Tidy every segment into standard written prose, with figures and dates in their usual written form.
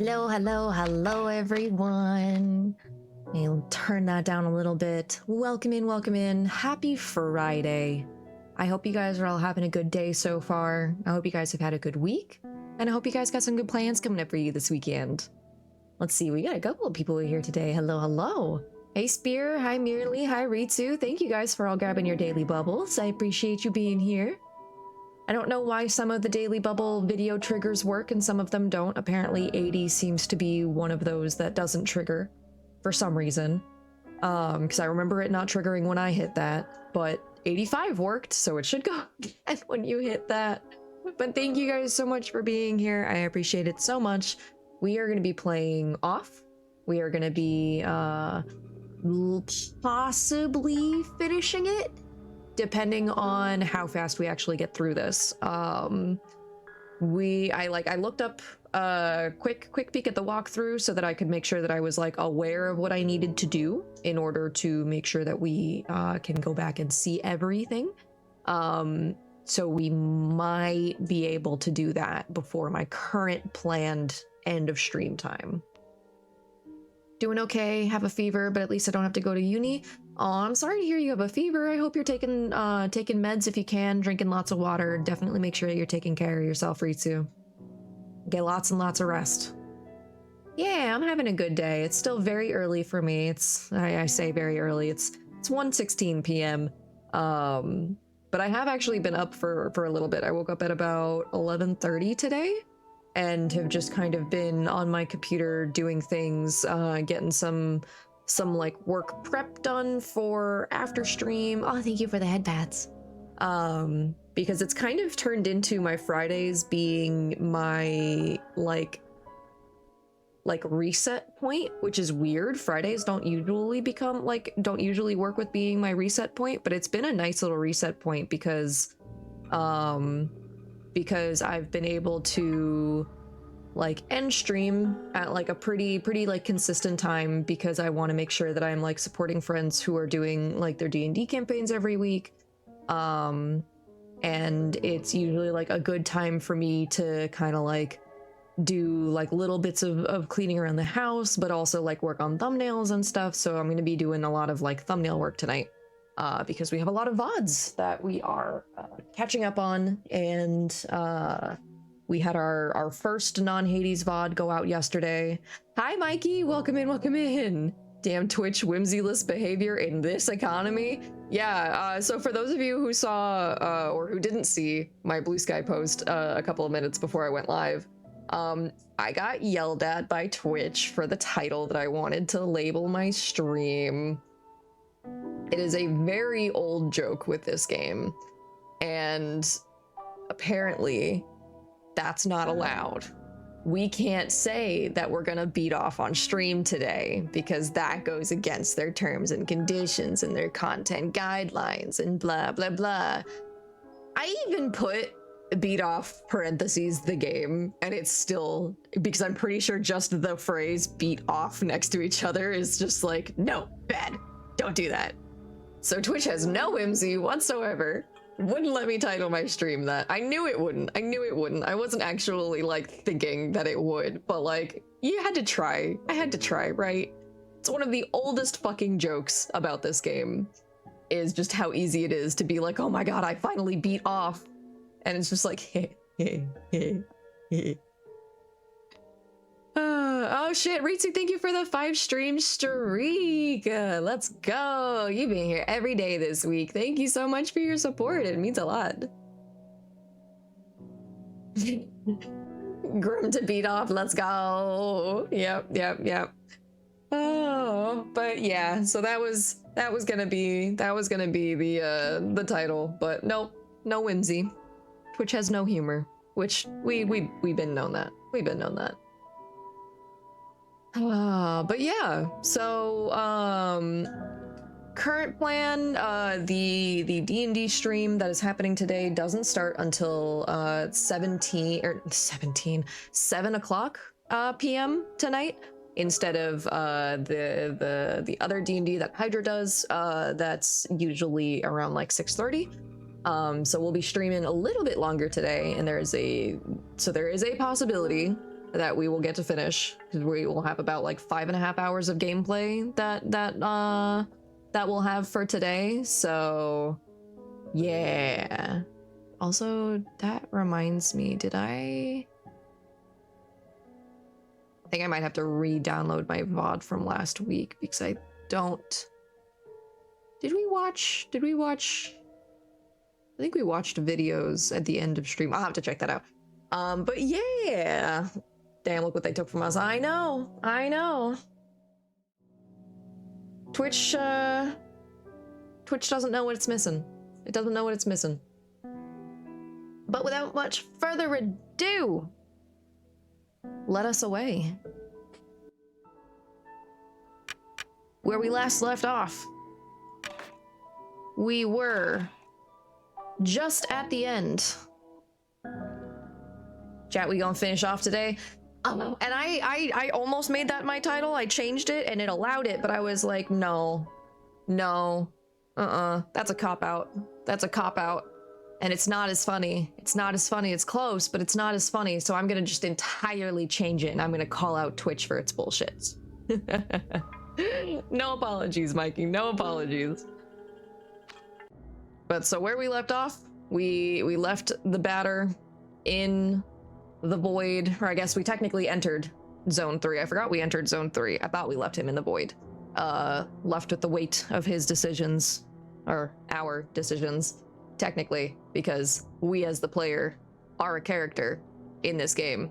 Hello, hello, hello, everyone. I'll turn that down a little bit. Welcome in, welcome in. Happy Friday. I hope you guys are all having a good day so far. I hope you guys have had a good week. And I hope you guys got some good plans coming up for you this weekend. Let's see, we got a couple of people here today. Hello, hello. Hey, Spear. Hi, Mirly. Hi, Ritsu. Thank you guys for all grabbing your daily bubbles. I appreciate you being here. I don't know why some of the daily bubble video triggers work and some of them don't. Apparently 80 seems to be one of those that doesn't trigger for some reason. Because I remember it not triggering when I hit that, but 85 worked, so it should go again when you hit that. But thank you guys so much for being here. I appreciate it so much. We are going to be playing off. We are going to be possibly finishing it, depending on how fast we actually get through this. I looked up a quick peek at the walkthrough so that I could make sure that I was like aware of what I needed to do in order to make sure that we can go back and see everything. So we might be able to do that before my current planned end of stream time. Doing okay, have a fever, but at least I don't have to go to uni. Oh, I'm sorry to hear you have a fever. I hope you're taking meds if you can, drinking lots of water. Definitely make sure that you're taking care of yourself, Ritsu. Get lots and lots of rest. Yeah, I'm having a good day. It's still very early for me. I say very early. It's 1:16 p.m. But I have actually been up for a little bit. I woke up at about 11:30 today and have just kind of been on my computer doing things, getting some like work prep done for after stream. Oh, thank you for the head pats. Because it's kind of turned into my Fridays being my like reset point, which is weird. Fridays don't usually work with being my reset point, but it's been a nice little reset point because I've been able to like end stream at like a pretty like consistent time, because I want to make sure that I'm like supporting friends who are doing like their D&D campaigns every week. And it's usually like a good time for me to kind of like do like little bits of cleaning around the house, but also like work on thumbnails and stuff. So I'm going to be doing a lot of like thumbnail work tonight, because we have a lot of VODs that we are catching up on, and we had our first non-Hades VOD go out yesterday. Hi, Mikey. Welcome in, welcome in. Damn Twitch whimsyless behavior in this economy. Yeah, so for those of you who saw or who didn't see my Blue Sky post a couple of minutes before I went live, I got yelled at by Twitch for the title that I wanted to label my stream. It is a very old joke with this game, and apparently that's not allowed. We can't say that we're gonna beat off on stream today because that goes against their terms and conditions and their content guidelines and blah blah blah. I even put beat off parentheses the game, and it's still, because I'm pretty sure just the phrase beat off next to each other is just like, no, bad, don't do that. So Twitch has no whimsy whatsoever. Wouldn't let me title my stream that. I knew it wouldn't. I wasn't actually like thinking that it would, but like, you had to try. I had to try, right? It's one of the oldest fucking jokes about this game, is just how easy it is to be like, oh my god, I finally beat off. And it's just like, hey, hey, hey, hey. Oh shit, Ritsu, thank you for the 5 stream streak. Let's go. You've been here every day this week. Thank you so much for your support. It means a lot. Grim to beat off. Let's go. Yep. Oh, but yeah. So that was gonna be the title. But nope, no whimsy. Twitch has no humor, which we've been known that. But yeah, so current plan, the D&D stream that is happening today doesn't start until 7 o'clock p.m. tonight, instead of the other D&D that Hydra does, that's usually around like 6:30. So we'll be streaming a little bit longer today, and there is a possibility that we will get to finish, because we will have about like 5.5 hours of gameplay that we'll have for today. So yeah. Also, that reminds me, I think I might have to re-download my VOD from last week because I don't. Did we watch? I think we watched videos at the end of stream. I'll have to check that out. But yeah. Damn, look what they took from us. I know. Twitch doesn't know what it's missing. It doesn't know what it's missing. But without much further ado, let us away. Where we last left off, we were just at the end. Chat, we gonna finish off today? And I almost made that my title. I changed it and it allowed it, but I was like, no, that's a cop-out. That's a cop-out. And it's not as funny. It's not as funny. It's close, but it's not as funny. So I'm gonna just entirely change it, and I'm gonna call out Twitch for its bullshit. No apologies, Mikey. No apologies. But so where we left off, we left the batter in the void, or I guess we technically entered zone 3. I forgot we entered zone 3. I thought we left him in the void. Left with the weight of his decisions, or our decisions, technically, because we as the player are a character in this game.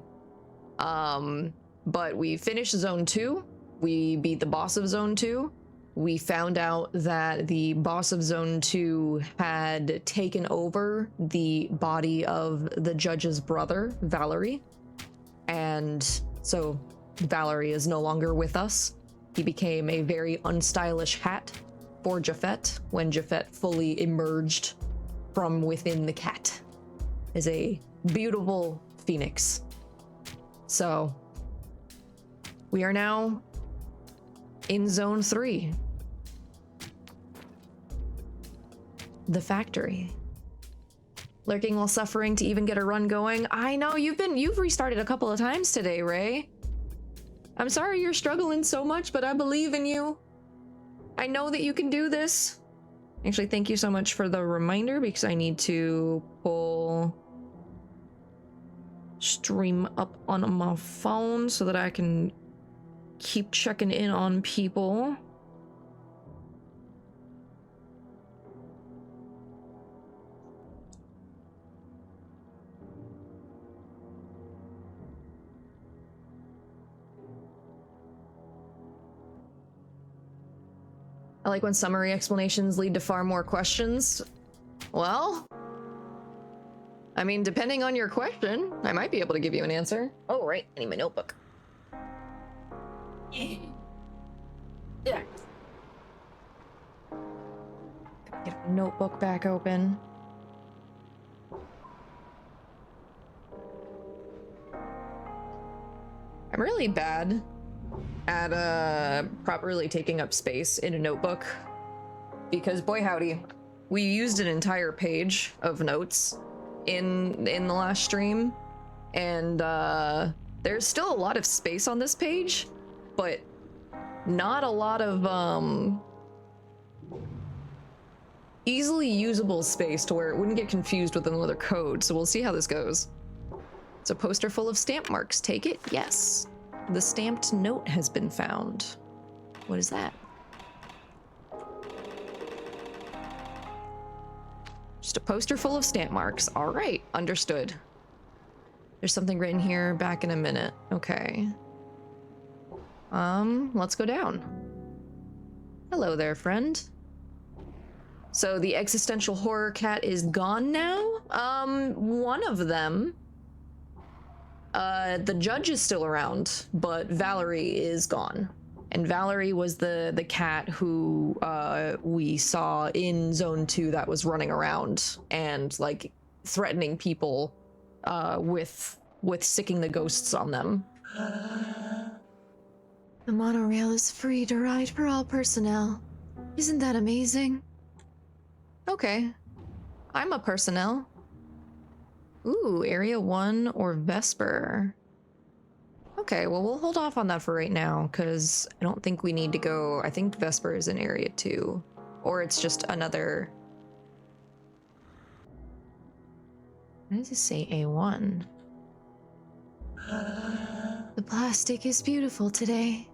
But we finished zone 2. We beat the boss of zone 2. We found out that the boss of zone 2 had taken over the body of the judge's brother, Valerie. And so Valerie is no longer with us. He became a very unstylish hat for Japhet when Japhet fully emerged from within the cat as a beautiful phoenix. So we are now in zone 3. The factory. Lurking while suffering to even get a run going. I know you've restarted a couple of times today, Ray. I'm sorry you're struggling so much, but I believe in you. I know that you can do this. Actually, thank you so much for the reminder, because I need to pull stream up on my phone so that I can keep checking in on people. I like when summary explanations lead to far more questions. Well, I mean, depending on your question, I might be able to give you an answer. Oh, right, I need my notebook. Yeah. Get a notebook back open. I'm really bad at properly taking up space in a notebook, because boy howdy, we used an entire page of notes in the last stream, and there's still a lot of space on this page, but not a lot of easily usable space to where it wouldn't get confused with another code. So we'll see how this goes. It's a poster full of stamp marks. Take it? Yes. The stamped note has been found. What is that? Just a poster full of stamp marks. All right, understood. There's something written here. Back in a minute. Okay. Let's go down. Hello there, friend. So the existential horror cat is gone now? One of them. The judge is still around, but Valerie is gone. And Valerie was the cat who we saw in Zone 2 that was running around and like threatening people with sicking the ghosts on them. The monorail is free to ride for all personnel. Isn't that amazing? Okay. I'm a personnel. Ooh, Area 1 or Vesper. Okay, well, we'll hold off on that for right now, because I don't think we need to go. I think Vesper is in area 2. Or it's just another... Why does it say A1? The plastic is beautiful today.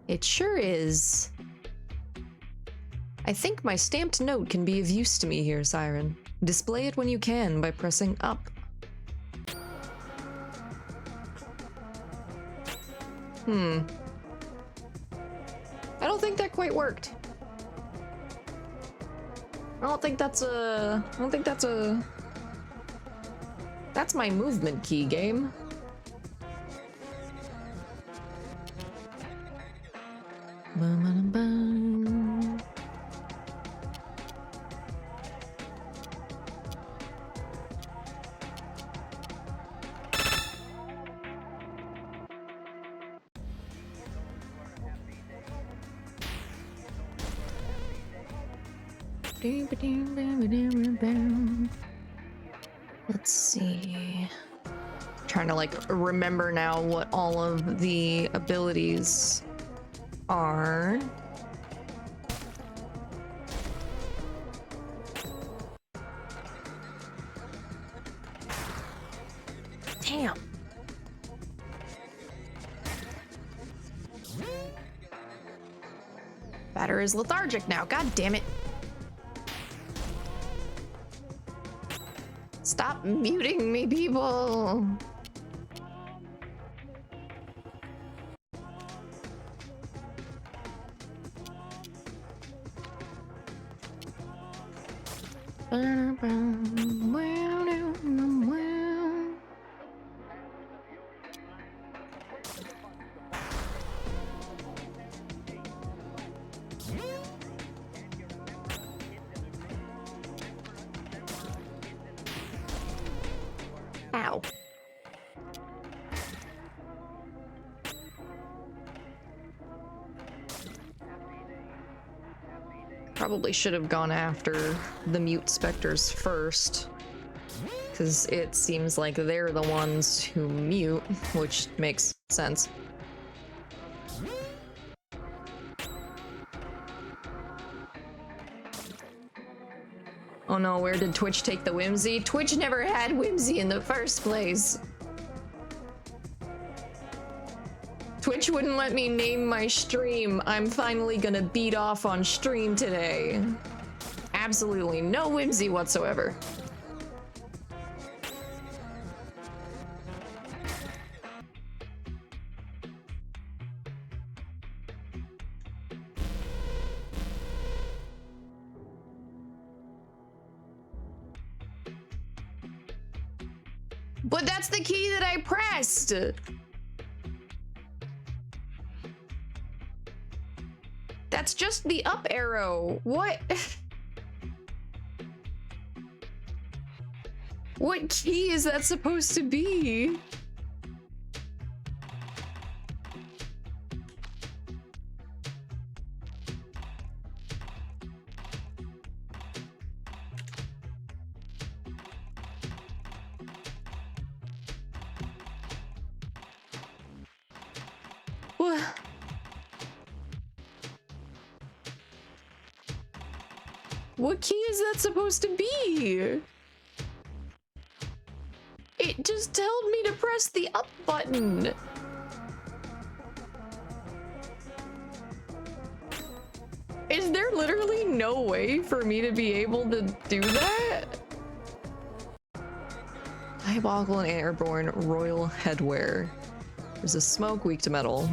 It sure is. I think my stamped note can be of use to me here, Siren. Display it when you can by pressing up. I don't think that quite worked. I don't think that's a... That's my movement key, game. Let's see. Trying to like remember now what all of the abilities are. Damn. Batter is lethargic now. God damn it. Stop muting me, people. Ow. Probably should have gone after the mute specters first, because it seems like they're the ones who mute, which makes sense. Oh no, where did Twitch take the whimsy? Twitch never had whimsy in the first place. Twitch wouldn't let me name my stream. I'm finally gonna beat off on stream today. Absolutely no whimsy whatsoever. But that's the key that I pressed! That's just the up arrow. What? What key is that supposed to be? What key is that supposed to be? It just told me to press the up button. Is there literally no way for me to be able to do that? Diabolical and airborne royal headwear. There's a smoke weak to metal.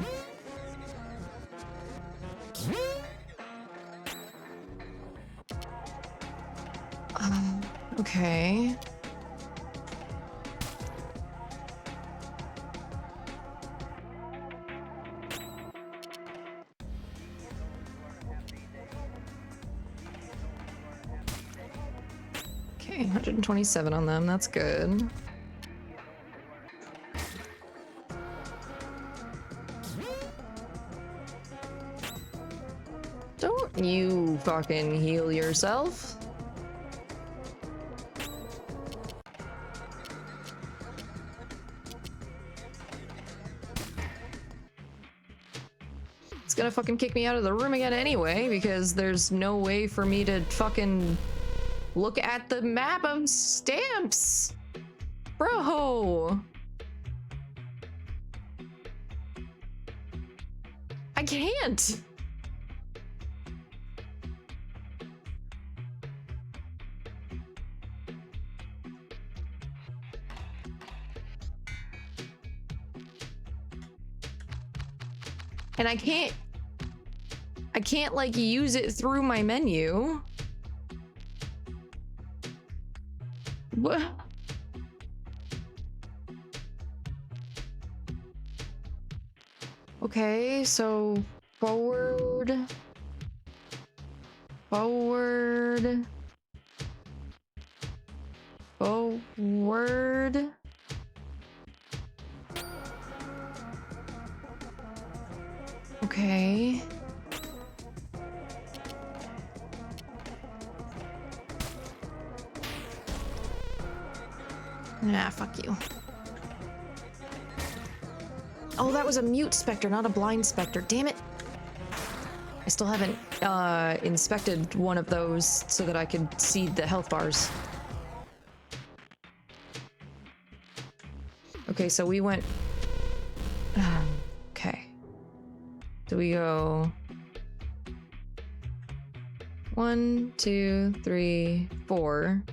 Okay. Okay, 127 on them, that's good. Don't you fucking heal yourself. It's gonna fucking kick me out of the room again anyway, because there's no way for me to fucking look at the map of stamps. Bro. I can't. And I can't like use it through my menu. What? Okay, so forward. Forward. Okay. Nah, fuck you. Oh, that was a mute specter, not a blind specter. Damn it. I still haven't inspected one of those so that I could see the health bars. Okay, so we went... okay. Do we go... 1, 2, 3, 4.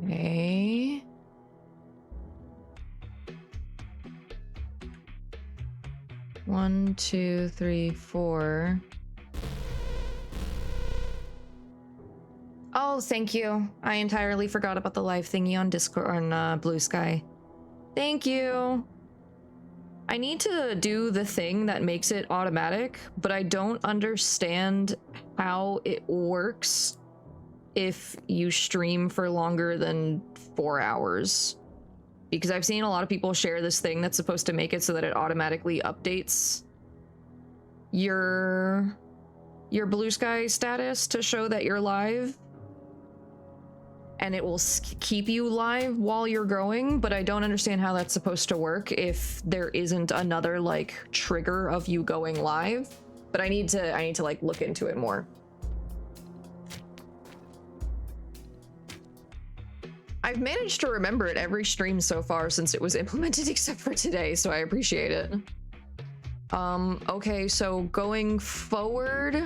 Okay. One, 2, 3, 4. Oh, thank you. I entirely forgot about the live thingy on Discord on Blue Sky. Thank you. I need to do the thing that makes it automatic, but I don't understand how it works if you stream for longer than 4 hours. Because I've seen a lot of people share this thing that's supposed to make it so that it automatically updates your Blue Sky status to show that you're live. And it will keep you live while you're going, but I don't understand how that's supposed to work if there isn't another like trigger of you going live. But I need to like look into it more. I've managed to remember it every stream so far since it was implemented except for today, so I appreciate it. Okay, so going forward,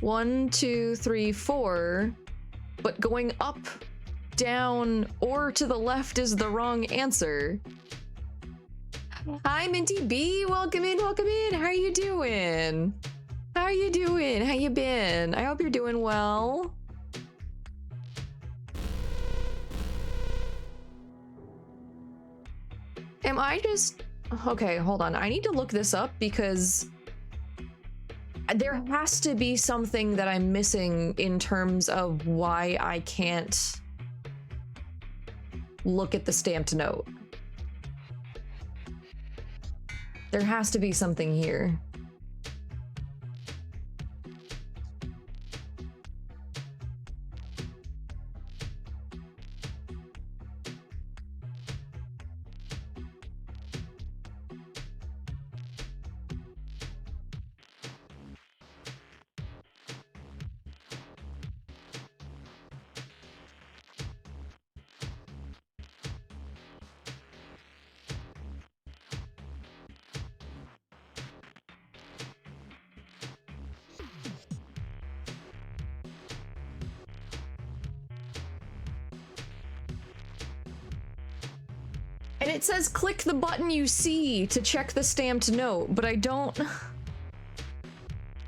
1, 2, 3, 4, but going up, down, or to the left is the wrong answer. Hi, Minty B, welcome in, welcome in. How are you doing? How are you doing? How you been? I hope you're doing well. Am I just... Okay, hold on. I need to look this up because there has to be something that I'm missing in terms of why I can't look at the stamped note. There has to be something here. And it says click the button you see to check the stamped note, but I don't...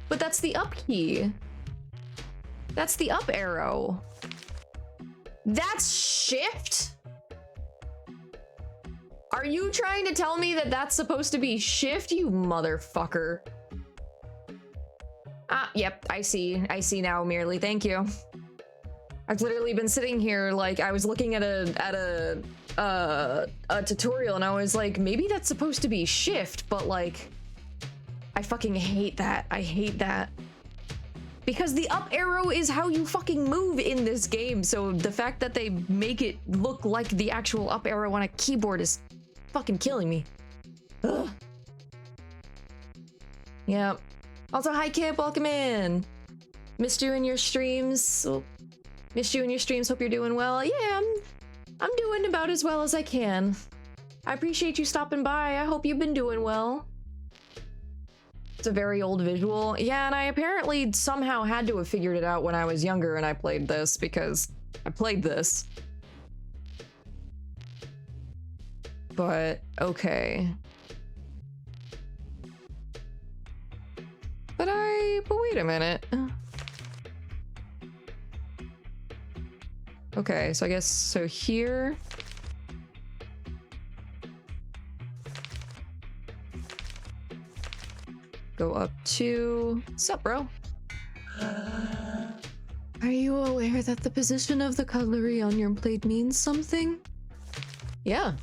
But that's the up key. That's the up arrow. That's shift? Are you trying to tell me that that's supposed to be shift, you motherfucker? Ah, yep, I see now, merely, thank you. I've literally been sitting here like I was looking at a tutorial and I was like, maybe that's supposed to be shift, but like I fucking hate that. I hate that. Because the up arrow is how you fucking move in this game, so the fact that they make it look like the actual up arrow on a keyboard is fucking killing me. Ugh. Yep. Also, hi Kip, welcome in. Missed you in your streams. Oh, missed you in your streams, hope you're doing well. Yeah, I'm doing about as well as I can. I appreciate you stopping by, I hope you've been doing well. It's a very old visual. Yeah, and I apparently somehow had to have figured it out when I was younger and I played this, because I played this. But, okay. But wait a minute. Okay, so I guess, so here. Go up to... Sup, bro? Are you aware that the position of the cutlery on your plate means something? Yeah.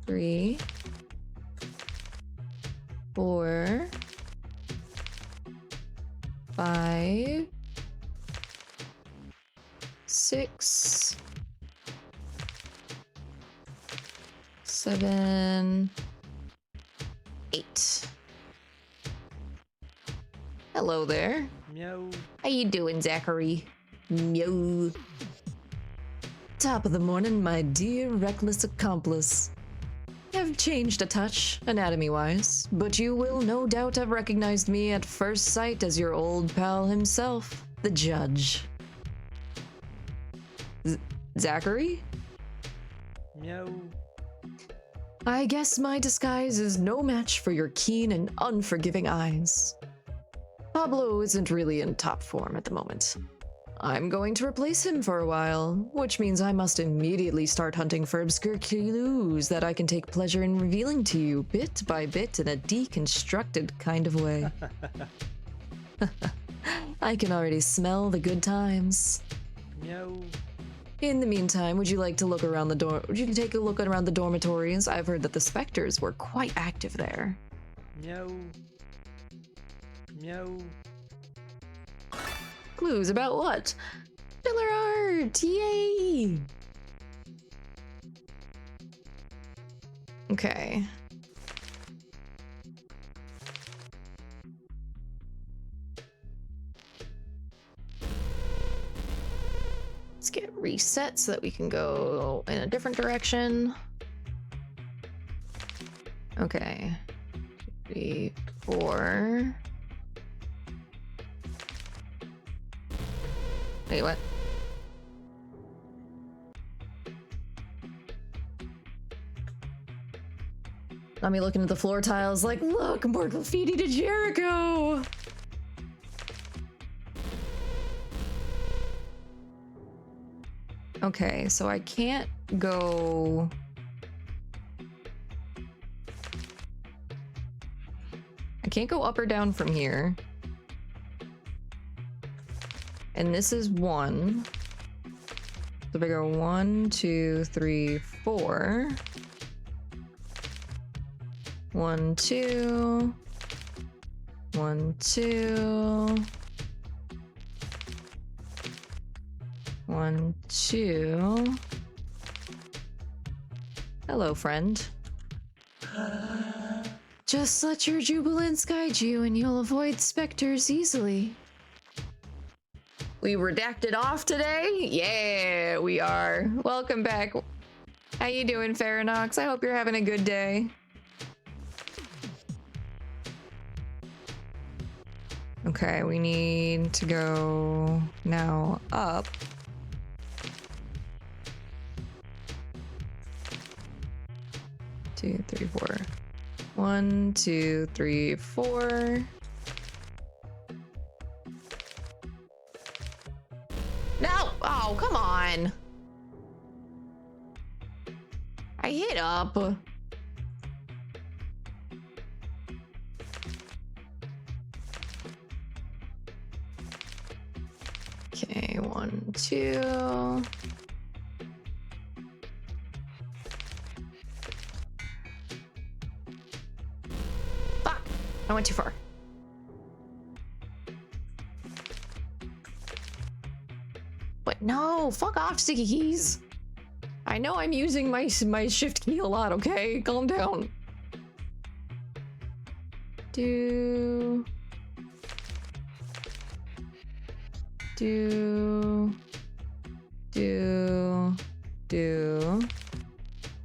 3, 4, 5, 6, 7, 8. Hello there. Meow. How you doing, Zachary? Meow. Top of the morning, my dear reckless accomplice. I've changed a touch, anatomy-wise, but you will no doubt have recognized me at first sight as your old pal himself, the judge. Zachary? Meow. I guess my disguise is no match for your keen and unforgiving eyes. Pablo isn't really in top form at the moment. I'm going to replace him for a while, which means I must immediately start hunting for obscure clues that I can take pleasure in revealing to you bit by bit in a deconstructed kind of way. I can already smell the good times. Meow. In the meantime, would you like to look around the would you take a look around the dormitories? I've heard that the specters were quite active there. Meow. Meow. Clues about what? Filler art! Yay! Okay. Let's get reset so that we can go in a different direction. Okay. 3, 4. Wait, what? Got me looking at the floor tiles like, look, more graffiti to Jericho! Okay, so I can't go... I can't go up or down from here. And this is 1. So if I go 1, 2, 3, 4. 1, 2. 1, 2. 1, 2. Hello, friend. Just let your jubilance guide you and you'll avoid specters easily. We redacted off today? Yeah, we are. Welcome back. How you doing, Farinox? I hope you're having a good day. Okay, we need to go now up. Two, three, 4. 1, 2, 3, 4. No! Oh, come on! I hit up. Okay, 1, 2. Fuck! I went too far. No, fuck off, sticky keys. I know I'm using my shift key a lot, okay? Calm down. Do.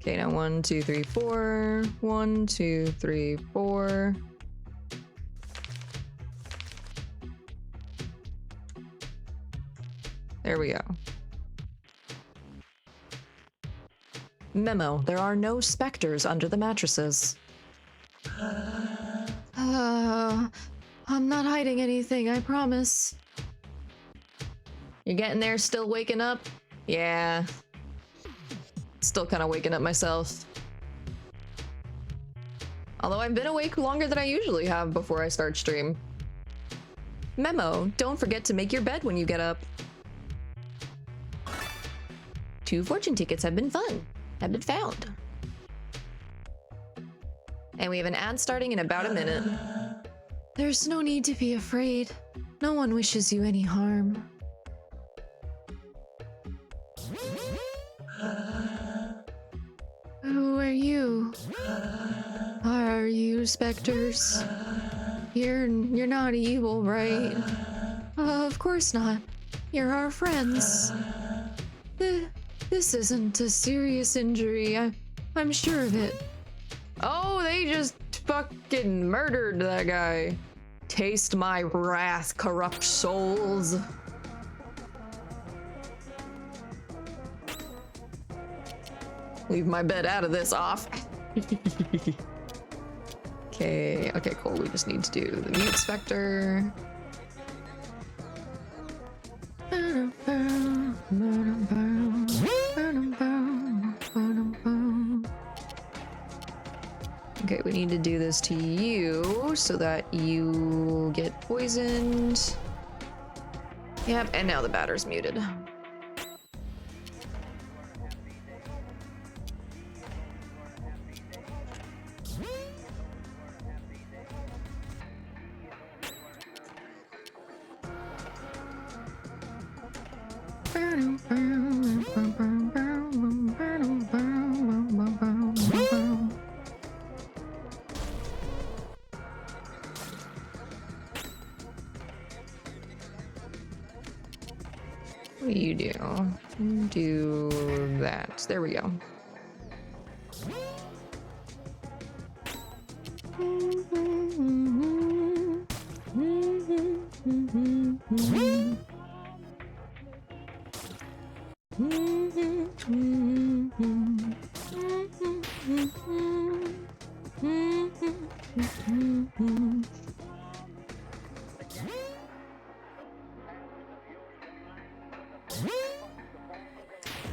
Okay, now 1, 2, 3, 4. 1, 2, 3, 4. There we go. Memo, there are no specters under the mattresses. I'm not hiding anything, I promise. You're getting there, still waking up? Yeah. Still kind of waking up myself. Although I've been awake longer than I usually have before I start stream. Memo, don't forget to make your bed when you get up. 2 fortune tickets have been found. And we have an ad starting in about a minute. There's no need to be afraid. No one wishes you any harm. Who are you? Are you specters? You're not evil, right? Of course not. You're our friends. This isn't a serious injury. I'm sure of it. Oh, they just fucking murdered that guy. Taste my wrath, corrupt souls. Leave my bed out of this off. Okay, cool. We just need to do the mute specter. Okay, we need to do this to you so that you get poisoned. Yep, and now the batter's muted. What do you do? Do that. There we go.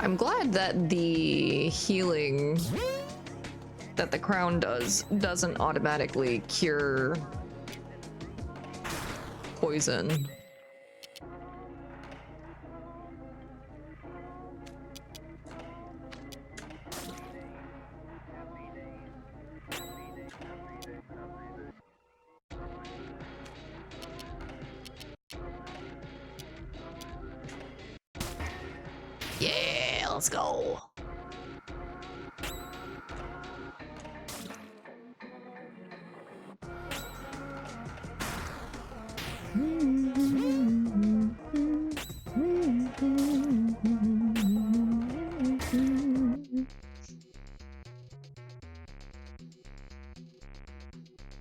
I'm glad that the healing that the crown doesn't automatically cure poison. Yeah, let's go.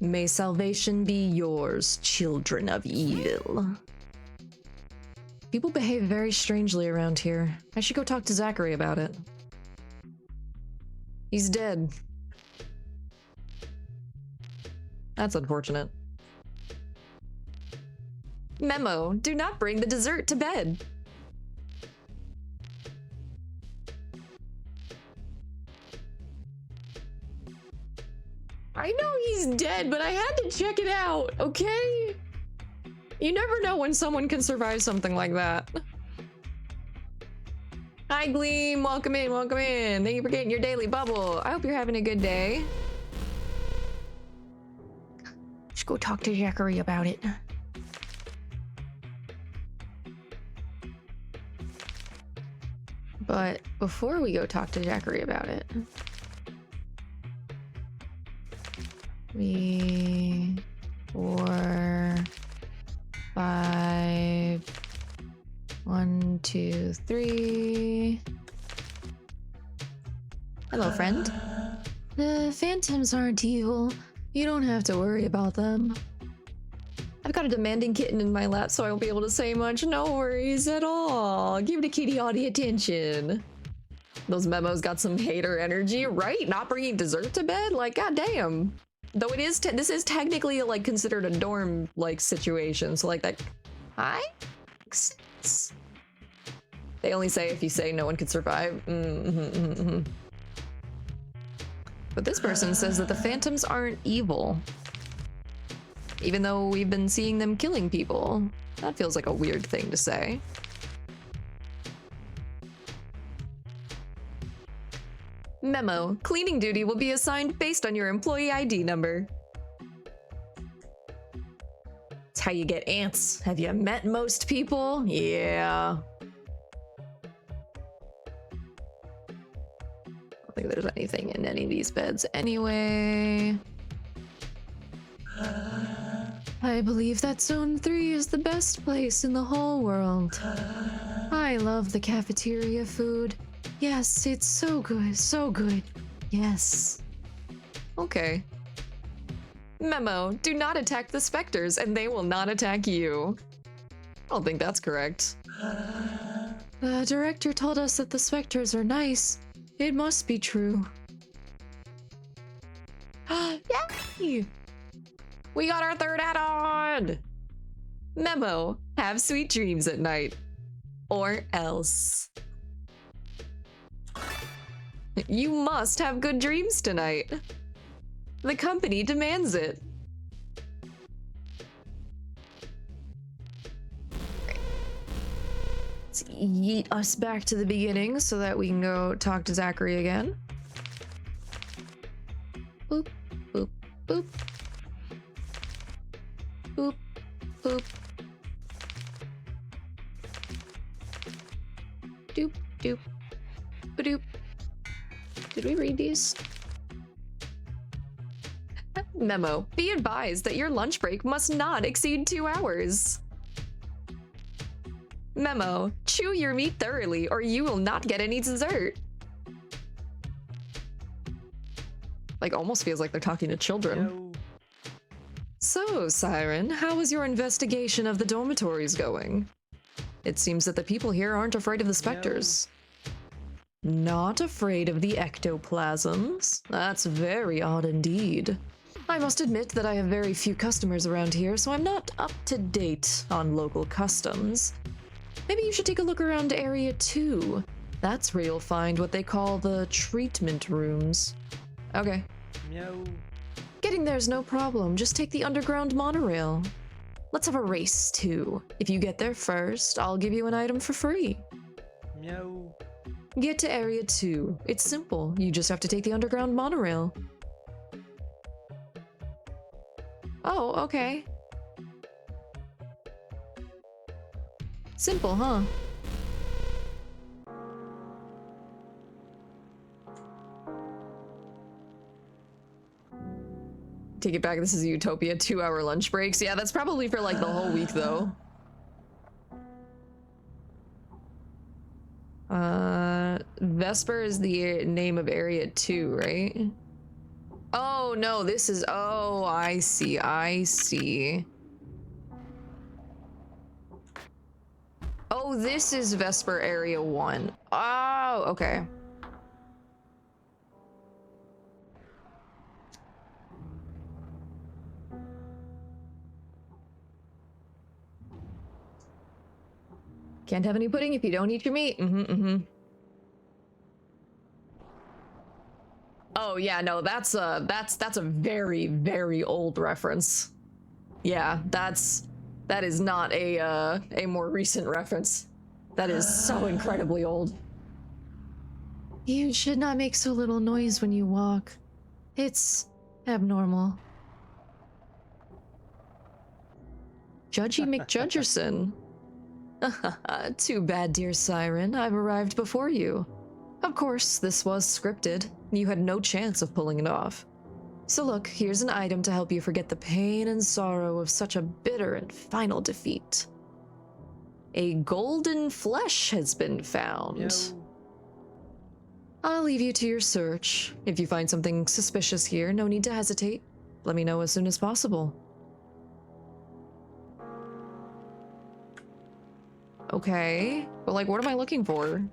May salvation be yours, children of evil. People behave very strangely around here. I should go talk to Zachary about it. He's dead. That's unfortunate. Memo, do not bring the dessert to bed. I know he's dead, but I had to check it out, okay? You never know when someone can survive something like that. Hi, Gleam. Welcome in, welcome in. Thank you for getting your daily bubble. I hope you're having a good day. Let's go talk to Zachary about it. But before we go talk to Zachary about it, 3, 4, 5, 1, 2, 3. Hello, friend. The phantoms aren't evil. You don't have to worry about them. I've got a demanding kitten in my lap, so I won't be able to say much. No worries at all. Give the kitty all the attention. Those memos got some hater energy, right? Not bringing dessert to bed? Like, goddamn. Though it is, this is technically like considered a dorm like situation, so like that. I makes sense. They only say if you say no one could survive. But this person says that the phantoms aren't evil. Even though we've been seeing them killing people. That feels like a weird thing to say. Memo. Cleaning duty will be assigned based on your employee ID number. It's how you get ants. Have you met most people? Yeah. I don't think there's anything in any of these beds anyway. I believe that Zone 3 is the best place in the whole world. I love the cafeteria food. Yes, it's so good, so good. Yes. Okay. Memo, do not attack the specters and they will not attack you. I don't think that's correct. The director told us that the specters are nice. It must be true. Yay! We got our third add-on! Memo, have sweet dreams at night. Or else. You must have good dreams tonight. The company demands it. Let's yeet us back to the beginning so that we can go talk to Zachary again. Boop, boop, boop. Boop, boop. Doop, doop, ba-doop. Did we read these? Memo. Be advised that your lunch break must not exceed 2 hours. Memo. Chew your meat thoroughly or you will not get any dessert. Like, almost feels like they're talking to children. No. So, Siren, how is your investigation of the dormitories going? It seems that the people here aren't afraid of the specters. Not afraid of the ectoplasms? That's very odd indeed. I must admit that I have very few customers around here, so I'm not up to date on local customs. Maybe you should take a look around Area 2. That's where you'll find what they call the treatment rooms. Okay. No. Getting there's no problem, just take the underground monorail. Let's have a race, too. If you get there first, I'll give you an item for free. No. Get to Area 2. It's simple, you just have to take the underground monorail. Oh, okay. Simple, huh? Take it back, this is Utopia, 2-hour lunch breaks. Yeah, that's probably for like the whole week though. Vesper is the name of Area 2, right? Oh no, this is, oh, I see, I see. Oh, this is Vesper Area 1. Oh, okay. Can't have any pudding if you don't eat your meat. Oh yeah, no, that's a very, very old reference. Yeah, that is not a more recent reference. That is so incredibly old. You should not make so little noise when you walk. It's abnormal. Judgy McJudgerson. Too bad, dear Siren. I've arrived before you. Of course, this was scripted. You had no chance of pulling it off. So look, here's an item to help you forget the pain and sorrow of such a bitter and final defeat. A golden flesh has been found. Meow. I'll leave you to your search. If you find something suspicious here, no need to hesitate. Let me know as soon as possible. Okay, but like, what am I looking for?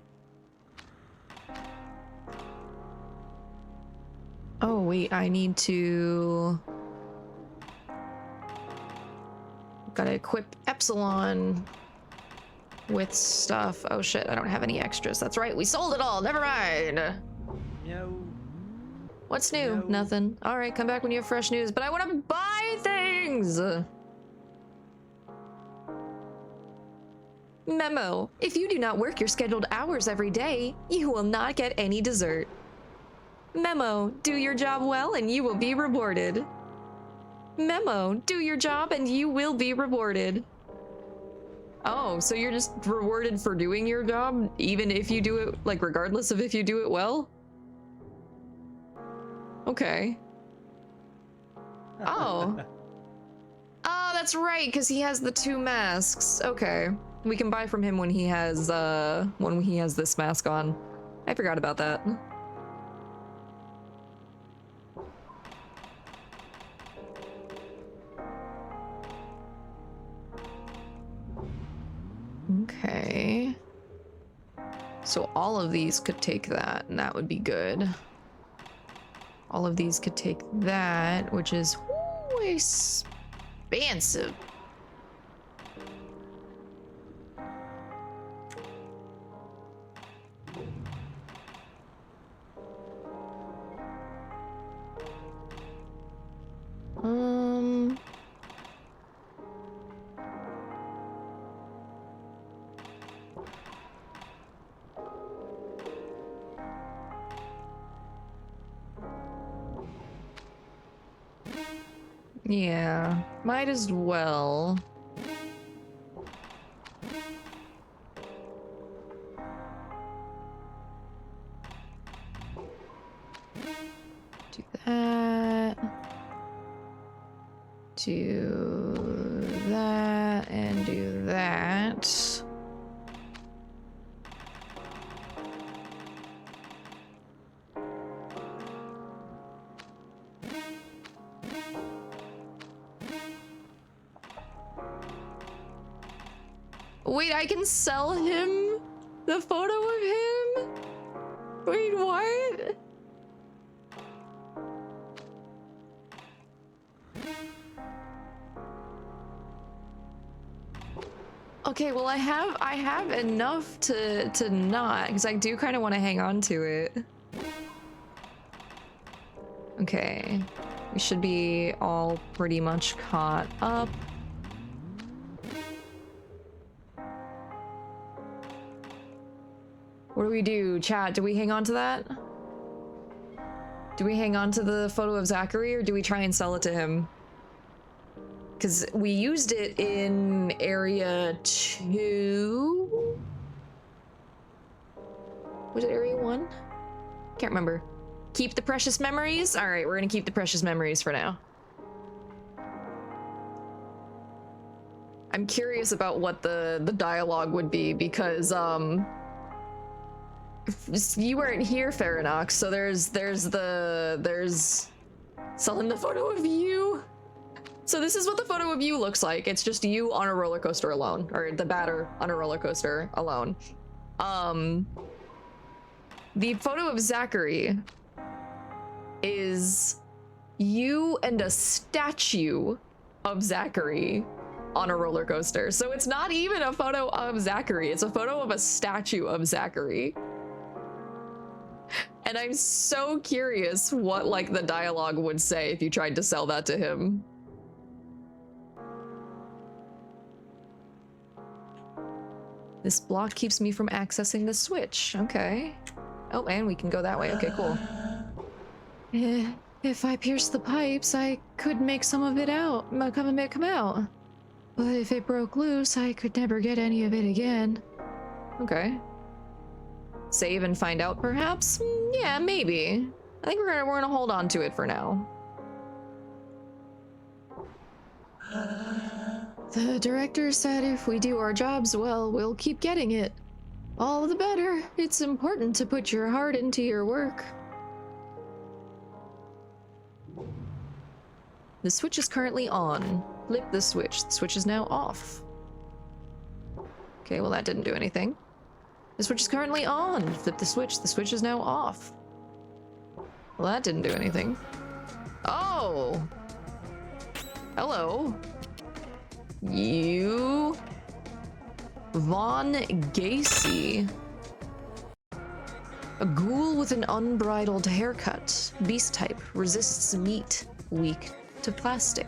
Oh, wait, I need to... Gotta equip Epsilon with stuff. Oh shit, I don't have any extras. That's right, we sold it all, never mind! Meow. What's new? No. Nothing. Alright, come back when you have fresh news, but I want to buy things! Memo. If you do not work your scheduled hours every day, you will not get any dessert. Memo. Do your job well and you will be rewarded. Memo. Do your job and you will be rewarded. Oh, so you're just rewarded for doing your job, even if you do it, like, regardless of if you do it well? Okay. Oh. Oh, that's right, because he has the 2 masks. Okay. We can buy from him when he has this mask on. I forgot about that. Okay. So all of these could take that, and that would be good. All of these could take that, which is expensive. Yeah, might as well. Do that. Do that and do that. Wait, I can sell him the photo of him? Wait, what? Okay, well I have enough to not, because I do kind of want to hang on to it. Okay, we should be all pretty much caught up. What do we do, chat? Do we hang on to that? Do we hang on to the photo of Zachary, or do we try and sell it to him? Because we used it in area 2? Was it area 1? Can't remember. Keep the precious memories? Alright, we're gonna keep the precious memories for now. I'm curious about what the dialogue would be, because, you weren't here, Farinox, so there's selling the photo of you. So this is what the photo of you looks like. It's just you on a roller coaster alone, or the batter on a roller coaster alone. The photo of Zachary is you and a statue of Zachary on a roller coaster. So it's not even a photo of Zachary, it's a photo of a statue of Zachary. And I'm so curious what, like, the dialogue would say if you tried to sell that to him. This block keeps me from accessing the switch. Okay. Oh, and we can go that way. Okay, cool. If I pierce the pipes, I could make some of it out. Come out. But if it broke loose, I could never get any of it again. Okay. Save and find out, perhaps? Yeah, maybe. I think we're gonna hold on to it for now. The director said if we do our jobs well, we'll keep getting it. All the better. It's important to put your heart into your work. The switch is currently on. Flip the switch. The switch is now off. Okay, well that didn't do anything. The switch is currently on. Flip the switch. The switch is now off. Well, that didn't do anything. Oh! Hello. You... Von Gacy. A ghoul with an unbridled haircut. Beast type. Resists meat. Weak to plastic.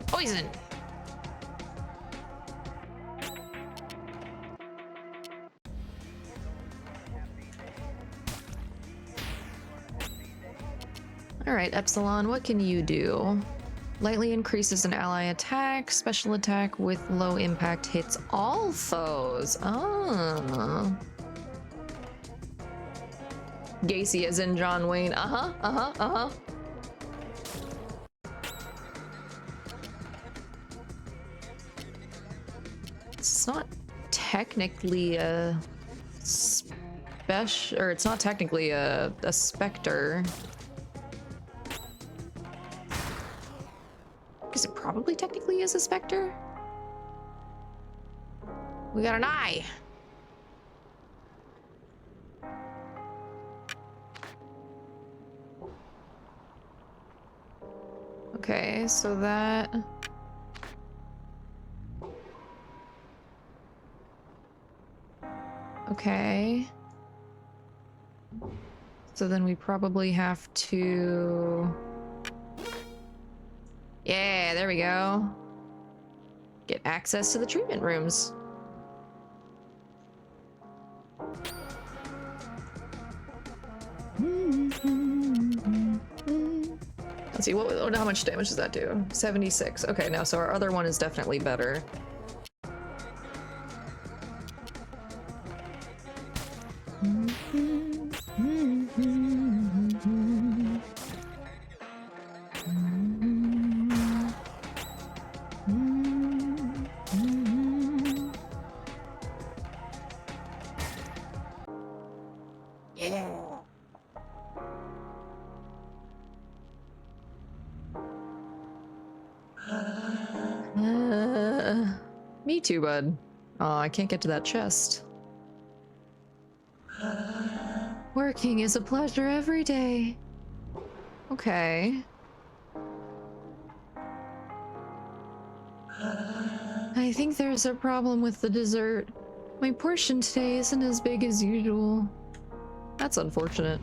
Poison! Alright, Epsilon, what can you do? Lightly increases an ally attack. Special attack with low impact hits all foes. Ah. Gacy as in John Wayne. It's not technically a special, or it's not technically a specter. Because it probably technically is a specter. We got an eye. Okay, so that... Okay. So then we probably have to... Yeah, there we go. Get access to the treatment rooms. Let's see, how much damage does that do? 76. Okay, now so our other one is definitely better. Me too, bud. Oh, I can't get to that chest. Working is a pleasure every day. Okay. I think there's a problem with the dessert. My portion today isn't as big as usual. That's unfortunate.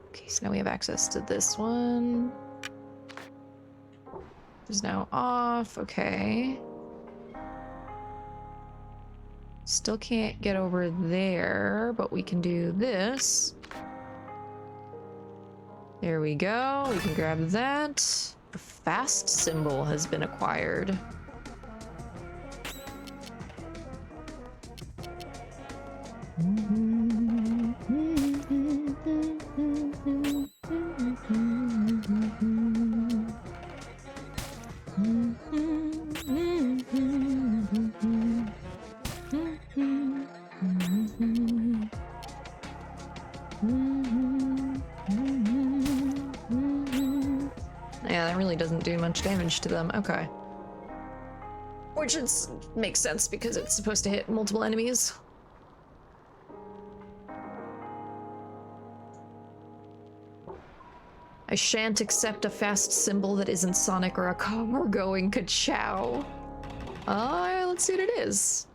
Okay, so now we have access to this one. Is now off. Okay. Still can't get over there, but we can do this. There we go. We can grab that. A fast symbol has been acquired. Yeah, that really doesn't do much damage to them. Okay. Which makes sense because it's supposed to hit multiple enemies. I shan't accept a fast symbol that isn't Sonic or a car going ka-chow. Let's see what it is.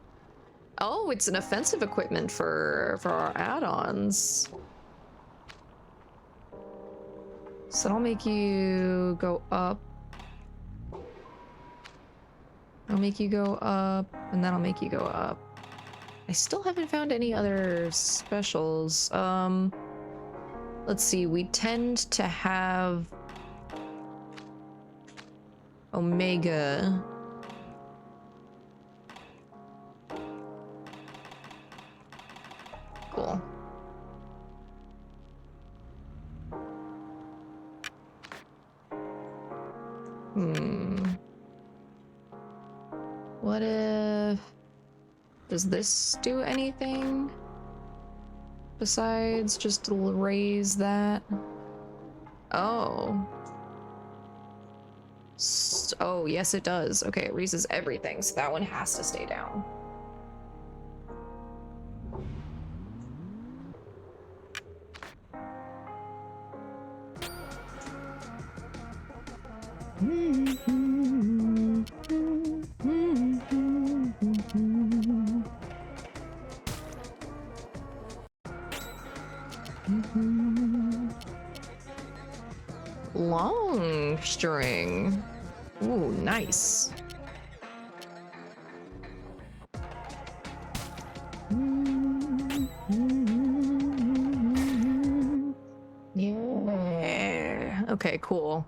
Oh, it's an offensive equipment for our add-ons. So that'll make you go up. I'll make you go up, and then I'll make you go up. I still haven't found any other specials. Let's see, we tend to have Omega. Cool. What if... Does this do anything? Besides just raise that? Oh. Oh, yes it does. Okay, it raises everything, so that one has to stay down. Long string. Ooh, nice. Yeah. Okay, cool.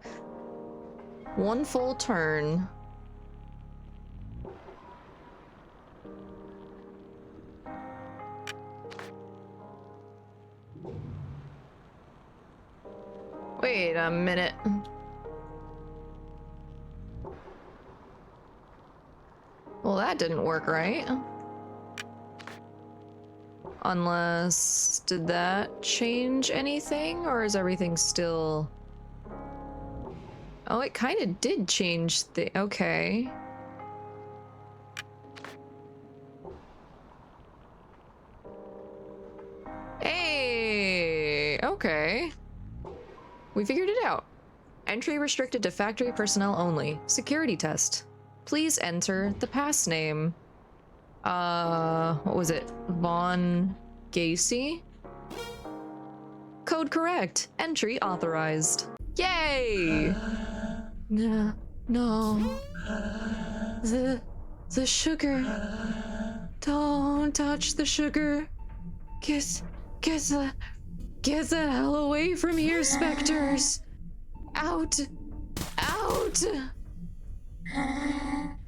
One full turn. Wait a minute. Well, that didn't work, right? Unless... Did that change anything? Or is everything still... Oh, it kind of did change the... Okay. Hey! Okay. We figured it out. Entry restricted to factory personnel only. Security test. Please enter the pass name. What was it? Von Gacy? Code correct. Entry authorized. Yay! No. The sugar. Don't touch the sugar. Get the hell away from here, specters. Out.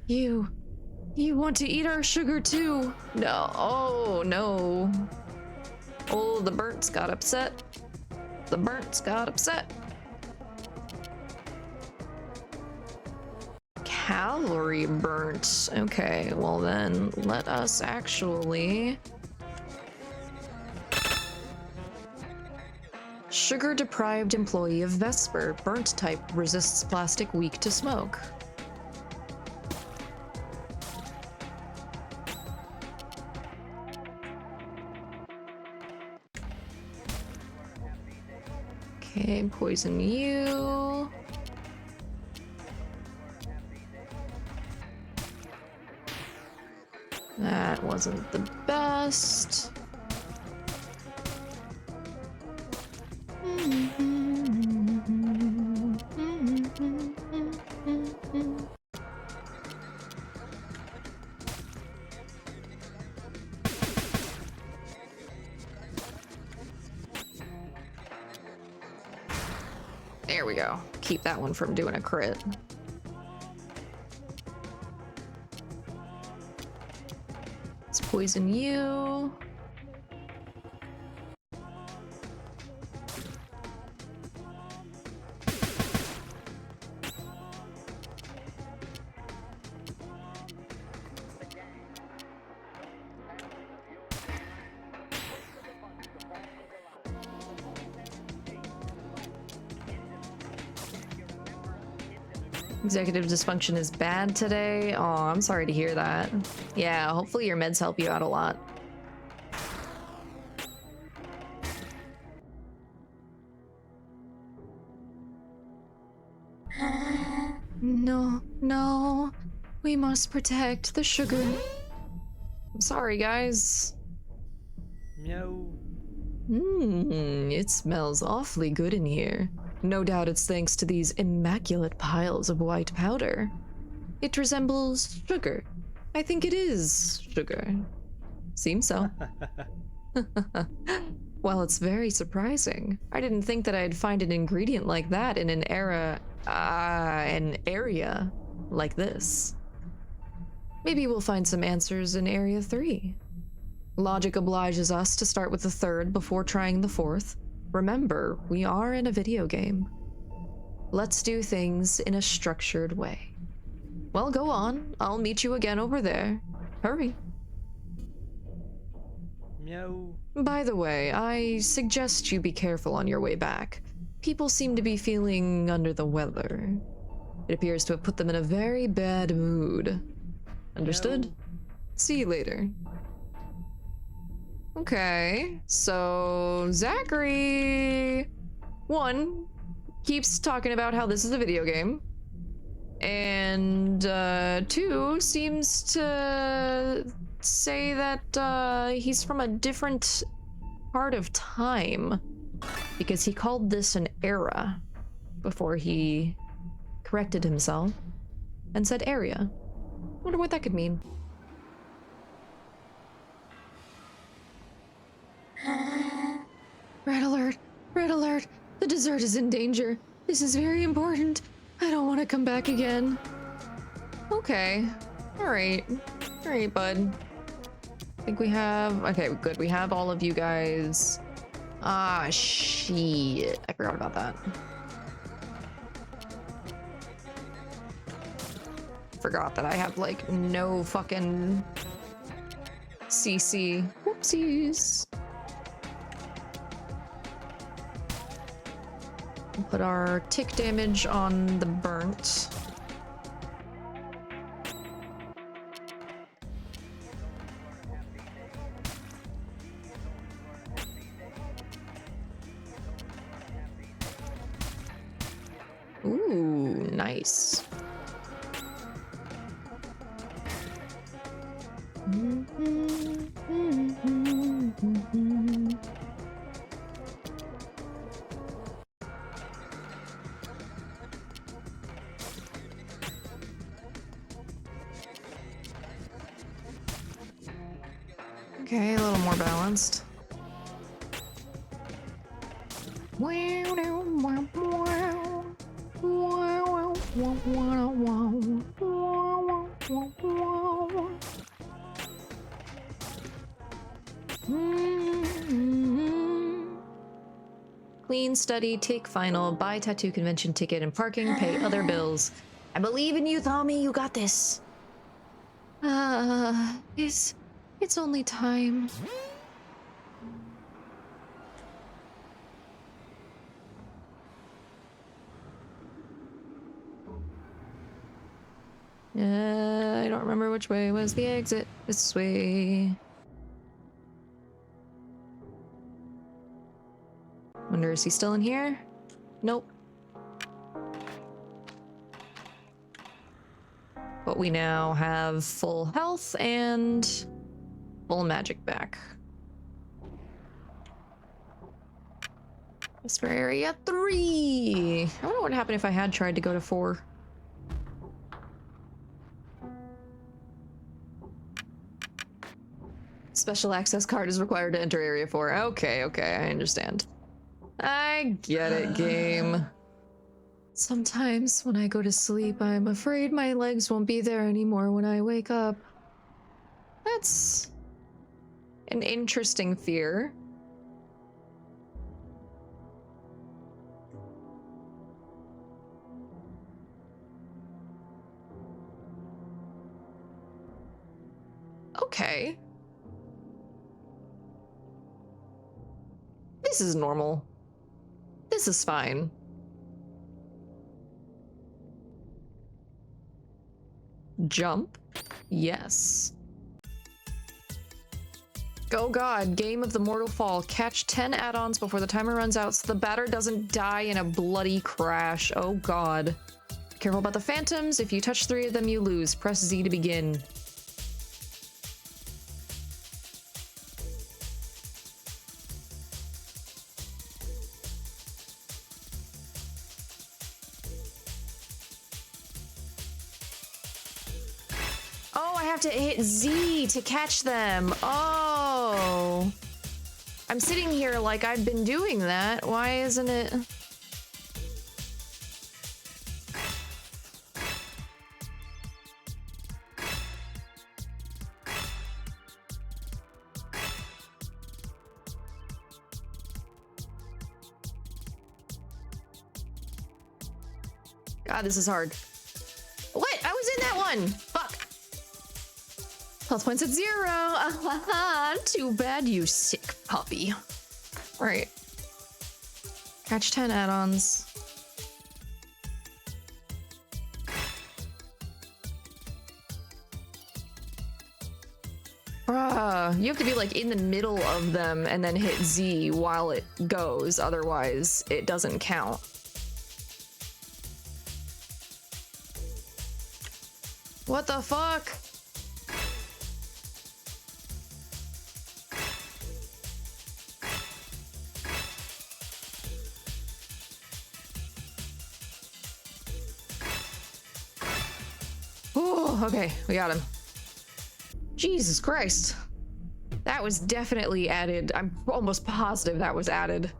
You want to eat our sugar too? No. Oh, no. Oh, the burnt's got upset. Calorie burnt. Okay, well then, let us actually... Sugar-deprived employee of Vesper. Burnt type, resists plastic, weak to smoke. Okay, poison you. That wasn't the best. There we go. Keep that one from doing a crit. Let's poison you. Executive dysfunction is bad today. Oh, I'm sorry to hear that. Yeah, hopefully your meds help you out a lot. No. We must protect the sugar. I'm sorry, guys. Meow. It smells awfully good in here. No doubt it's thanks to these immaculate piles of white powder. It resembles sugar. I think it is sugar. Seems so. Well, it's very surprising. I didn't think that I'd find an ingredient like that in an area like this. Maybe we'll find some answers in Area 3. Logic obliges us to start with the third before trying the fourth. Remember, we are in a video game. Let's do things in a structured way. Well, go on. I'll meet you again over there. Hurry. Meow. By the way, I suggest you be careful on your way back. People seem to be feeling under the weather. It appears to have put them in a very bad mood. Understood? Meow. See you later. Okay, so Zachary, one, keeps talking about how this is a video game, and two, seems to say that he's from a different part of time, because he called this an era before he corrected himself and said area. Wonder what that could mean. Red alert! Red alert! The dessert is in danger. This is very important. I don't want to come back again. Okay. Alright. Alright, bud. I think we have... Okay, good. We have all of you guys. Ah, shit. I forgot about that. Forgot that I have, like, no fucking... CC. Whoopsies. Put our tick damage on the burnt. Ooh, nice. Okay, a little more balanced. Clean, study, take final, buy tattoo convention ticket and parking, pay other bills. I believe in you, Tommy. You got this. It's only time. I don't remember which way was the exit. This way. Wonder, is he still in here? Nope. But we now have full health and full magic back. That's for area 3. I wonder what would happen if I had tried to go to 4. Special access card is required to enter area 4. Okay, okay, I understand. I get it, game. Sometimes when I go to sleep, I'm afraid my legs won't be there anymore when I wake up. That's an interesting fear. Okay. This is normal. This is fine. Jump? Yes. Oh god, game of the mortal fall. Catch 10 add-ons before the timer runs out so the batter doesn't die in a bloody crash. Oh god. Be careful about the phantoms. If you touch 3 of them, you lose. Press Z to begin. Oh, I have to hit Z to catch them. Oh. I'm sitting here like I've been doing that. Why isn't it? God, this is hard. What? I was in that one. Fuck. Health points at 0. Too bad, you sick puppy. All right. Catch 10 add-ons. Bruh, you have to be like in the middle of them and then hit Z while it goes. Otherwise, it doesn't count. What the fuck? Oh, okay, we got him. Jesus Christ. That was definitely added. I'm almost positive that was added.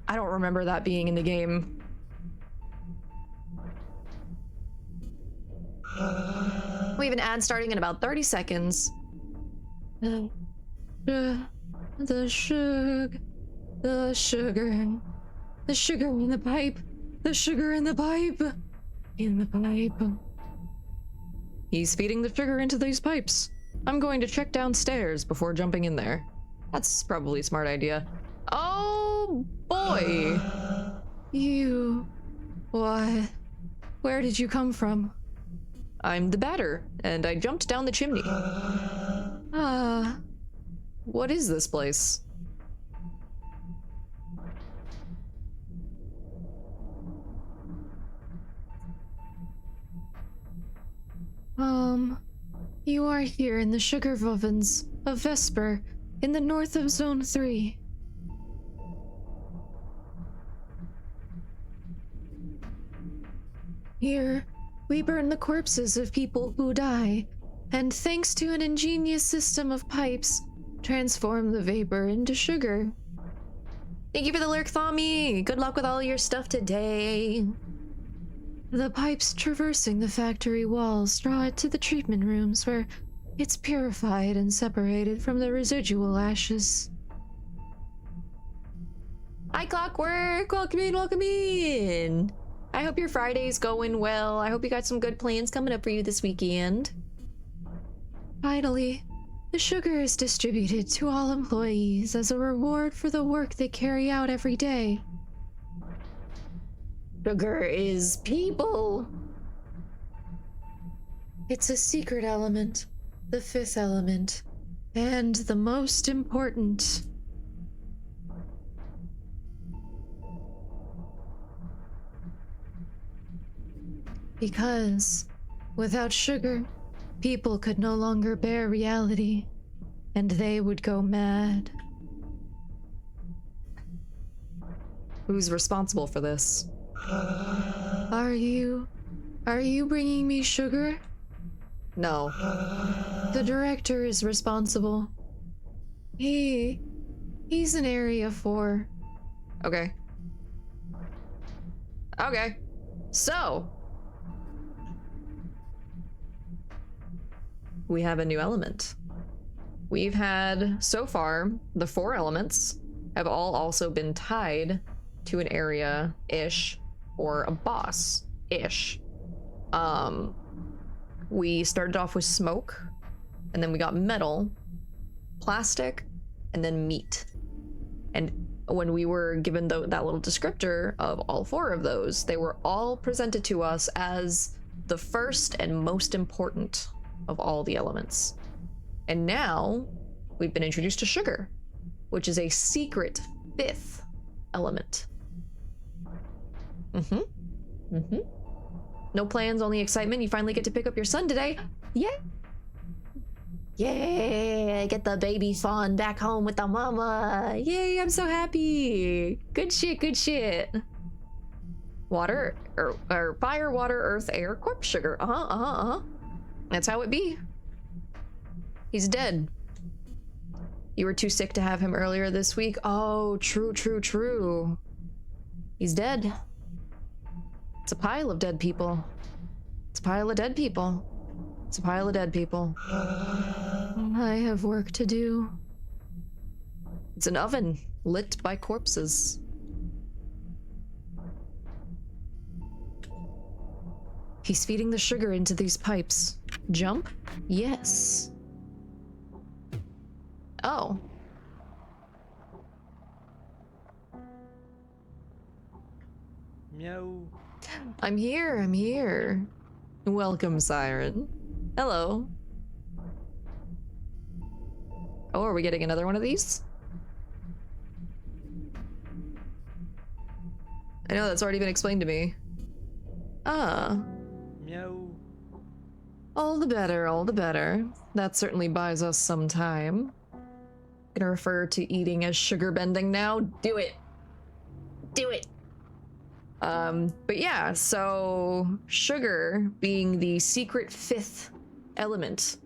I don't remember that being in the game. We have an ad starting in about 30 seconds. The sugar in the pipe, the sugar in the pipe, in the pipe. He's feeding the sugar into these pipes. I'm going to check downstairs before jumping in there. That's probably a smart idea. Oh boy! You... what? Where did you come from? I'm the batter, and I jumped down the chimney. What is this place? You are here in the sugar ovens of Vesper, in the north of Zone 3. Here, we burn the corpses of people who die, and thanks to an ingenious system of pipes, transform the vapor into sugar. Thank you for the lurk, Thommy! Good luck with all your stuff today! The pipes traversing the factory walls draw it to the treatment rooms where it's purified and separated from the residual ashes. Hi, Clockwork! Welcome in, welcome in! I hope your Friday's going well. I hope you got some good plans coming up for you this weekend. Finally, the sugar is distributed to all employees as a reward for the work they carry out every day. Sugar is people. It's a secret element, the 5th element, and the most important. Because without sugar, people could no longer bear reality, and they would go mad. Who's responsible for this? Are you bringing me sugar? No. The director is responsible. He's in Area 4. Okay. Okay. So, we have a new element. We've had, so far, the 4 elements have all also been tied to an area-ish or a boss-ish. We started off with smoke, and then we got metal, plastic, and then meat. And when we were given that little descriptor of all 4 of those, they were all presented to us as the first and most important of all the elements. And now we've been introduced to sugar, which is a secret 5th element. No plans, only excitement. You finally get to pick up your son today. Yeah. Yeah, get the baby fawn back home with the mama. Yay, I'm so happy. Good shit, good shit. Water, or fire, water, earth, air, corpse sugar. That's how it be. He's dead. You were too sick to have him earlier this week? Oh, true, true, true. He's dead. It's a pile of dead people. It's a pile of dead people. It's a pile of dead people. I have work to do. It's an oven lit by corpses. He's feeding the sugar into these pipes. Jump? Yes. Oh. Meow. I'm here, I'm here. Welcome, Siren. Hello. Oh, are we getting another one of these? I know that's already been explained to me. Ah. Meow. All the better, all the better. That certainly buys us some time. Gonna refer to eating as sugar bending now. Do it. Do it. But yeah, so sugar being the secret fifth element.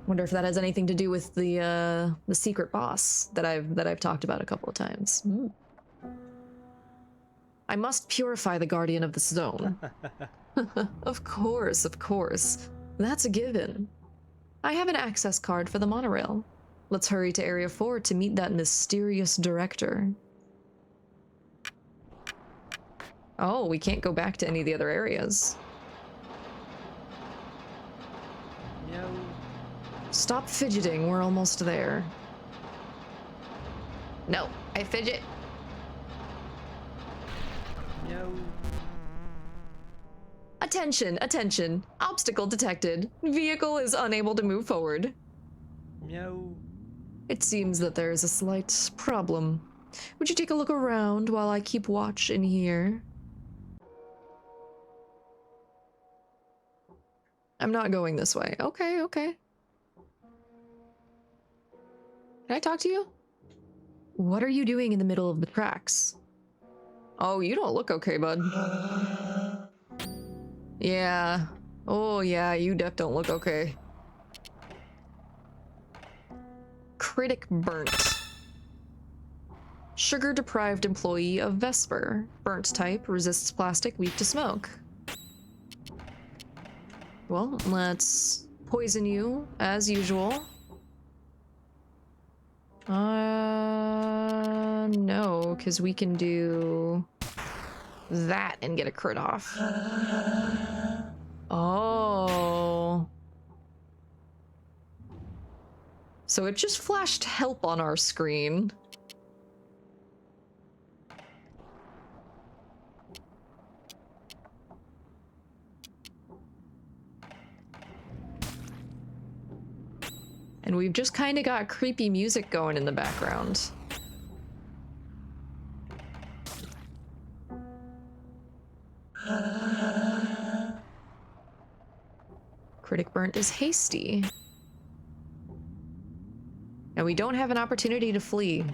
Wonder if that has anything to do with the secret boss that I've talked about a couple of times. I must purify the guardian of this zone. Of course, of course. That's a given. I have an access card for the monorail. Let's hurry to Area 4 to meet that mysterious director. Oh, we can't go back to any of the other areas. Meow. Stop fidgeting, we're almost there. No, I fidget. Meow. Attention, attention. Obstacle detected. Vehicle is unable to move forward. Meow. It seems that there is a slight problem. Would you take a look around while I keep watch in here? I'm not going this way. Okay, okay. Can I talk to you? What are you doing in the middle of the tracks? Oh, you don't look okay, bud. Yeah. Oh, yeah, you def don't look okay. Critic burnt. Sugar-deprived employee of Vesper. Burnt type, resists plastic, weak to smoke. Well, let's poison you, as usual. No, because we can do that and get a crit off. Oh. So it just flashed help on our screen. And we've just kind of got creepy music going in the background. Critic burnt is hasty. And we don't have an opportunity to flee.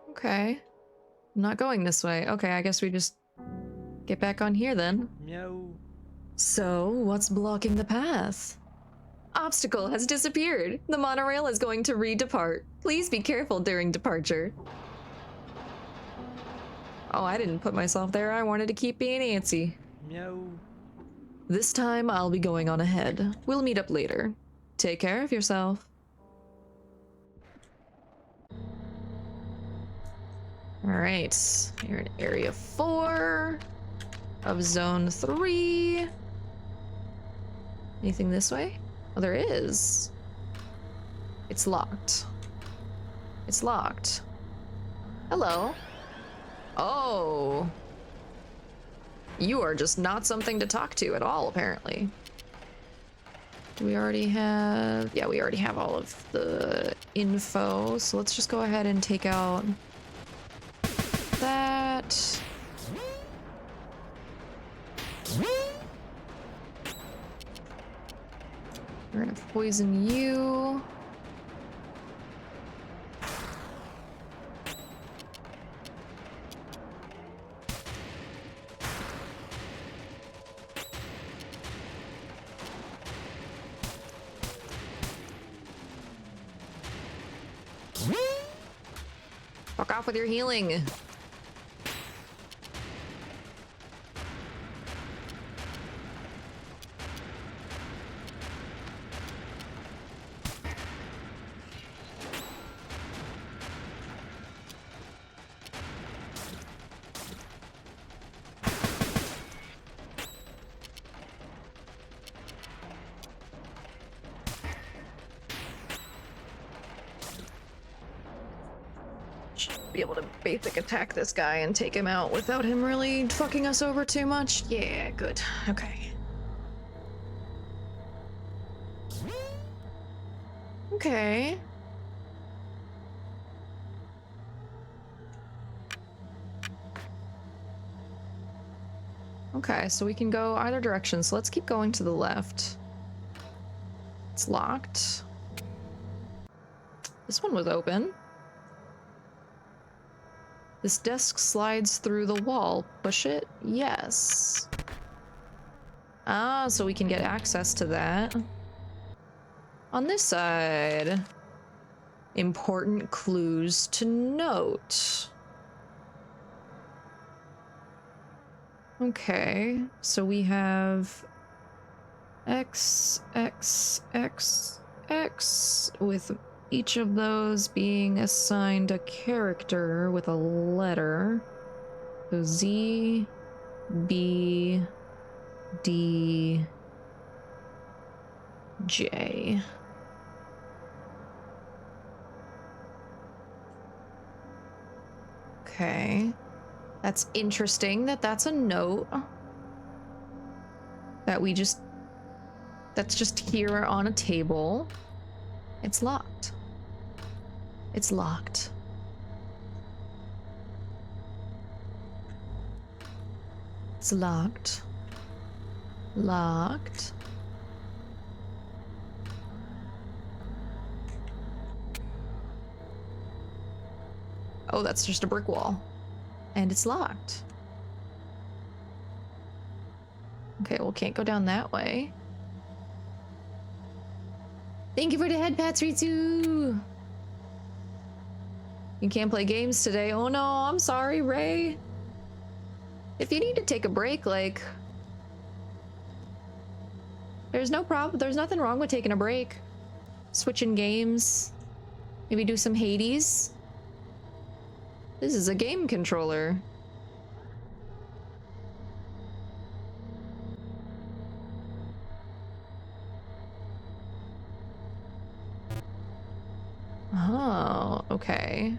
Okay. I'm not going this way. Okay, I guess we just get back on here then. Meow. So, what's blocking the path? Obstacle has disappeared. The monorail is going to re-depart. Please be careful during departure. Oh, I didn't put myself there. I wanted to keep being antsy. Meow. This time, I'll be going on ahead. We'll meet up later. Take care of yourself. Alright, you're in Area 4 of Zone 3. Anything this way? Oh, there is. It's locked. It's locked. Hello. Oh. You are just not something to talk to at all, apparently. Do we already have... Yeah, we already have all of the info, so let's just go ahead and take out that. We're gonna poison you. Fuck off with your healing. Be able to basic attack this guy and take him out without him really fucking us over too much. Yeah, good. Okay. Okay. Okay, so we can go either direction, so let's keep going to the left. It's locked. This one was open. This desk slides through the wall. Push it? Yes. Ah, so we can get access to that. On this side, important clues to note. Okay, so we have X, X, X, X, with each of those being assigned a character with a letter. So Z, B, D, J. Okay. That's interesting that that's a note that that's just here on a table. It's locked. It's locked. It's locked. Locked. Oh, that's just a brick wall. And it's locked. Okay, well, can't go down that way. Thank you for the head pats, Ritsu! You can't play games today. Oh no, I'm sorry, Ray. If you need to take a break, like... There's no problem. There's nothing wrong with taking a break. Switching games. Maybe do some Hades. This is a game controller. Oh, okay.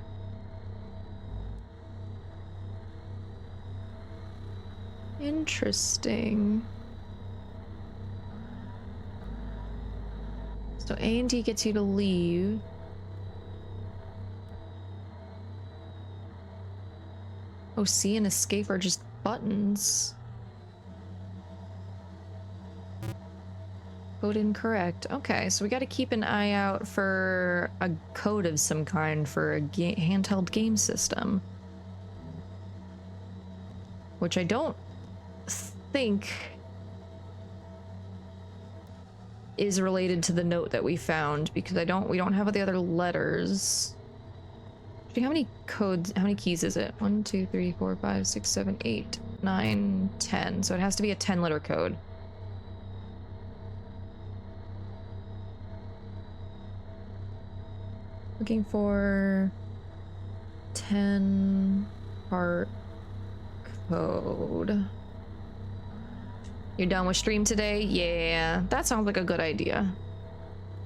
Interesting. So A and D gets you to leave. Oh, C and escape are just buttons. Code incorrect. Okay, so we gotta keep an eye out for a code of some kind for a handheld game system. Which I don't think is related to the note that we found, because we don't have the other letters. How many codes, how many keys is it? 1, 2, 3, 4, 5, 6, 7, 8, 9, 10. So it has to be a 10-letter code. Looking for 10-part code. You're done with stream today? Yeah, that sounds like a good idea.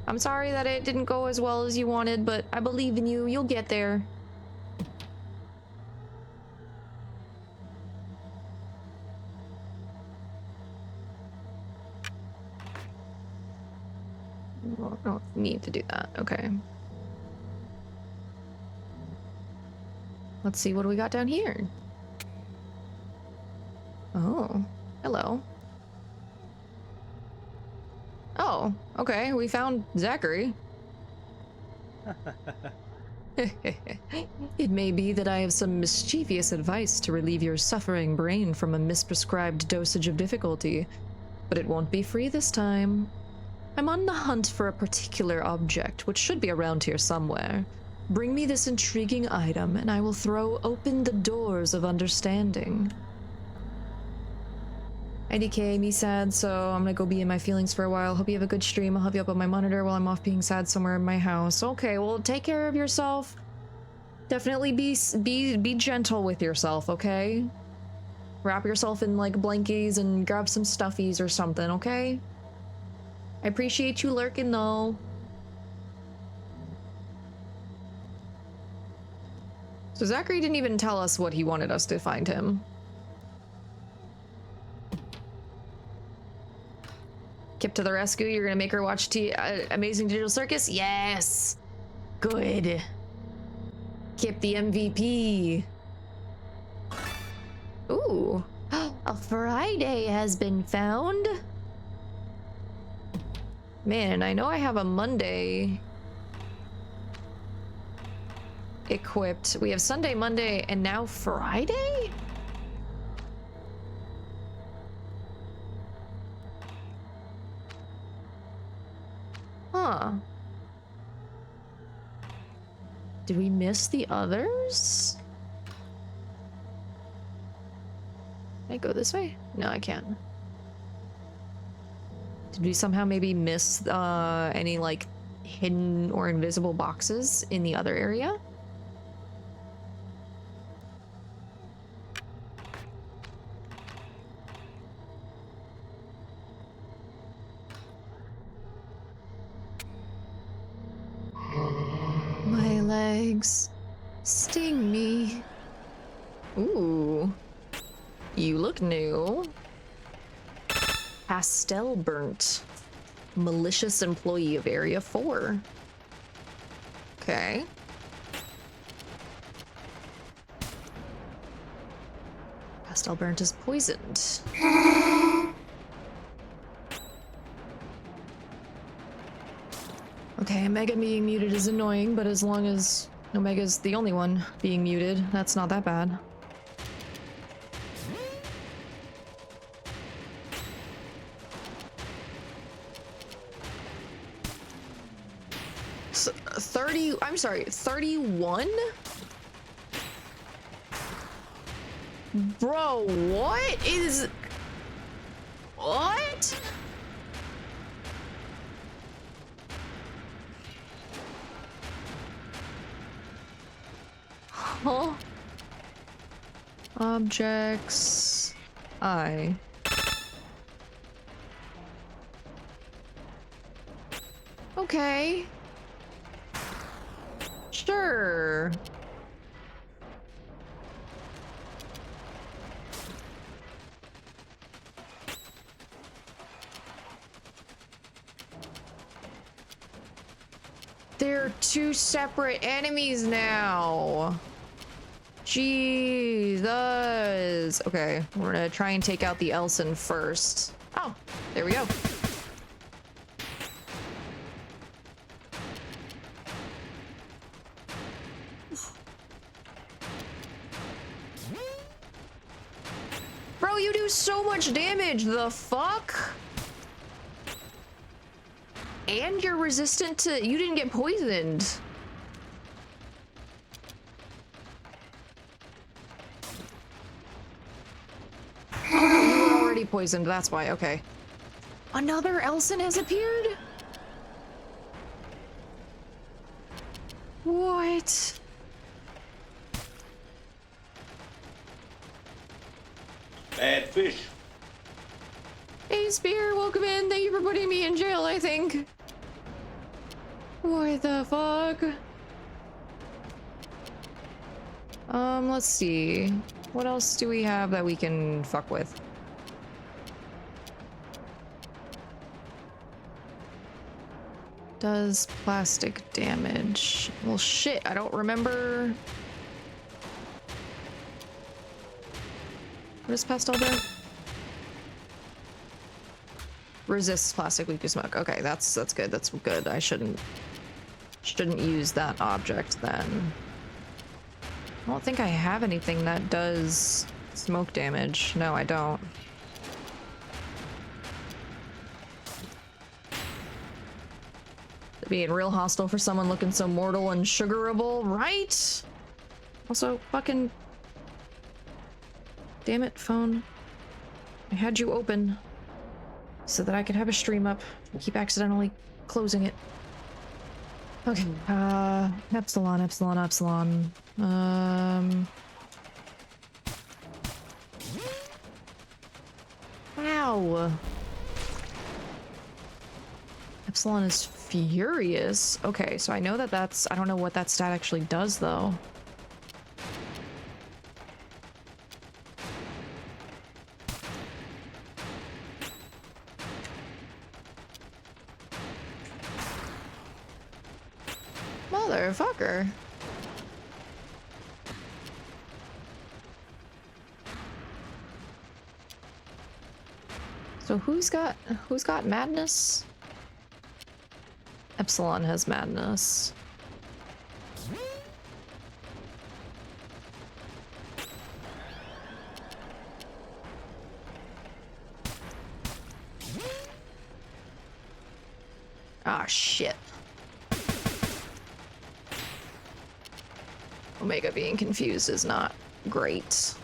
I'm sorry that it didn't go as well as you wanted, but I believe in you. You'll get there. Well, I don't need to do that. Okay. Let's see, what do we got down here? Oh, hello. Oh, okay, we found Zachary. It may be that I have some mischievous advice to relieve your suffering brain from a misprescribed dosage of difficulty, but it won't be free this time. I'm on the hunt for a particular object, which should be around here somewhere. Bring me this intriguing item, and I will throw open the doors of understanding. IDK, me sad, so I'm gonna go be in my feelings for a while. Hope you have a good stream. I'll have you up on my monitor while I'm off being sad somewhere in my house. Okay, well, take care of yourself. Definitely be gentle with yourself, okay? Wrap yourself in, like, blankies and grab some stuffies or something, okay? I appreciate you lurking, though. So Zachary didn't even tell us what he wanted us to find him. Kip to the rescue. You're gonna make her watch Amazing Digital Circus? Yes! Good. Kip the MVP. Ooh. A Friday has been found. Man, I know I have a Monday equipped. We have Sunday, Monday, and now Friday? Huh. Did we miss the others? Can I go this way? No, I can't. Did we somehow maybe miss any, like, hidden or invisible boxes in the other area? My legs sting me. Ooh. You look new. Pastel burnt. Malicious employee of Area 4. Okay. Pastel burnt is poisoned. Okay, Omega being muted is annoying, but as long as Omega's the only one being muted, that's not that bad. So, 30, I'm sorry, 31? Bro, what is... What? Huh? Objects... I... Okay. Sure. They're two separate enemies now. Jesus. Okay, we're gonna try and take out the Elson first. Oh, there we go. Bro, you do so much damage, the fuck? And you're resistant to... You didn't get poisoned. Oh, no, you were already poisoned, that's why, okay. Another Elson has appeared? What? Bad fish. Hey, Spear, welcome in. Thank you for putting me in jail, I think. What the fuck? Let's see. What else do we have that we can fuck with? Does plastic damage? Well, shit, I don't remember. What is pastel do? Resists plastic weak to smoke. Okay, that's good. That's good. I shouldn't use that object then. I don't think I have anything that does smoke damage. No, I don't. being real hostile for someone looking so mortal and sugarable, right? Also, fucking... Damn it, phone. I had you open so that I could have a stream up. I keep accidentally closing it. Okay, epsilon, epsilon, epsilon. Ow! Epsilon is furious. Okay, so I know that that's... I don't know what that stat actually does, though. Motherfucker. So who's got madness? Epsilon has madness. Ah, shit. Omega being confused is not great.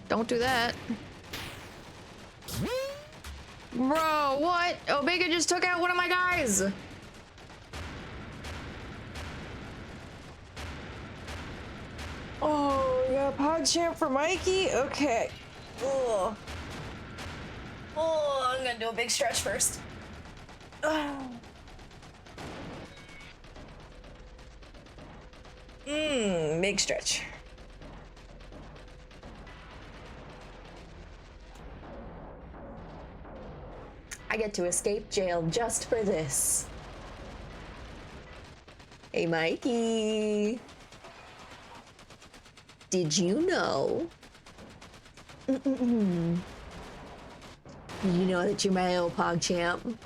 Don't do that. Bro, what? Omega just took out one of my guys! Oh, we got PogChamp for Mikey? Okay. Oh. Oh, I'm gonna do a big stretch first. Big stretch. I get to escape jail just for this. Hey, Mikey. Did you know? Did you know that you're my old PogChamp?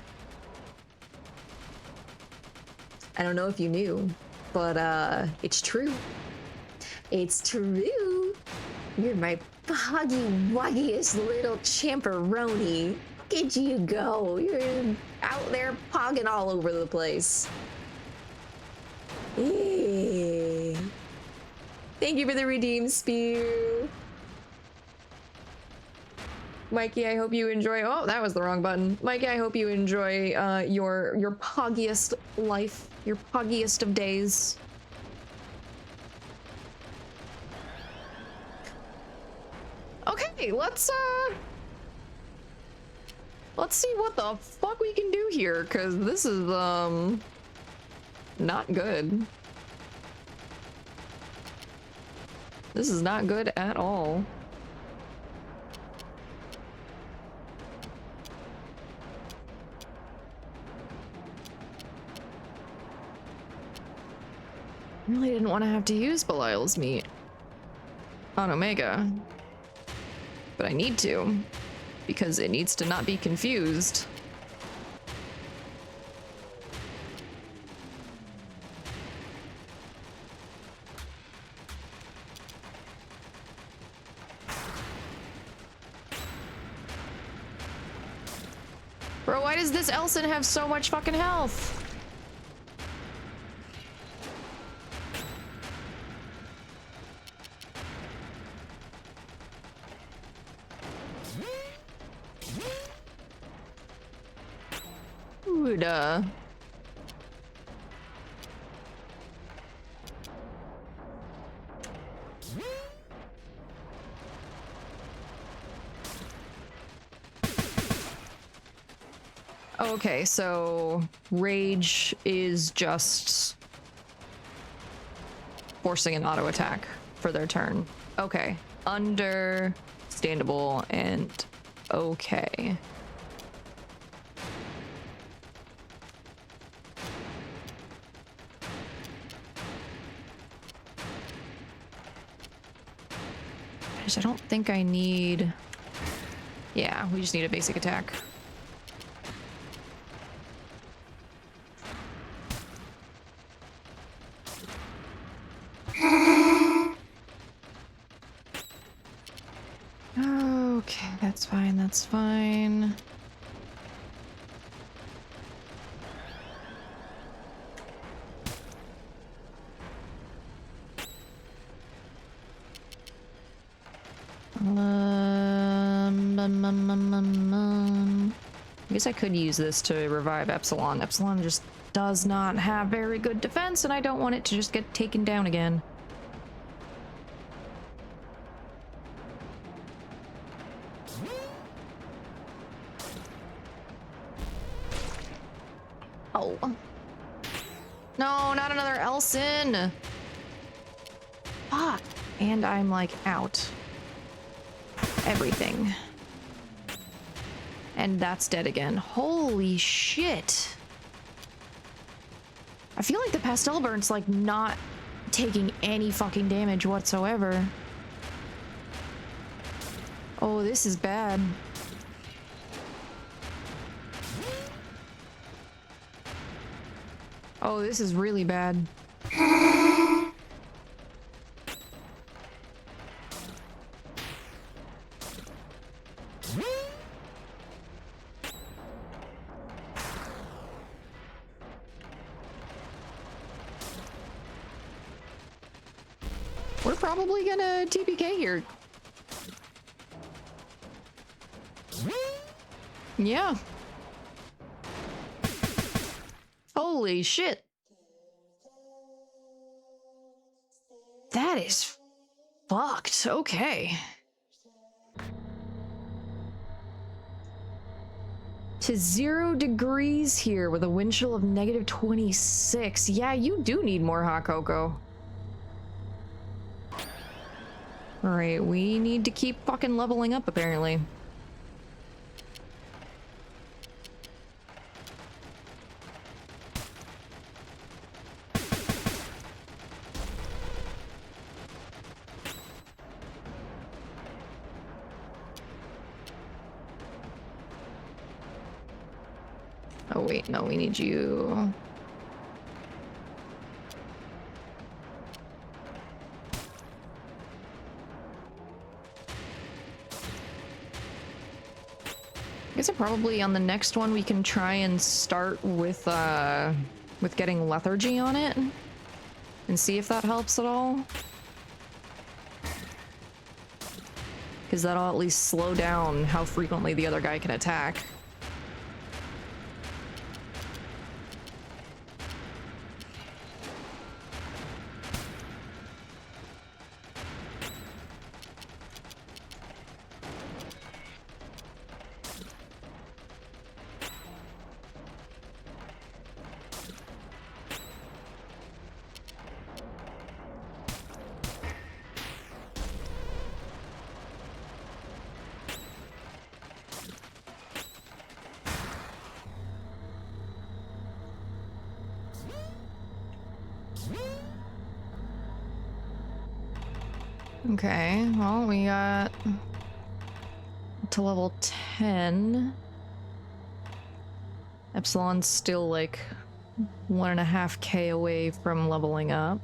I don't know if you knew, but it's true. It's true. You're my poggy woggiest little champeroni. Look at you go. You're out there pogging all over the place. Yeah. Thank you for the redeem spear. Mikey, I hope you enjoy... Oh, that was the wrong button. Mikey, I hope you enjoy your poggiest life, your poggiest of days. Okay, let's see what the fuck we can do here, because this is, not good. This is not good at all. I really didn't want to have to use Belial's meat on Omega, but I need to, because it needs to not be confused. Bro, why does this Elson have so much fucking health? Duh. Okay, so rage is just forcing an auto attack for their turn. Okay, understandable and okay. Gosh, I don't think I need... Yeah, we just need a basic attack. Okay, that's fine, that's fine. I guess I could use this to revive Epsilon. Epsilon just does not have very good defense, and I don't want it to just get taken down again. Oh. No, not another Elson! Fuck! And I'm like out. Everything. And that's dead again. Holy shit. I feel like the pastel burn's like not taking any fucking damage whatsoever. Oh, this is bad. Oh, this is really bad. We're probably gonna TPK here. Yeah. Holy shit. That is fucked. Okay. To 0 degrees here with a wind chill of -26. Yeah, you do need more hot cocoa. Alright, we need to keep fucking leveling up, apparently. Oh wait, no, we need you. I guess probably on the next one we can try and start with getting lethargy on it and see if that helps at all. Because that'll at least slow down how frequently the other guy can attack. Okay, well, we got to level 10. Epsilon's still like 1.5k away from leveling up.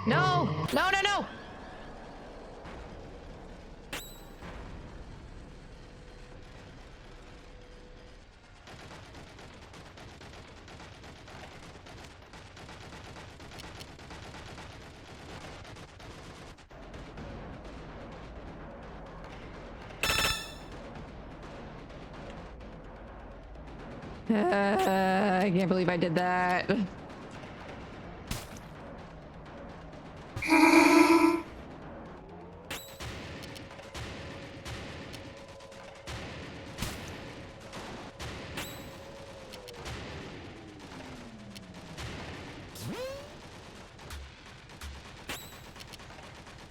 No! No, no, no! I can't believe I did that.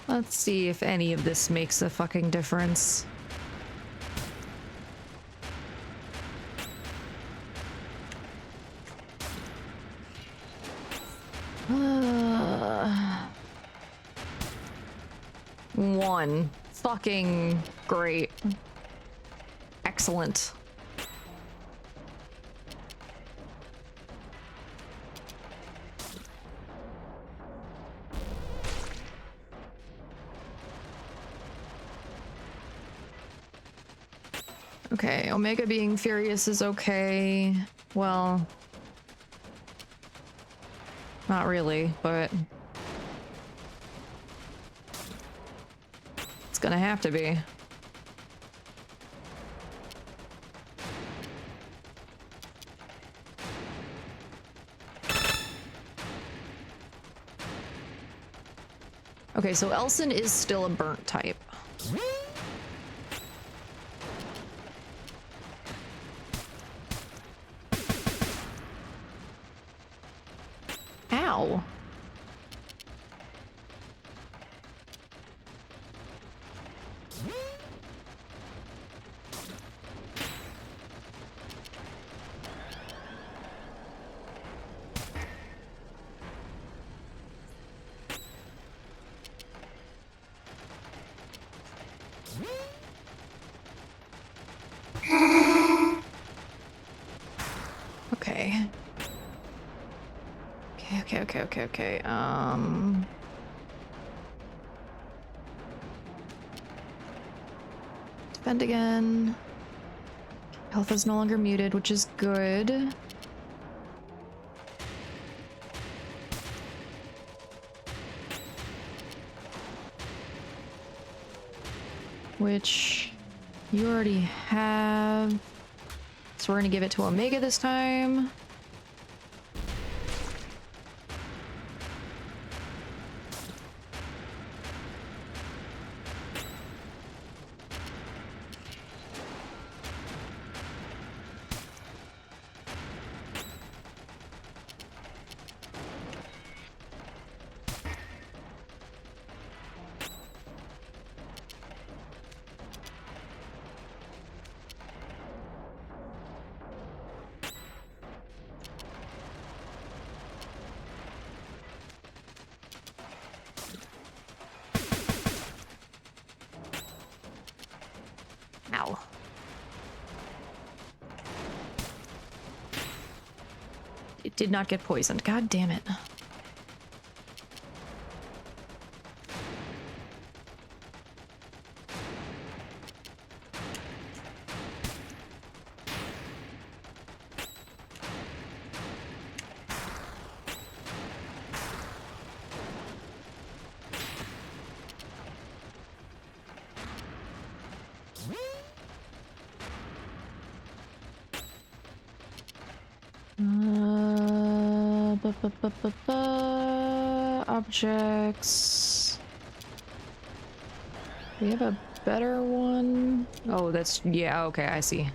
Let's see if any of this makes a fucking difference. fucking great. Excellent. Okay, Omega being furious is okay. Well, not really, but it's gonna have to be. Okay, so Elson is still a burnt type. Ow. Okay. Okay. Defend again. Health is no longer muted, which is good. Which you already have. So we're gonna give it to Omega this time. Ow. It did not get poisoned. God damn it. Objects. We have a better one. Oh, that's, yeah, okay, I see.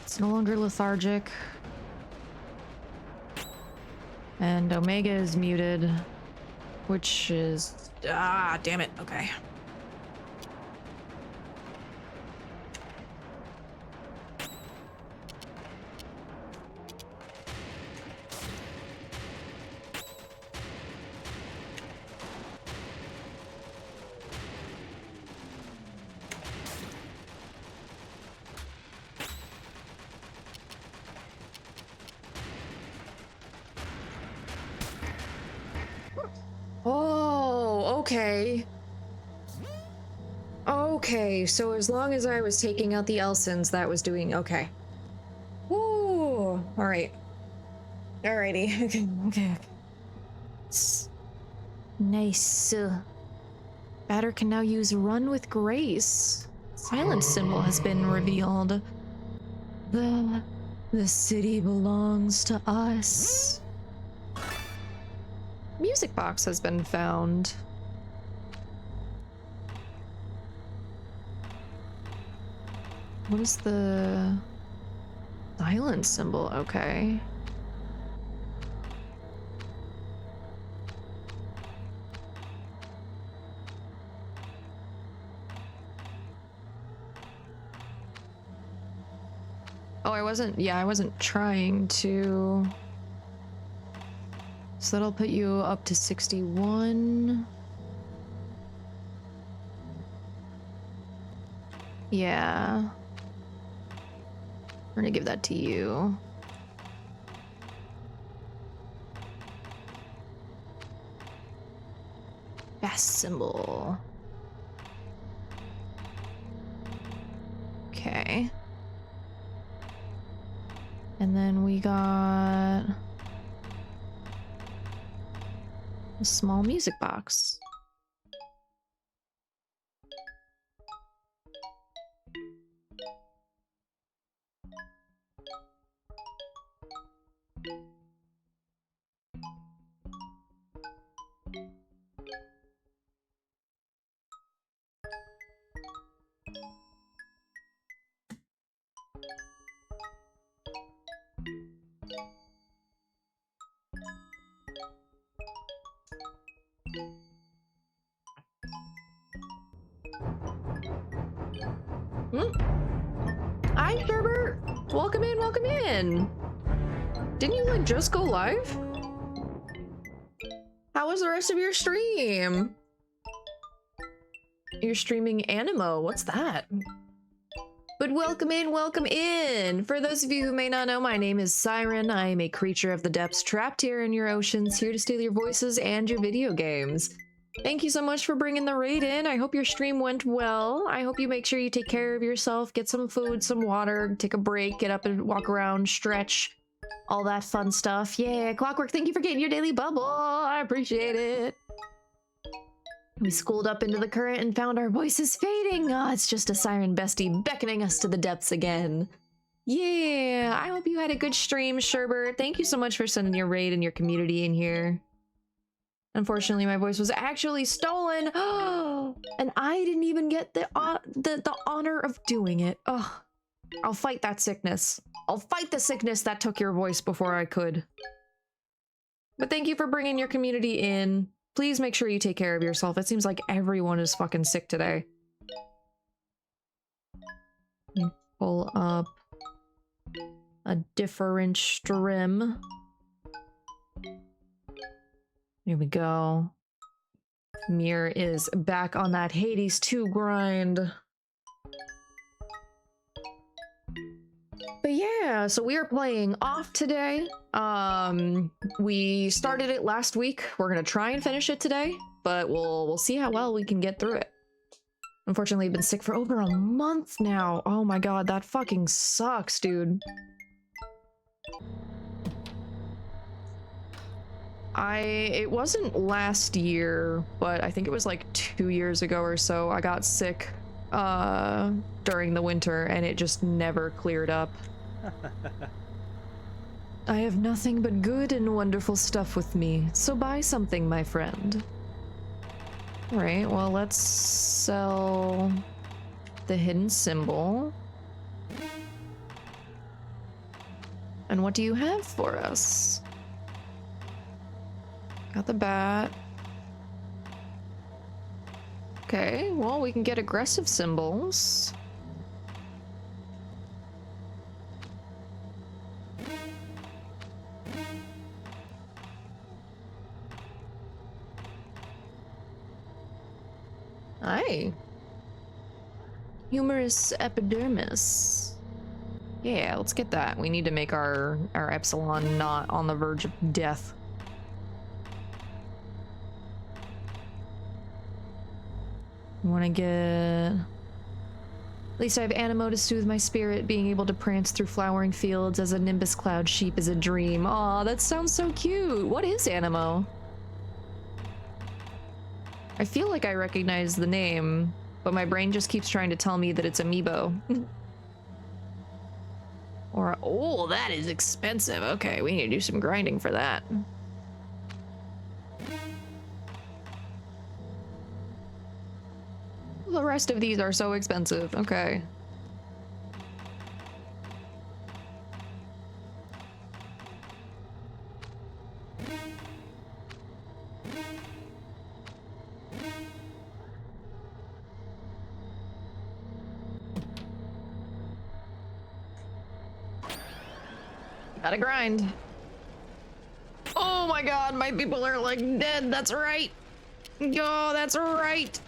It's no longer lethargic. And Omega is muted, which is, ah, damn it, okay. Oh, okay. Okay, so as long as I was taking out the Elsons, that was doing okay. Woo! Alright. Alrighty. Okay. Nice. Batter can now use Run with Grace. Silence symbol has been revealed. The city belongs to us. Music box has been found. What is the silence symbol? Okay. Oh, I wasn't, yeah, I wasn't trying to. So that'll put you up to 61. Yeah. We're gonna give that to you. Fast symbol. Okay. And then we got a small music box. Hi, Sherbert! Welcome in, welcome in! Didn't you, like, just go live? How was the rest of your stream? You're streaming Animo, what's that? But welcome in, welcome in! For those of you who may not know, my name is Siren. I am a creature of the depths trapped here in your oceans, here to steal your voices and your video games. Thank you so much for bringing the raid in. I hope your stream went well. I hope you make sure you take care of yourself, get some food, some water, take a break, get up and walk around, stretch, all that fun stuff. Yeah, Clockwork, thank you for getting your daily bubble. I appreciate it. We schooled up into the current and found our voices fading. Ah, it's just a Siren bestie beckoning us to the depths again. Yeah, I hope you had a good stream, Sherbert. Thank you so much for sending your raid and your community in here. Unfortunately, my voice was actually stolen. And I didn't even get the honor of doing it. Oh, I'll fight that sickness. I'll fight the sickness that took your voice before I could. But thank you for bringing your community in. Please make sure you take care of yourself. It seems like everyone is fucking sick today. Pull up a different stream. Here we go. Mir is back on that Hades 2 grind. But yeah, so we are playing off today. We started it last week. We're gonna try and finish it today, but we'll see how well we can get through it. Unfortunately, I've been sick for over a month now. Oh my god, that fucking sucks, dude. It wasn't last year, but I think it was like 2 years ago or so. I got sick during the winter and it just never cleared up. I have nothing but good and wonderful stuff with me, so buy something, my friend. Alright, well, let's sell the hidden symbol. And what do you have for us? Got the bat. Okay, well, we can get aggressive symbols. Hi. Humorous epidermis. Yeah, let's get that. We need to make our epsilon not on the verge of death. Want to get... At least I have Animo to soothe my spirit. Being able to prance through flowering fields as a nimbus cloud sheep is a dream. Aw, that sounds so cute. What is Animo? I feel like I recognize the name, but my brain just keeps trying to tell me that it's Amiibo. Or, oh, that is expensive. Okay, we need to do some grinding for that. The rest of these are so expensive. Okay. Gotta grind. Oh my god, my people are like dead. That's right. Oh, that's right.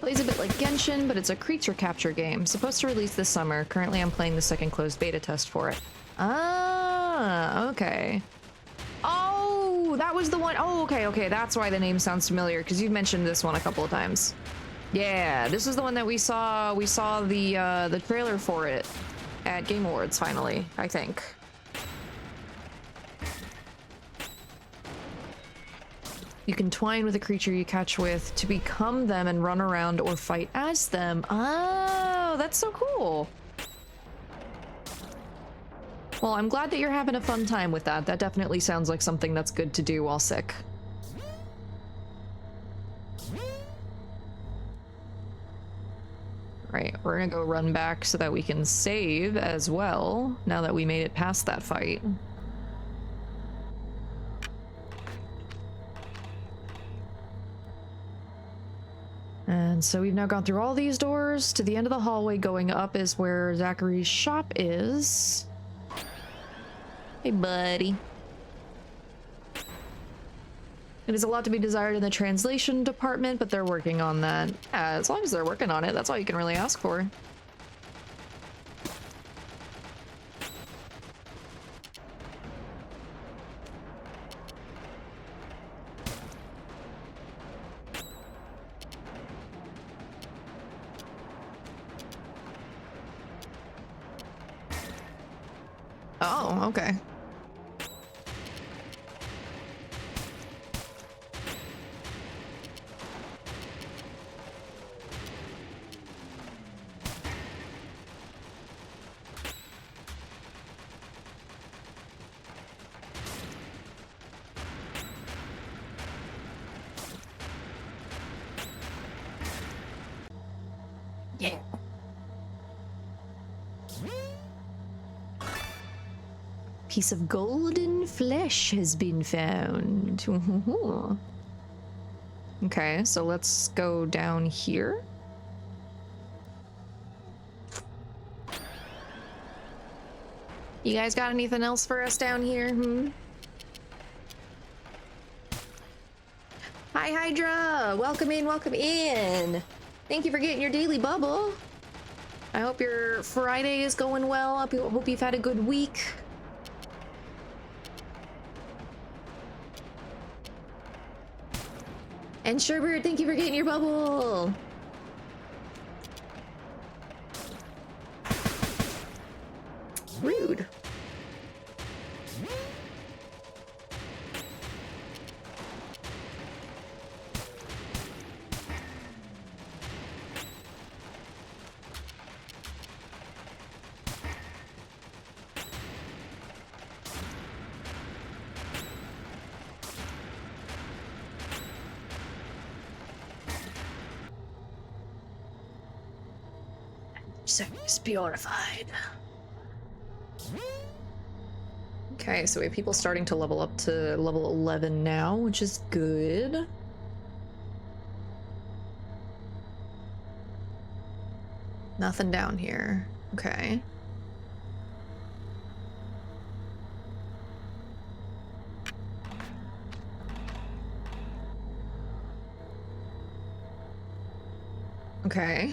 Plays a bit like Genshin, but it's a creature capture game. Supposed to release this summer. Currently, I'm playing the second closed beta test for it. Ah, okay. Oh, that was the one. Oh, okay. That's why the name sounds familiar, because you've mentioned this one a couple of times. Yeah, this is the one that we saw. We saw the trailer for it at Game Awards, finally, I think. You can twine with a creature you catch with to become them and run around or fight as them. Oh, that's so cool. Well, I'm glad that you're having a fun time with that. That definitely sounds like something that's good to do while sick. Right, we're gonna go run back so that we can save as well, now that we made it past that fight. And so we've now gone through all these doors. To the end of the hallway going up is where Zachary's shop is. Hey, buddy. It is a lot to be desired in the translation department, but they're working on that. Yeah, as long as they're working on it, that's all you can really ask for. Oh, okay. Yeah. Piece of golden flesh has been found. Okay, so let's go down here. You guys got anything else for us down here? Hi, Hydra! Welcome in, welcome in! Thank you for getting your daily bubble. I hope your Friday is going well. I hope you've had a good week. And Sherbert, thank you for getting your bubble. Rude. It's purified. Okay, so we have people starting to level up to level 11 now, which is good. Nothing down here. Okay. Okay.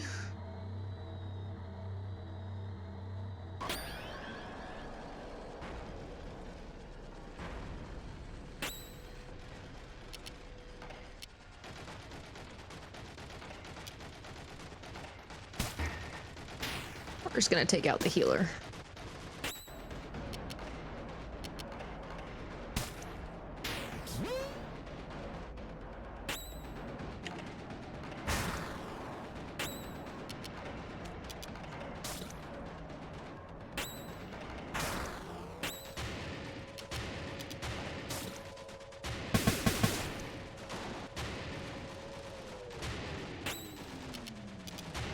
We're just gonna take out the healer.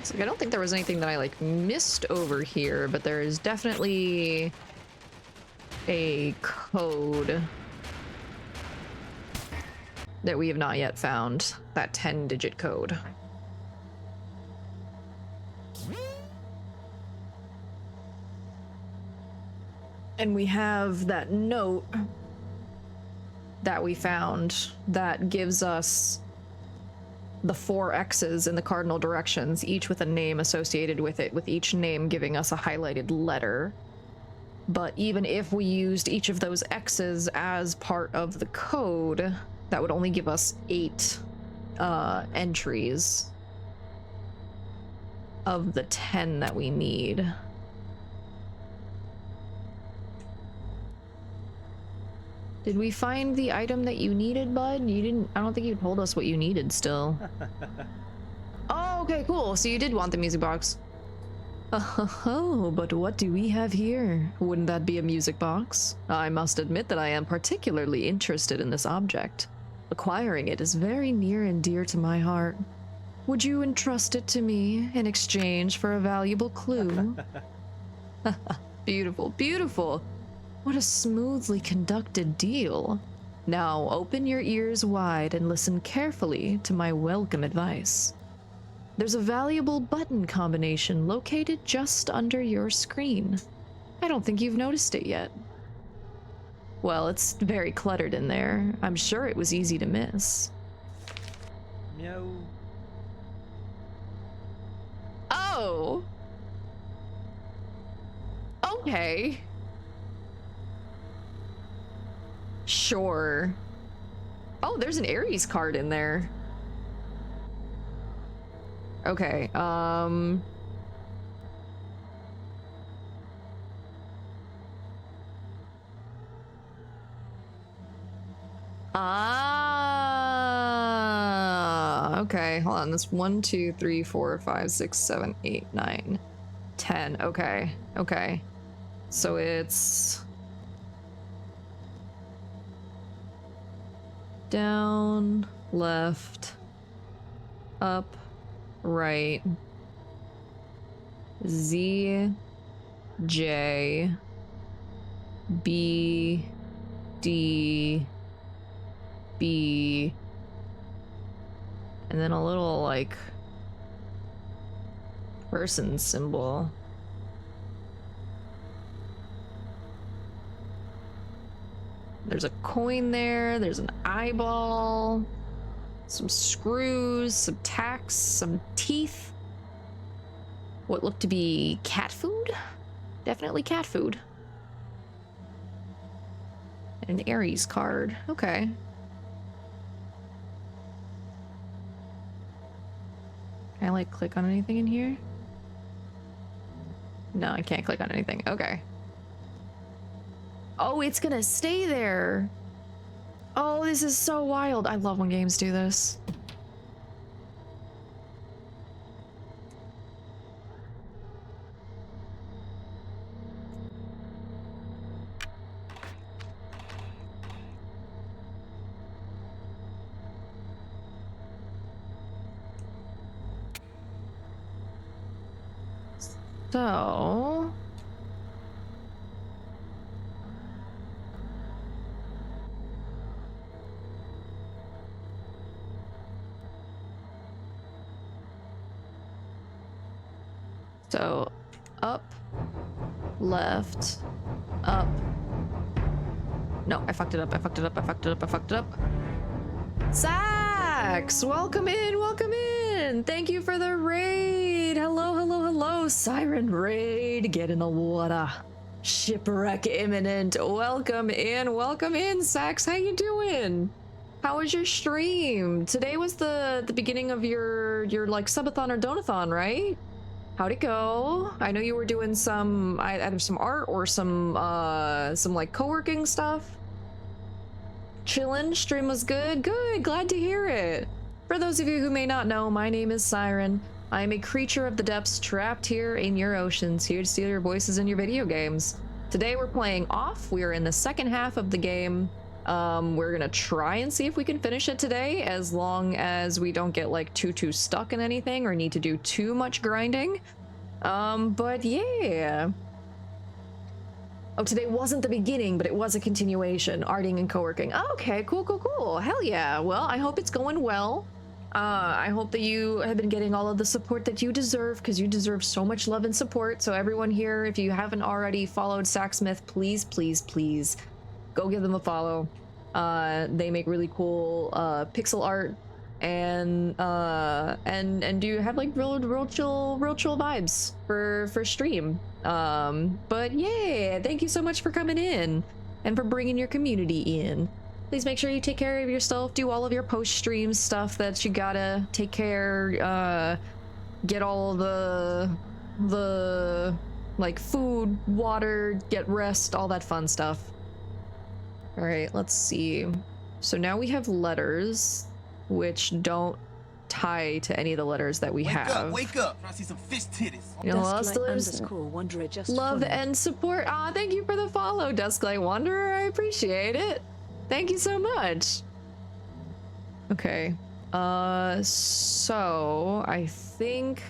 So I don't think there was anything that I like missed over here, but there is definitely a code that we have not yet found. That 10-digit code. And we have that note that we found that gives us the 4 X's in the cardinal directions, each with a name associated with it, with each name giving us a highlighted letter. But even if we used each of those X's as part of the code, that would only give us 8 entries of the 10 that we need. Did we find the item that you needed, bud? You didn't. I don't think you told us what you needed still. Oh, okay, cool. So you did want the music box. Oh, but what do we have here? Wouldn't that be a music box? I must admit that I am particularly interested in this object. Acquiring it is very near and dear to my heart. Would you entrust it to me in exchange for a valuable clue? Beautiful, beautiful. What a smoothly conducted deal. Now open your ears wide and listen carefully to my welcome advice. There's a valuable button combination located just under your screen. I don't think you've noticed it yet. Well, it's very cluttered in there. I'm sure it was easy to miss. Meow. Oh! Okay. Sure. Oh, there's an Ares card in there. Okay, okay, hold on. That's 1, 2, 3, 4, 5, 6, 7, 8, 9, 10. Okay, okay. So it's down, left, up, right, Z, J, B, D, B, and then a little, like, person symbol. There's a coin there, there's an eyeball, some screws, some tacks, some teeth. What looked to be cat food? Definitely cat food. And an Ares card. Okay. Can I, like, click on anything in here? No, I can't click on anything. Okay. Oh, it's gonna stay there. Oh, this is so wild. I love when games do this. So... So, up, left, up. No, I fucked it up, I fucked it up, I fucked it up, I fucked it up. Sax! Welcome in, welcome in! Thank you for the raid! Hello, hello, hello, Siren raid! Get in the water. Shipwreck imminent. Welcome in, Sax. How you doing? How was your stream? Today was the beginning of your like subathon or donathon, right? How'd it go? I know you were doing some either some art or some like co-working stuff. Chillin', stream was good. Good, glad to hear it. For those of you who may not know, my name is Siren. I am a creature of the depths trapped here in your oceans, here to steal your voices in your video games. Today we're playing Off. We are in the second half of the game. We're gonna try and see if we can finish it today, as long as we don't get like too stuck in anything or need to do too much grinding. But yeah. Oh, today wasn't the beginning, but it was a continuation. Arting and co-working. Okay, cool. Hell yeah. Well, I hope it's going well. I hope that you have been getting all of the support that you deserve, because you deserve so much love and support. So everyone here, if you haven't already followed Sacksmith, please go give them a follow. They make really cool pixel art and do have like real chill vibes for stream. But yeah, thank you so much for coming in and for bringing your community in. Please make sure you take care of yourself, do all of your post-stream stuff that you gotta take care, get all the like food, water, get rest, all that fun stuff. All right, let's see. So now we have letters, which don't tie to any of the letters that we have. Wake up! I see some fish titties. You know what else there's? Love and support. Ah, thank you for the follow, Dusklight Wanderer. I appreciate it. Thank you so much. Okay. So I think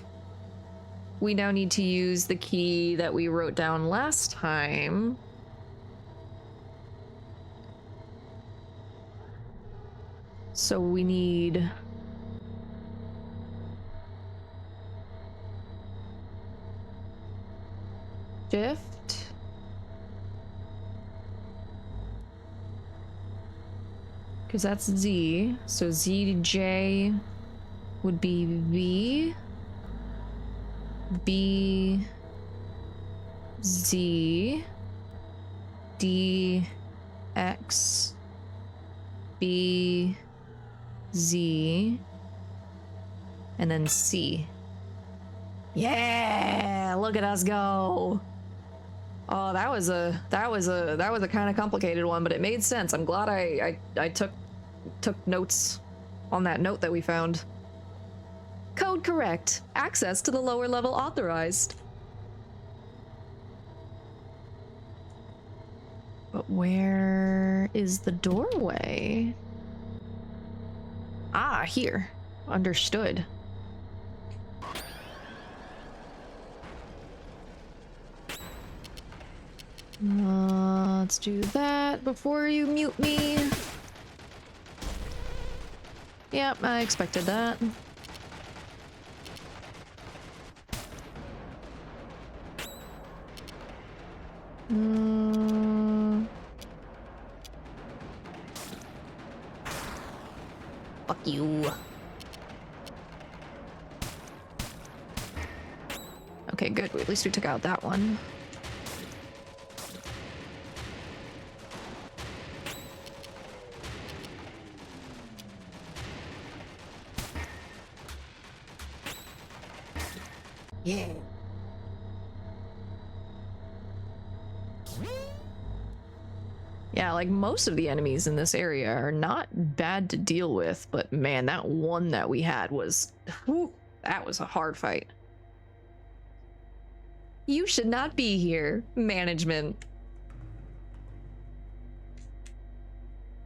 we now need to use the key that we wrote down last time. So we need shift, because that's Z. So Z to J would be V, B, Z, D, X, B, Z, and then C. Yeah, look at us go. Oh, that was a kind of complicated one, but it made sense. I'm glad I took notes on that note that we found. Code correct. Access to the lower level authorized. But where is the doorway? Ah, here. Understood. Let's do that before you mute me. Yep, I expected that. Fuck you. Okay, good. At least we took out that one. Yeah. Yeah, like most of the enemies in this area are not bad to deal with, but man, that one that we had was, whew, that was a hard fight. You should not be here, management.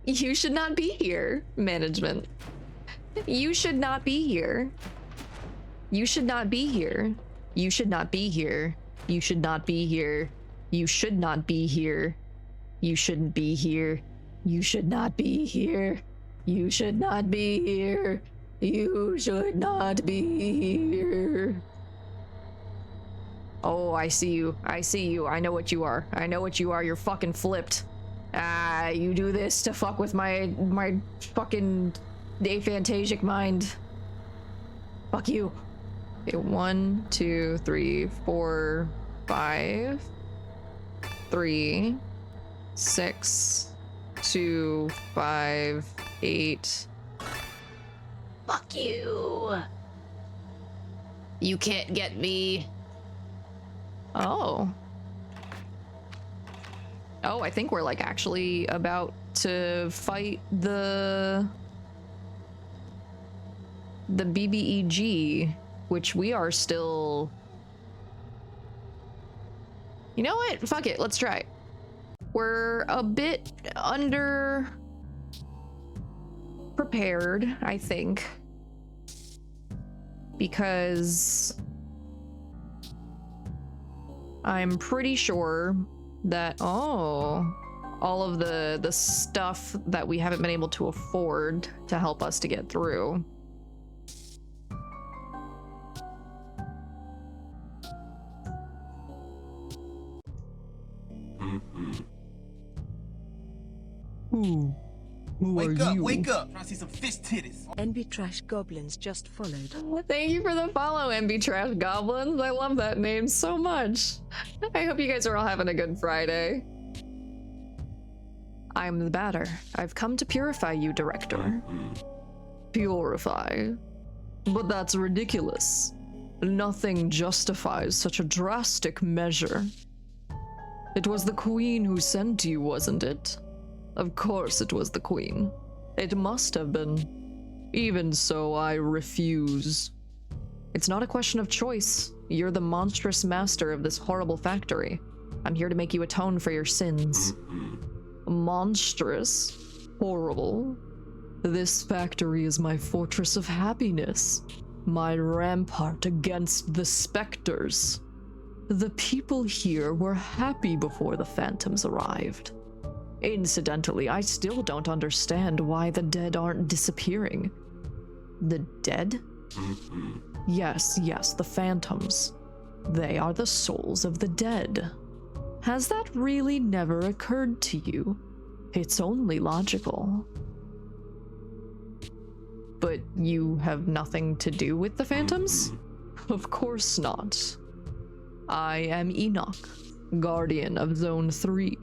You should not be here, management. You should not be here. You should not be here. You should not be here. You should not be here. You should not be here. You shouldn't be here. You should not be here. You should not be here. You should not be here. Oh, I see you. I see you. I know what you are. I know what you are. You're fucking flipped. Ah, you do this to fuck with my fucking aphantasic mind. Fuck you. Okay, 1, 2, 3, 4, 5, 3, 6, 2, 5, 8. Fuck you. You can't get me. Oh. Oh, I think we're like actually about to fight the BBEG, which we are still... You know what? Fuck it, let's try. We're a bit under prepared, I think, because I'm pretty sure that all of the stuff that we haven't been able to afford to help us to get through. Who Wake are up, you? wake up. Trying to see some fish titties. NB Trash Goblins just followed. Thank you for the follow, MB Trash Goblins. I love that name so much. I hope you guys are all having a good Friday. I'm the batter. I've come to purify you, Director. Purify? But that's ridiculous. Nothing justifies such a drastic measure. It was the Queen who sent you, wasn't it? Of course it was the Queen. It must have been. Even so, I refuse. It's not a question of choice. You're the monstrous master of this horrible factory. I'm here to make you atone for your sins. Monstrous? Horrible? This factory is my fortress of happiness. My rampart against the specters. The people here were happy before the phantoms arrived. Incidentally, I still don't understand why the dead aren't disappearing. The dead? Yes, the phantoms. They are the souls of the dead. Has that really never occurred to you? It's only logical. But you have nothing to do with the phantoms? Of course not. I am Enoch, Guardian of Zone 3.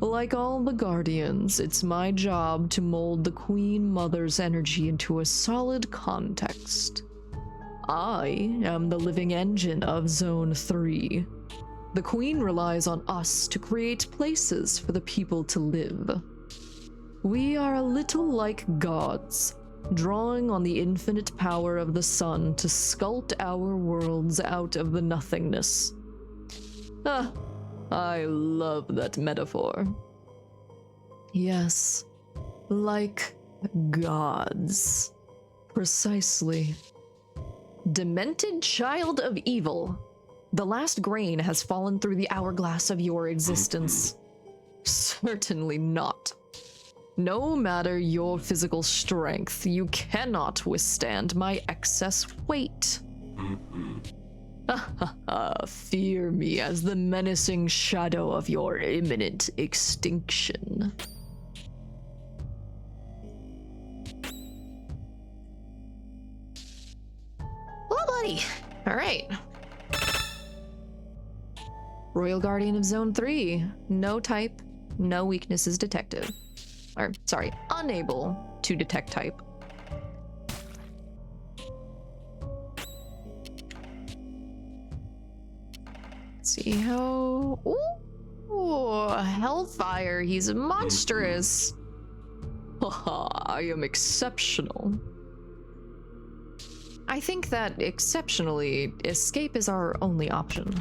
Like all the Guardians, it's my job to mold the Queen Mother's energy into a solid context. I am the living engine of Zone 3. The Queen relies on us to create places for the people to live. We are a little like gods, drawing on the infinite power of the sun to sculpt our worlds out of the nothingness. Ah, I love that metaphor. Yes, like gods. Precisely. Demented child of evil. The last grain has fallen through the hourglass of your existence. Certainly not. No matter your physical strength, you cannot withstand my excess weight. Fear me as the menacing shadow of your imminent extinction. Well, buddy. All right. Royal Guardian of Zone 3. No type, no weaknesses detected. Or, sorry, unable to detect type. Let's see how... Ooh, Hellfire. He's monstrous. Haha, I am exceptional. I think that exceptionally, escape is our only option.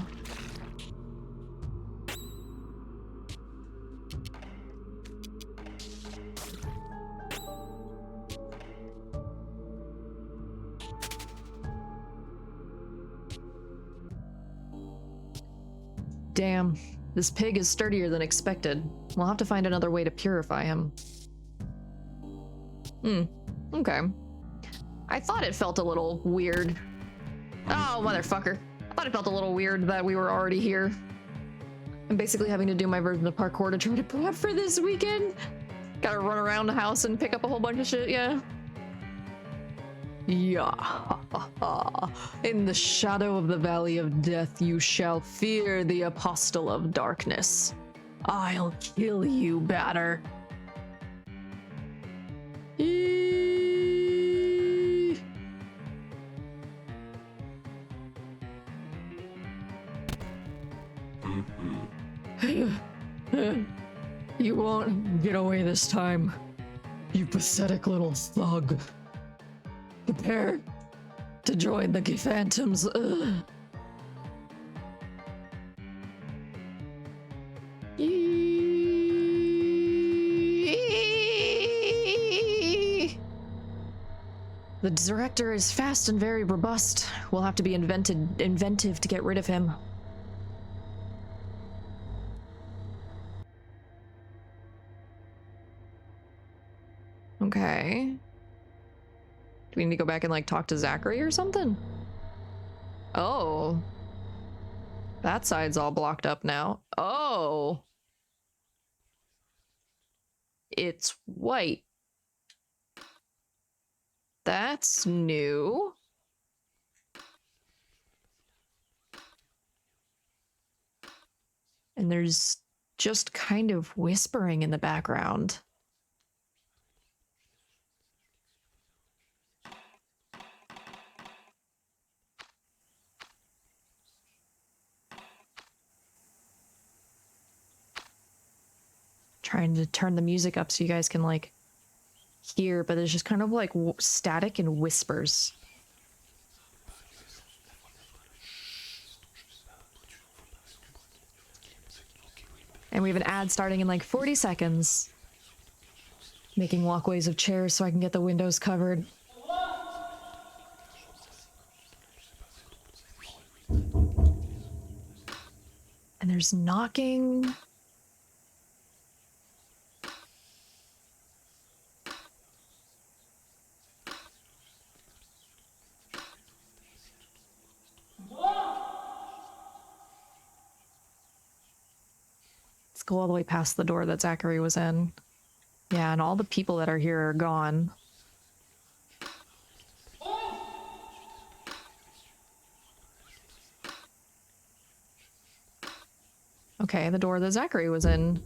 Damn, this pig is sturdier than expected. We'll have to find another way to purify him. Okay. I thought it felt a little weird. Oh, motherfucker. I thought it felt a little weird that we were already here. I'm basically having to do my version of parkour to try to prep for this weekend. Gotta run around the house and pick up a whole bunch of shit, yeah. Yeah. In the shadow of the valley of death, you shall fear the apostle of darkness. I'll kill you, batter. You won't get away this time, you pathetic little thug. Prepare to join the Phantoms. The director is fast and very robust. We'll have to be inventive to get rid of him. Okay. Do we need to go back and like talk to Zachary or something? Oh. That side's all blocked up now. Oh. It's white. That's new. And there's just kind of whispering in the background. Trying to turn the music up so you guys can like hear, but there's just kind of like static and whispers. And we have an ad starting in like 40 seconds. Making walkways of chairs so I can get the windows covered. And there's knocking. Let's go all the way past the door that Zachary was in. Yeah, and all the people that are here are gone. Okay, the door that Zachary was in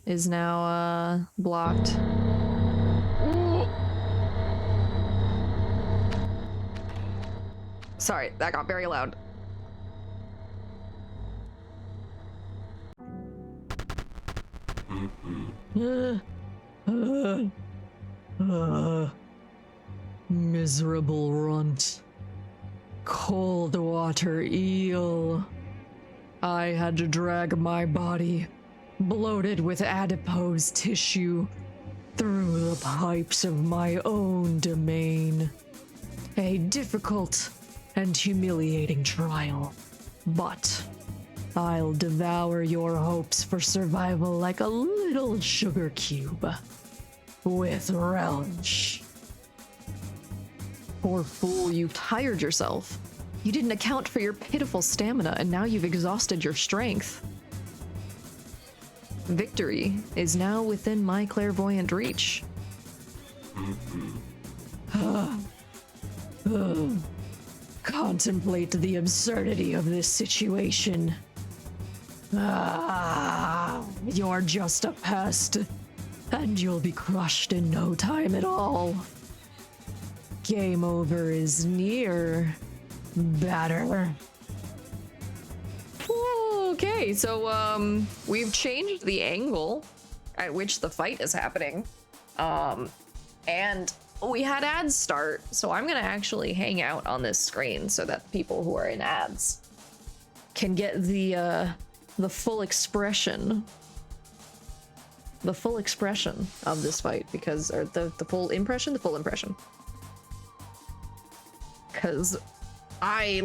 is now blocked. Ooh. Sorry, that got very loud. Miserable runt. Cold water eel. I had to drag my body, bloated with adipose tissue, through the pipes of my own domain. A difficult and humiliating trial, but I'll devour your hopes for survival like a little sugar cube. With relish. Poor fool, you've tired yourself. You didn't account for your pitiful stamina, and now you've exhausted your strength. Victory is now within my clairvoyant reach. Contemplate the absurdity of this situation. You're just a pest, and you'll be crushed in no time at all. Game over is near, batter. Okay, so we've changed the angle at which the fight is happening. And we had ads start, so I'm gonna actually hang out on this screen so that people who are in ads can get the full expression. The full expression of this fight, because, or the full impression? The full impression. Because I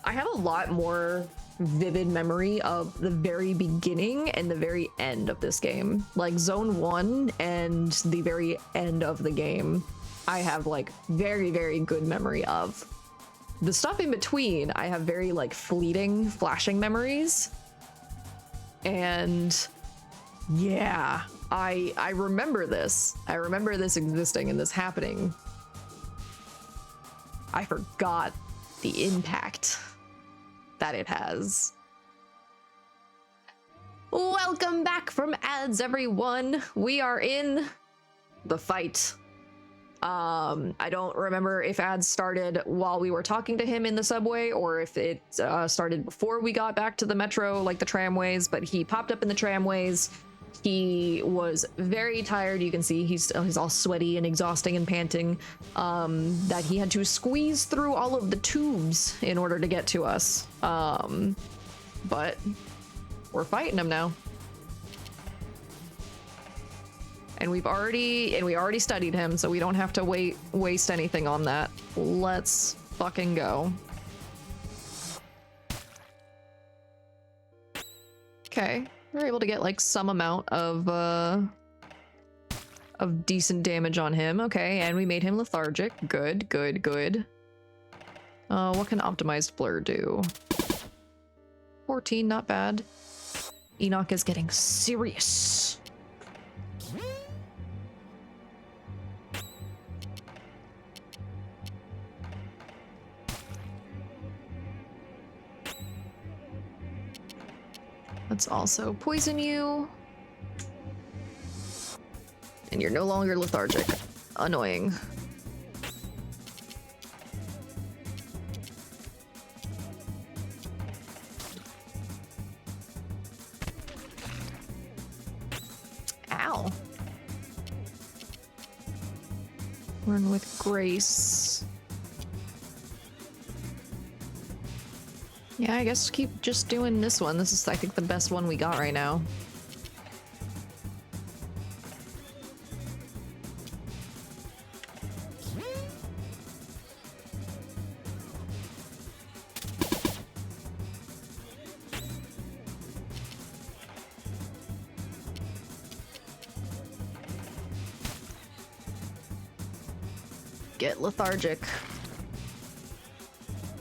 have a lot more vivid memory of the very beginning and the very end of this game. Like Zone 1 and the very end of the game, I have like very, very good memory of. The stuff in between, I have very like fleeting, flashing memories. And yeah, I remember this. I remember this existing and this happening. I forgot the impact that it has. Welcome back from ads, everyone. We are in the fight. I don't remember if ads started while we were talking to him in the subway or if it started before we got back to the metro, like the tramways, but he popped up in the tramways. He was very tired. You can see he's all sweaty and exhausting and panting, that he had to squeeze through all of the tubes in order to get to us. But we're fighting him now. And we already studied him, so we don't have to waste anything on that. Let's fucking go. Okay, we're able to get like some amount of decent damage on him. Okay, and we made him lethargic. Good, good, good. What can optimized blur do? 14, not bad. Enoch is getting serious. Let's also poison you. And you're no longer lethargic. Annoying. Ow. Run with grace. Yeah, I guess keep just doing this one. This is, I think, the best one we got right now. Get lethargic.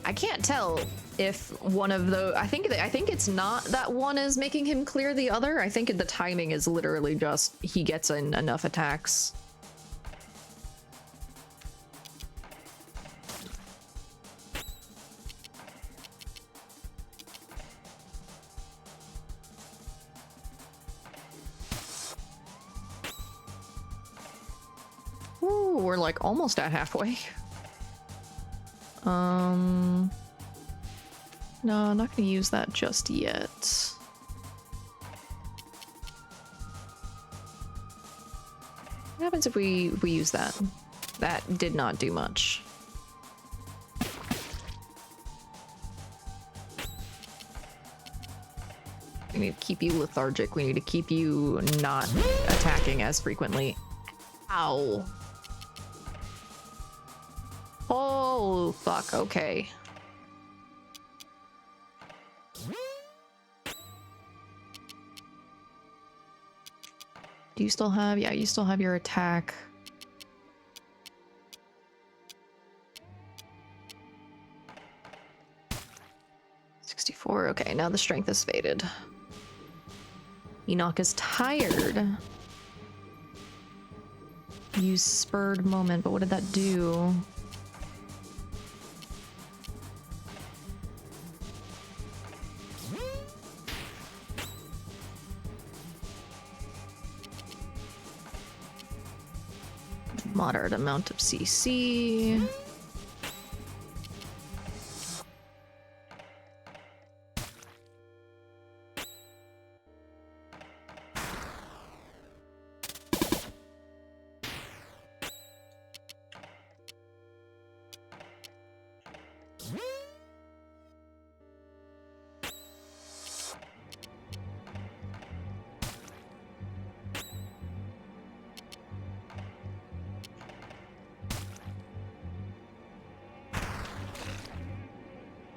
I can't tell if one of the I think it's not that one is making him clear the other. I think the timing is literally just he gets in enough attacks. Ooh, we're like almost at halfway. No, I'm not gonna use that just yet. What happens if we use that? That did not do much. We need to keep you lethargic. We need to keep you not attacking as frequently. Ow. Oh, fuck, okay. Do you still have, yeah, you still have your attack. $64, okay, now the strength is faded. Enoch is tired. Use spurred moment, but what did that do? Moderate amount of CC.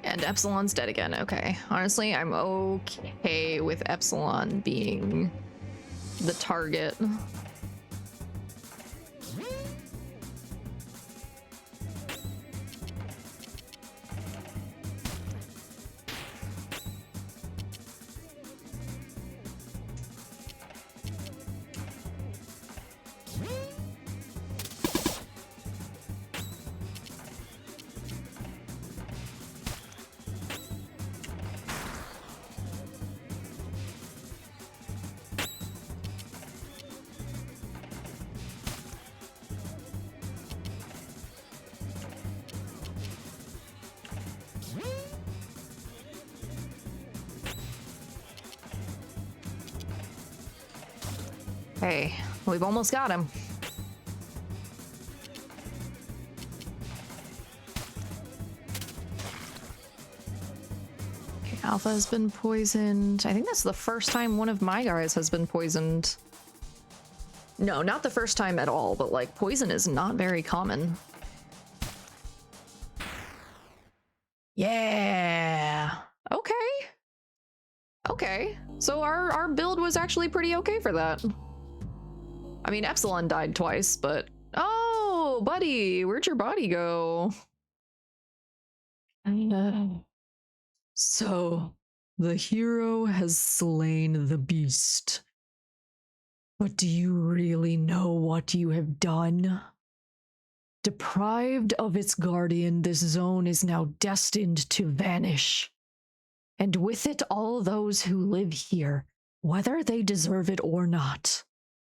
And Epsilon's dead again. Okay. Honestly, I'm okay with Epsilon being the target. Hey, we've almost got him. Okay, Alpha has been poisoned. I think that's the first time one of my guys has been poisoned. No, not the first time at all, but like poison is not very common. Yeah. Okay. Okay. So our build was actually pretty okay for that. I mean, Epsilon died twice, but oh, buddy, where'd your body go? So, the hero has slain the beast. But do you really know what you have done? Deprived of its guardian, this zone is now destined to vanish. And with it, all those who live here, whether they deserve it or not,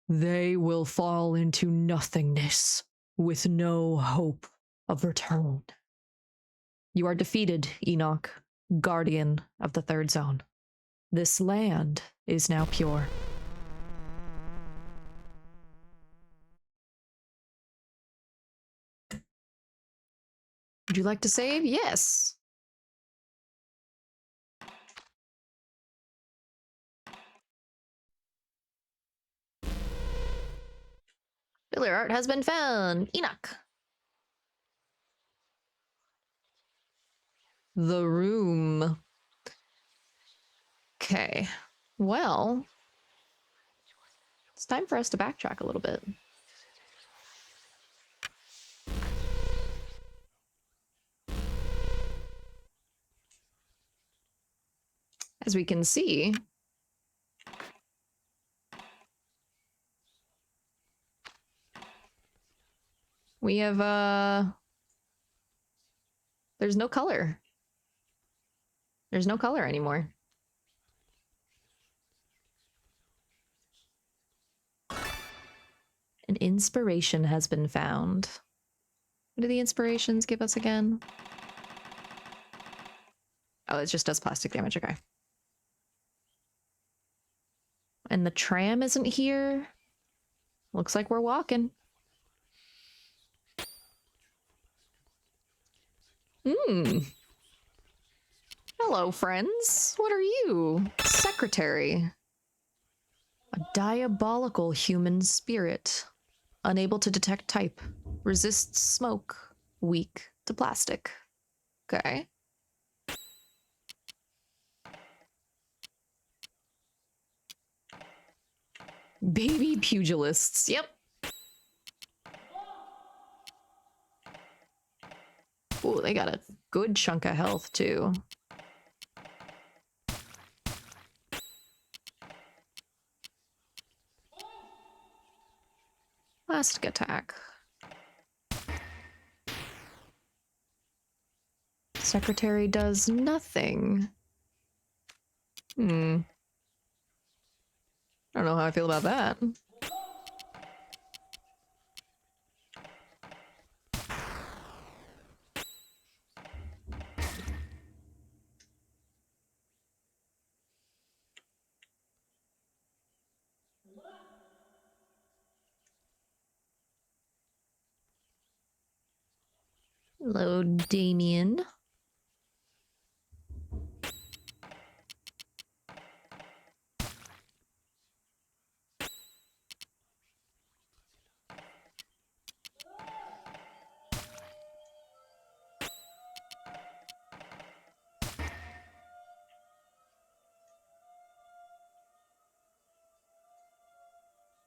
they will fall into nothingness with no hope of return. You are defeated, Enoch, guardian of the third zone. This land is now pure. Would you like to save? Yes. Filler art has been found. Enoch. The room. Okay. Well, it's time for us to backtrack a little bit. As we can see, we have, there's no color. There's no color anymore. An inspiration has been found. What do the inspirations give us again? Oh, it just does plastic damage, okay. And the tram isn't here. Looks like we're walking. Hello, friends. What are you? Secretary. A diabolical human spirit. Unable to detect type. Resists smoke. Weak to plastic. Okay. Baby pugilists. Yep. Ooh, they got a good chunk of health, too. Plastic attack. Secretary does nothing. I don't know how I feel about that. Hello, Damien.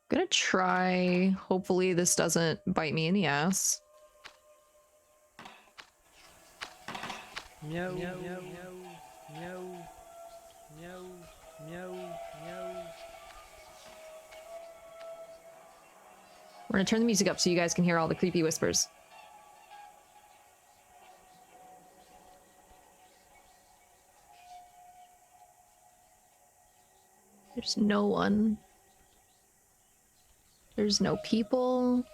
Gonna try. Hopefully this doesn't bite me in the ass. Meow, meow, meow, meow, meow, meow, meow. We're gonna turn the music up so you guys can hear all the creepy whispers. There's no one. There's no people.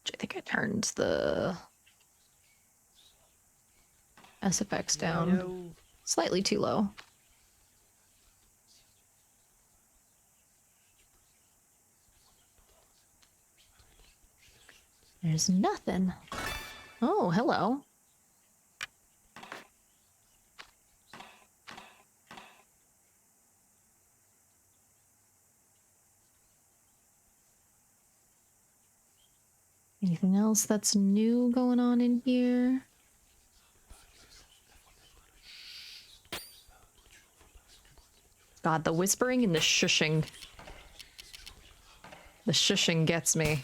I think I turned the SFX down. Slightly too low. There's nothing. Oh, hello. Anything else that's new going on in here? God, the whispering and the shushing. The shushing gets me.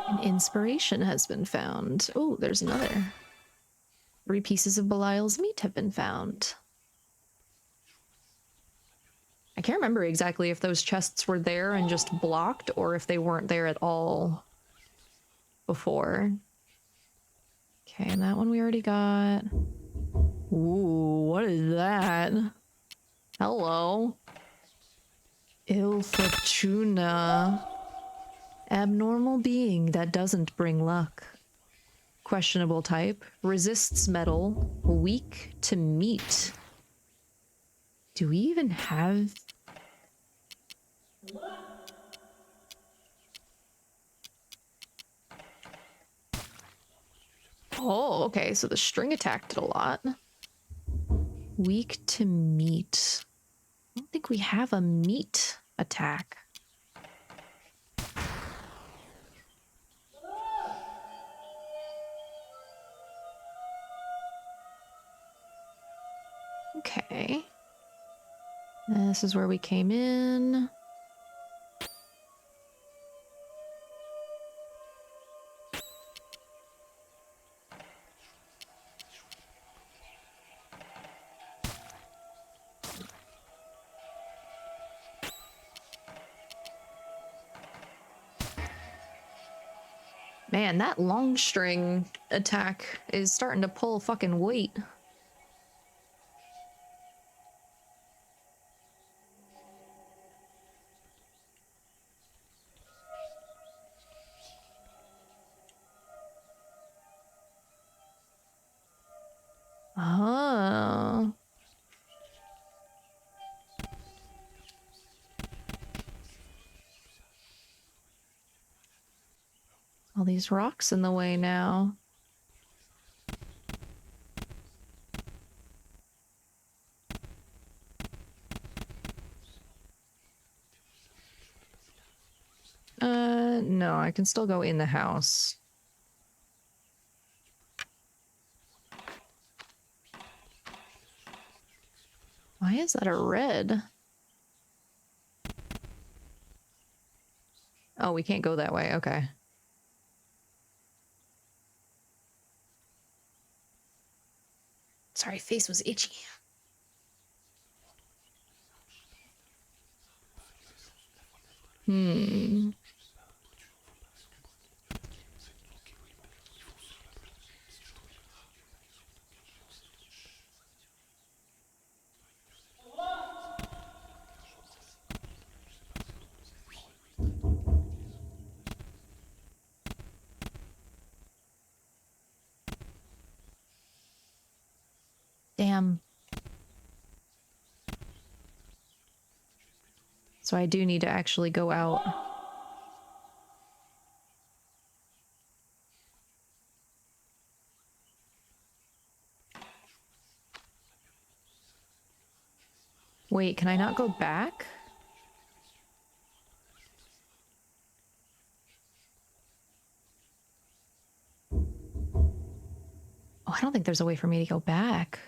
An inspiration has been found. Oh, there's another. 3 pieces of Belial's meat have been found. I can't remember exactly if those chests were there and just blocked or if they weren't there at all before. Okay, and that one we already got. Ooh, what is that? Hello. Il Fortuna. Abnormal being that doesn't bring luck. Questionable type. Resists metal. Weak to meat. Do we even have... Oh, okay, so the string attack did a lot. Weak to meat. I don't think we have a meat attack. Okay. This is where we came in. Man, that long string attack is starting to pull fucking weight. Oh. All these rocks in the way now. No, I can still go in the house. Why is that a red? Oh, we can't go that way. Okay. Sorry, face was itchy. Hmm. Damn. So I do need to actually go out. Wait, can I not go back? Oh, I don't think there's a way for me to go back.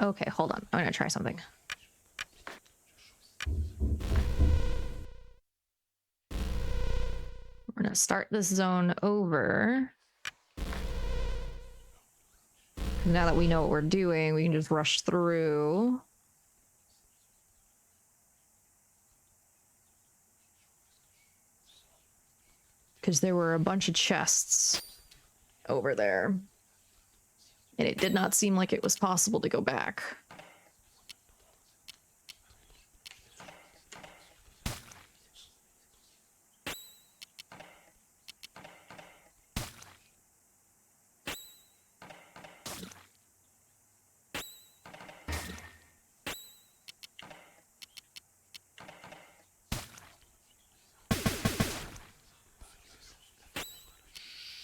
Okay, hold on. I'm gonna try something. We're gonna start this zone over. Now that we know what we're doing, we can just rush through. because there were a bunch of chests over there. And it did not seem like it was possible to go back.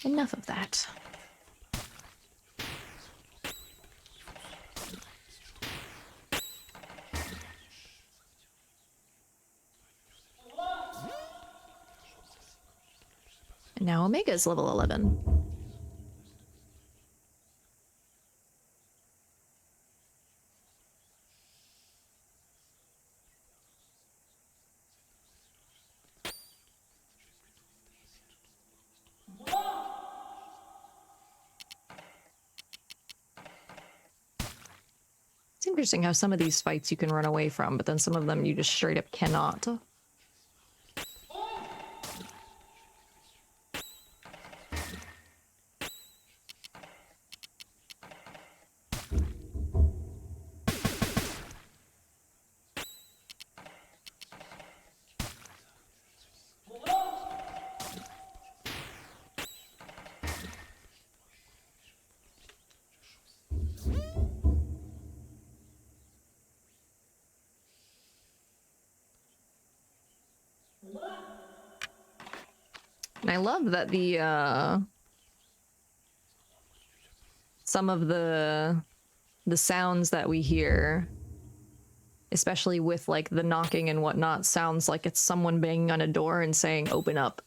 Enough of that. And now Omega's level 11. It's interesting how some of these fights you can run away from, but then some of them you just straight up cannot. And I love that some of the sounds that we hear, especially with like the knocking and whatnot, sounds like it's someone banging on a door and saying, "Open up."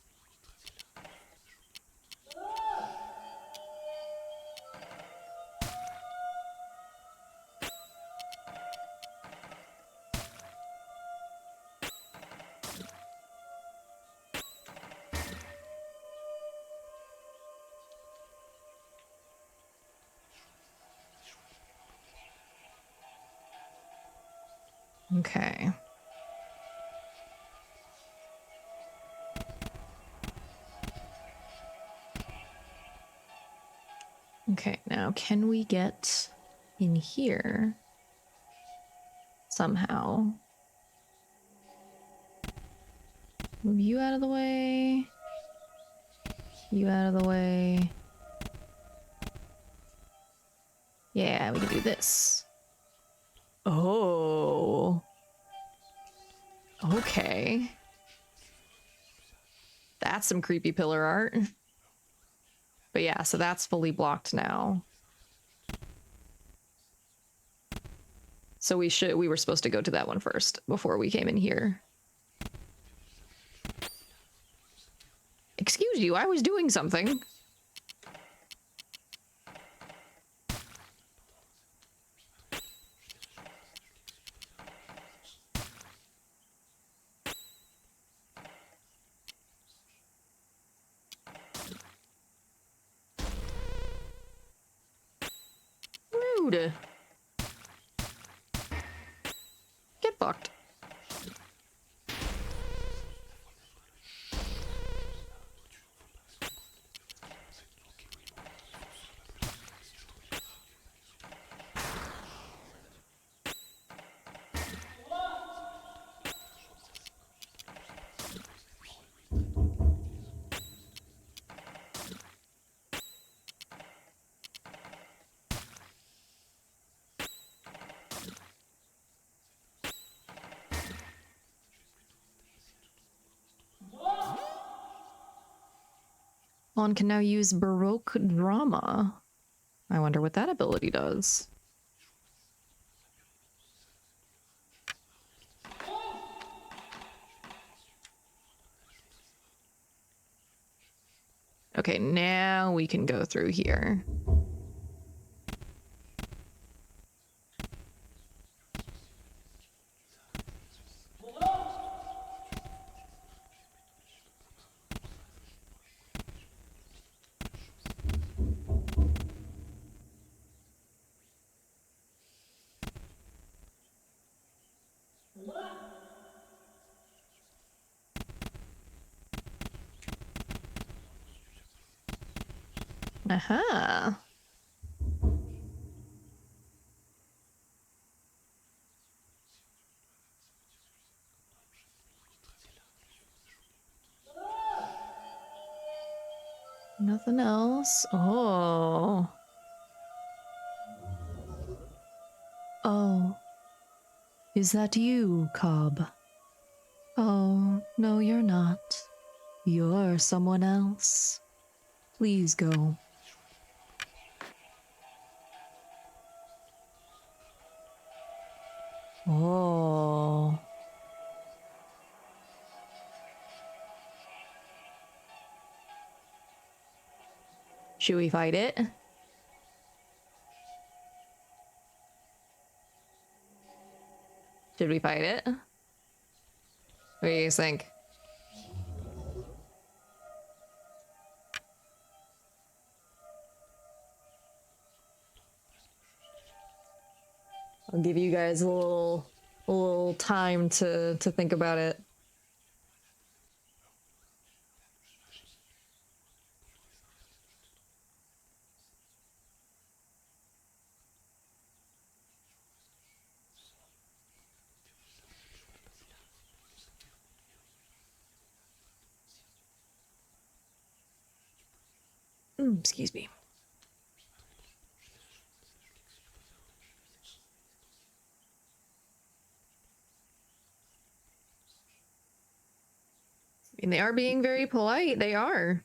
Okay. Okay, now can we get in here somehow? Move you out of the way. You out of the way. Yeah, we can do this. Oh. Okay. That's some creepy pillar art. But yeah, so that's fully blocked now. So we were supposed to go to that one first before we came in here. Excuse you, I was doing something. Rude. Get fucked. Lon can now use Baroque drama. I wonder what that ability does. Okay, now we can go through here. Aha. Nothing else. Oh. Oh. Is that you, Cobb? Oh, no, you're not. You're someone else. Please go. Oh. Should we fight it? Should we fight it? What do you guys think? I'll give you guys a little time to think about it. Excuse me. I mean, they are being very polite. They are.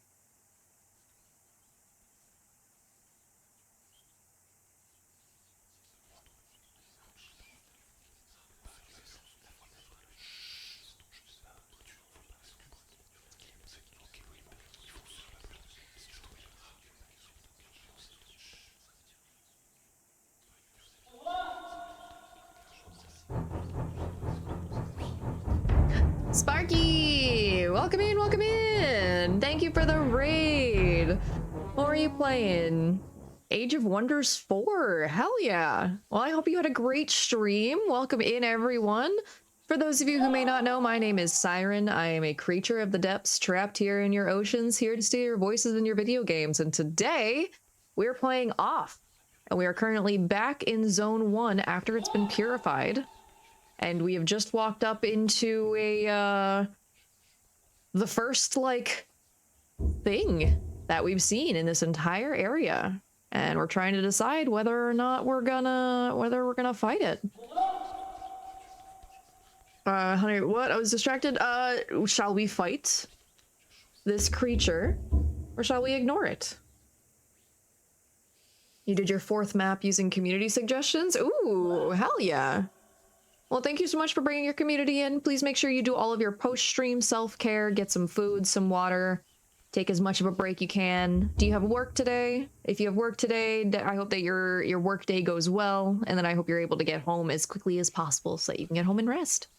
Sparky! Welcome in, welcome in! Thank you for the raid! What are you playing? Age of Wonders 4? Hell yeah! Well, I hope you had a great stream. Welcome in, everyone. For those of you who may not know, my name is Siren. I am a creature of the depths trapped here in your oceans, here to steal your voices in your video games. And today, we're playing Off. And we are currently back in Zone 1 after it's been purified. And we have just walked up into a, the first, like, thing that we've seen in this entire area. And we're trying to decide whether or not we're gonna fight it. Honey, what? I was distracted. Shall we fight this creature? Or shall we ignore it? You did your 4th map using community suggestions? Ooh, hell yeah. Well, thank you so much for bringing your community in. Please make sure you do all of your post-stream self-care, get some food, some water, take as much of a break you can. Do you have work today? If you have work today, I hope that your work day goes well, and then I hope you're able to get home as quickly as possible so that you can get home and rest.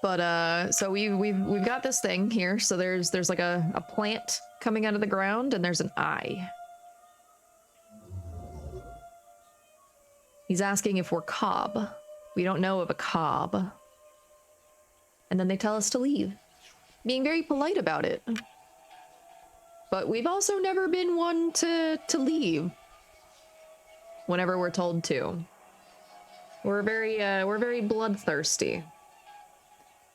But so we've got this thing here. So there's like a plant coming out of the ground, and there's an eye. He's asking if we're Cobb. We don't know of a Cobb. And then they tell us to leave, being very polite about it. But we've also never been one to leave whenever we're told to. We're very bloodthirsty.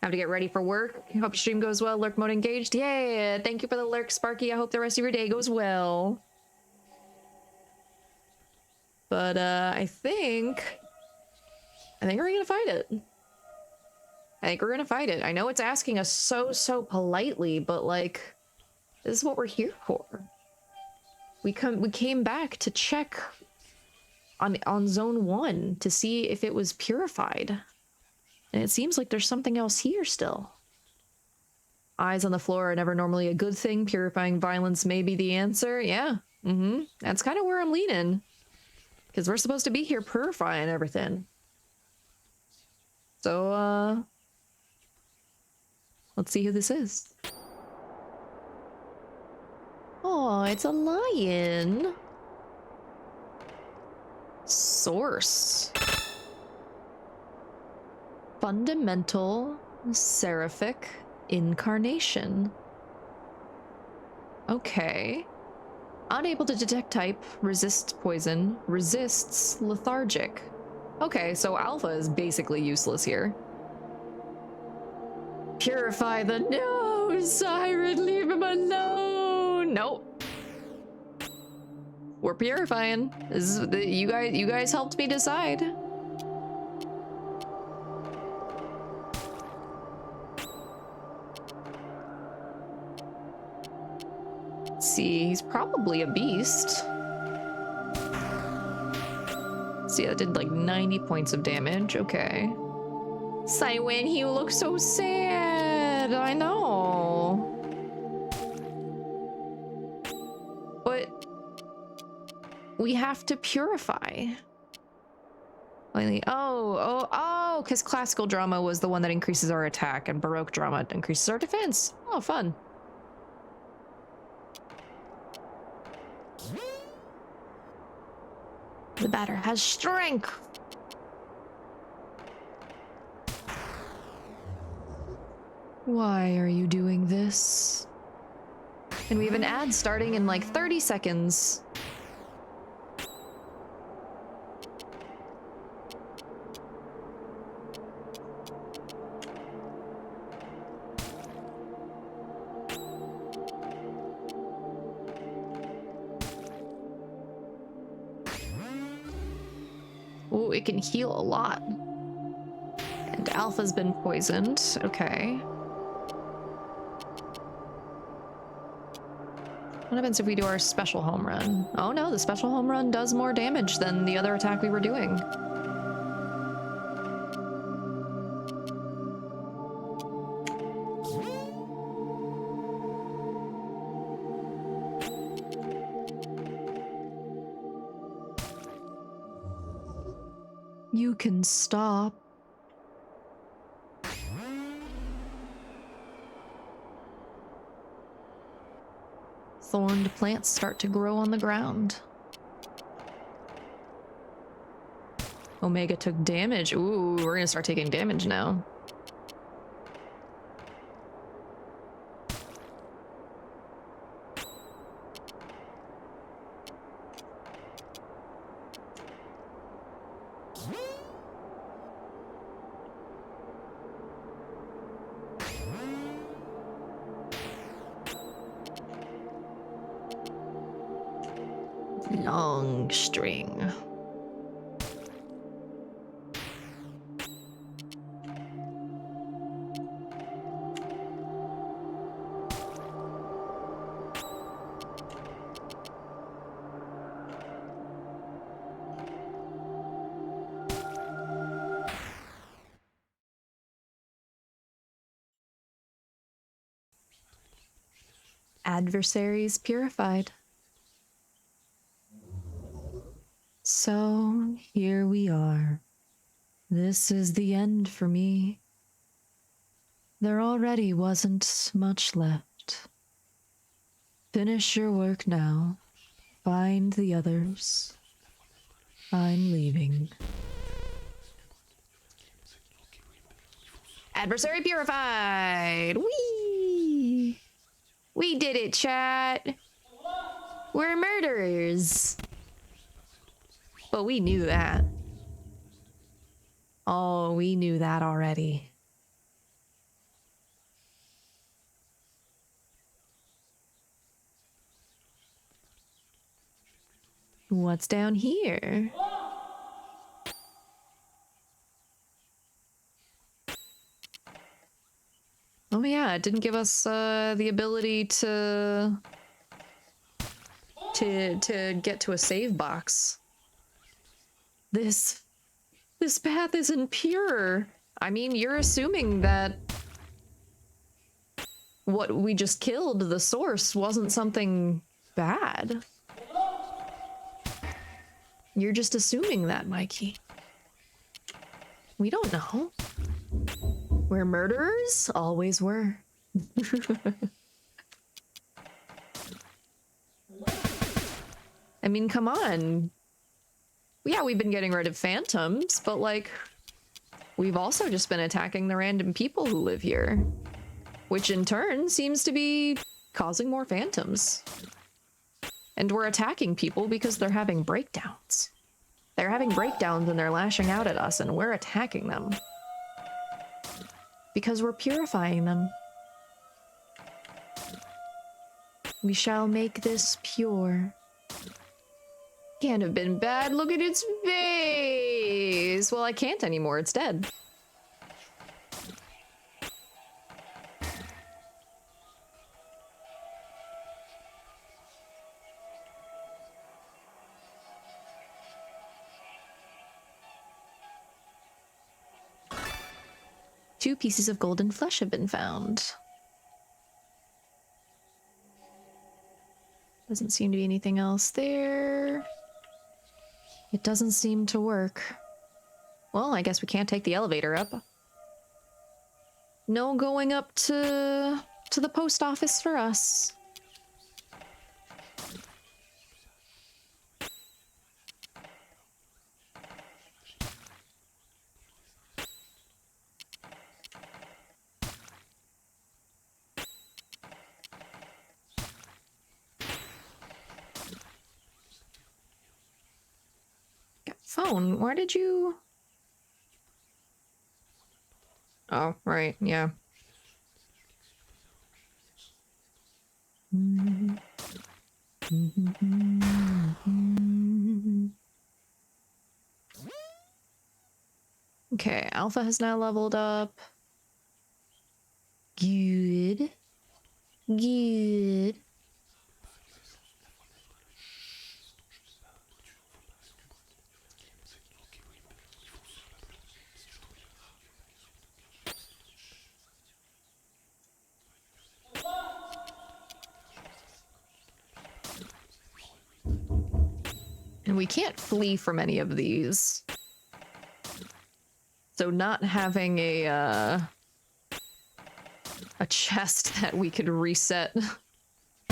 Have to get ready for work. Hope your stream goes well. Lurk mode engaged. Yeah, thank you for the lurk, Sparky. I hope the rest of your day goes well. But I think we're gonna fight it. I think we're gonna fight it. I know it's asking us so politely, but like, this is what we're here for. We came back to check on Zone 1 to see if it was purified. And it seems like there's something else here still. Eyes on the floor are never normally a good thing. Purifying violence may be the answer. Yeah. That's kind of where I'm leaning. Because we're supposed to be here purifying everything. So, let's see who this is. Oh, it's a lion. Source. Fundamental Seraphic Incarnation. Okay. Unable to detect type, resists poison, resists lethargic. Okay, so alpha is basically useless here. Purify the— no, Siren, leave him alone. Nope. We're purifying. This is you guys helped me decide. Let's see, he's probably a beast. See, that did like 90 points of damage. Okay. Siren, he looks so sad. I know. But we have to purify. Oh, because classical drama was the one that increases our attack, and Baroque drama increases our defense. Oh, fun. The batter has strength. Why are you doing this? And we have an ad starting in like 30 seconds. Oh, it can heal a lot. And Alpha's been poisoned. Okay. What happens if we do our special home run? Oh no, the special home run does more damage than the other attack we were doing. You can stop. Thorned plants start to grow on the ground. Omega took damage. Ooh, we're gonna start taking damage now. Long string. Adversaries purified. So, here we are. This is the end for me. There already wasn't much left. Finish your work now. Find the others. I'm leaving. Adversary purified! Whee! We did it, chat! We're murderers! But we knew that. Oh, we knew that already. What's down here? Oh yeah, it didn't give us the ability to get to a save box. This path isn't pure. I mean, you're assuming that what we just killed, the source, wasn't something bad. You're just assuming that, Mikey. We don't know. We're murderers? Always were. I mean, come on. Yeah, we've been getting rid of phantoms, but like, we've also just been attacking the random people who live here. Which in turn seems to be causing more phantoms. And we're attacking people because they're having breakdowns. They're having breakdowns and they're lashing out at us and we're attacking them. Because we're purifying them. We shall make this pure. Can't have been bad. Look at its face. Well, I can't anymore. It's dead. Two pieces of golden flesh have been found. Doesn't seem to be anything else there. It doesn't seem to work. Well, I guess we can't take the elevator up. No going up to the post office for us. Phone, why did you... Oh, right, yeah. Okay, Alpha has now leveled up. Good. Good. And we can't flee from any of these. So not having a chest that we could reset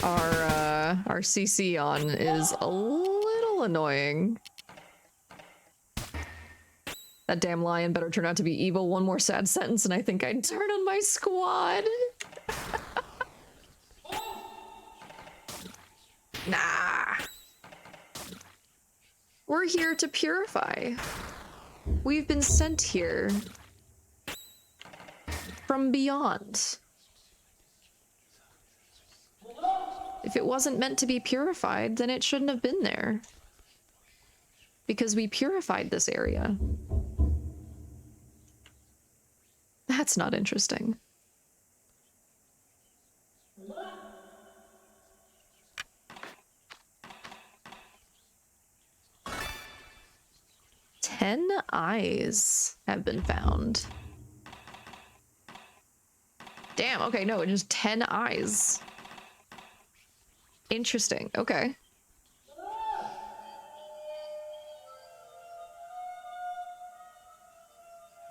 our CC on is a little annoying. That damn lion better turn out to be evil. One more sad sentence and I think I'd turn on my squad. Nah. We're here to purify. We've been sent here from beyond. If it wasn't meant to be purified, then it shouldn't have been there. Because we purified this area. That's not interesting. Ten eyes have been found. Damn, okay, no, just 10 eyes. Interesting, okay.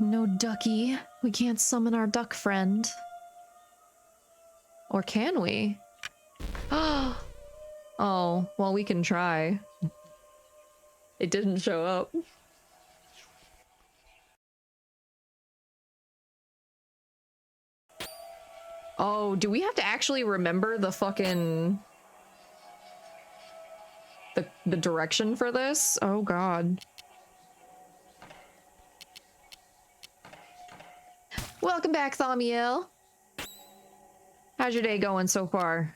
No ducky. We can't summon our duck friend. Or can we? Oh, well, we can try. It didn't show up. Oh, do we have to actually remember the fucking... the direction for this? Oh god. Welcome back, Thaumiel. How's your day going so far?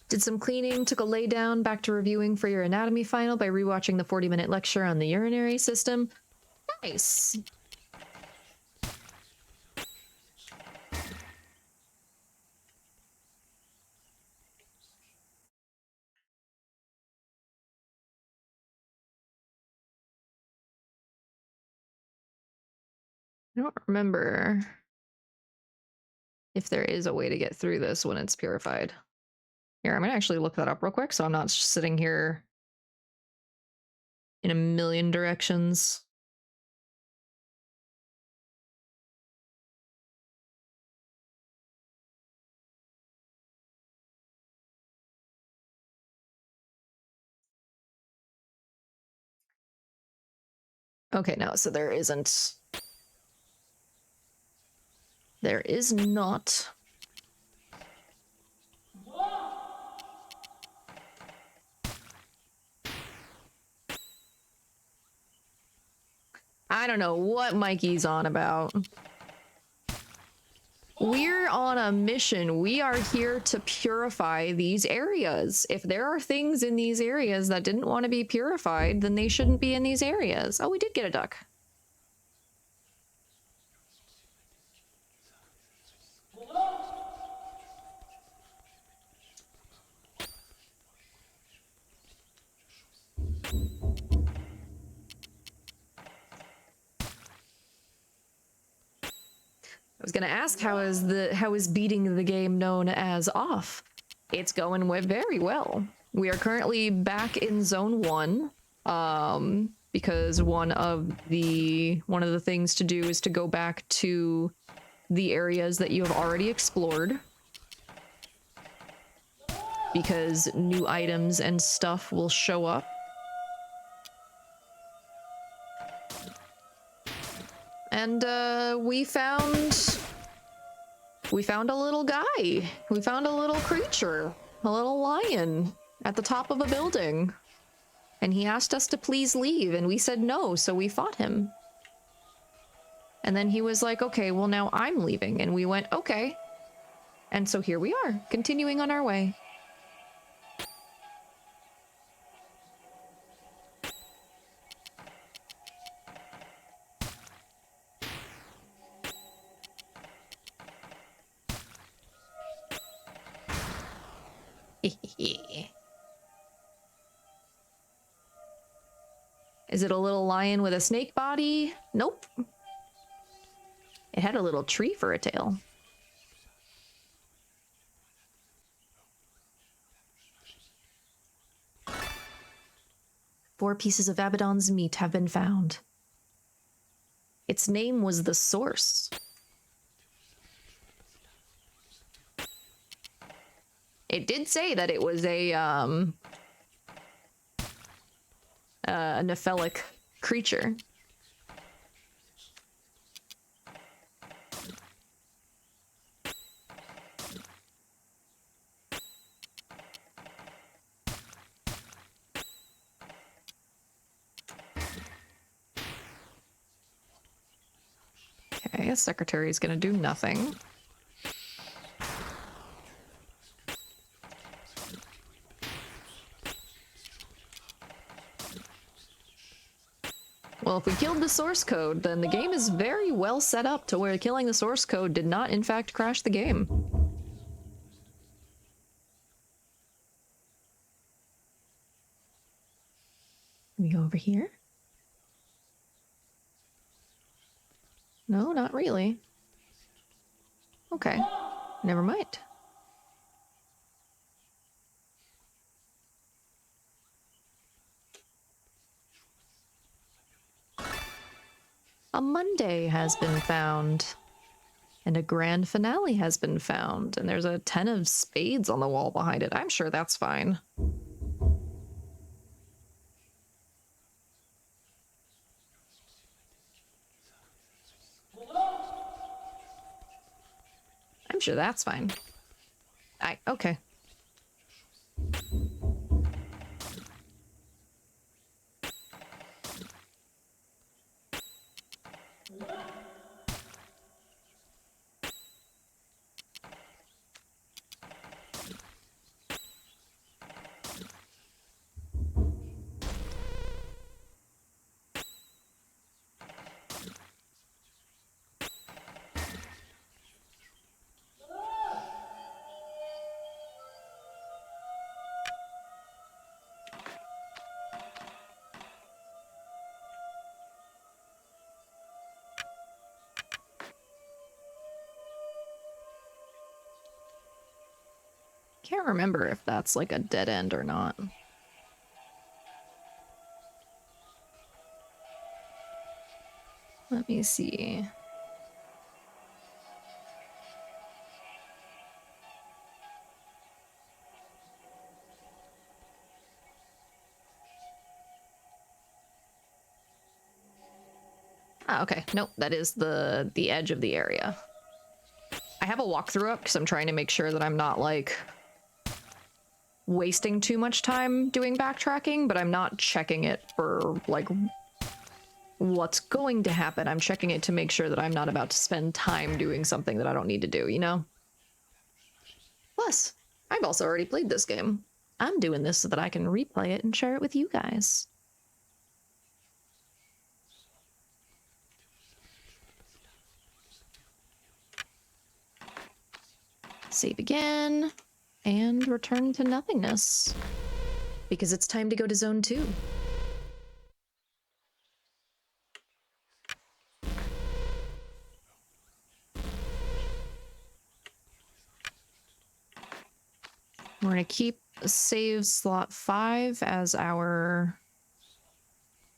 Did some cleaning, took a lay down, back to reviewing for your anatomy final by rewatching the 40-minute lecture on the urinary system. Nice. I don't remember if there is a way to get through this when it's purified. Here, I'm gonna actually look that up real quick so I'm not just sitting here in a million directions. Okay, no, so there isn't. There is not. I don't know what Mikey's on about. We're on a mission. We are here to purify these areas. If there are things in these areas that didn't want to be purified, then they shouldn't be in these areas. Oh, we did get a duck. I was gonna ask how is beating the game known as off? It's going very well. We are currently back in zone 1, because one of the things to do is to go back to the areas that you have already explored, because new items and stuff will show up. And we found a little guy. We found a little creature, a little lion at the top of a building. And he asked us to please leave, and we said no, so we fought him. And then he was like, okay, well now I'm leaving. And we went, okay. And so here we are, continuing on our way. Is it a little lion with a snake body? Nope. It had a little tree for a tail. Four pieces of Abaddon's meat have been found. Its name was the Source. It did say that it was a Nephilic creature. Okay, a secretary is gonna do nothing. Well, if we killed the source code, then the game is very well set up to where killing the source code did not, in fact, crash the game. Can we go over here? No, not really. Okay, never mind. A Monday has been found. And a grand finale has been found. And there's a 10 of spades on the wall behind it. I'm sure that's fine. I'm sure that's fine. Okay. can't remember if that's like a dead end or not. Let me see. Ah, okay. Nope, that is the edge of the area. I have a walkthrough up because I'm trying to make sure that I'm not like wasting too much time doing backtracking, but I'm not checking it for like what's going to happen. I'm checking it to make sure that I'm not about to spend time doing something that I don't need to do, you know? Plus, I've also already played this game. I'm doing this so that I can replay it and share it with you guys. Save again, and return to nothingness. Because it's time to go to Zone 2. We're gonna keep save slot 5 as our,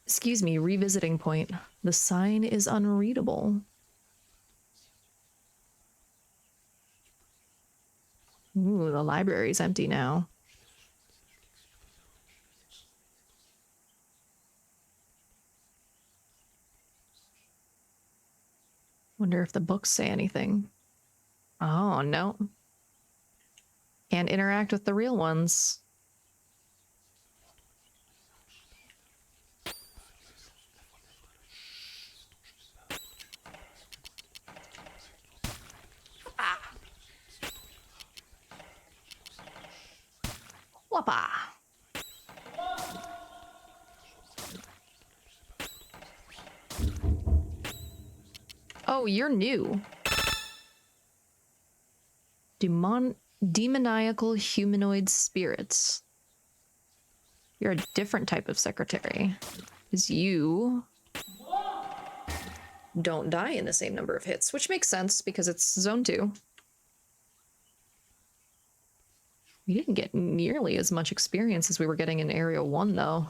excuse me, revisiting point. The sign is unreadable. Ooh, the library's empty now. Wonder if the books say anything. Oh, no. Can't interact with the real ones. Ah. Whoppa. Oh, you're new. Demoniacal humanoid spirits. You're a different type of secretary. Because you don't die in the same number of hits, which makes sense because it's Zone 2. We didn't get nearly as much experience as we were getting in Area 1, though.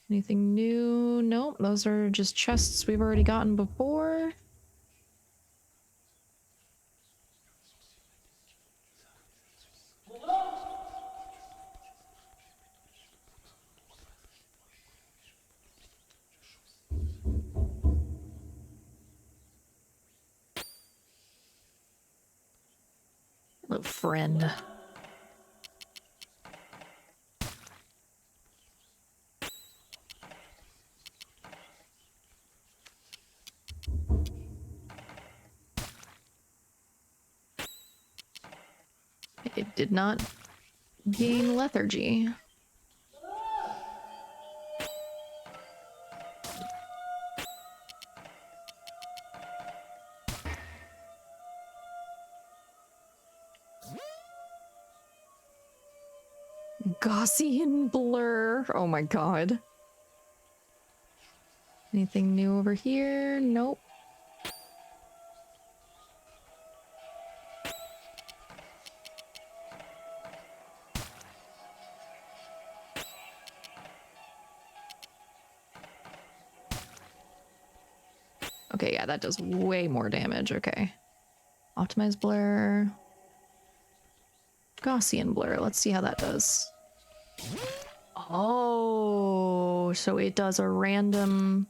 Anything new? Nope, those are just chests we've already gotten before. Hello, friend. It did not gain lethargy. Gaussian blur. Oh my god. Anything new over here? Nope. Okay, yeah, that does way more damage. Okay. Optimize blur. Gaussian blur. Let's see how that does. Oh, so it does a random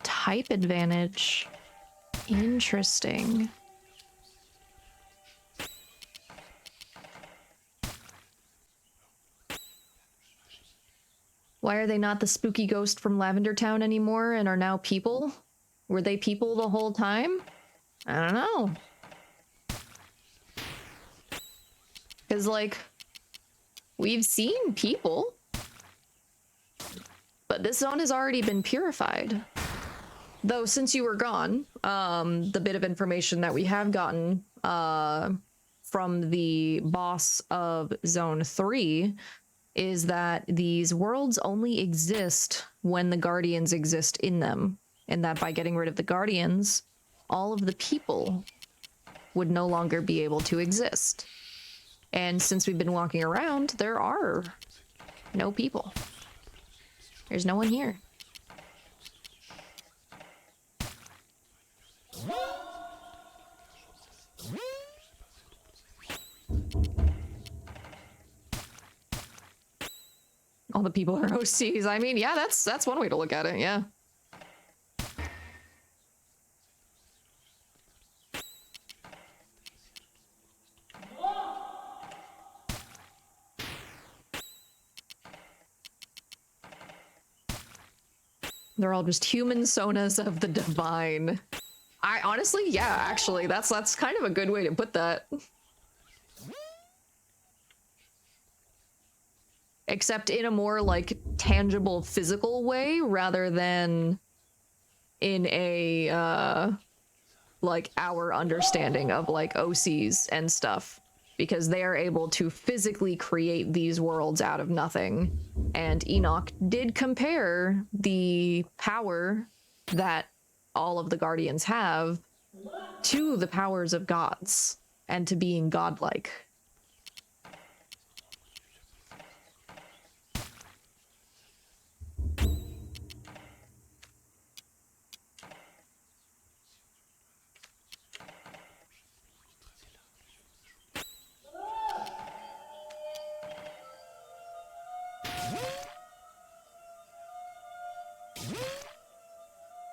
type advantage. Interesting. Why are they not the spooky ghost from Lavender Town anymore and are now people? Were they people the whole time? I don't know. Because, like, we've seen people. But this zone has already been purified. Though, since you were gone, the bit of information that we have gotten from the boss of Zone 3 is that these worlds only exist when the Guardians exist in them. And that by getting rid of the Guardians, all of the people would no longer be able to exist. And since we've been walking around, there are no people. There's no one here. All the people are OCs. I mean, yeah, that's one way to look at it, yeah. They're all just human sonas of the divine. I honestly, yeah, actually, that's kind of a good way to put that. Except in a more, like, tangible, physical way, rather than in a, like, our understanding of, like, OCs and stuff. Because they are able to physically create these worlds out of nothing. And Enoch did compare the power that all of the Guardians have to the powers of gods, and to being godlike.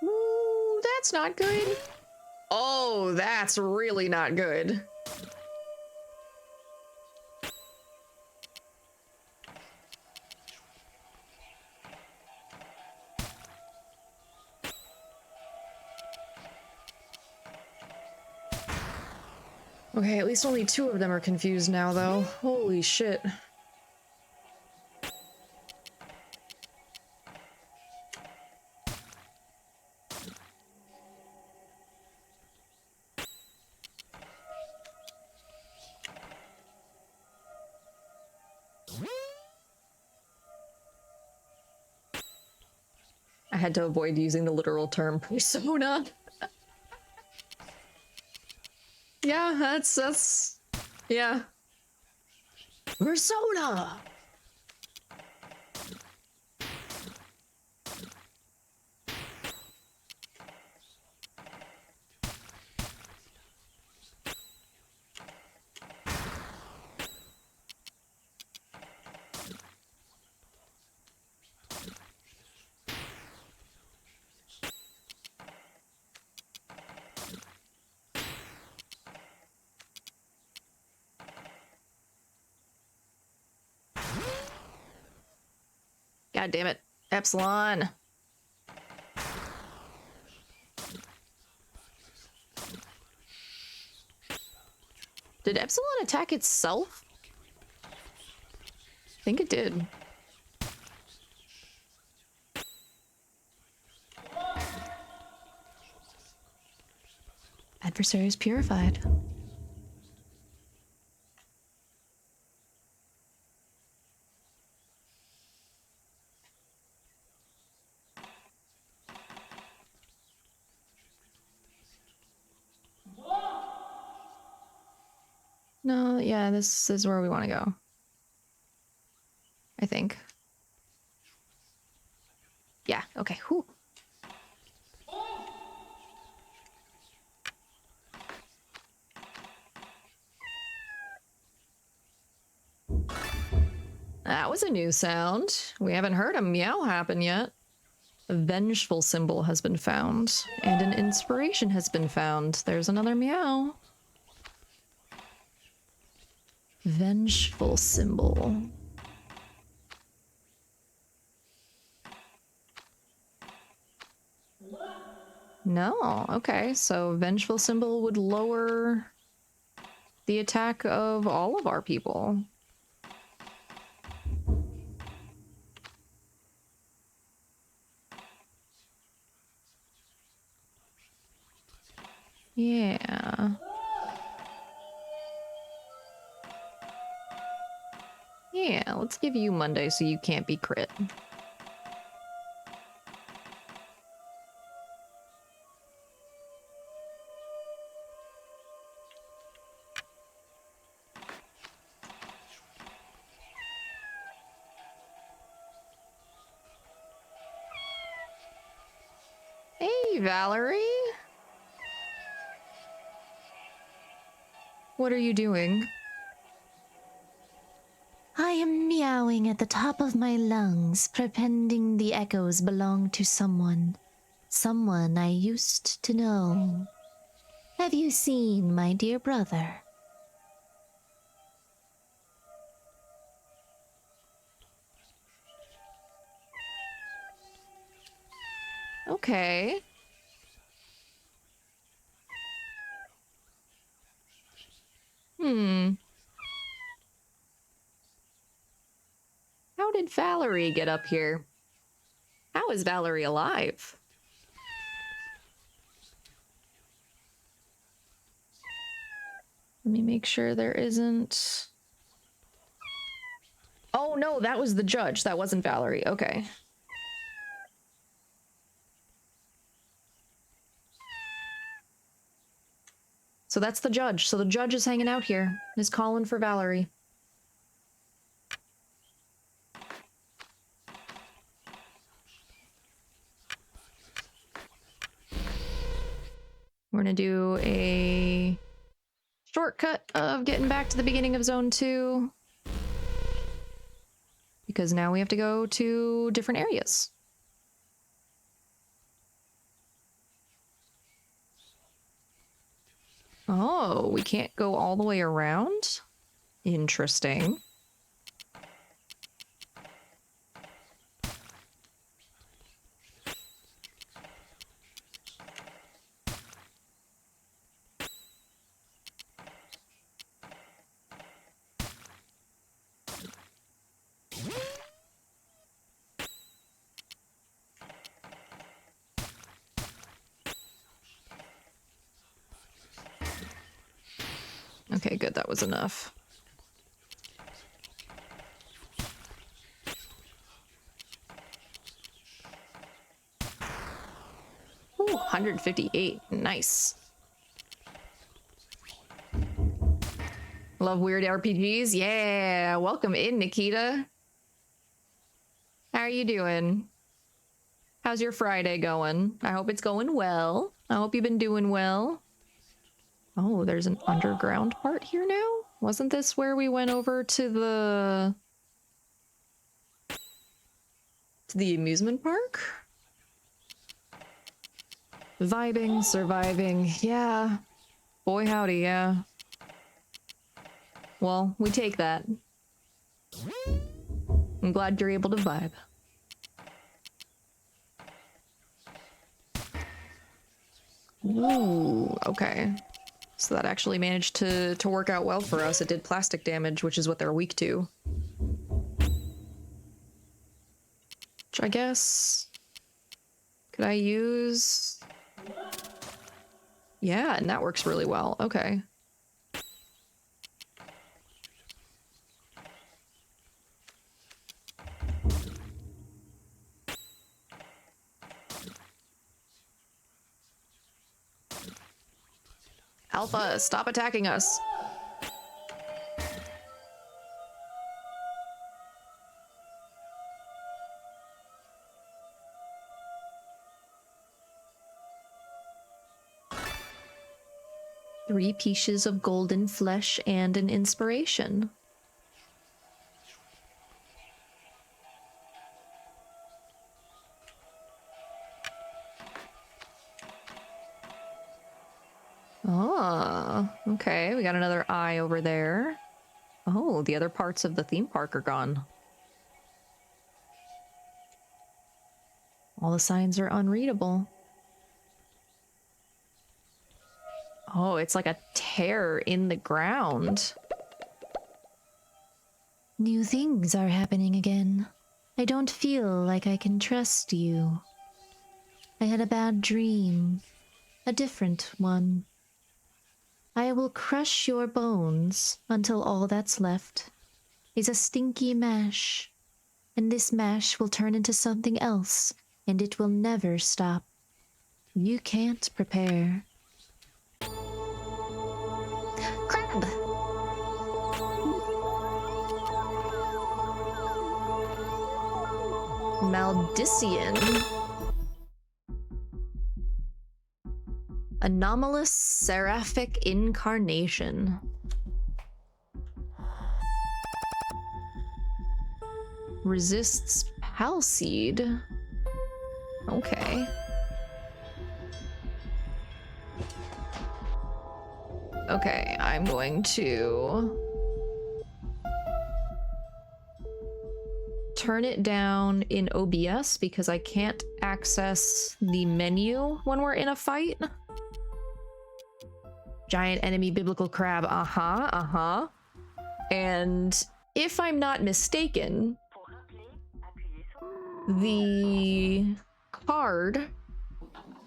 Ooh, that's not good. Oh, that's really not good. Okay, at least only 2 of them are confused now, though. Holy shit. I had to avoid using the literal term persona. Yeah, that's yeah. Persona. God damn it. Epsilon. Did Epsilon attack itself? I think it did. Adversary is purified. No, yeah, this is where we want to go. I think. Yeah, okay, whew. That was a new sound. We haven't heard a meow happen yet. A vengeful symbol has been found, and an inspiration has been found. There's another meow. Vengeful symbol. No, okay, so vengeful symbol would lower the attack of all of our people. Yeah. Yeah, let's give you Monday so you can't be crit. Hey, Valerie. What are you doing? I am meowing at the top of my lungs, pretending the echoes belong to someone. Someone I used to know. Have you seen my dear brother? Okay. How did Valerie get up here? How is Valerie alive? Let me make sure there isn't... Oh no, that was the judge. That wasn't Valerie. Okay. So that's the judge. So the judge is hanging out here. Is calling for Valerie. We're gonna do a shortcut of getting back to the beginning of Zone 2. Because now we have to go to different areas. Oh, we can't go all the way around? Interesting. Okay, good, that was enough. Ooh, 158, nice. Love weird RPGs? Yeah, welcome in, Nikita. How are you doing? How's your Friday going? I hope it's going well. I hope you've been doing well. Oh, there's an underground part here now? Wasn't this where we went over to the amusement park? Vibing, surviving, yeah. Boy howdy, yeah. Well, we take that. I'm glad you're able to vibe. Ooh, okay. So that actually managed to work out well for us. It did plastic damage, which is what they're weak to. Which I guess... Could I use... Yeah, and that works really well. Okay. Alpha, stop attacking us. Three pieces of golden flesh and an inspiration. Ah, okay, we got another eye over there. Oh, the other parts of the theme park are gone. All the signs are unreadable. Oh, it's like a tear in the ground. New things are happening again. I don't feel like I can trust you. I had a bad dream. A different one. I will crush your bones until all that's left is a stinky mash. And this mash will turn into something else, and it will never stop. You can't prepare. Crab! Maldician. Anomalous Seraphic Incarnation. Resists Palseed. Okay. Okay, I'm going to turn it down in OBS because I can't access the menu when we're in a fight. Giant enemy biblical crab, And if I'm not mistaken, the card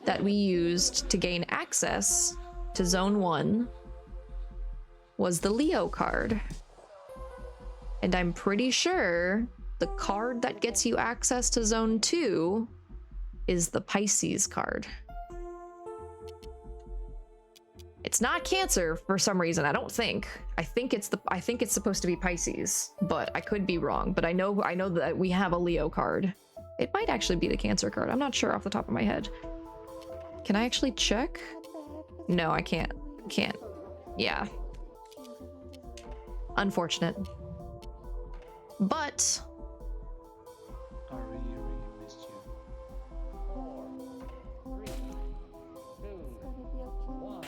that we used to gain access to Zone 1 was the Leo card. And I'm pretty sure the card that gets you access to Zone 2 is the Pisces card. It's not Cancer for some reason, I don't think. I think it's supposed to be Pisces, but I could be wrong. But I know that we have a Leo card. It might actually be the Cancer card. I'm not sure off the top of my head. Can I actually check? No, I can't. Can't. Yeah. Unfortunate. But I really missed you. 4, 3, 2, 1.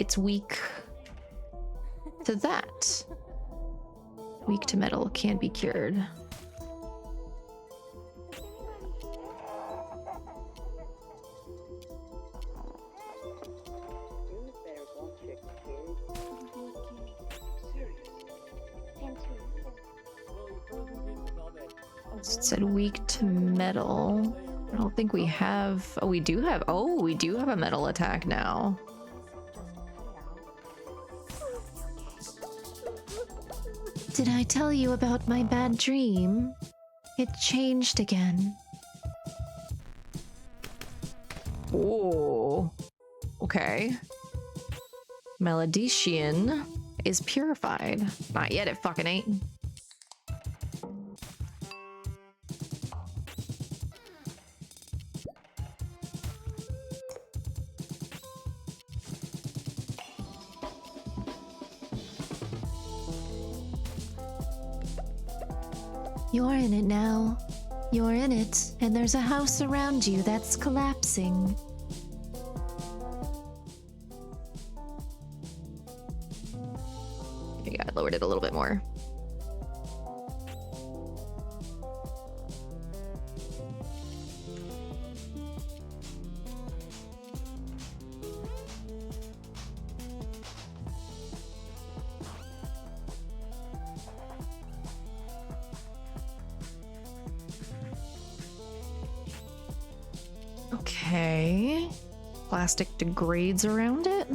it's weak to that. Weak to metal, can be cured. It said weak to metal. I don't think we have. Oh, we do have. Oh, we do have a metal attack now. Did I tell you about my bad dream? It changed again. Oh. Okay. Melodician is purified. Not yet, it fucking ain't. You're in it now. You're in it, and there's a house around you that's collapsing. Yeah, I lowered it a little bit more. Okay. Plastic degrades around it.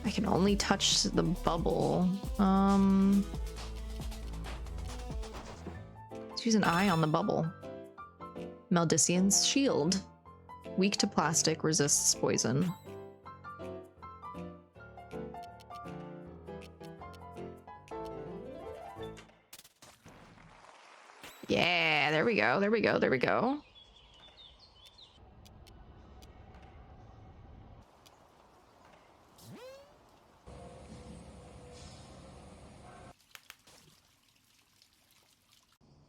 I can only touch the bubble. Let's use an eye on the bubble. Maldician's shield. Weak to plastic, resists poison. Yeah, there we go, there we go, there we go.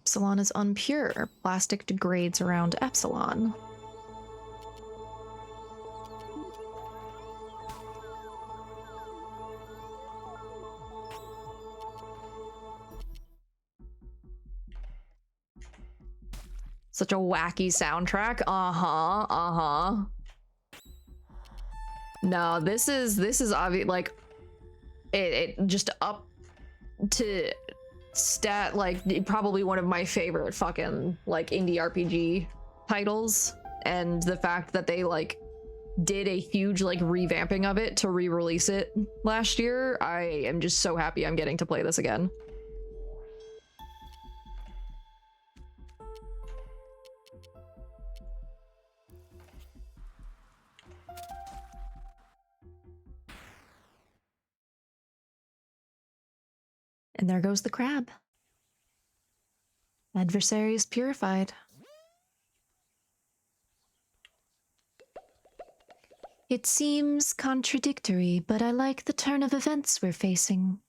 Epsilon is unpure. Plastic degrades around Epsilon. Such a wacky soundtrack. No, this is obvious. Like, it just up to stat, like, probably one of my favorite fucking, like, indie RPG titles. And the fact that they, like, did a huge, like, revamping of it to re-release it last year, I am just so happy I'm getting to play this again. And there goes the crab. Adversary is purified. It seems contradictory, but I like the turn of events we're facing.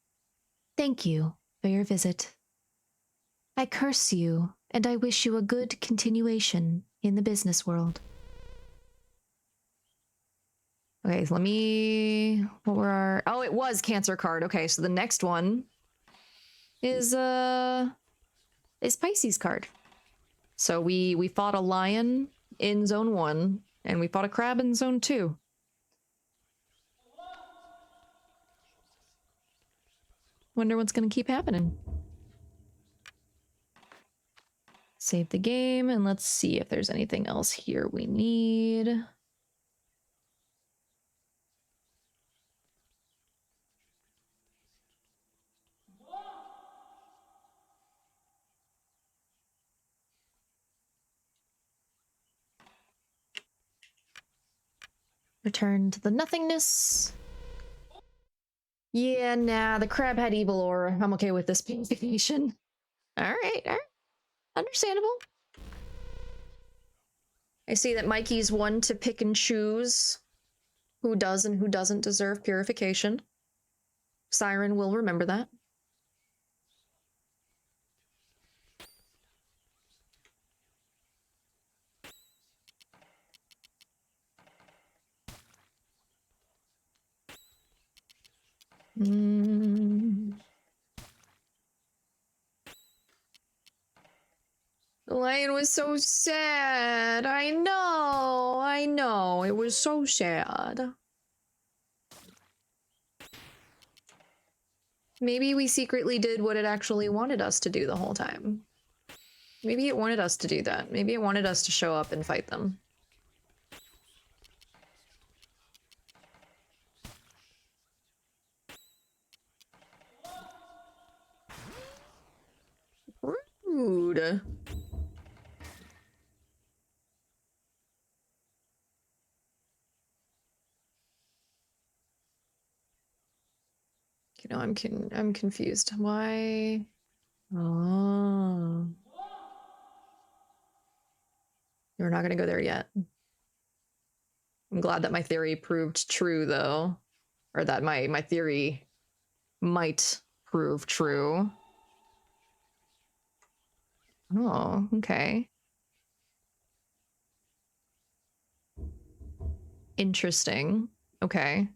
Thank you for your visit. I curse you, and I wish you a good continuation in the business world. Okay, so let me... What were our... Oh, it was Cancer card. Okay, so the next one is Pisces card. So we fought a lion in Zone 1, and we fought a crab in Zone 2. Wonder what's gonna keep happening. Save the game, and let's see if there's anything else here we need. Return to the nothingness. Yeah, nah, the crab had evil aura. I'm okay with this purification. Alright, alright. Understandable. I see that Mikey's one to pick and choose who does and who doesn't deserve purification. Siren will remember that. The lion was so sad. I know. It was so sad. Maybe we secretly did what it actually wanted us to do the whole time. Maybe it wanted us to do that. Maybe it wanted us to show up and fight them. Rude. You know, I'm confused. Why? Oh. We're not gonna go there yet. I'm glad that my theory proved true, though. Or that my theory might prove true. Oh, okay. Interesting. Okay.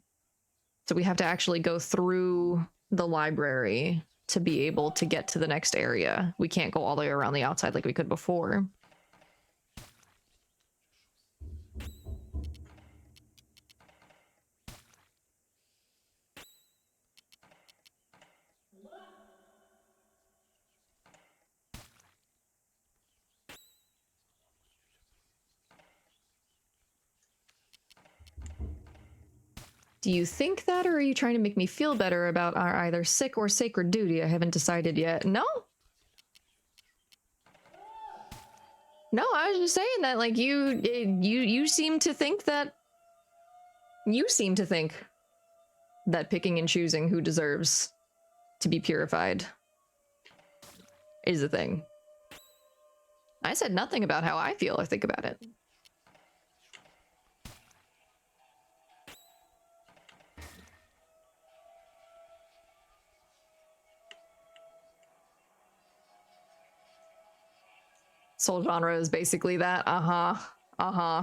So we have to actually go through the library to be able to get to the next area. We can't go all the way around the outside like we could before. Do you think that, or are you trying to make me feel better about our either sick or sacred duty? I haven't decided yet. No? No, I was just saying that, like, you seem to think that... You seem to think that picking and choosing who deserves to be purified is a thing. I said nothing about how I feel or think about it. Soul genre is basically that. Uh-huh. Uh-huh.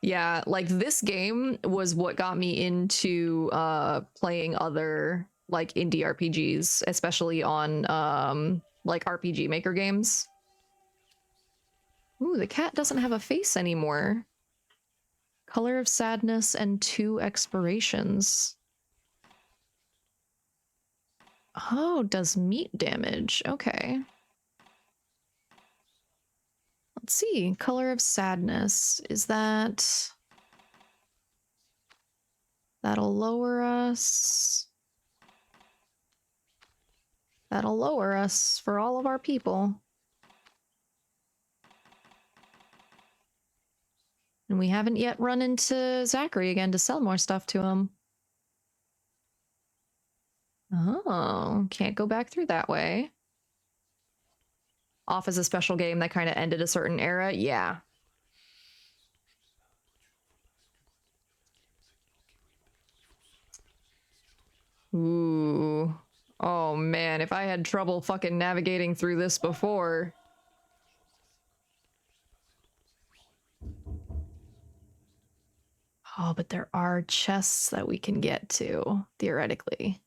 Yeah, like this game was what got me into playing other like indie RPGs, especially on like RPG Maker games. Ooh, the cat doesn't have a face anymore. Color of Sadness and 2 expirations. Oh, does meat damage. Okay. Let's see. Color of Sadness. Is that... That'll lower us. That'll lower us for all of our people. And we haven't yet run into Zachary again to sell more stuff to him. Oh, can't go back through that way. Off as a special game that kind of ended a certain era? Yeah. Ooh. Oh man, if I had trouble fucking navigating through this before. Oh, but there are chests that we can get to, theoretically.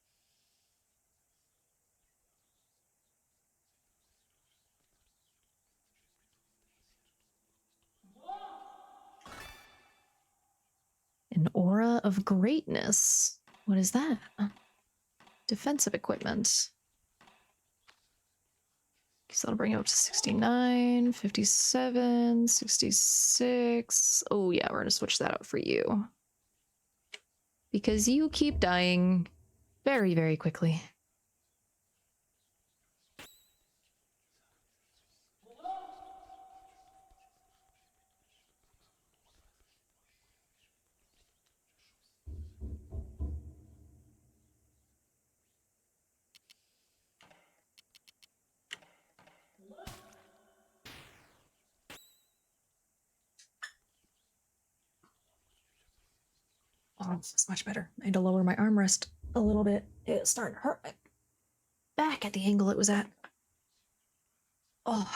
An aura of greatness. What is that? Defensive equipment. So that'll bring it up to 69, 57, 66. Oh yeah, we're gonna switch that out for you. Because you keep dying very, very quickly. Oh, this is much better. I had to lower my armrest a little bit. It's starting to hurt my back at the angle it was at. Oh.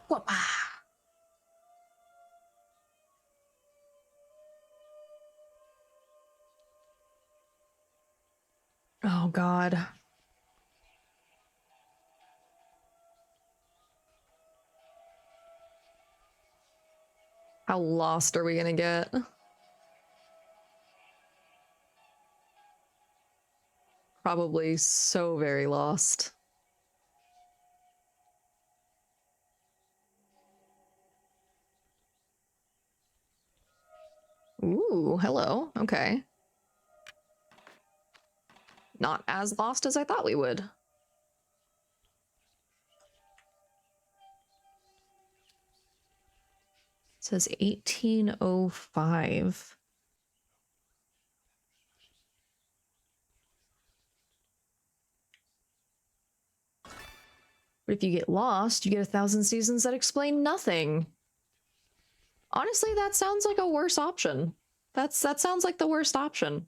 Whoop-ah. Oh, God. How lost are we gonna get? Probably so very lost. Ooh, hello. Okay. Not as lost as I thought we would. It says 1805. But if you get lost, you get 1,000 seasons that explain nothing. Honestly, that sounds like a worse option. That sounds like the worst option.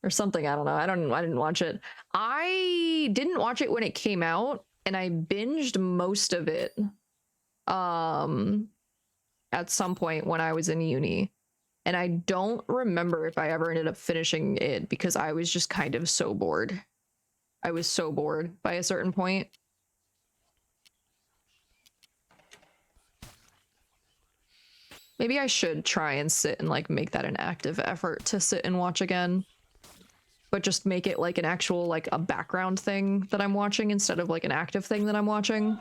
Or something, I don't know. I didn't watch it. I didn't watch it when it came out, and I binged most of it at some point when I was in uni. And I don't remember if I ever ended up finishing it because I was just kind of so bored. I was so bored by a certain point. Maybe I should try and sit and like make that an active effort to sit and watch again. But just make it like an actual, like a background thing that I'm watching instead of like an active thing that I'm watching.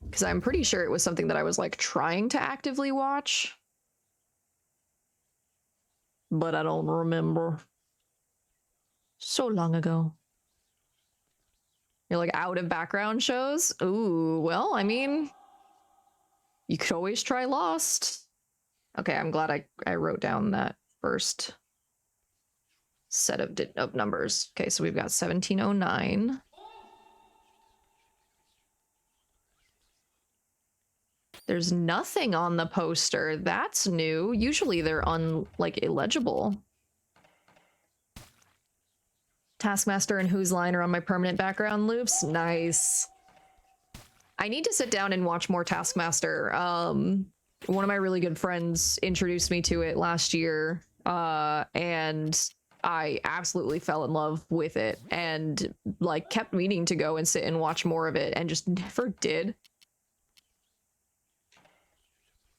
Because I'm pretty sure it was something that I was like trying to actively watch. But I don't remember. So long ago. You're like out of background shows? Ooh, well, I mean, you could always try Lost. Okay, I'm glad I wrote down that first set of numbers. Okay, so we've got 1709. There's nothing on the poster. That's new. Usually they're like illegible. Taskmaster and Whose Line are on my permanent background loops. Nice. I need to sit down and watch more Taskmaster. One of my really good friends introduced me to it last year, and I absolutely fell in love with it and like kept meaning to go and sit and watch more of it and just never did.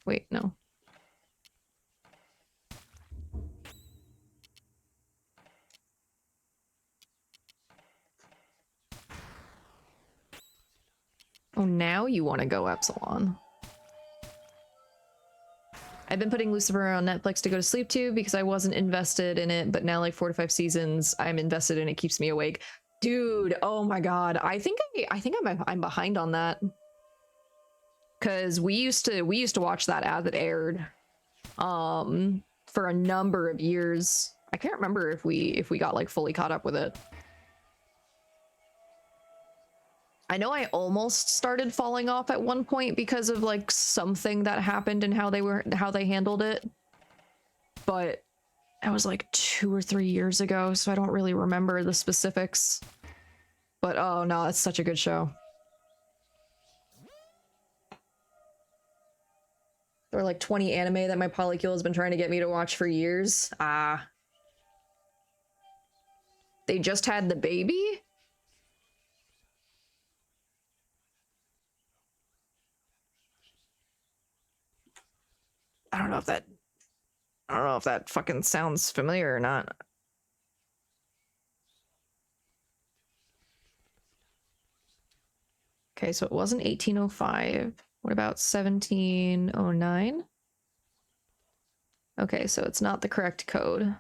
Wait, no. Oh, now you want to go Epsilon. I've been putting Lucifer on Netflix to go to sleep to because I wasn't invested in it, but now like 4 to 5 seasons I'm invested in, it keeps me awake. Dude, oh my god. I think I'm behind on that. Cuz we used to watch that as it aired. For a number of years. I can't remember if we got like fully caught up with it. I know I almost started falling off at one point because of like something that happened and how they handled it. But that was like 2 or 3 years ago, so I don't really remember the specifics. But oh no, it's such a good show. There are like 20 anime that my polycule has been trying to get me to watch for years. They just had the baby? I don't know if that fucking sounds familiar or not. Okay, so it wasn't 1805. What about 1709? Okay, so it's not the correct code.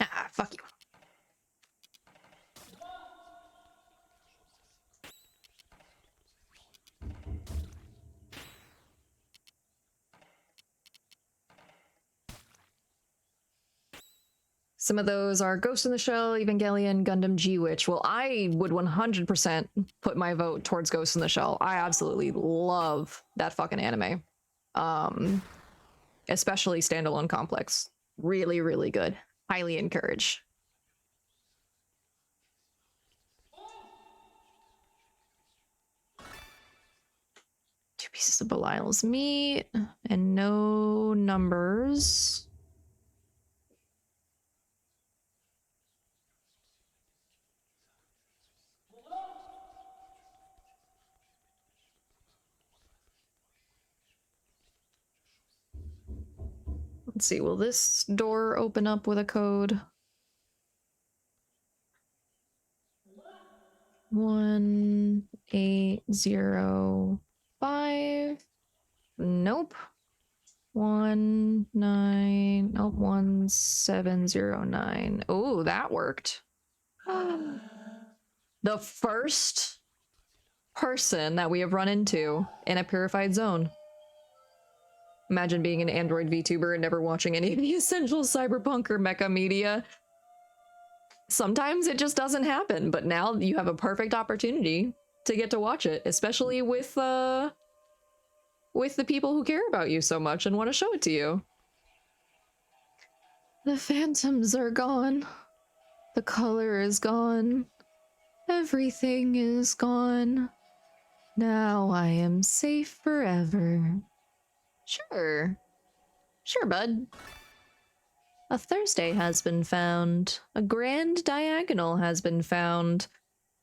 Ah, fuck you. Some of those are Ghost in the Shell, Evangelion, Gundam, G-Witch. Well, I would 100% put my vote towards Ghost in the Shell. I absolutely love that fucking anime. Especially standalone complex. Really, really good. Highly encourage. Two pieces of Belial's meat and no numbers. Let's see, will this door open up with a code? 1805. Nope. 1709. Oh, that worked. The first person that we have run into in a purified zone. Imagine being an Android VTuber and never watching any of the essential cyberpunk or mecha media. Sometimes it just doesn't happen, but now you have a perfect opportunity to get to watch it, especially with the people who care about you so much and want to show it to you. The phantoms are gone. The color is gone. Everything is gone. Now I am safe forever. Sure. Sure, bud. A Thursday has been found. A grand diagonal has been found.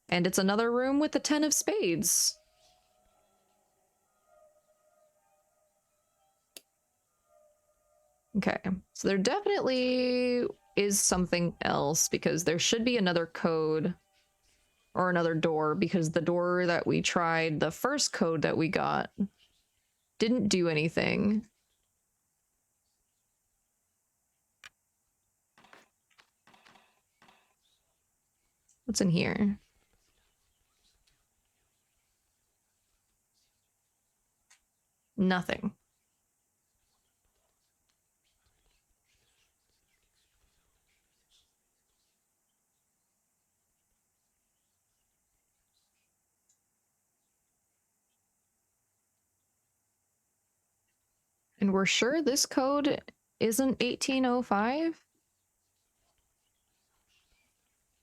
And it's another room with the 10 of spades. Okay, so there definitely is something else because there should be another code or another door because the door that we tried, the first code that we got, didn't do anything. What's in here? Nothing. And we're sure this code isn't 1805?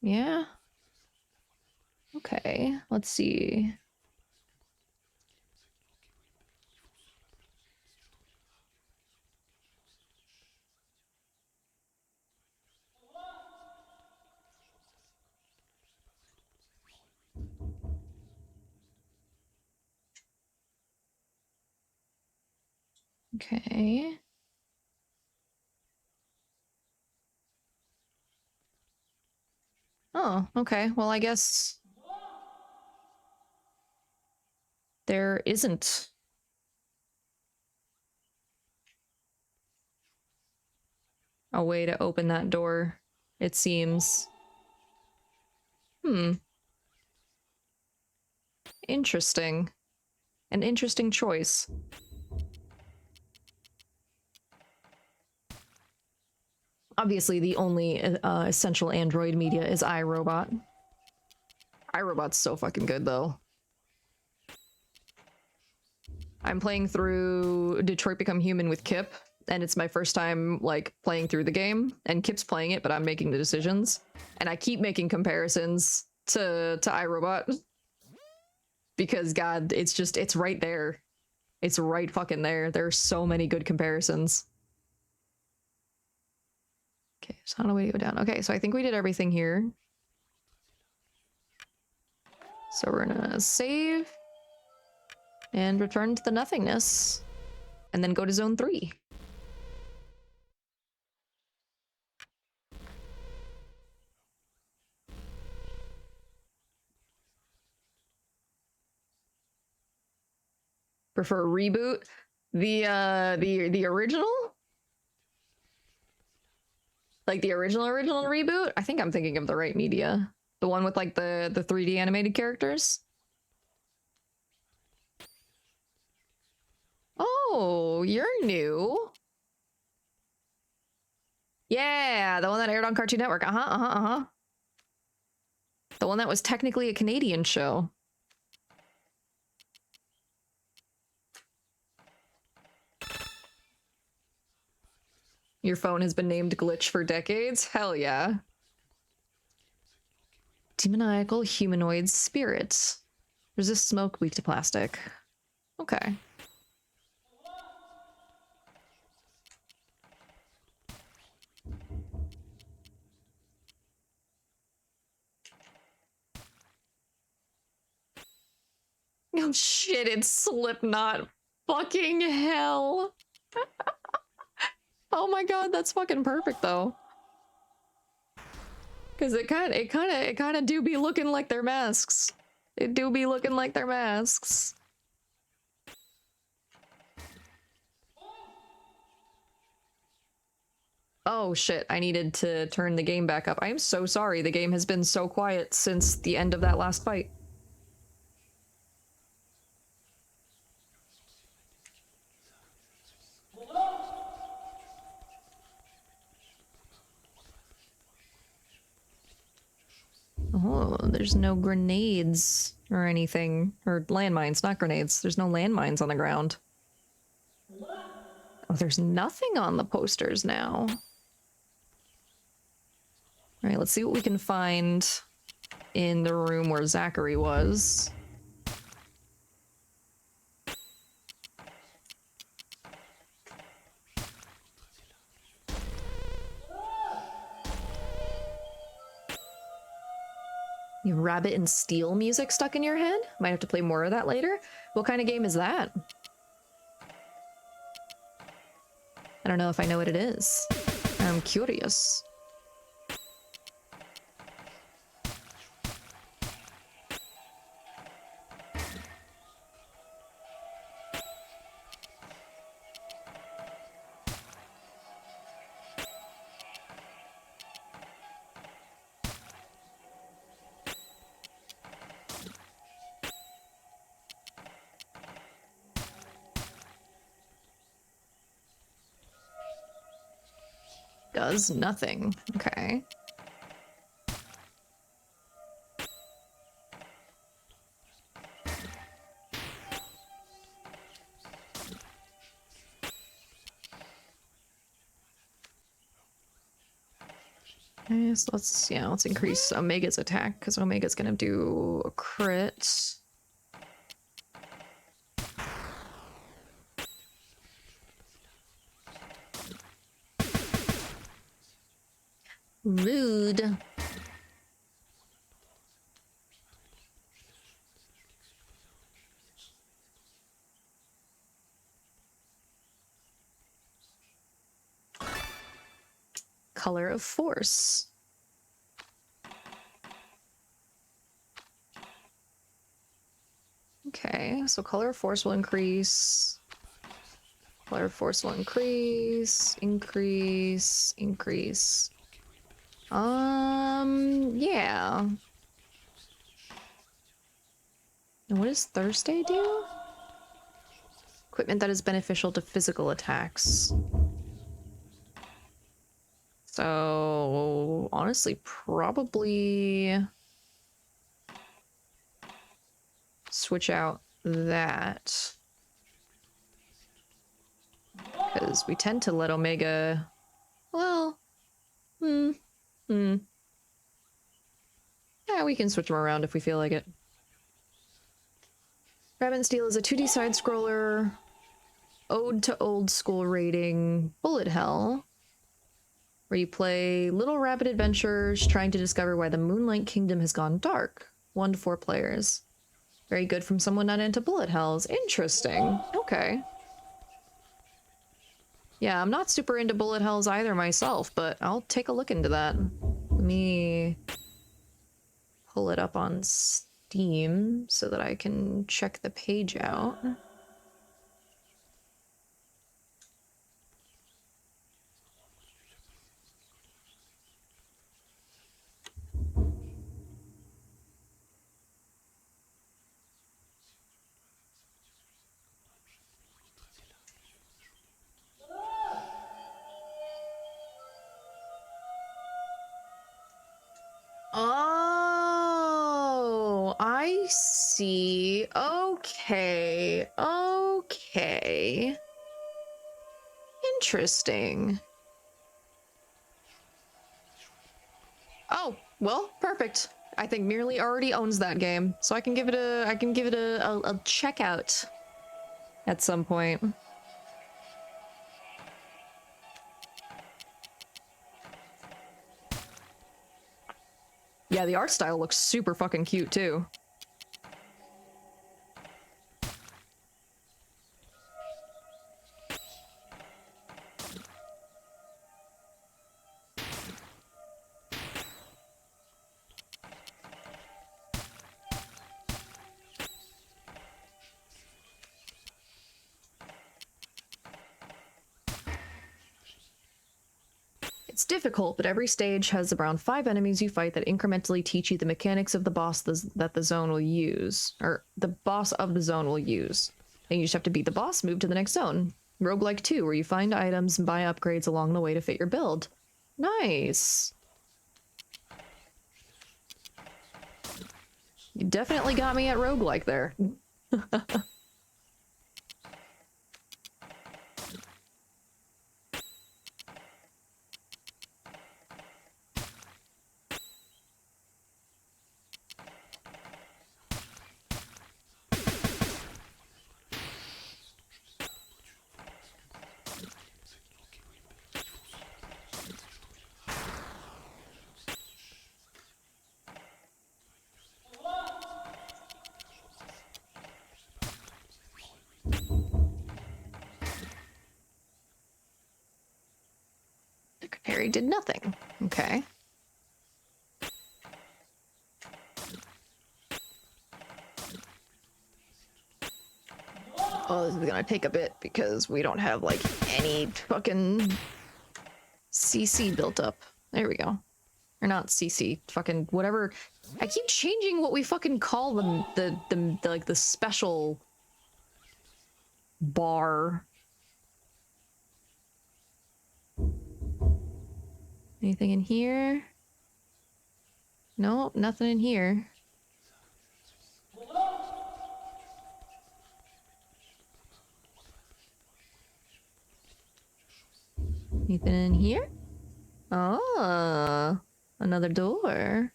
Yeah. Okay, let's see. Okay. Oh, okay. Well, I guess there isn't a way to open that door, it seems. Hmm. Interesting. An interesting choice. Obviously, the only essential android media is iRobot. iRobot's so fucking good, though. I'm playing through Detroit Become Human with Kip, and it's my first time, like, playing through the game, and Kip's playing it, but I'm making the decisions. And I keep making comparisons to iRobot. Because, God, it's just, it's right there. It's right fucking there. There are so many good comparisons. Okay, so not a way to go down. Okay, so I think we did everything here. So we're gonna save and return to the nothingness and then go to zone 3. Prefer reboot? The original? Like the original reboot? I think I'm thinking of the right media. The one with like the 3D animated characters? Oh, you're new. Yeah, the one that aired on Cartoon Network. The one that was technically a Canadian show. Your phone has been named Glitch for decades? Hell yeah. Demoniacal humanoid spirits. Resist smoke, weak to plastic. Okay. Oh shit, it's Slipknot. Fucking hell. Oh my god, that's fucking perfect though. Cause it kinda do be looking like their masks. It do be looking like their masks. Oh shit, I needed to turn the game back up. I'm so sorry, the game has been so quiet since the end of that last fight. Oh, there's no grenades or anything. Or landmines, not grenades. There's no landmines on the ground. Oh, there's nothing on the posters now. Alright, let's see what we can find in the room where Zachary was. You have Rabbit and Steel music stuck in your head? Might have to play more of that later. What kind of game is that? I don't know if I know what it is. I'm curious. Does nothing. Okay. Okay, so let's increase Omega's attack, because Omega's gonna do a crit. Rude. Color of Force. Okay, so Color of Force will increase. Color of Force will increase, increase, increase. Yeah. And what does Thursday do? Equipment that is beneficial to physical attacks. So, honestly, probably switch out that. Because we tend to let Omega... Well... Yeah, we can switch them around if we feel like it. Rabbit and Steel is a 2D side-scroller, ode to old school rating, bullet hell, where you play little rabbit adventures trying to discover why the Moonlight Kingdom has gone dark. 1 to 4 players. Very good from someone not into bullet hells. Interesting. Okay. Yeah, I'm not super into bullet hells either myself, but I'll take a look into that. Let me pull it up on Steam so that I can check the page out. Oh, I see. Okay. Okay. Interesting. Oh, well, perfect. I think Merely already owns that game, so I can give it a checkout at some point. Yeah, the art style looks super fucking cute too. It's difficult, but every stage has around 5 enemies you fight that incrementally teach you the mechanics of the boss that the zone will use. Or, the boss of the zone will use. And you just have to beat the boss, move to the next zone. Roguelike 2, where you find items and buy upgrades along the way to fit your build. Nice! You definitely got me at roguelike there. Harry did nothing. Okay. Oh, this is gonna take a bit because we don't have, like, any fucking CC built up. There we go. Or not CC, fucking whatever. I keep changing what we fucking call them, like, the special bar. Anything in here? Nope, nothing in here. Anything in here? Oh, another door.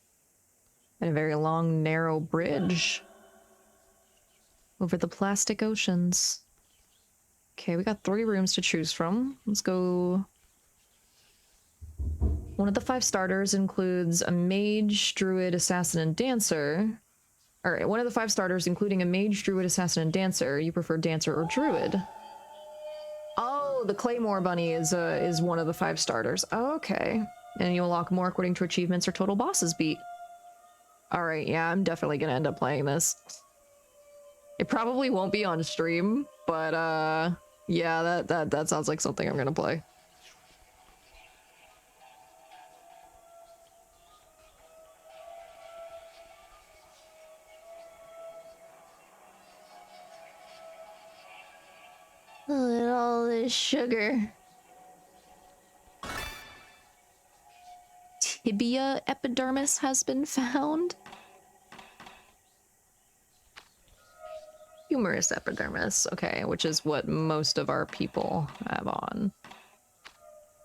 And a very long, narrow bridge over the plastic oceans. Okay, we got 3 rooms to choose from. Let's go. One of the 5 starters includes a mage, druid, assassin, and dancer. Alright, one of the 5 starters including a mage, druid, assassin, and dancer. You prefer dancer or druid? Oh, Oh, the Claymore Bunny is one of the 5 starters. Okay. And you unlock more according to achievements or total bosses beat. Alright, yeah, I'm definitely gonna end up playing this. It probably won't be on stream, but yeah, that sounds like something I'm gonna play. Look at all this sugar. Tibia epidermis has been found. Humerus epidermis, okay, which is what most of our people have on.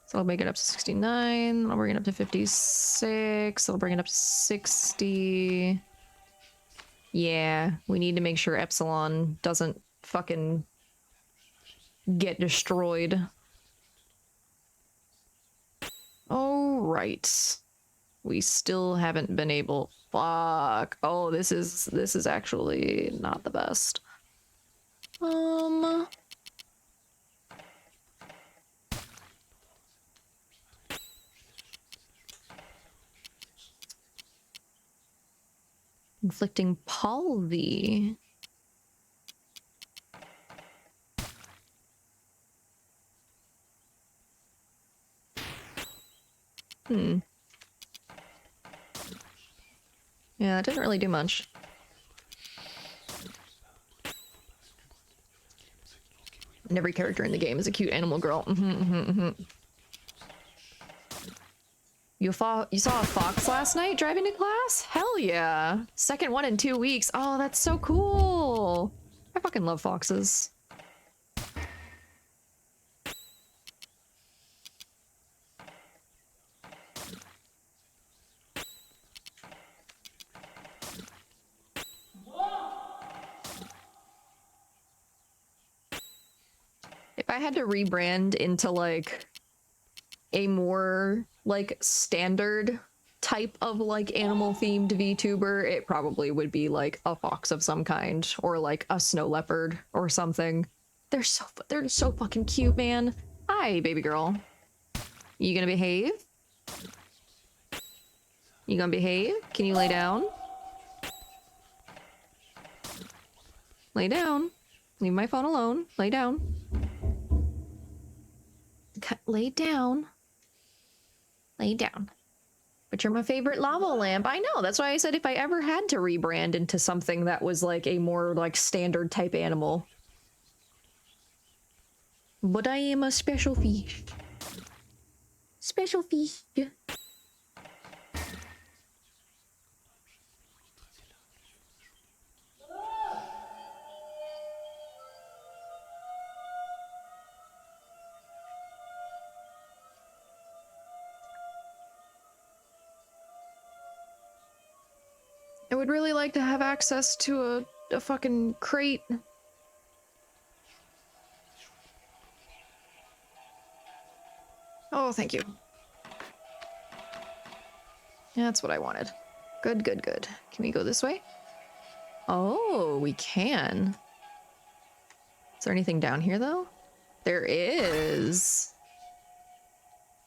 So I'll make it up to 69, I'll bring it up to 56, I'll bring it up to 60. Yeah, we need to make sure Epsilon doesn't fucking get destroyed. Oh, right. We still haven't been able... Fuck. Oh, this is actually not the best. Inflicting palsy. Yeah, it didn't really do much. And every character in the game is a cute animal girl. You saw a fox last night driving to class? Hell yeah. Second one in 2 weeks. Oh, that's so cool. I fucking love foxes. If I had to rebrand into like a more like standard type of like animal themed VTuber, it probably would be like a fox of some kind or like a snow leopard or something. They're so fucking cute, man. Hi, baby girl. You gonna behave? You gonna behave? Can you lay down? Lay down. Leave my phone alone. Lay down. Lay down. Lay down. But you're my favorite lava lamp. I know. That's why I said if I ever had to rebrand into something that was like a more like standard type animal. But I am a special fish. Special fish. I would really like to have access to a fucking crate. Oh, thank you. Yeah, that's what I wanted. Good, good, good. Can we go this way? Oh, we can. Is there anything down here, though? There is.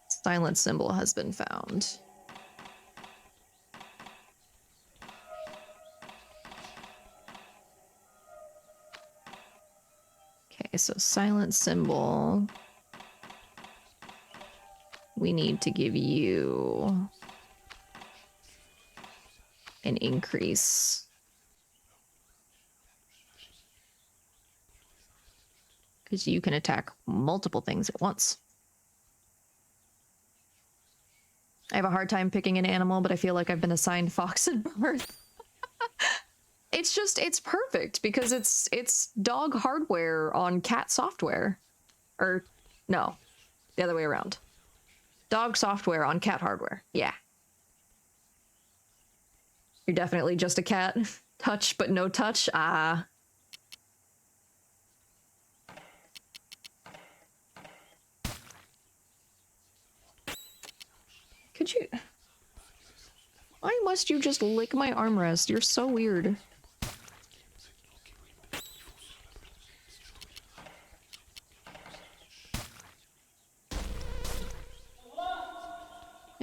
Silent symbol has been found. Okay, so silent symbol. We need to give you an increase. Because you can attack multiple things at once. I have a hard time picking an animal, but I feel like I've been assigned fox at birth. It's perfect because it's dog hardware on cat software. Or no, the other way around. Dog software on cat hardware. Yeah. You're definitely just a cat. Touch but no touch. Ah. Could you... Why must you just lick my armrest? You're so weird.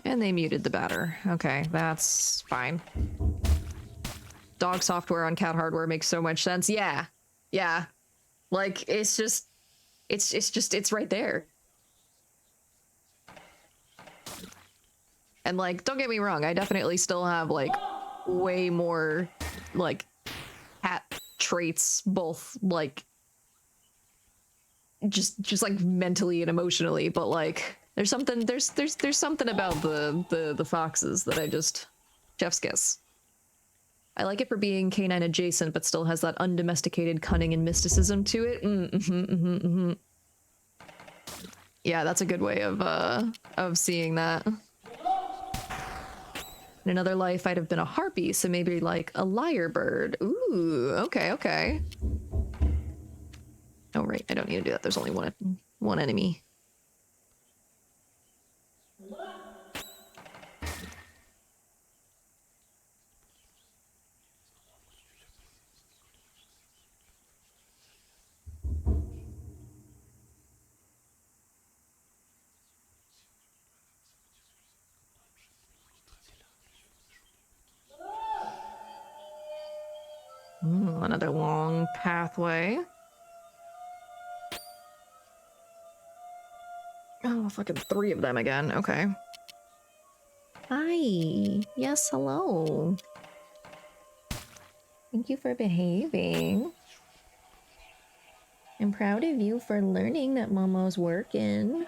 And they muted the batter. Okay, that's fine. Dog software on cat hardware makes so much sense. Yeah. Yeah. Like, it's just... It's right there. And, like, don't get me wrong, I definitely still have, like, way more, like, cat traits, both, like, just like mentally and emotionally, but like there's something about the foxes that I just chef's kiss. I like it for being canine adjacent, but still has that undomesticated cunning and mysticism to it. Yeah, that's a good way of seeing that. In another life, I'd have been a harpy, so maybe like a lyrebird. Ooh, okay, okay. Oh, right, I don't need to do that. There's only one enemy. Another long pathway. Oh, fucking 3 of them again. Okay. Hi. Yes, hello. Thank you for behaving. I'm proud of you for learning that Momo's working.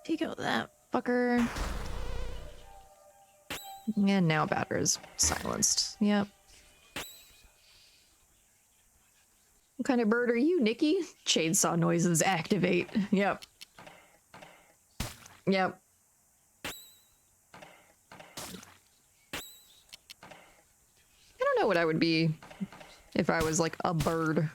Take out that fucker. And now batter is silenced. Yep. What kind of bird are you, Nikki? Chainsaw noises activate. Yep. Yep. I don't know what I would be if I was like a bird.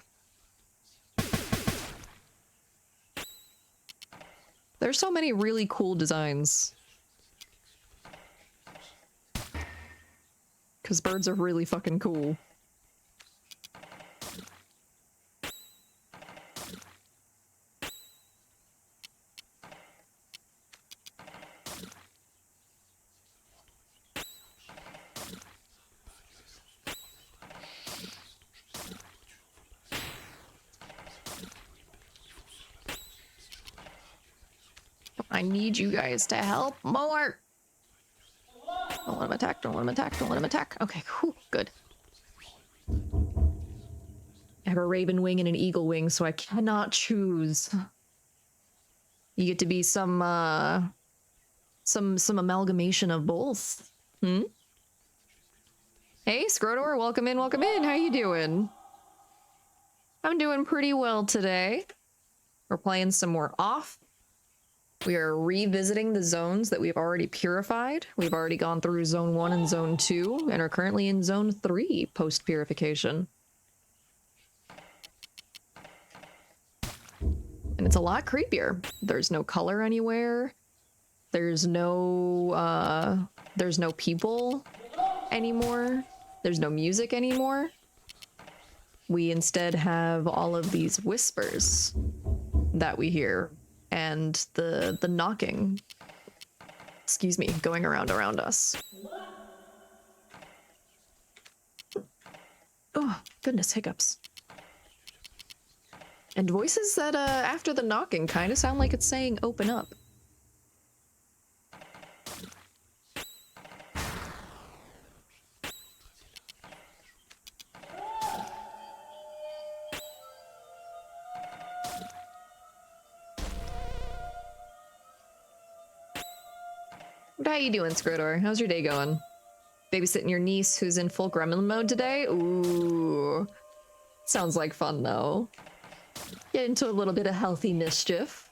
There's so many really cool designs. Because birds are really fucking cool. I need you guys to help more. Don't let him attack, don't let him attack, don't let him attack. Okay, whew, good. I have a raven wing and an eagle wing, so I cannot choose. You get to be some amalgamation of both. Hmm? Hey, Scrotor, welcome in, welcome in. How you doing? I'm doing pretty well today. We're playing some more off. We are revisiting the zones that we've already purified. We've already gone through Zone 1 and Zone 2, and are currently in Zone 3 post-purification. And it's a lot creepier. There's no color anywhere. There's no people anymore. There's no music anymore. We instead have all of these whispers that we hear. And the knocking, excuse me, going around us. Oh, goodness, hiccups. And voices that, after the knocking kind of sound like it's saying, open up. How you doing, Scrotor? How's your day going? Babysitting your niece who's in full gremlin mode today? Ooh. Sounds like fun, though. Get into a little bit of healthy mischief.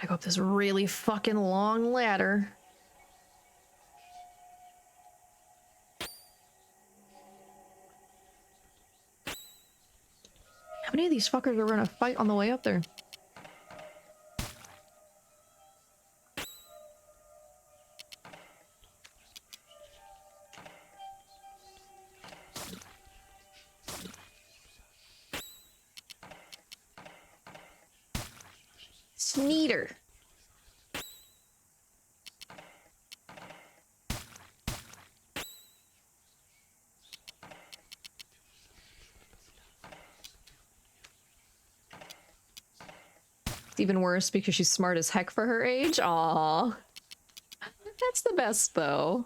Gotta go up this really fucking long ladder. How many of these fuckers are gonna fight on the way up there? Sneeder. It's even worse because she's smart as heck for her age. Aww. That's the best, though.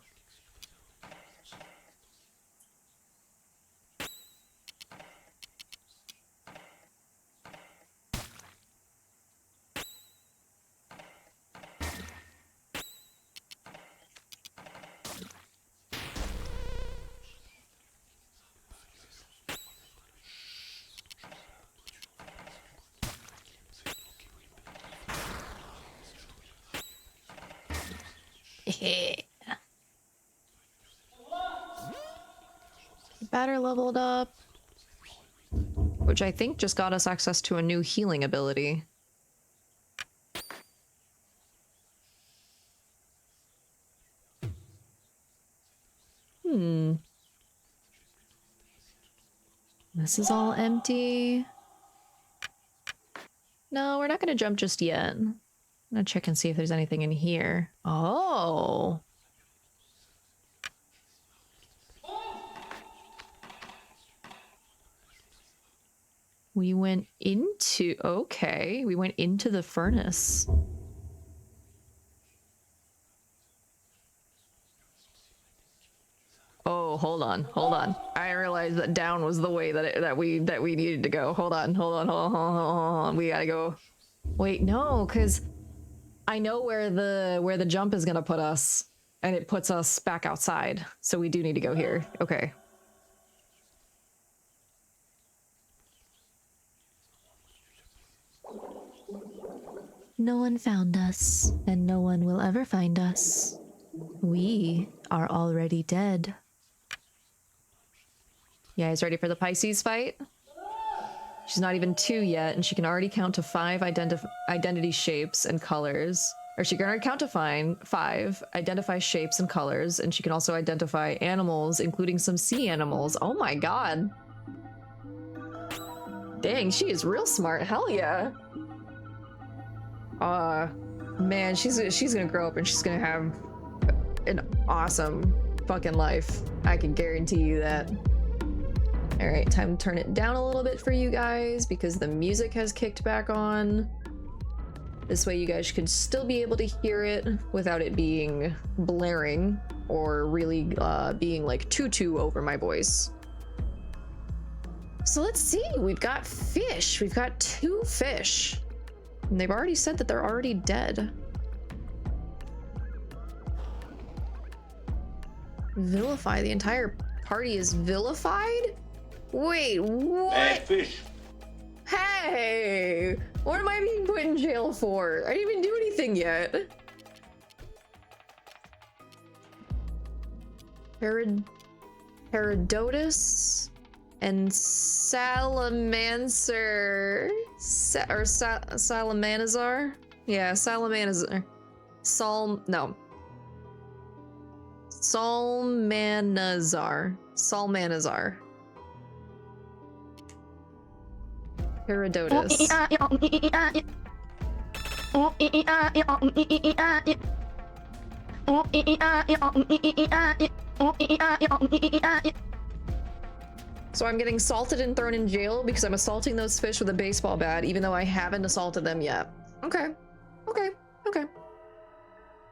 Better leveled up. Which I think just got us access to a new healing ability. This is all empty. No, we're not gonna jump just yet. I'm gonna check and see if there's anything in here. Oh. We went into... Okay, we went into the furnace. Oh, hold on, hold on. I realized that down was the way that we needed to go. Hold on. We gotta go. Wait, no, because I know where the jump is gonna put us, and it puts us back outside. So we do need to go here. Okay. No one found us, and no one will ever find us. We are already dead. You guys ready for the Pisces fight? She's not even 2 yet, and she can already count to 5 identity shapes and colors. Or she can already count to 5, identify shapes and colors, and she can also identify animals, including some sea animals. Oh my god. Dang, she is real smart. Hell yeah. Man, she's gonna grow up and she's gonna have an awesome fucking life. I can guarantee you that. All right, time to turn it down a little bit for you guys because the music has kicked back on. This way you guys can still be able to hear it without it being blaring or really being like tutu over my voice. So let's see, we've got fish. We've got 2 fish. And they've already said that they're already dead. Vilify. The entire party is vilified? Wait, what? Bad fish. Hey! What am I being put in jail for? I didn't even do anything yet. Herodotus and Salamancer. Salamanazar? Yeah, Salamanazar. Salmanazar. Herodotus. So I'm getting salted and thrown in jail because I'm assaulting those fish with a baseball bat, even though I haven't assaulted them yet. Okay. I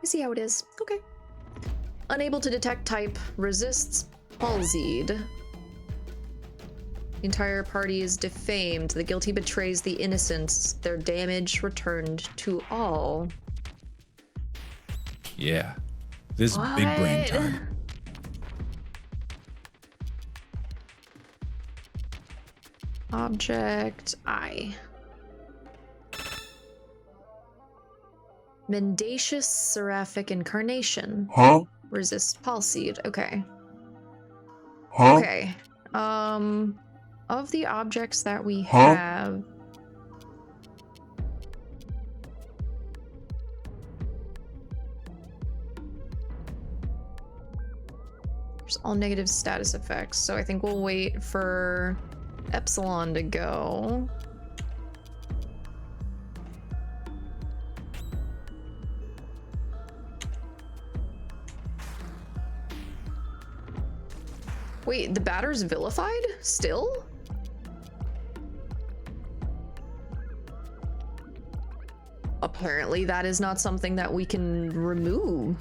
see how it is. Okay. Unable to detect type, resists, palsied. The entire party is defamed. The guilty betrays the innocent. Their damage returned to all. Yeah. This big brain time. Object I. Mendacious Seraphic Incarnation. Huh? Resist Pulseed. Okay. Huh? Okay. Of the objects that we Huh? have. There's all negative status effects, so I think we'll wait for Epsilon to go. Wait, the batter's vilified? Still? Apparently that is not something that we can remove.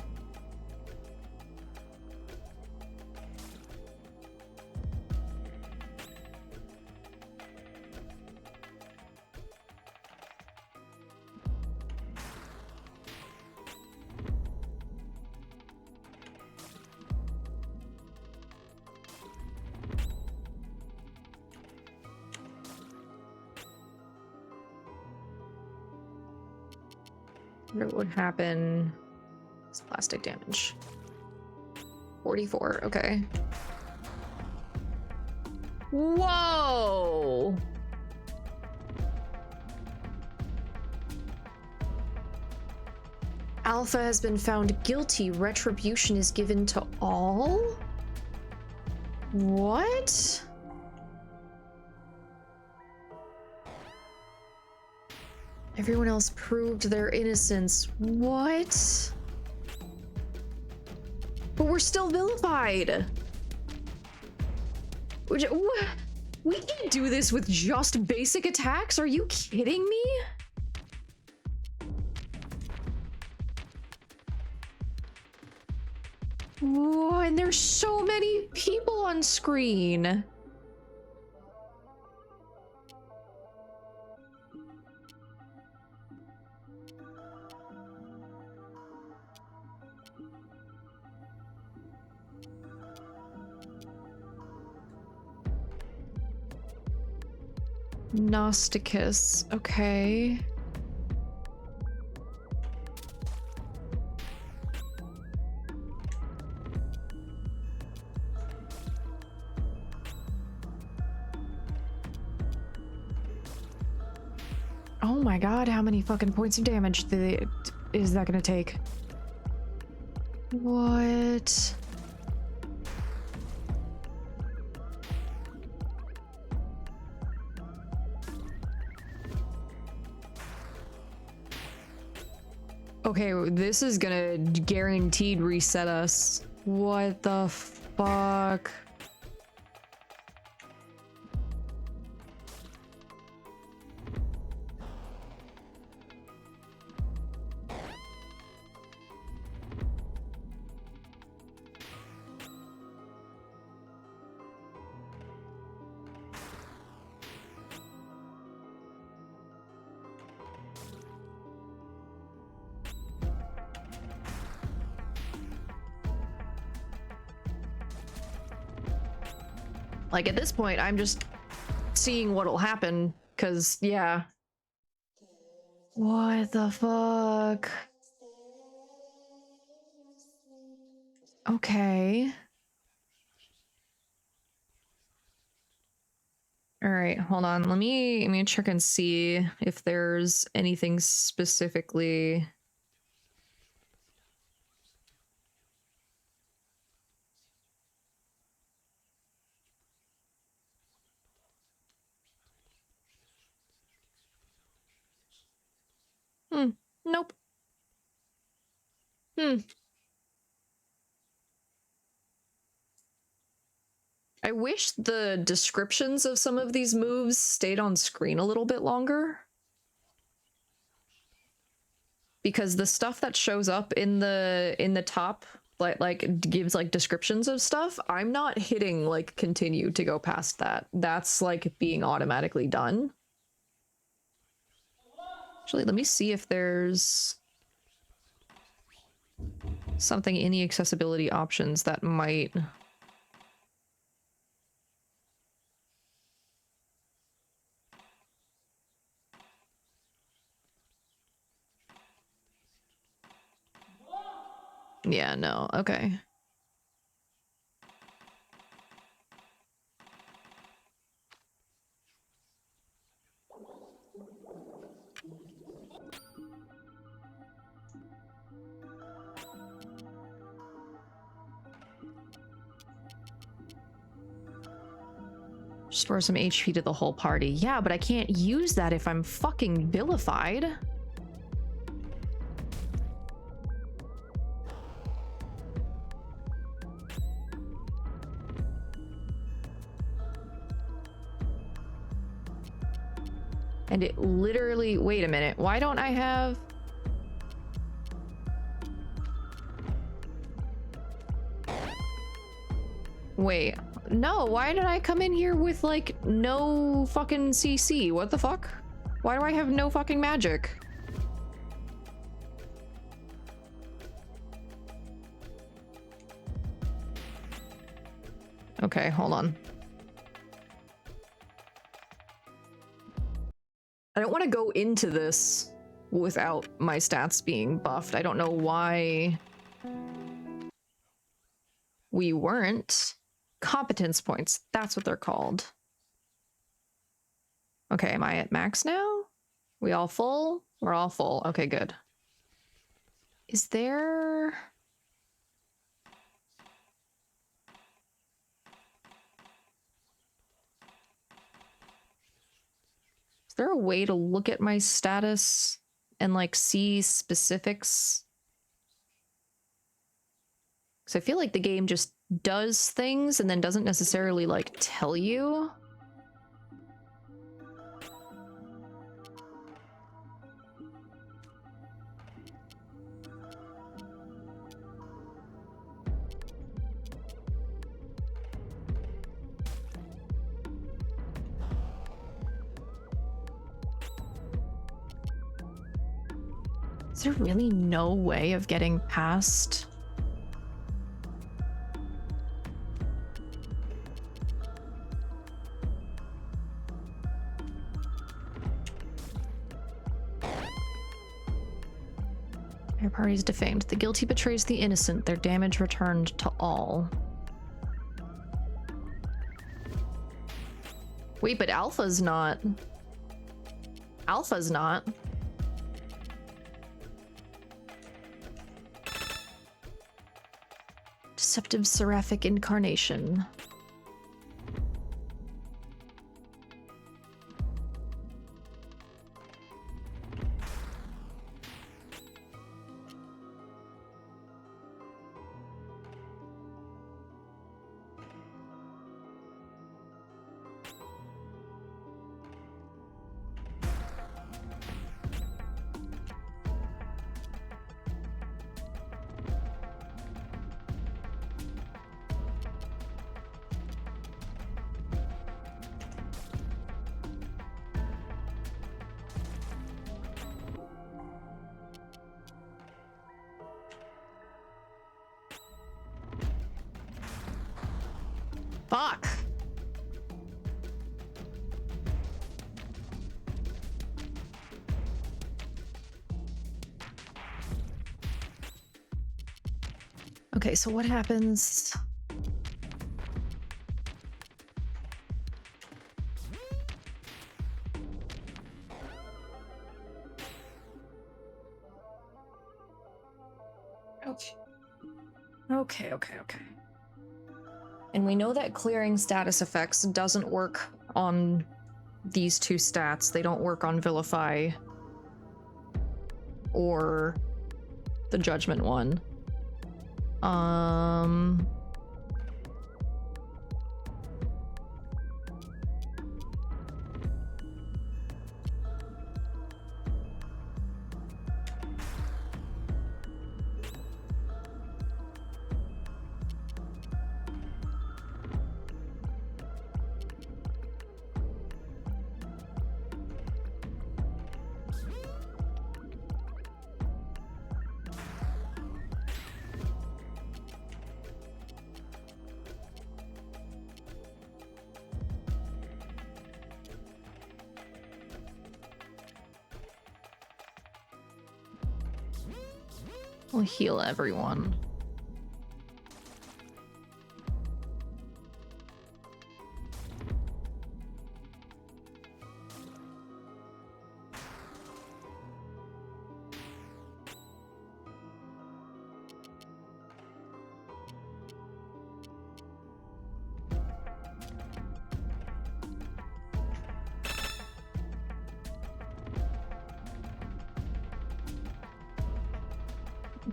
What would happen? It's plastic damage. 44, okay. Whoa! Alpha has been found guilty. Retribution is given to all? What? Everyone else proved their innocence. What? But we're still vilified. We can't do this with just basic attacks? Are you kidding me? Whoa, and there's so many people on screen. Gnosticus, okay. Oh my god, how many fucking points of damage is that gonna take? What? Okay, this is gonna guaranteed reset us. What the fuck? Like, at this point, I'm just seeing what'll happen, because, yeah. What the fuck? Okay. Alright, hold on. Let me check and see if there's anything specifically... Nope. I wish the descriptions of some of these moves stayed on screen a little bit longer. Because the stuff that shows up in the top, like gives like descriptions of stuff, I'm not hitting like continue to go past that. That's like being automatically done. Actually, let me see if there's something in the accessibility options that might... Yeah, no, okay. Restore some HP to the whole party. Yeah, but I can't use that if I'm fucking vilified. And it literally, wait a minute, why don't I have... Wait, no, why did I come in here with like no fucking CC? What the fuck? Why do I have no fucking magic? Okay, hold on. I don't want to go into this without my stats being buffed. I don't know why we weren't. Competence points, that's what they're called. Okay, am I at max now? We all full? We're all full. Okay, good. Is there... Is there a way to look at my status and like see specifics? Because I feel like the game just does things and then doesn't necessarily like tell you. Is there really no way of getting past? Your party is defamed. The guilty betrays the innocent. Their damage returned to all. Wait, but Alpha's not. Alpha's not. Deceptive Seraphic Incarnation. Fuck. Okay, so what happens? Okay. And we know that clearing status effects doesn't work on these two stats. They don't work on Vilify or the Judgment one. We'll heal everyone.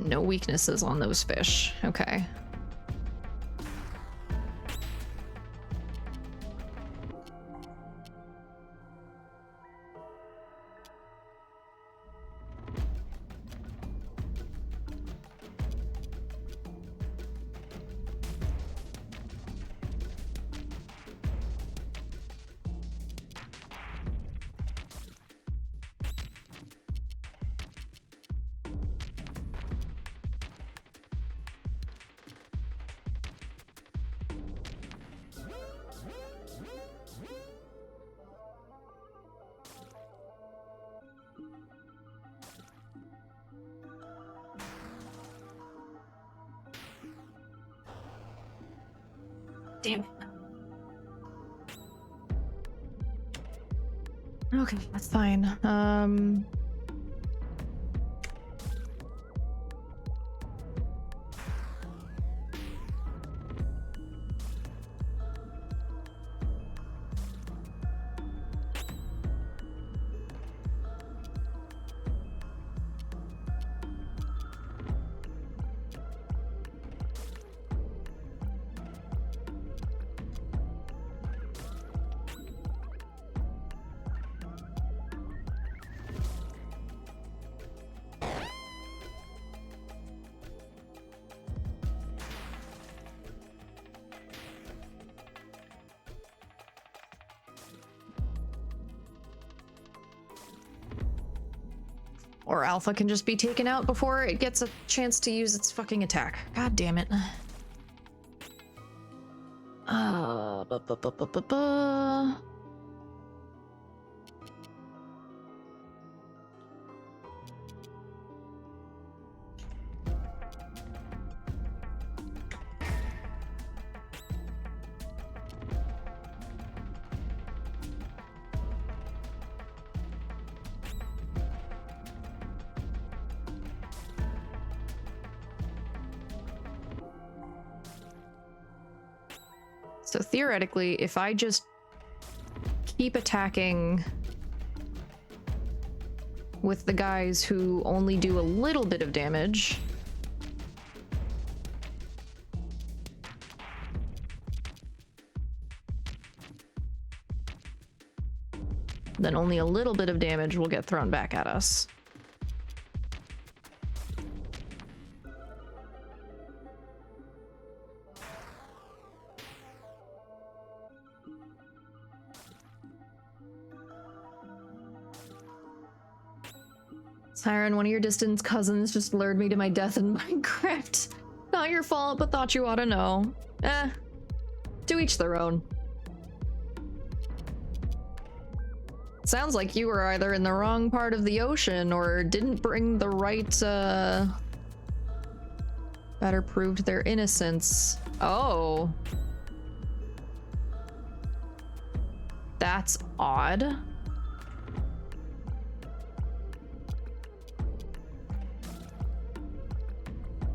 No weaknesses on those fish. Okay. Damn it. Okay, that's fine. Or Alpha can just be taken out before it gets a chance to use its fucking attack. God damn it. So theoretically, if I just keep attacking with the guys who only do a little bit of damage, then only a little bit of damage will get thrown back at us. Siren, one of your distant cousins just lured me to my death in Minecraft. Not your fault, but thought you ought to know. To each their own. Sounds like you were either in the wrong part of the ocean or didn't bring the right, better proved their innocence. Oh. That's odd.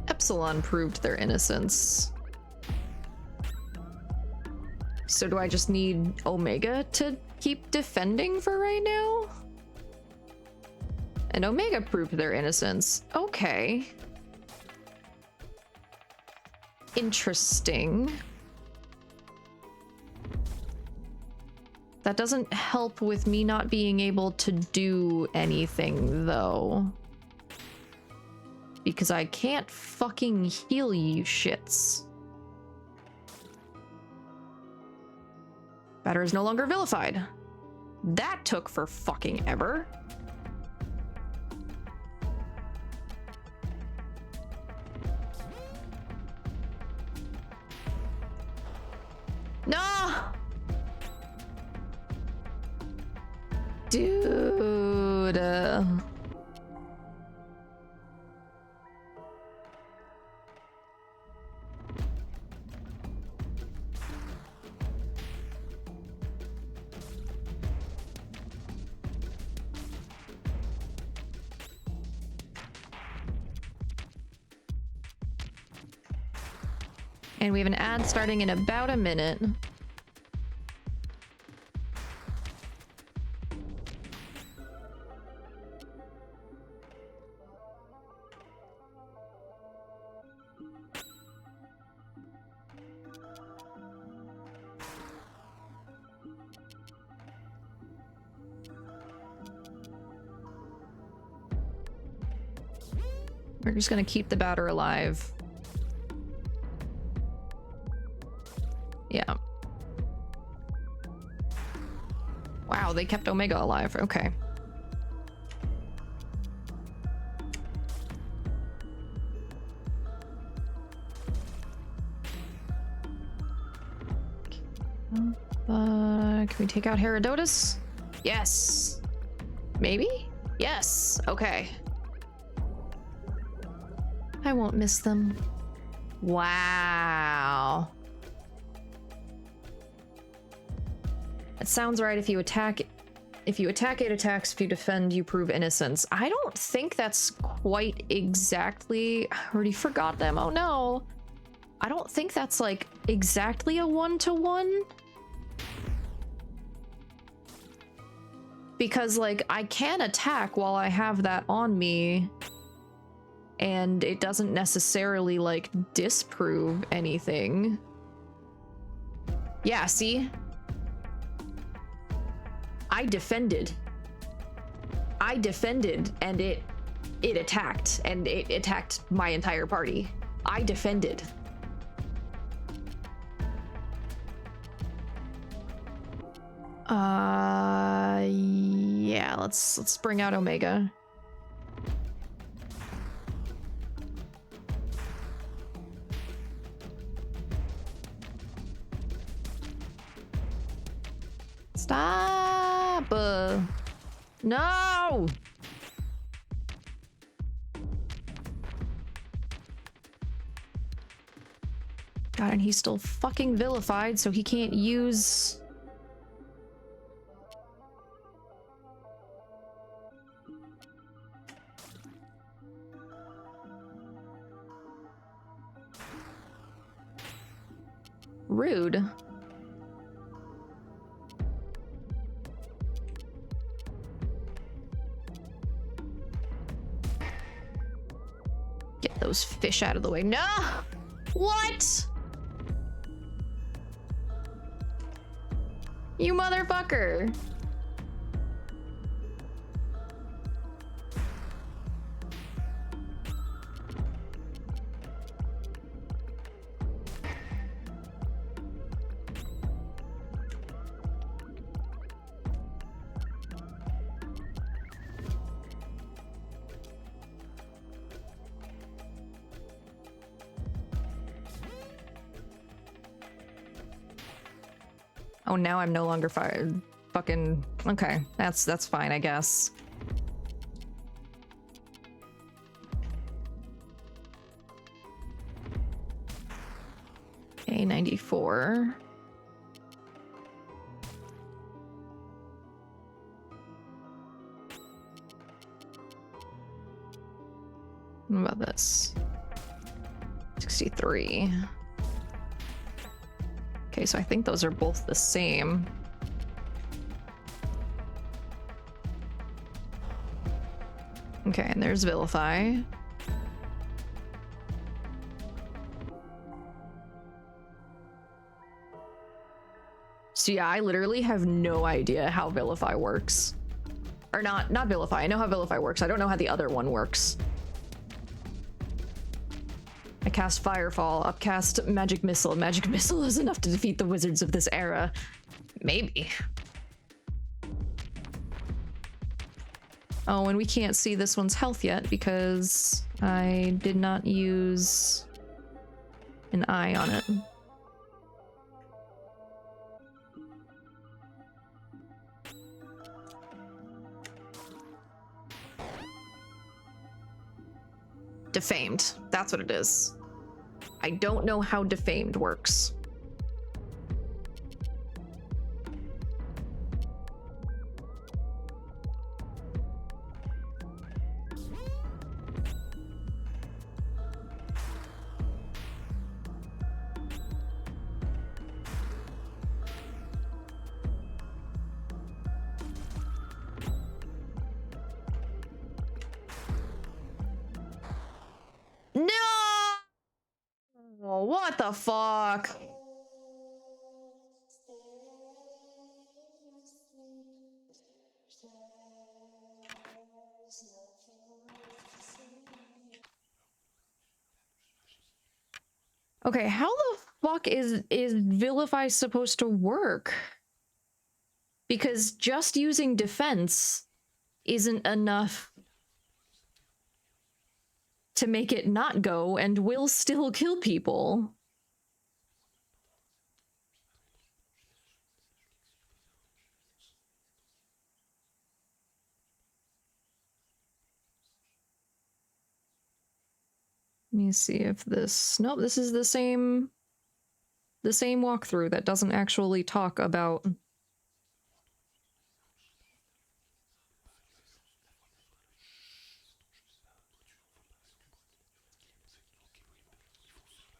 Epsilon proved their innocence. So do I just need Omega to keep defending for right now? And Omega proved their innocence. Okay. Interesting. That doesn't help with me not being able to do anything, though. Because I can't fucking heal you shits. Batter is no longer vilified. That took for fucking ever. No! Dude. And we have an ad starting in about a minute. We're just gonna keep the batter alive. Yeah. Wow, they kept Omega alive. Okay. Can we take out Herodotus? Yes. Maybe? Yes. Okay. I won't miss them. Wow. It sounds right. If you attack, it attacks. If you defend, you prove innocence. I don't think that's quite exactly. I already forgot them. Oh no. I don't think that's like exactly a 1-to-1. Because like I can attack while I have that on me, and it doesn't necessarily like disprove anything. Yeah, see? I defended and it attacked, and it attacked my entire party. I defended. Yeah, let's bring out Omega. Stop! No! God, and he's still fucking vilified, so he can't use... Rude. Get those fish out of the way. No! What? You motherfucker. Oh, now I'm no longer fired. Fucking okay. That's fine, I guess. Okay, 94. What about this? 63. Okay, so I think those are both the same. Okay, and there's Vilify. So yeah, I literally have no idea how Vilify works. Or not Vilify. I know how Vilify works. I don't know how the other one works. I cast Firefall, upcast Magic Missile. Magic Missile is enough to defeat the wizards of this era. Maybe. Oh, and we can't see this one's health yet because I did not use an eye on it. Defamed. That's what it is. I don't know how Defamed works. No! What the fuck? Okay, how the fuck is Vilify supposed to work? Because just using defense isn't enough to make it not go and will still kill people. Let me see if this... Nope, this is the same walkthrough that doesn't actually talk about...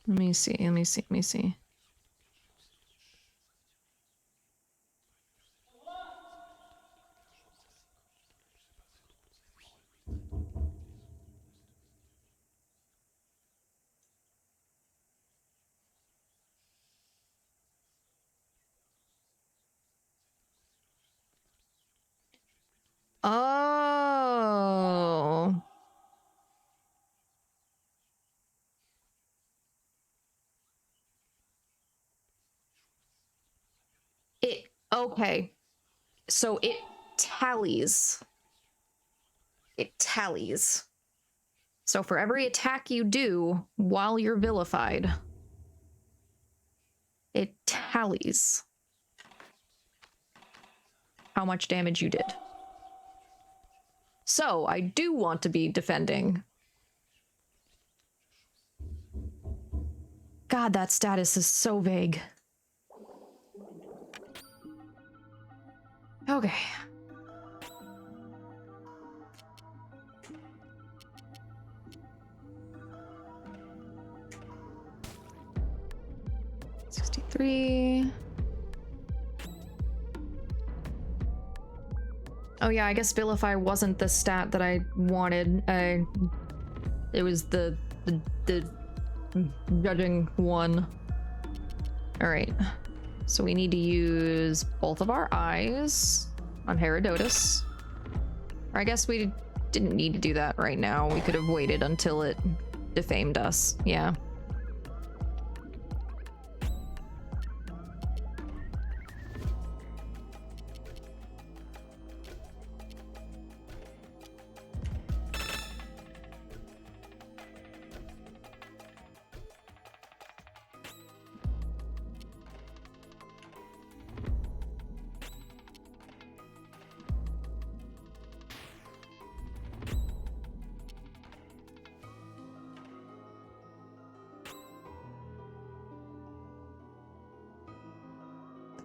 Let me see. Oh. Okay. So it tallies. It tallies. So for every attack you do while you're vilified, it tallies how much damage you did. So I do want to be defending. God, that status is so vague. Okay. $63. Oh yeah, I guess Vilify wasn't the stat that I wanted. It was the judging one. All right. So we need to use both of our eyes on Herodotus. Or I guess we didn't need to do that right now. We could have waited until it defamed us. Yeah.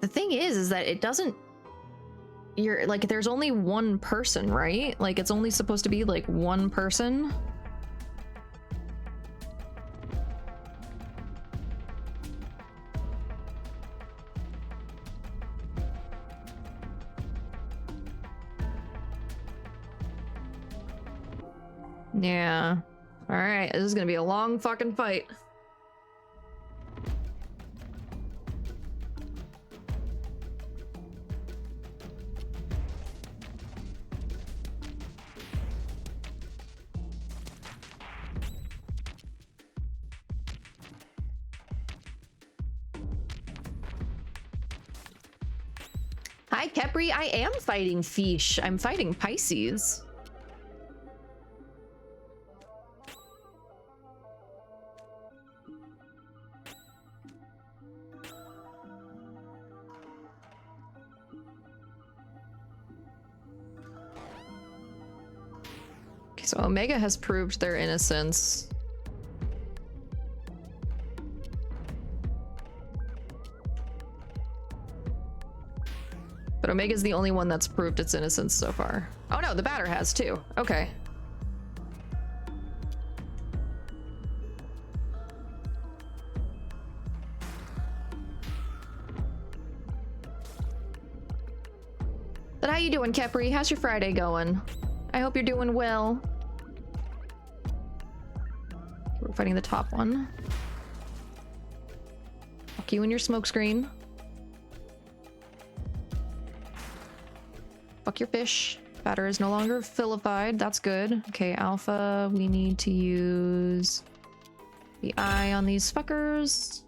The thing is that it doesn't... You're like, there's only one person, right? Like, it's only supposed to be like one person. Yeah. All right, this is gonna be a long fucking fight. Hi, Kepri. I am fighting Fish. I'm fighting Pisces. Okay, so Omega has proved their innocence. But Omega's the only one that's proved its innocence so far. Oh no, the batter has too. Okay. But how you doing, Kepri? How's your Friday going? I hope you're doing well. We're fighting the top one. Fuck you and your smoke screen. Fuck your fish. Batter is no longer vilified. That's good. Okay, Alpha, we need to use the eye on these fuckers.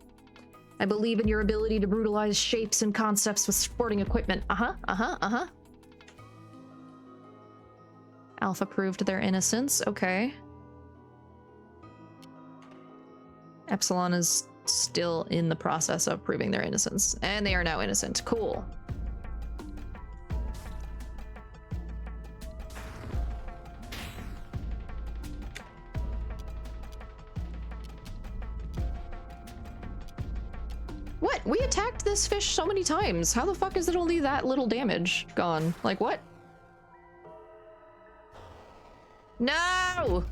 I believe in your ability to brutalize shapes and concepts with sporting equipment. Alpha proved their innocence. Okay. Epsilon is still in the process of proving their innocence. And they are now innocent. Cool. What? We attacked this fish so many times. How the fuck is it only that little damage gone? Like, what? No!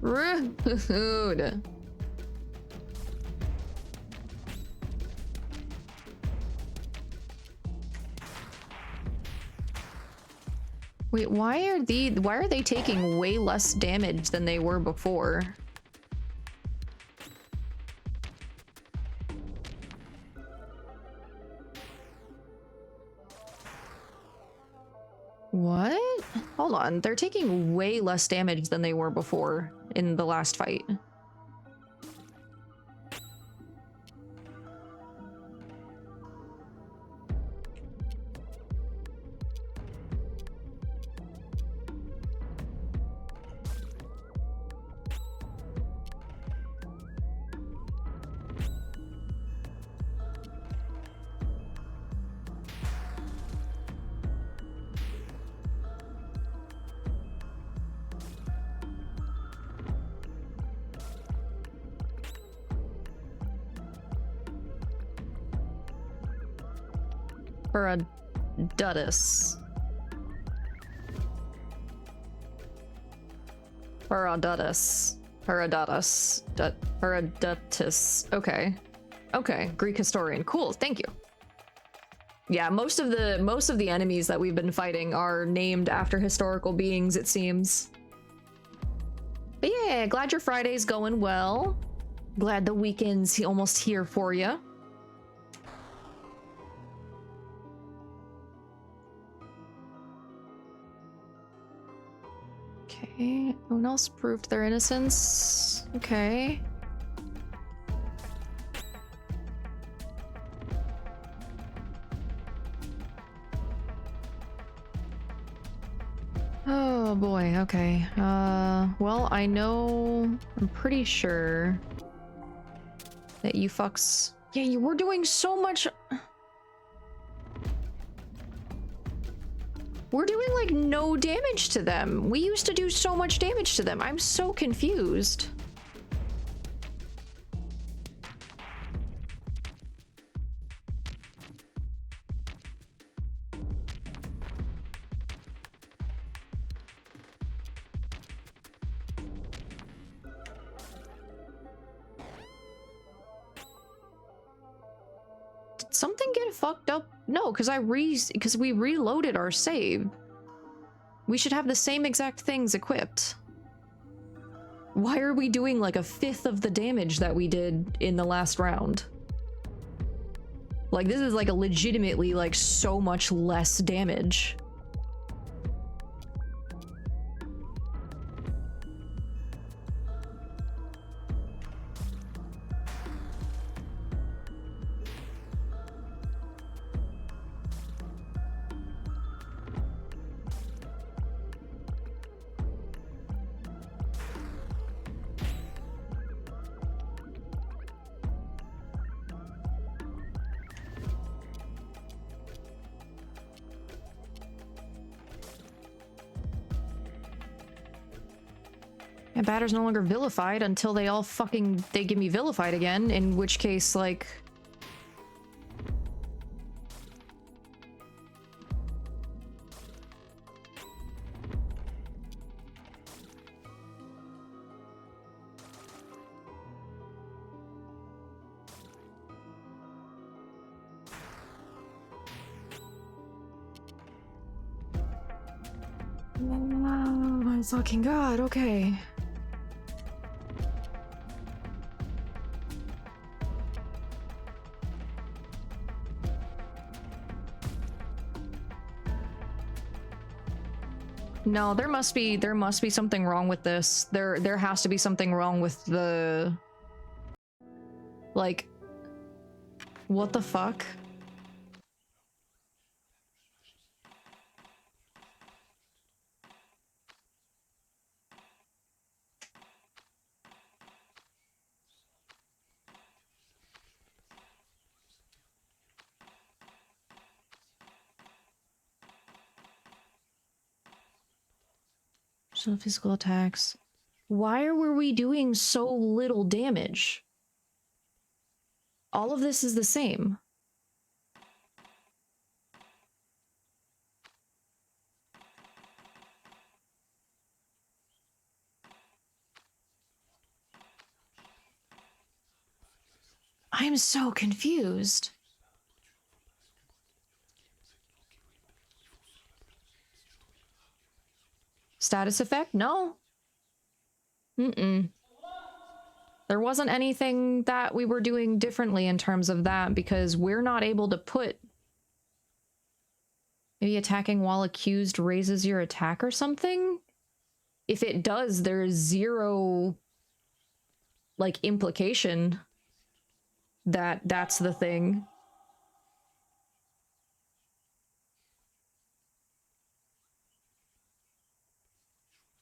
Rude. Wait, why are they taking way less damage than they were before? What? Hold on, they're taking way less damage than they were before in the last fight. Paradutus. Paradutus. Okay. Okay, Greek historian. Cool, thank you. Yeah, most of the enemies that we've been fighting are named after historical beings, it seems. But yeah, glad your Friday's going well. Glad the weekend's almost here for you. Okay, no one else proved their innocence. Okay. Oh boy, okay. Well, I know, I'm pretty sure that you fucks... Yeah, you were doing so much... We're doing, like, no damage to them. We used to do so much damage to them. I'm so confused. Did something get fucked up? No, because we reloaded our save. We should have the same exact things equipped. Why are we doing like a fifth of the damage that we did in the last round? Like, this is like a legitimately like so much less damage. And Batter's no longer vilified until they all they give me vilified again, in which case, like... Oh my fucking god, okay. No, there must be something wrong with this. There has to be something wrong with the, like, what the fuck? So physical attacks. Why were we doing so little damage? All of this is the same. I'm so confused. Status effect? No. Mm-mm. There wasn't anything that we were doing differently in terms of that, because we're not able to put... Maybe attacking while accused raises your attack or something? If it does, there's zero, like, implication that that's the thing.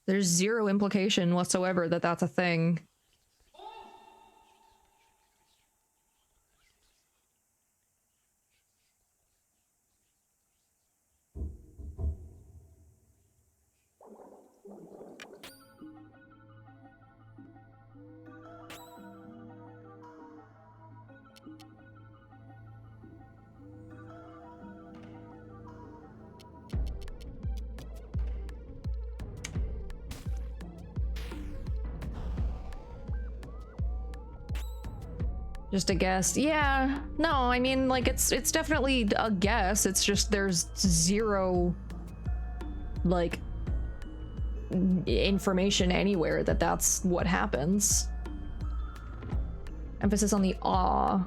There's zero implication whatsoever that that's a thing. Just a guess. Yeah. No, I mean, like, it's definitely a guess. It's just there's zero, like, information anywhere that that's what happens. Emphasis on the ah.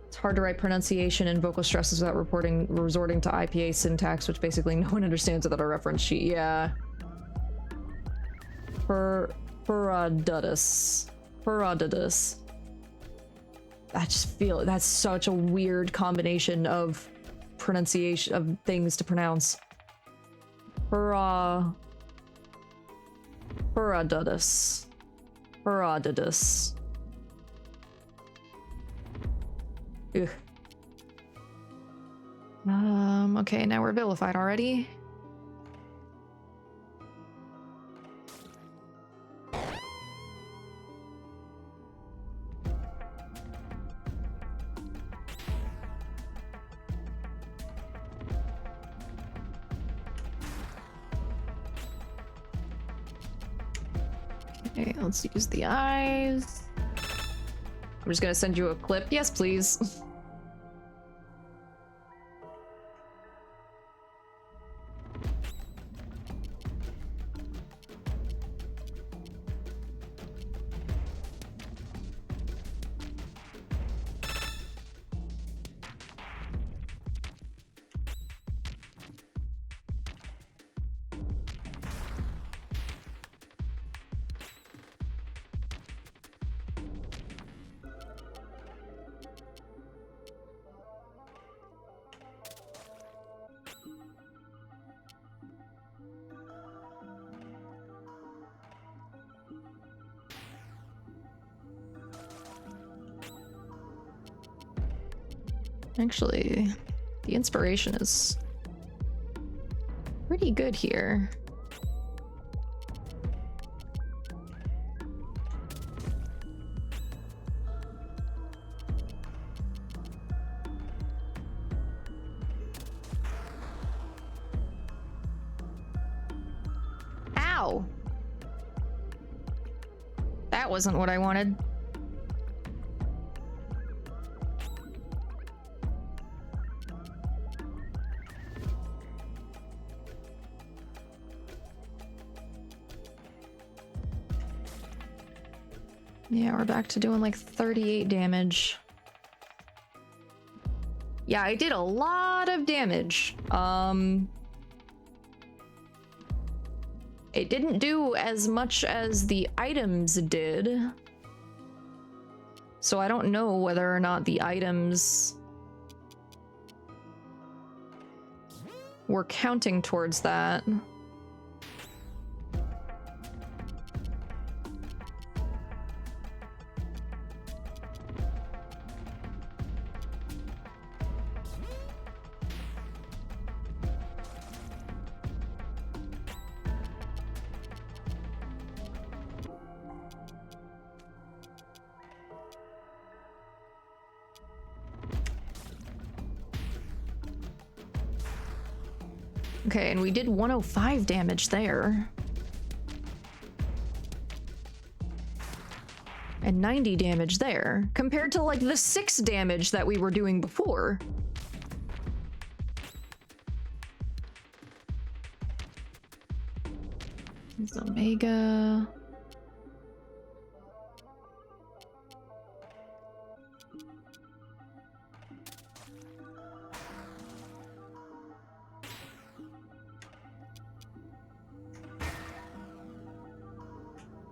It's hard to write pronunciation and vocal stresses without resorting to IPA syntax, which basically no one understands without a reference sheet. Yeah. Paradiddus. I just feel that's such a weird combination of pronunciation of things to pronounce. Paradiddus. Ugh. Okay, now we're vilified already. Okay, let's use the eyes. I'm just gonna send you a clip. Yes, please. Actually, the inspiration is pretty good here. Ow! That wasn't what I wanted. Yeah, we're back to doing like 38 damage. Yeah, I did a lot of damage. It didn't do as much as the items did. So I don't know whether or not the items were counting towards that. Okay, and we did 105 damage there. And 90 damage there, compared to like the 6 damage that we were doing before. It's Omega.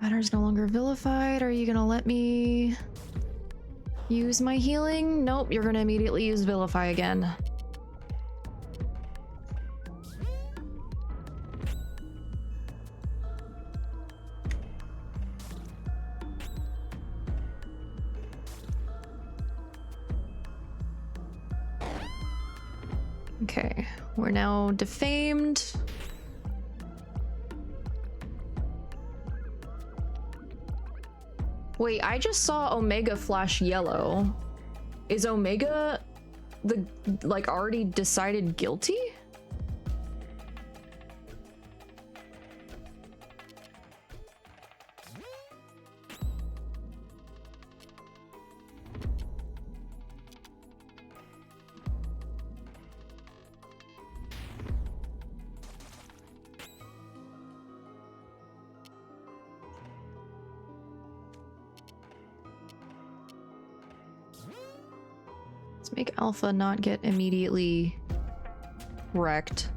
Matter's no longer vilified. Are you gonna let me use my healing? Nope, you're gonna immediately use vilify again. Okay, we're now defamed. Wait, I just saw Omega flash yellow. Is Omega the, like, already decided guilty? Let's make Alpha not get immediately wrecked.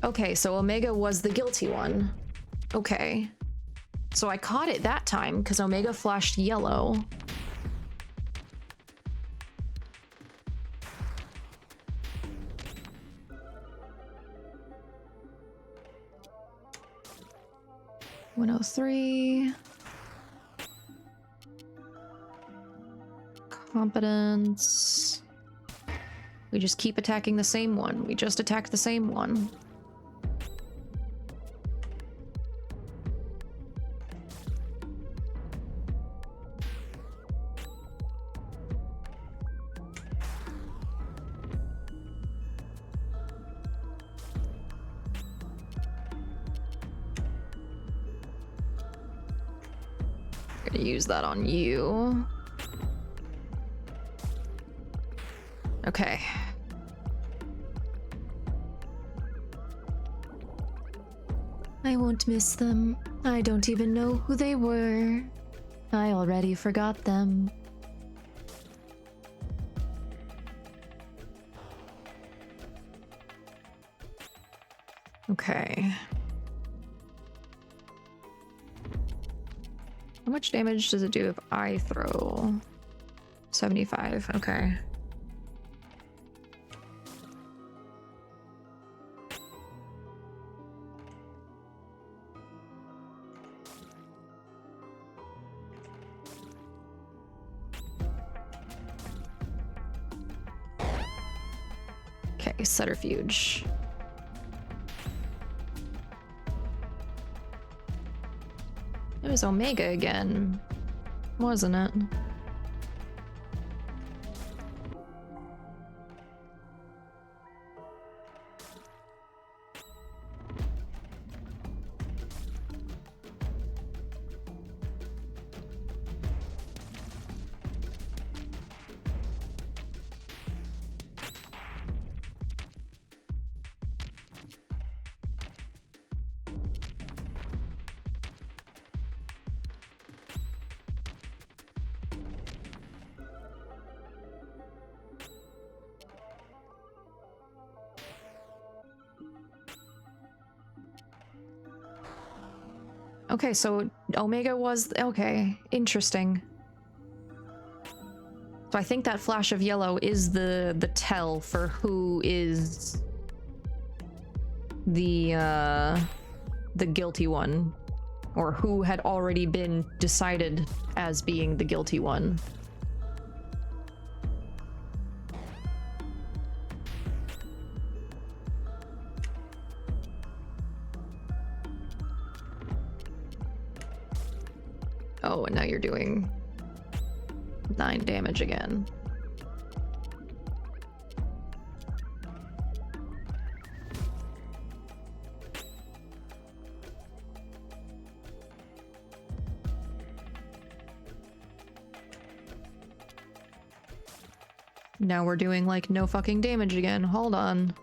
Okay, so Omega was the guilty one. Okay. So I caught it that time because Omega flashed yellow. (103) Competence. We just keep attacking the same one. We just attacked the same one. Gonna use that on you. Okay. I won't miss them. I don't even know who they were. I already forgot them. Okay. How much damage does it do if I throw? 75, okay. Okay, Subterfuge. It was Omega again, wasn't it? Okay, so Omega was... Okay, interesting. So I think that flash of yellow is the tell for who is the guilty one, or who had already been decided as being the guilty one. Oh, and now you're doing 9 damage again. Now we're doing like no fucking damage again. Hold on.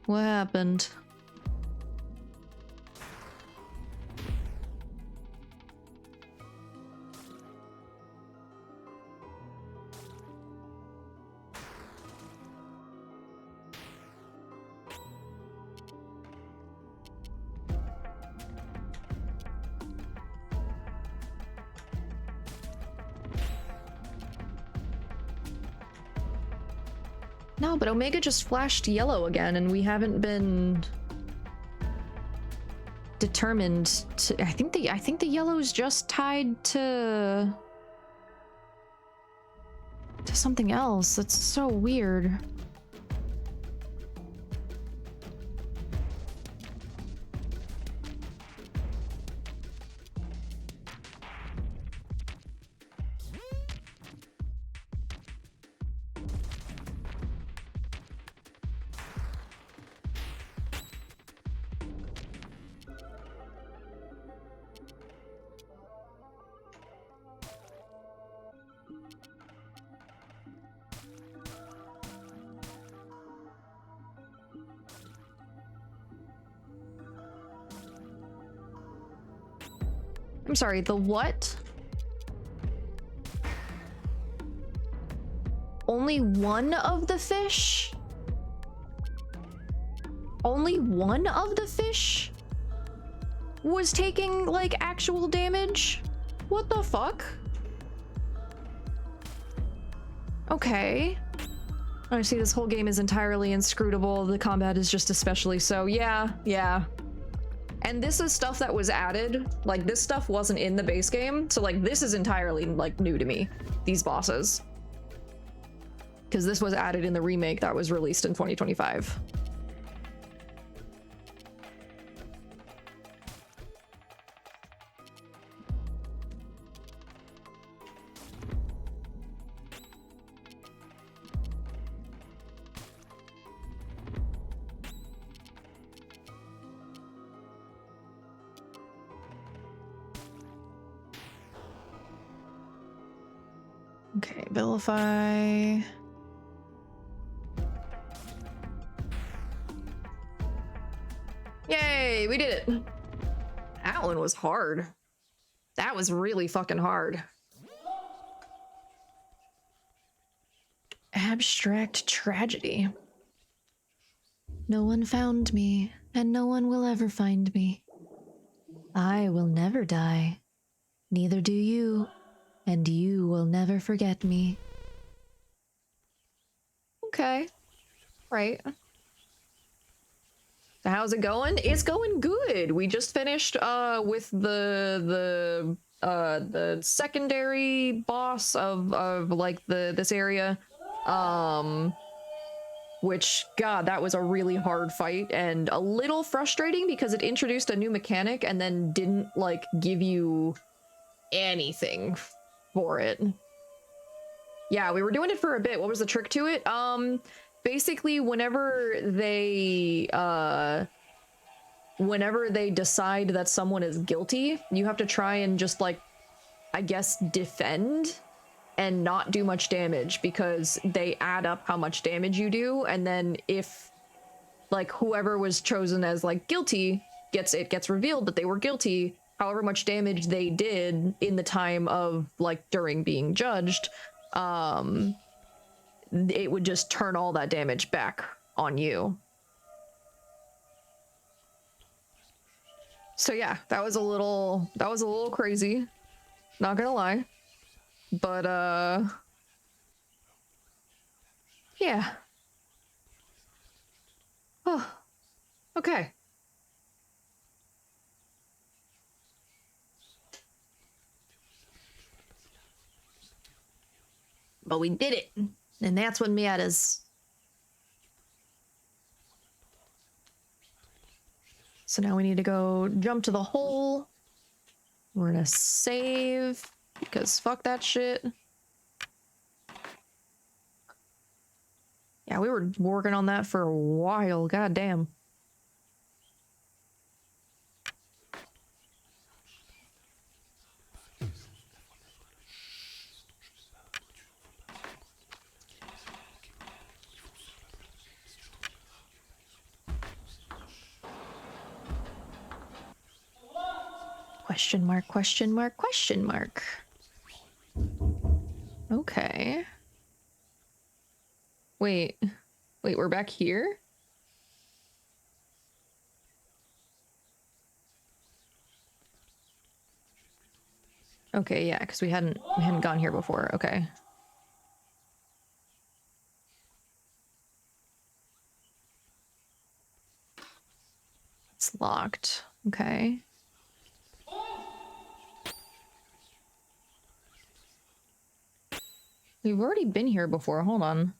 What happened? No, but Omega just flashed yellow again, and we haven't been determined to... I think the yellow's just tied to something else. That's so weird. I'm sorry, the what? Only one of the fish? Only one of the fish was taking, like, actual damage? What the fuck? Okay. I see this whole game is entirely inscrutable. The combat is just especially so. Yeah. And this is stuff that was added. Like, this stuff wasn't in the base game. So, like, this is entirely, like, new to me. These bosses. Because this was added in the remake that was released in 2025. Okay, vilify. Yay, we did it. That one was hard. That was really fucking hard. Abstract tragedy. No one found me, and no one will ever find me. I will never die. Neither do you, and you will never forget me. Okay. Right. So how's it going? It's going good. We just finished with the secondary boss of like this area. Which, God, that was a really hard fight and a little frustrating because it introduced a new mechanic and then didn't, like, give you anything for it. Yeah, we were doing it for a bit. What was the trick to it? Basically, whenever they decide that someone is guilty, you have to try and just, like, I guess, defend and not do much damage because they add up how much damage you do, and then if, like, whoever was chosen as, like, guilty gets revealed that they were guilty, however much damage they did in the time of, like, during being judged, it would just turn all that damage back on you. So yeah, that was a little crazy. Not gonna lie. But yeah. Oh, okay. But we did it. And that's what matters. So now we need to go jump to the hole. We're gonna save because fuck that shit. Yeah, we were working on that for a while. God damn. Question mark, question mark, question mark. Okay. Wait, we're back here? Okay, yeah, because we hadn't gone here before. Okay. It's locked. Okay. We've already been here before. Hold on.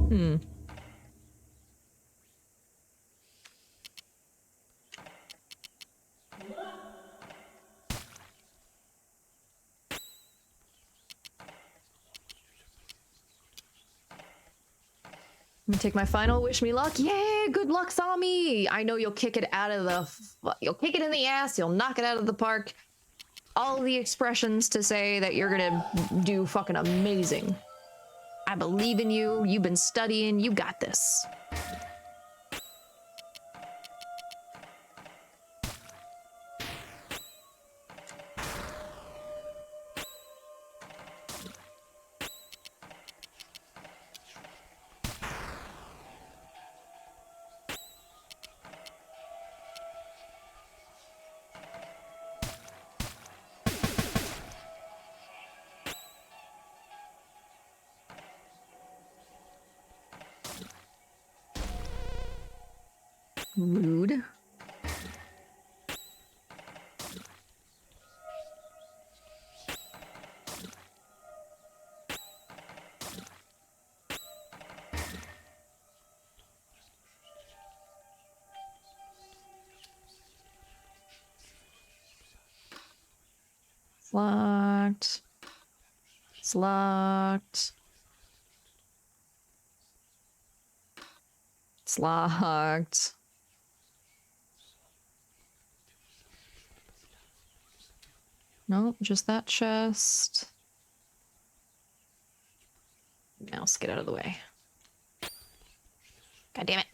Hmm. I'm gonna take my final wish me luck. Yeah, good luck, Sami. I know you'll kick it out of you'll kick it in the ass. You'll knock it out of the park. All the expressions to say that you're gonna do fucking amazing. I believe in you. You've been studying. You got this. Rude. It's locked. It's locked. It's locked. Nope, just that chest. Mouse, get out of the way. God damn it.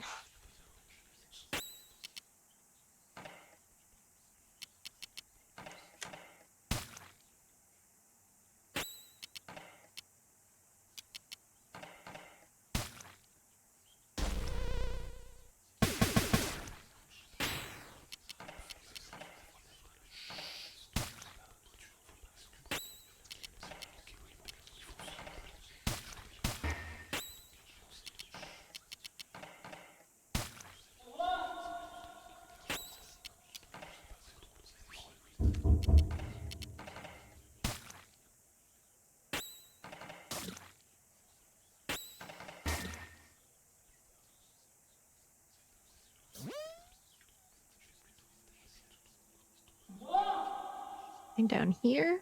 Thing down here?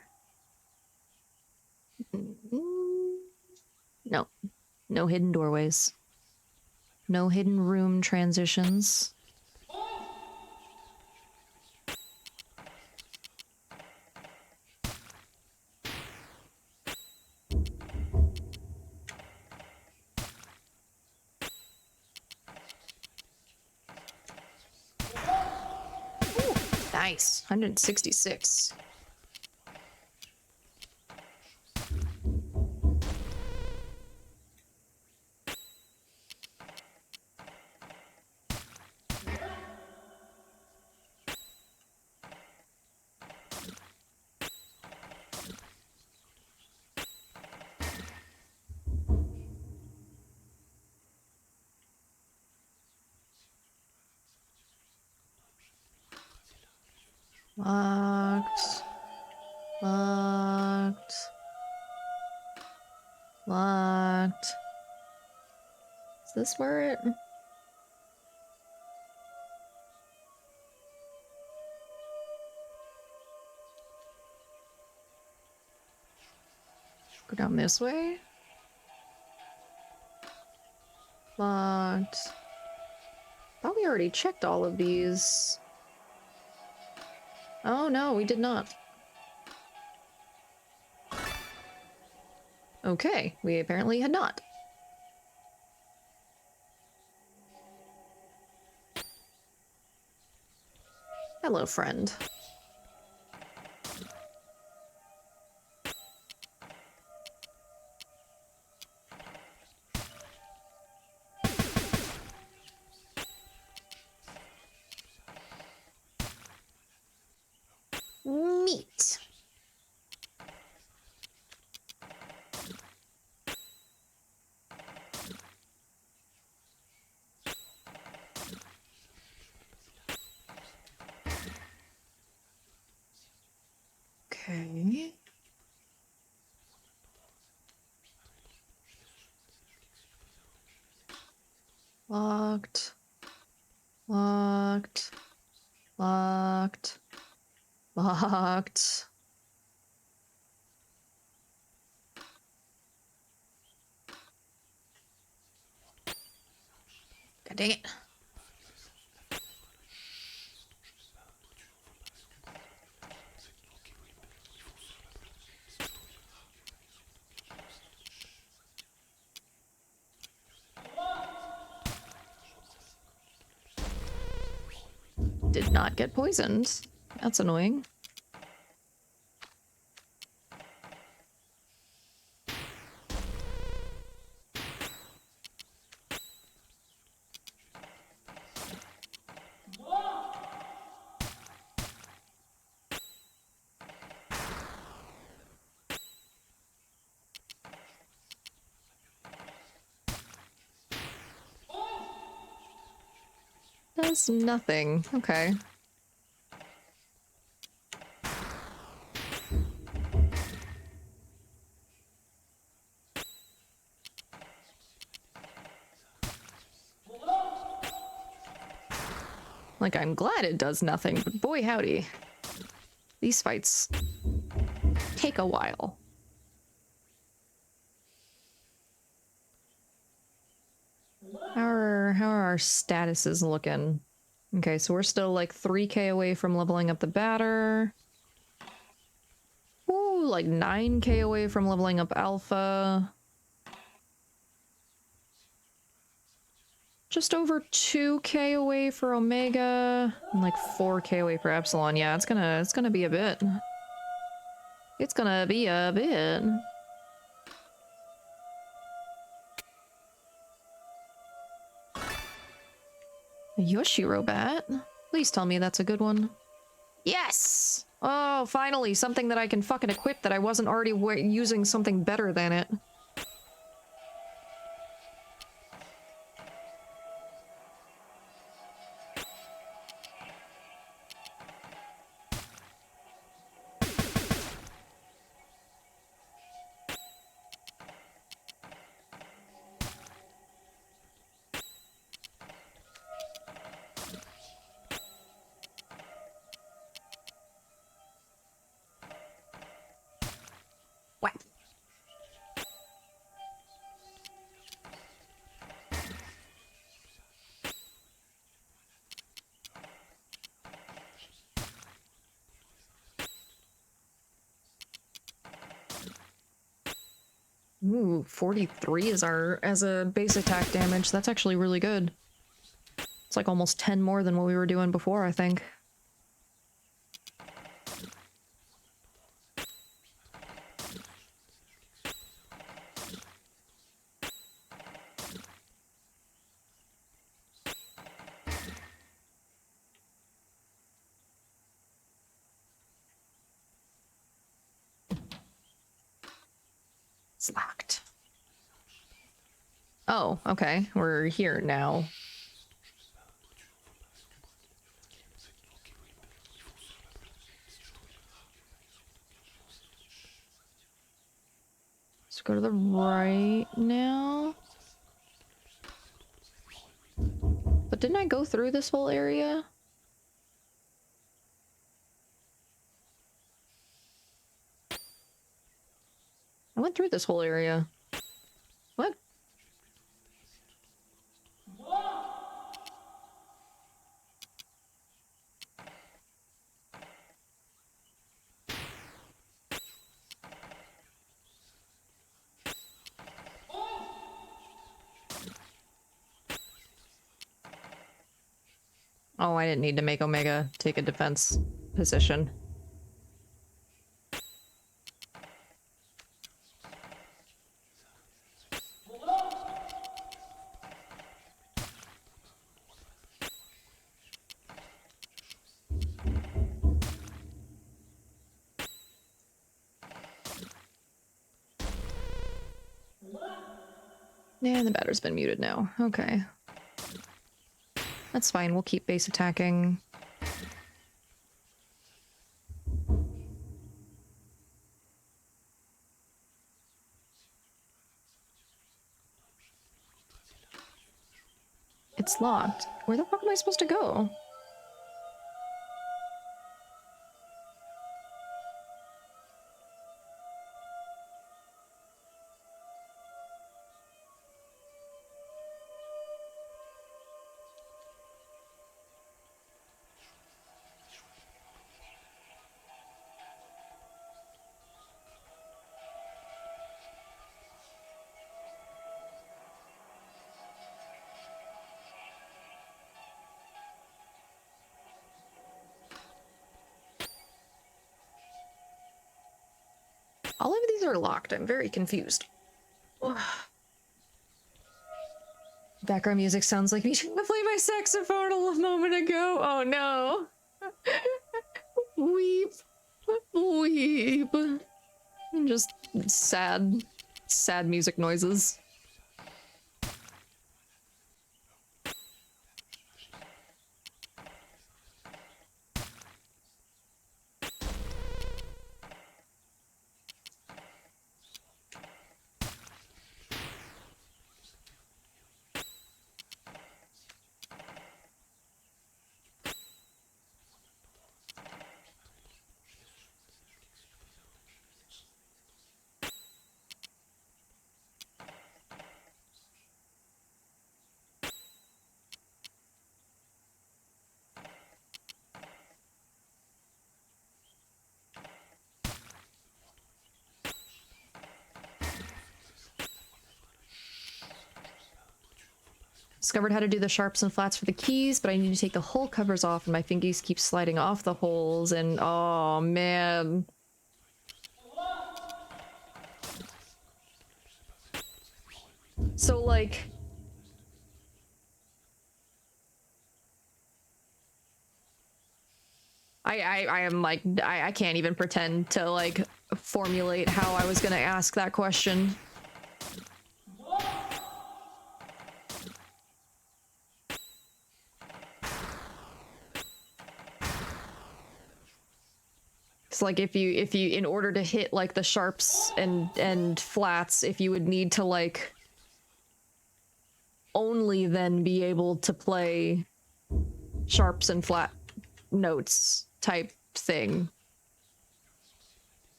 No. No hidden doorways. No hidden room transitions. Ooh. Nice. 166. Locked. Locked. Locked. Is this where it... Go down this way? Locked. Thought we already checked all of these. Oh no, we did not. Okay, we apparently had not. Hello, friend. Meat. Okay. Locked. Locked. Locked. Locked. God dang it. Did not get poisoned. That's annoying. Does nothing. Okay. Like, I'm glad it does nothing, but boy howdy. These fights take a while. How are our statuses looking? Okay, so we're still like 3k away from leveling up the batter. Ooh, like 9k away from leveling up alpha. Just over 2k away for omega and like 4k away for epsilon. Yeah, it's gonna be a bit. It's gonna be a bit. A Yoshiro bat? Please tell me that's a good one. Yes! Oh, finally, something that I can fucking equip that I wasn't already using something better than it. What? Ooh, 43 is our as a base attack damage. That's actually really good. It's like almost 10 more than what we were doing before, I think. It's locked. Oh, okay. We're here now. Let's go to the right now. But didn't I go through this whole area? I went through this whole area. What? Oh, I didn't need to make Omega take a defense position. Yeah, the batter's been muted now. Okay. That's fine, we'll keep base attacking. It's locked. Where the fuck am I supposed to go? All of these are locked. I'm very confused. Background music sounds like me trying to play my saxophone a moment ago. Oh no. Weep. Weep. Just sad, sad music noises. Discovered how to do the sharps and flats for the keys, but I need to take the whole covers off and my fingers keep sliding off the holes and oh man. So like I am like I can't even pretend to like formulate how I was gonna ask that question. It's like if you in order to hit like the sharps and flats, if you would need to like only then be able to play sharps and flat notes type thing.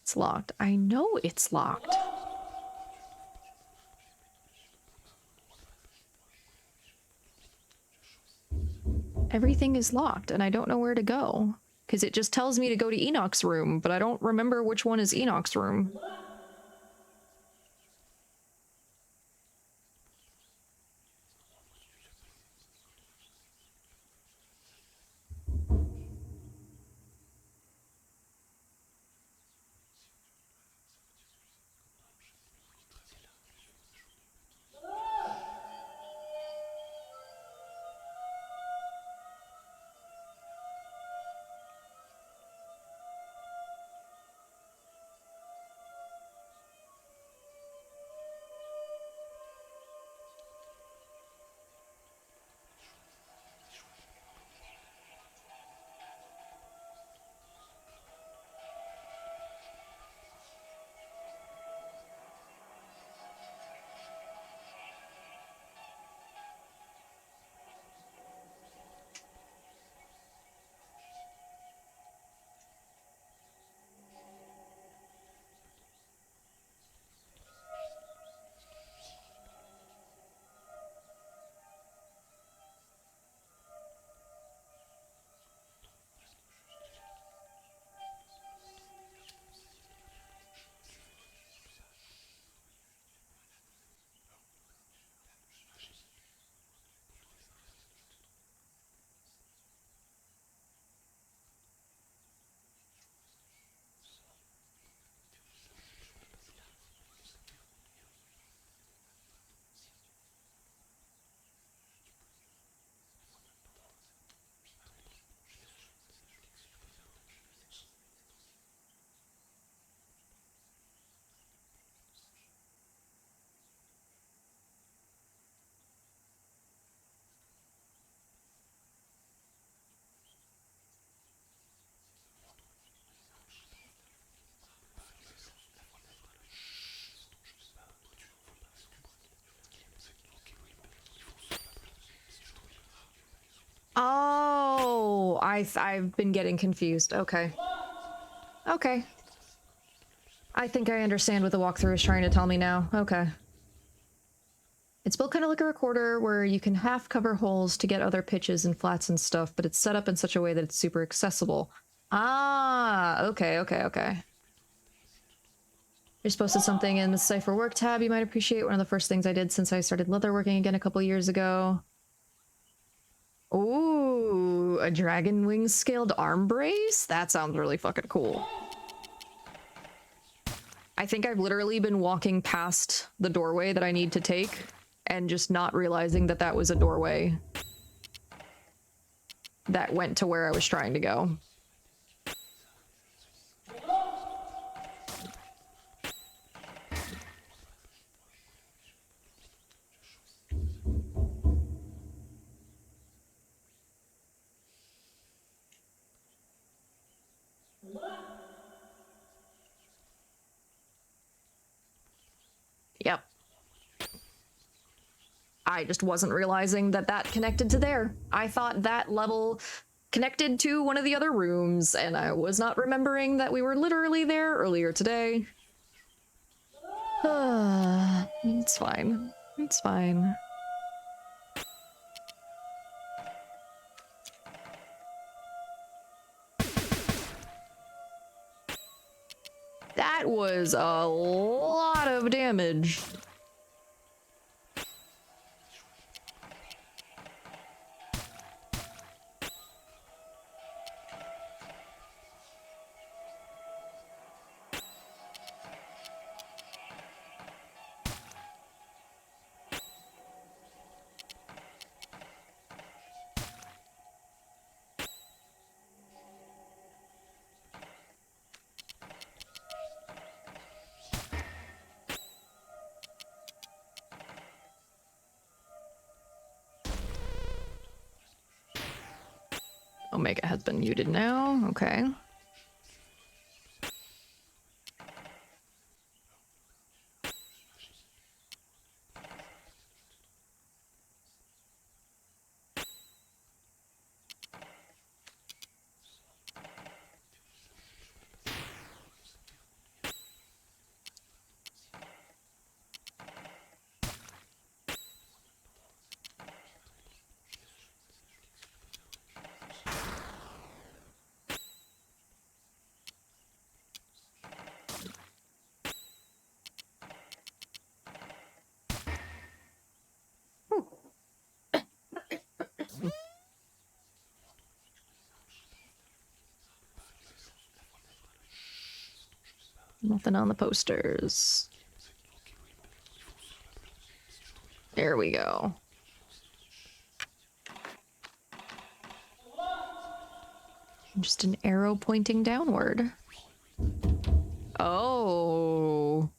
It's locked. I know it's locked. Everything is locked and I don't know where to go. Because it just tells me to go to Enoch's room, but I don't remember which one is Enoch's room. I've been getting confused. Okay. Okay. I think I understand what the walkthrough is trying to tell me now. Okay. It's built kind of like a recorder where you can half cover holes to get other pitches and flats and stuff, but it's set up in such a way that it's super accessible. Ah, okay, okay, okay. There's posted something in the Cypher Work tab you might appreciate. One of the first things I did since I started leatherworking again a couple years ago. Ooh, a dragon wing scaled arm brace? That sounds really fucking cool. I think I've literally been walking past the doorway that I need to take and just not realizing that that was a doorway that went to where I was trying to go. Yep. I just wasn't realizing that that connected to there. I thought that level connected to one of the other rooms, and I was not remembering that we were literally there earlier today. It's fine. It's fine. That was a lot of damage. Omega has been muted now. Okay. Nothing on the posters. There we go. Just an arrow pointing downward. Oh.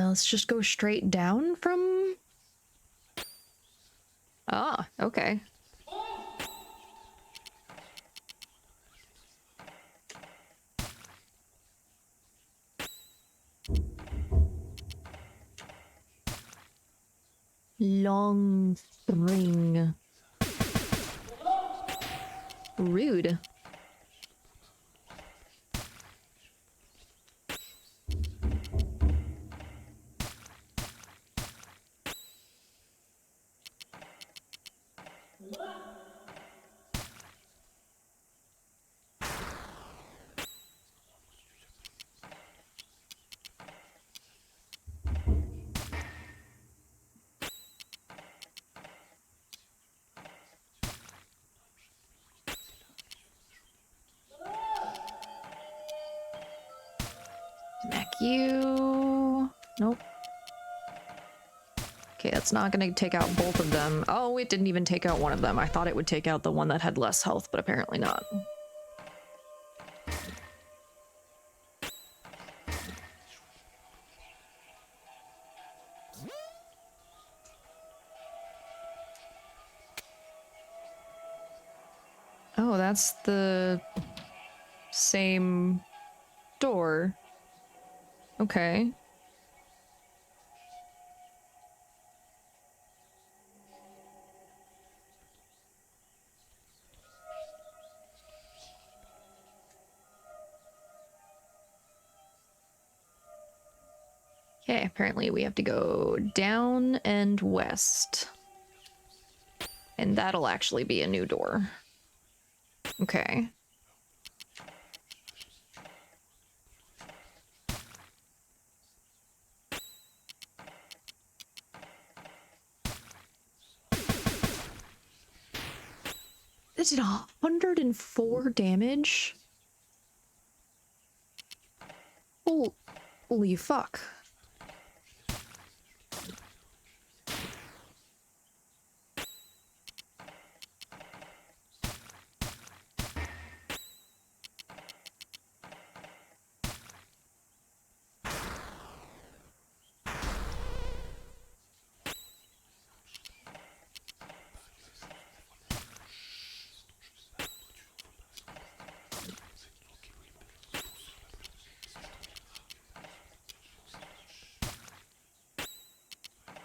Let's just go straight down from... Ah, okay. Long string. Rude. Smack you. Nope. Okay, that's not gonna take out both of them. Oh, it didn't even take out one of them. I thought it would take out the one that had less health, but apparently not. Oh, that's the same door. Okay. Okay, apparently we have to go down and west. And that'll actually be a new door. Okay. This did 104 damage? Holy fuck.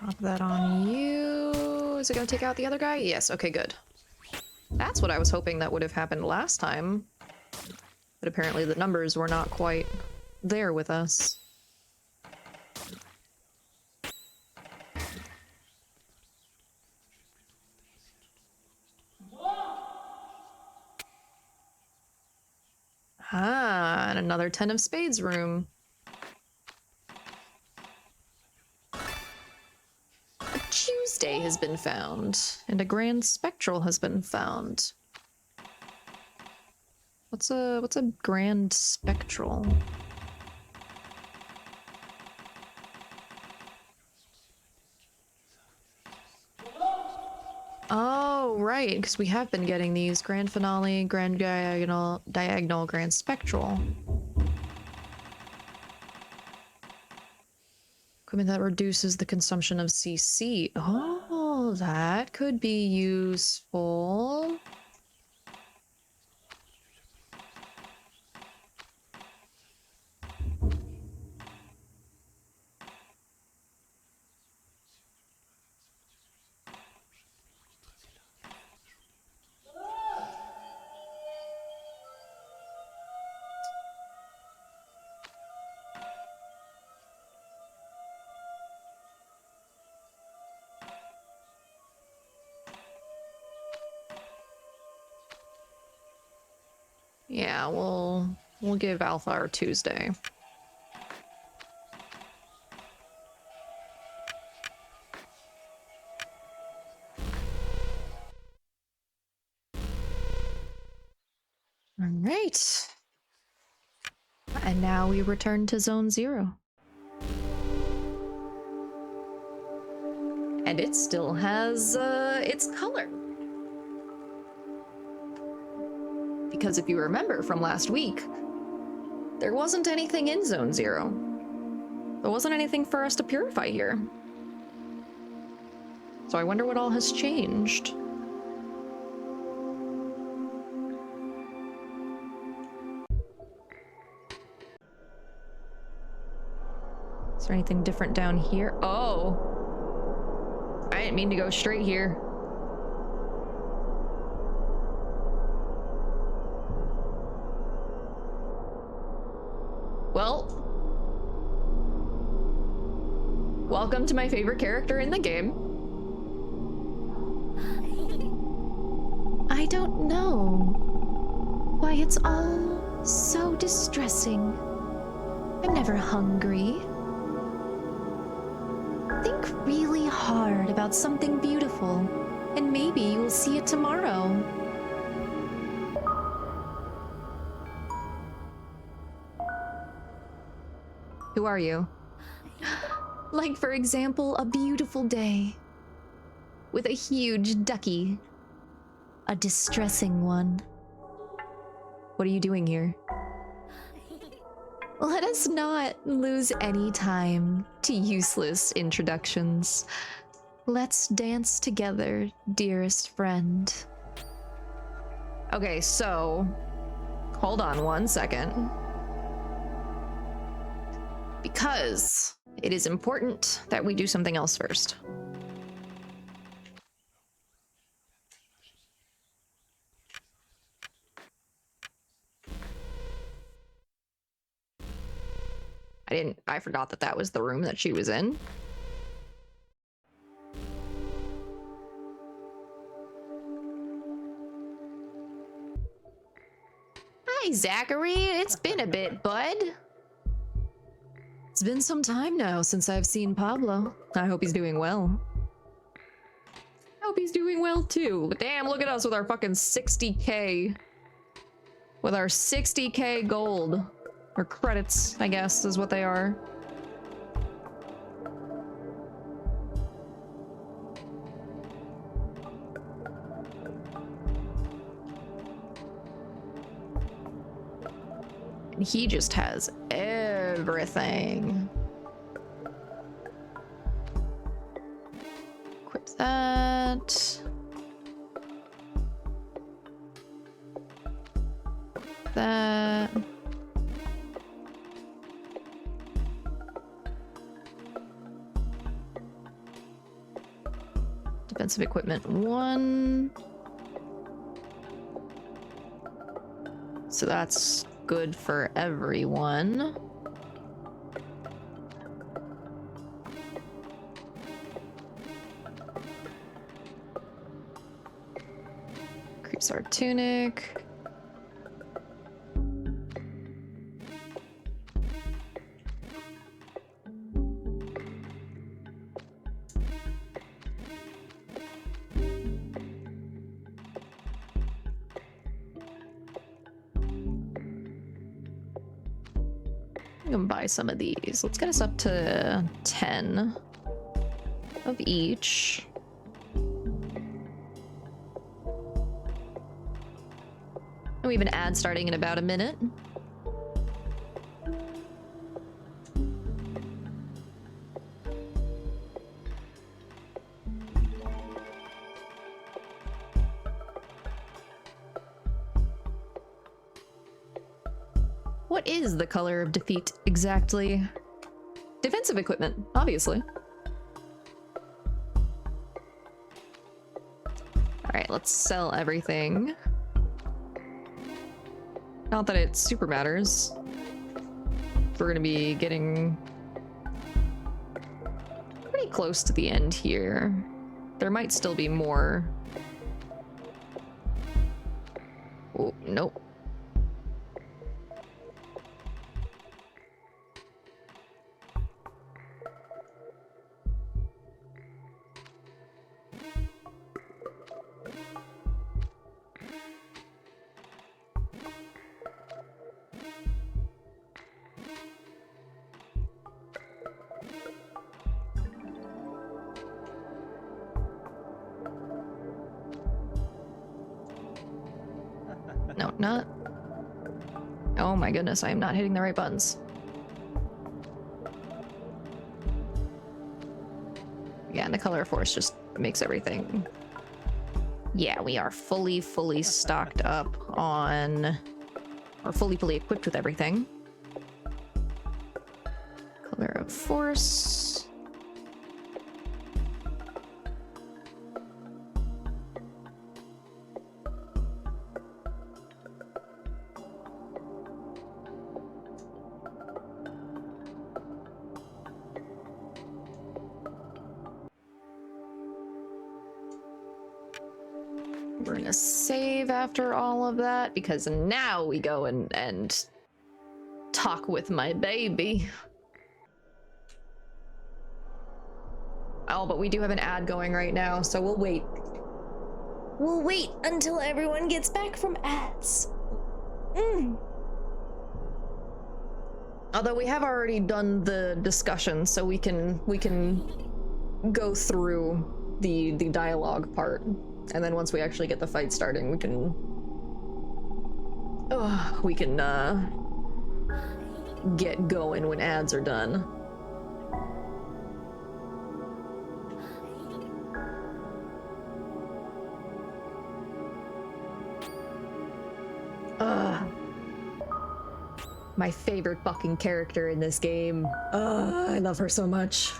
Pop that on you. Is it gonna take out the other guy? Yes, okay, good. That's what I was hoping that would have happened last time. But apparently the numbers were not quite there with us. Ah, and another 10 of spades room. A Tuesday has been found, and a grand spectral has been found. What's a grand spectral? Oh, right, because we have been getting these grand finale, grand diagonal, grand spectral. Equipment that reduces the consumption of CC. Oh, that could be useful. Yeah, we'll give Alpha our Tuesday. All right. And now we return to Zone 0. And it still has its color. Because if you remember from last week, there wasn't anything in Zone 0. There wasn't anything for us to purify here. So I wonder what all has changed. Is there anything different down here? Oh! I didn't mean to go straight here. Well, welcome to my favorite character in the game. I don't know why it's all so distressing. I'm never hungry. Think really hard about something beautiful, and maybe you'll see it tomorrow. Who are you? Like, for example, a beautiful day with a huge ducky. A distressing one. What are you doing here? Let us not lose any time to useless introductions. Let's dance together, dearest friend. Okay, so hold on one second. Because it is important that we do something else first. I forgot that that was the room that she was in. Hi, Zachary. It's been a bit, bud. It's been some time now since I've seen Pablo. I hope he's doing well. I hope he's doing well too. Damn, look at us with our fucking 60K. With our 60K gold. Or credits, I guess, is what they are. And he just has everything. Equip that. That. Defensive equipment 1. So that's good for everyone. Increase our tunic. Can buy some of these. Let's get us up to 10 of each. And we have an ad starting in about a minute. What is the color of defeat exactly? Defensive equipment, obviously. Alright, let's sell everything. Not that it super matters. We're gonna be getting pretty close to the end here. There might still be more. Oh, nope. No, not. Oh my goodness, I am not hitting the right buttons. Yeah, and the color force just makes everything. Yeah, we are fully stocked up on, or fully equipped with everything. Color of force. We're gonna save after all of that because now we go and talk with my baby. Oh, but we do have an ad going right now, so we'll wait. We'll wait until everyone gets back from ads. Although we have already done the discussion, so we can go through the dialogue part. And then once we actually get the fight starting, we can get going when ads are done. My favorite fucking character in this game. I love her so much.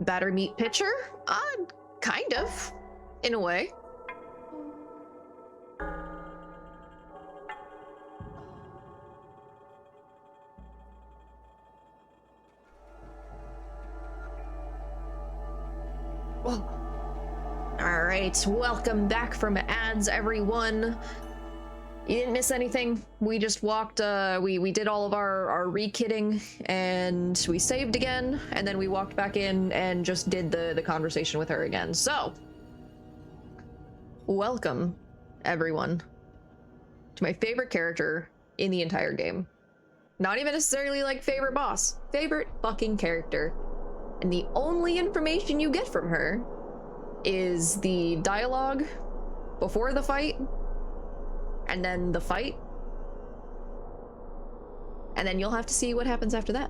Batter meat pitcher? Kind of. In a way. Whoa. Alright, welcome back from ads, everyone. You didn't miss anything. We just walked, we did all of our re-kitting, and we saved again, and then we walked back in and just did the conversation with her again. So, welcome, everyone, to my favorite character in the entire game. Not even necessarily like favorite boss, favorite fucking character. And the only information you get from her is the dialogue before the fight, and then the fight, and then you'll have to see what happens after that.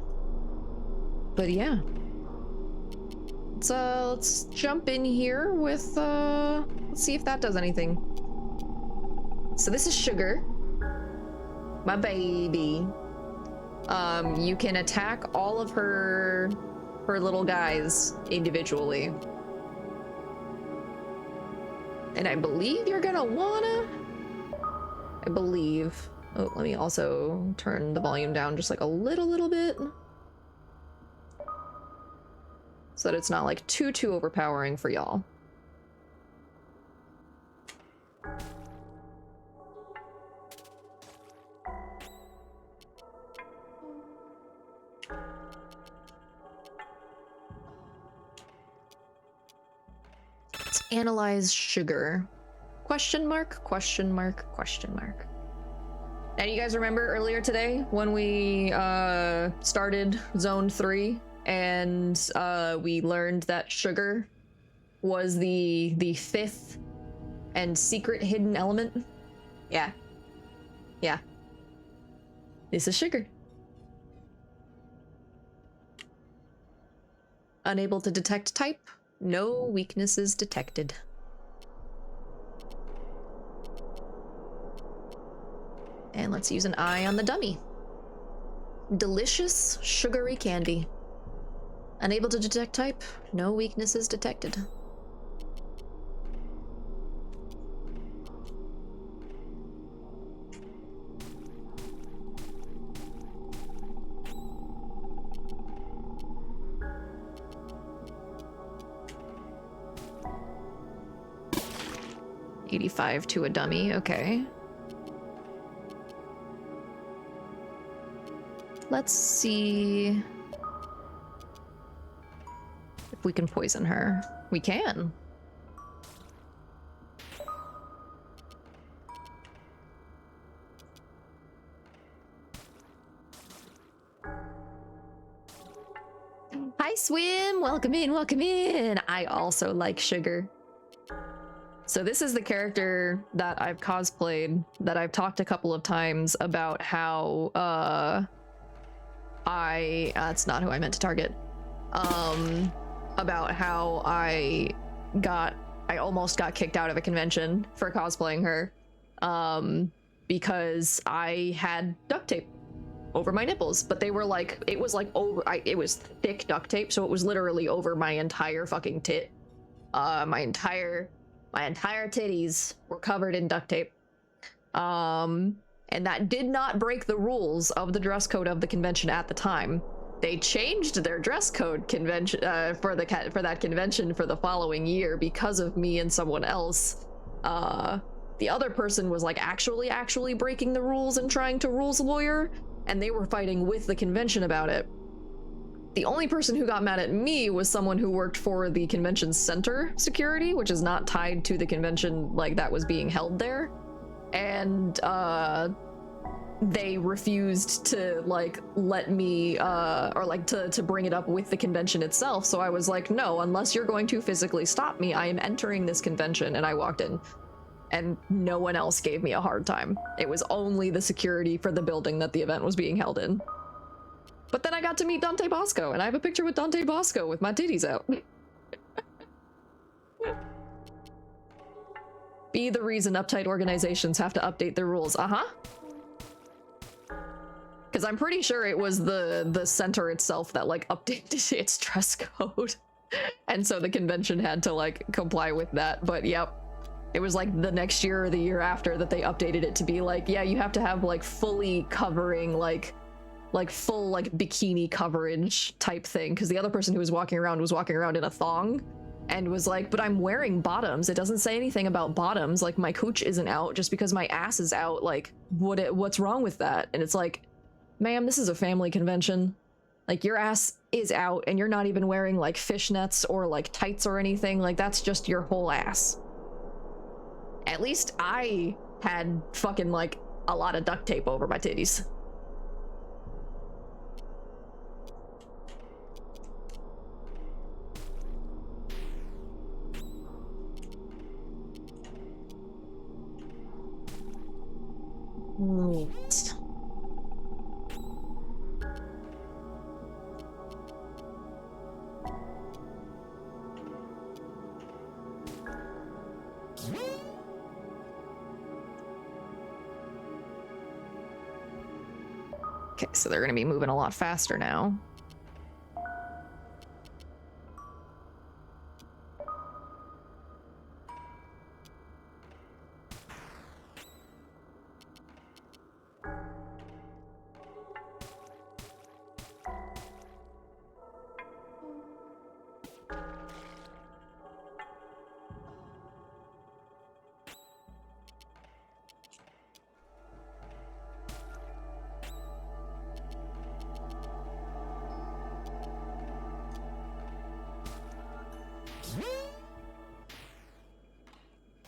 But yeah. Let's jump in here with, let's see if that does anything. So this is Sugar, my baby. You can attack all of her little guys individually. And I believe you're gonna wanna... I believe... Oh, let me also turn the volume down just like a little bit. So that it's not like too overpowering for y'all. Analyze Sugar. Question mark, question mark, question mark. Now, you guys remember earlier today when we started Zone 3 and we learned that Sugar was the fifth and secret hidden element? Yeah. Yeah. This is Sugar. Unable to detect type. No weaknesses detected. And let's use an eye on the dummy. Delicious, sugary candy. Unable to detect type. No weaknesses detected. $85 to a dummy, okay. Let's see if we can poison her. We can. Hi, Swim! Welcome in, welcome in! I also like Sugar. So this is the character that I've cosplayed, that I've talked a couple of times about how, that's not who I meant to target. About how I almost got kicked out of a convention for cosplaying her, because I had duct tape over my nipples, but they were like, it was like it was thick duct tape, so it was literally over my entire fucking tit. My entire titties were covered in duct tape. And that did not break the rules of the dress code of the convention at the time. They changed their dress code convention for that convention for the following year because of me and someone else. The other person was like actually breaking the rules and trying to rules lawyer, and they were fighting with the convention about it. The only person who got mad at me was someone who worked for the convention center security, which is not tied to the convention like that was being held there. And they refused to like let me or like to bring it up with the convention itself. So I was like, no, unless you're going to physically stop me, I am entering this convention. And I walked in and no one else gave me a hard time. It was only the security for the building that the event was being held in. But then I got to meet Dante Bosco, and I have a picture with Dante Bosco with my titties out. Be the reason uptight organizations have to update their rules. Because I'm pretty sure it was the center itself that like updated its dress code. And so the convention had to like comply with that. But yep, it was like the next year or the year after that they updated it to be like, yeah, you have to have like fully covering like full like bikini coverage type thing. Because the other person who was walking around in a thong and was like, but I'm wearing bottoms. It doesn't say anything about bottoms. Like my cooch isn't out just because my ass is out. Like what's wrong with that? And it's like, ma'am, this is a family convention. Like your ass is out and you're not even wearing like fishnets or like tights or anything. Like that's just your whole ass. At least I had fucking like a lot of duct tape over my titties. Right. Okay, so they're gonna be moving a lot faster now.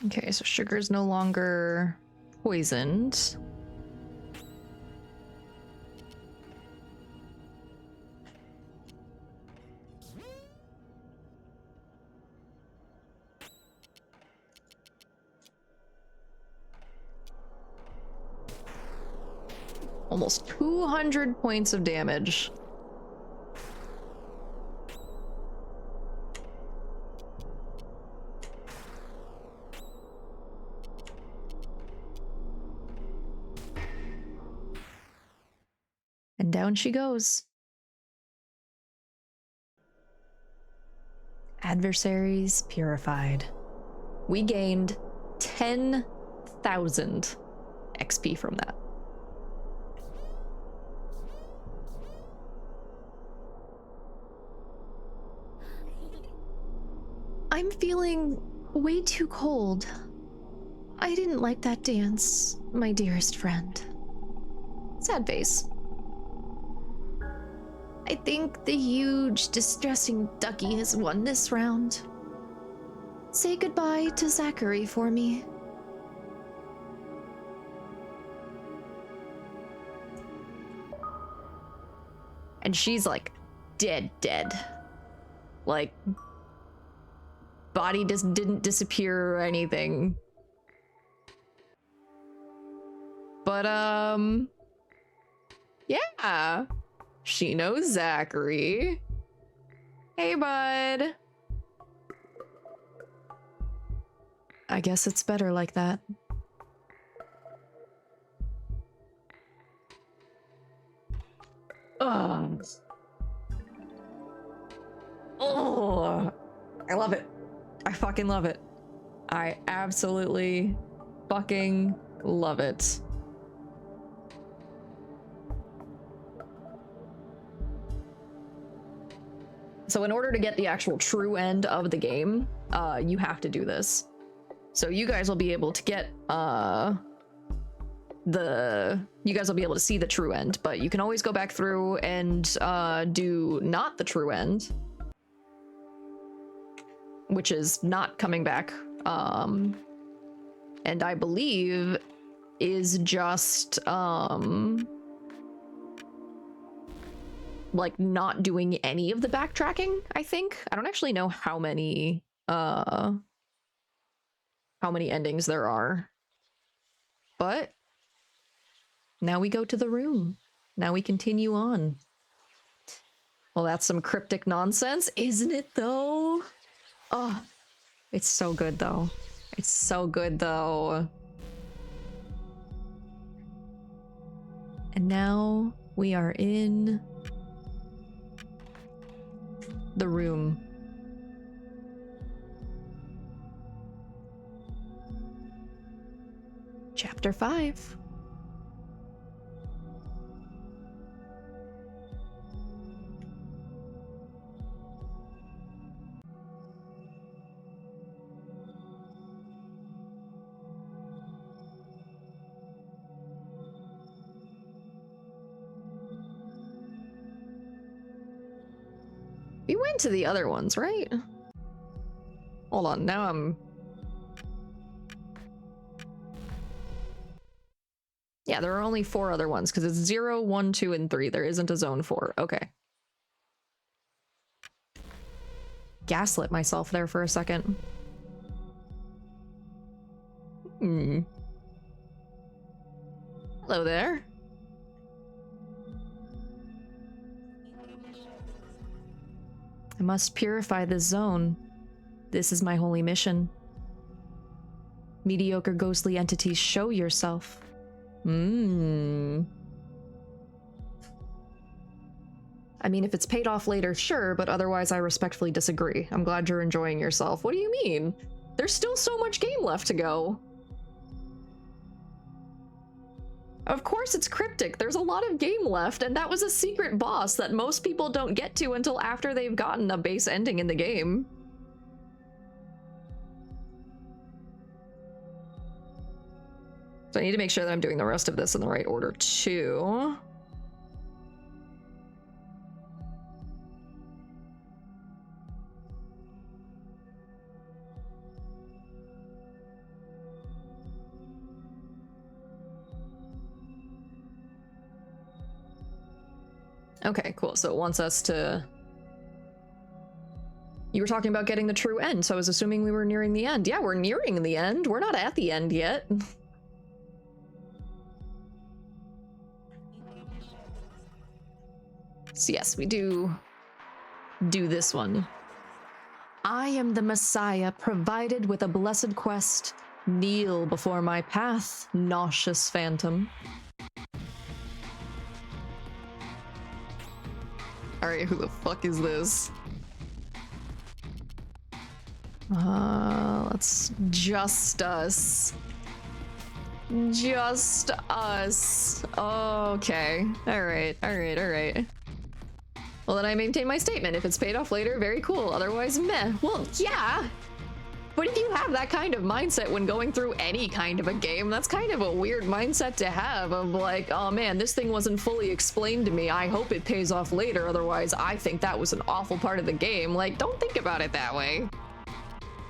Okay, so sugar's no longer poisoned. Almost 200 points of damage. And down she goes. Adversaries purified. We gained 10,000 XP from that. I'm feeling way too cold. I didn't like that dance, my dearest friend. Sad face. I think the huge, distressing ducky has won this round. Say goodbye to Zachary for me. And she's like dead. Like body just didn't disappear or anything. But yeah. She knows Zachary. Hey, bud. I guess it's better like that. Ugh. Oh, I love it. I fucking love it. I absolutely fucking love it. So in order to get the actual true end of the game, you have to do this. So you guys will be able to get, you guys will be able to see the true end, but you can always go back through and do not the true end, which is not coming back. And I believe is just, like not doing any of the backtracking, I think. I don't actually know how many endings there are. But now we go to the room. Now we continue on. Well, that's some cryptic nonsense, isn't it though? Oh, it's so good though. It's so good though. And now we are in the room. Chapter 5. We went to the other ones, right? Hold on, now I'm... Yeah, there are only 4 other ones, because it's 0, 1, 2, and 3. There isn't a zone 4. Okay. Gaslit myself there for a second. Hmm. Hello there. I must purify this zone. This is my holy mission. Mediocre ghostly entities, show yourself. I mean, if it's paid off later, sure, but otherwise I respectfully disagree. I'm glad you're enjoying yourself. What do you mean? There's still so much game left to go. Of course it's cryptic. There's a lot of game left, and that was a secret boss that most people don't get to until after they've gotten a base ending in the game. So I need to make sure that I'm doing the rest of this in the right order, too. Okay, cool. So it wants us to... You were talking about getting the true end, so I was assuming we were nearing the end. Yeah, we're nearing the end. We're not at the end yet. So yes, we do this one. I am the Messiah, provided with a blessed quest. Kneel before my path, nauseous phantom. Alright, who the fuck is this? Let's just us. Just us. Okay. Alright. Well, then I maintain my statement. If it's paid off later, very cool. Otherwise, meh. Well, yeah. But if you have that kind of mindset when going through any kind of a game, that's kind of a weird mindset to have of like, oh man, this thing wasn't fully explained to me. I hope it pays off later. Otherwise, I think that was an awful part of the game. Like, don't think about it that way.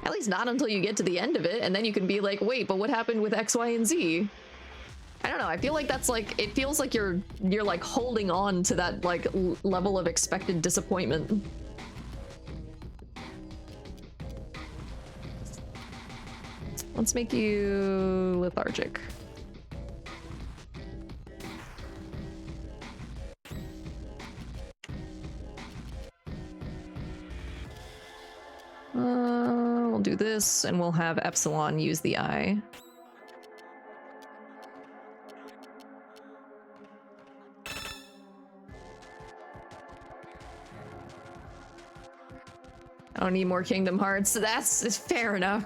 At least not until you get to the end of it, and then you can be like, wait, but what happened with X, Y, and Z? I don't know, I feel like that's like, it feels like you're like holding on to that like level of expected disappointment. Let's make you lethargic. We'll do this, and we'll have Epsilon use the eye. I don't need more Kingdom Hearts. That's fair enough.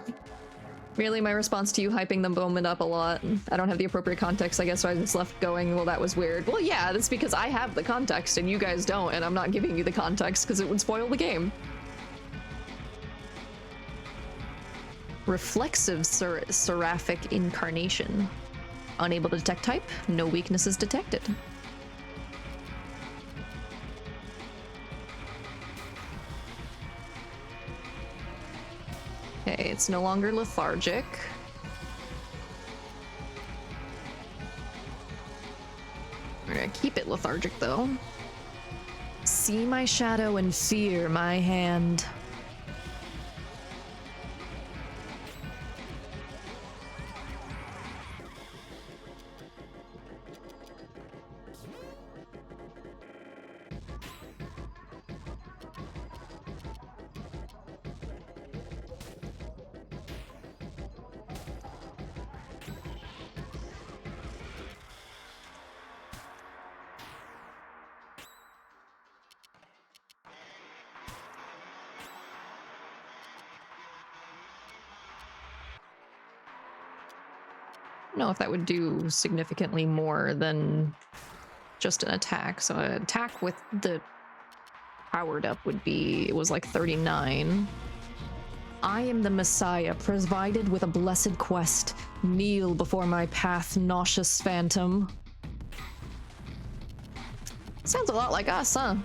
Merely my response to you hyping the moment up a lot. I don't have the appropriate context, I guess, so I just left going, well, that was weird. Well, yeah, that's because I have the context and you guys don't, and I'm not giving you the context because it would spoil the game. Reflexive Seraphic Incarnation. Unable to detect type, no weaknesses detected. Okay, it's no longer lethargic. We're gonna keep it lethargic though. See my shadow and fear my hand. know if that would do significantly more than just an attack. So an attack with the powered up would be, it was like 39. I am the Messiah, provided with a blessed quest. Kneel before my path, nauseous phantom. Sounds a lot like us, huh?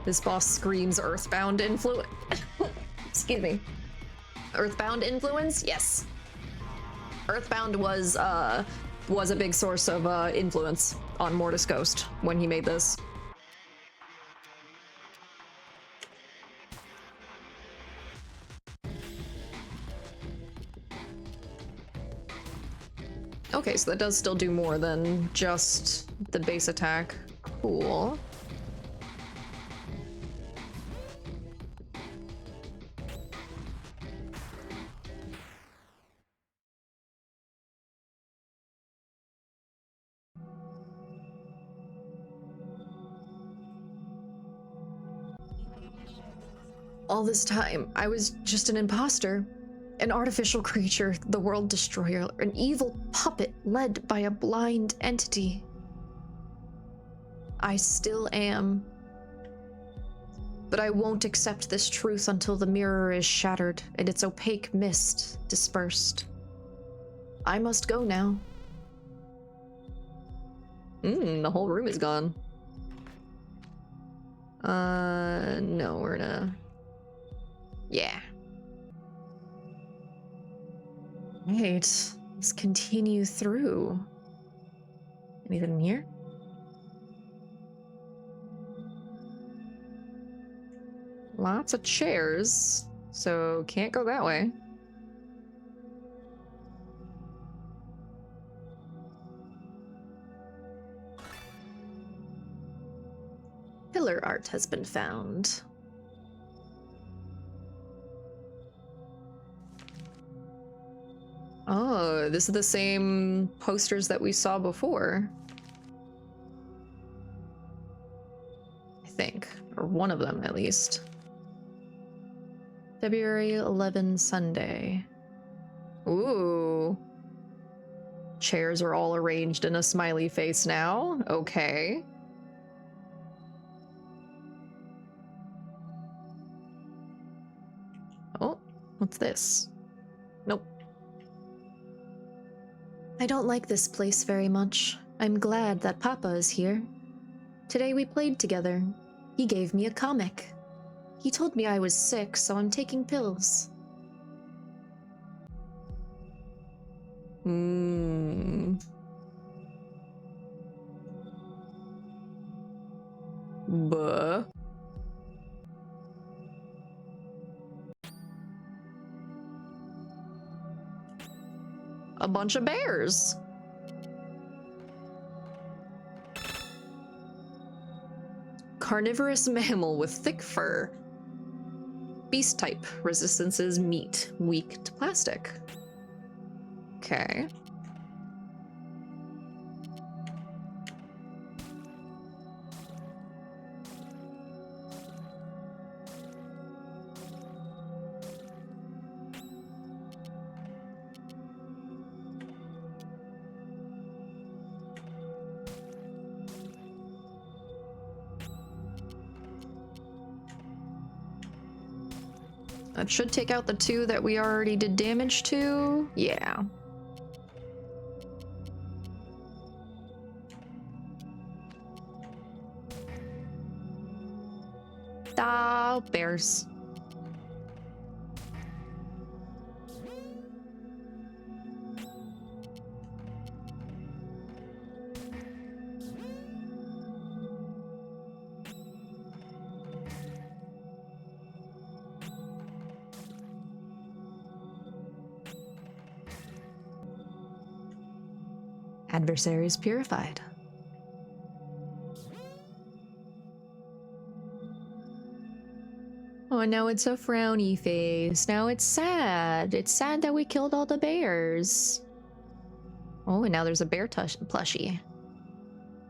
This boss screams earthbound influence. Excuse me. Earthbound influence? Yes. Earthbound was a big source of influence on Mortis Ghost when he made this. Okay, so that does still do more than just the base attack. Cool. All this time, I was just an imposter. An artificial creature, the world destroyer, an evil puppet led by a blind entity. I still am. But I won't accept this truth until the mirror is shattered and its opaque mist dispersed. I must go now. The whole room is gone. No, we're gonna... Yeah. Right, let's continue through. Anything in here? Lots of chairs, so can't go that way. Pillar art has been found. Oh, this is the same posters that we saw before. I think. Or one of them, at least. February 11, Sunday. Ooh. Chairs are all arranged in a smiley face now. Okay. Oh, what's this? Nope. I don't like this place very much. I'm glad that Papa is here. Today we played together. He gave me a comic. He told me I was sick, so I'm taking pills. Buh. A bunch of bears. Carnivorous mammal with thick fur. Beast type. Resistances meat. Weak to plastic. Okay. That should take out the two that we already did damage to. Yeah. Ah, bears. Adversaries purified. Oh, now it's a frowny face. Now it's sad. It's sad that we killed all the bears. Oh, and now there's a bear plushie.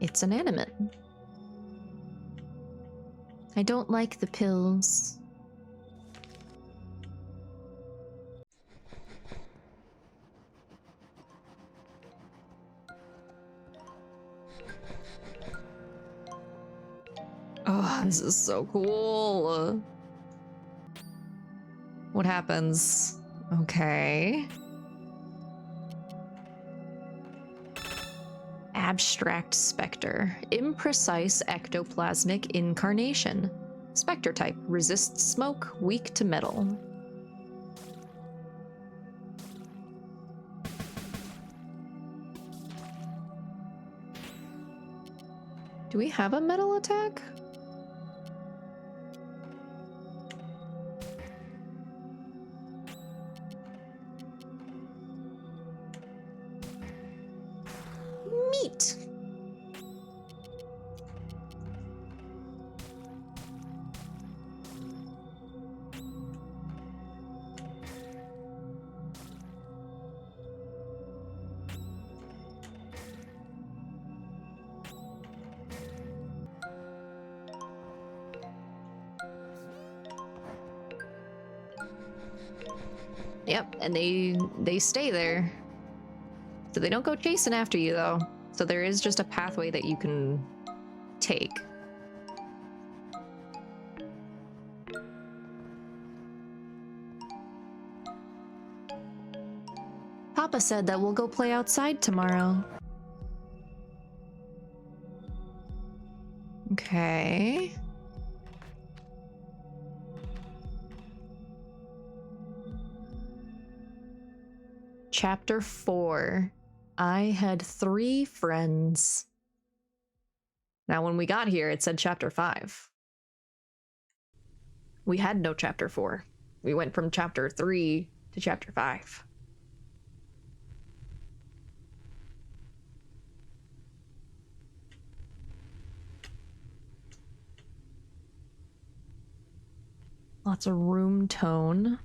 It's inanimate. I don't like the pills. Oh, this is so cool. What happens? Okay. Abstract Spectre. Imprecise ectoplasmic incarnation. Spectre type. Resists smoke. Weak to metal. Do we have a metal attack? Meat. Yep, and they stay there. So they don't go chasing after you, though. So there is just a pathway that you can take. Papa said that we'll go play outside tomorrow. Okay. Chapter 4. I had 3 friends. Now, when we got here, it said Chapter 5. We had no Chapter 4. We went from Chapter 3 to Chapter 5. Lots of room tone.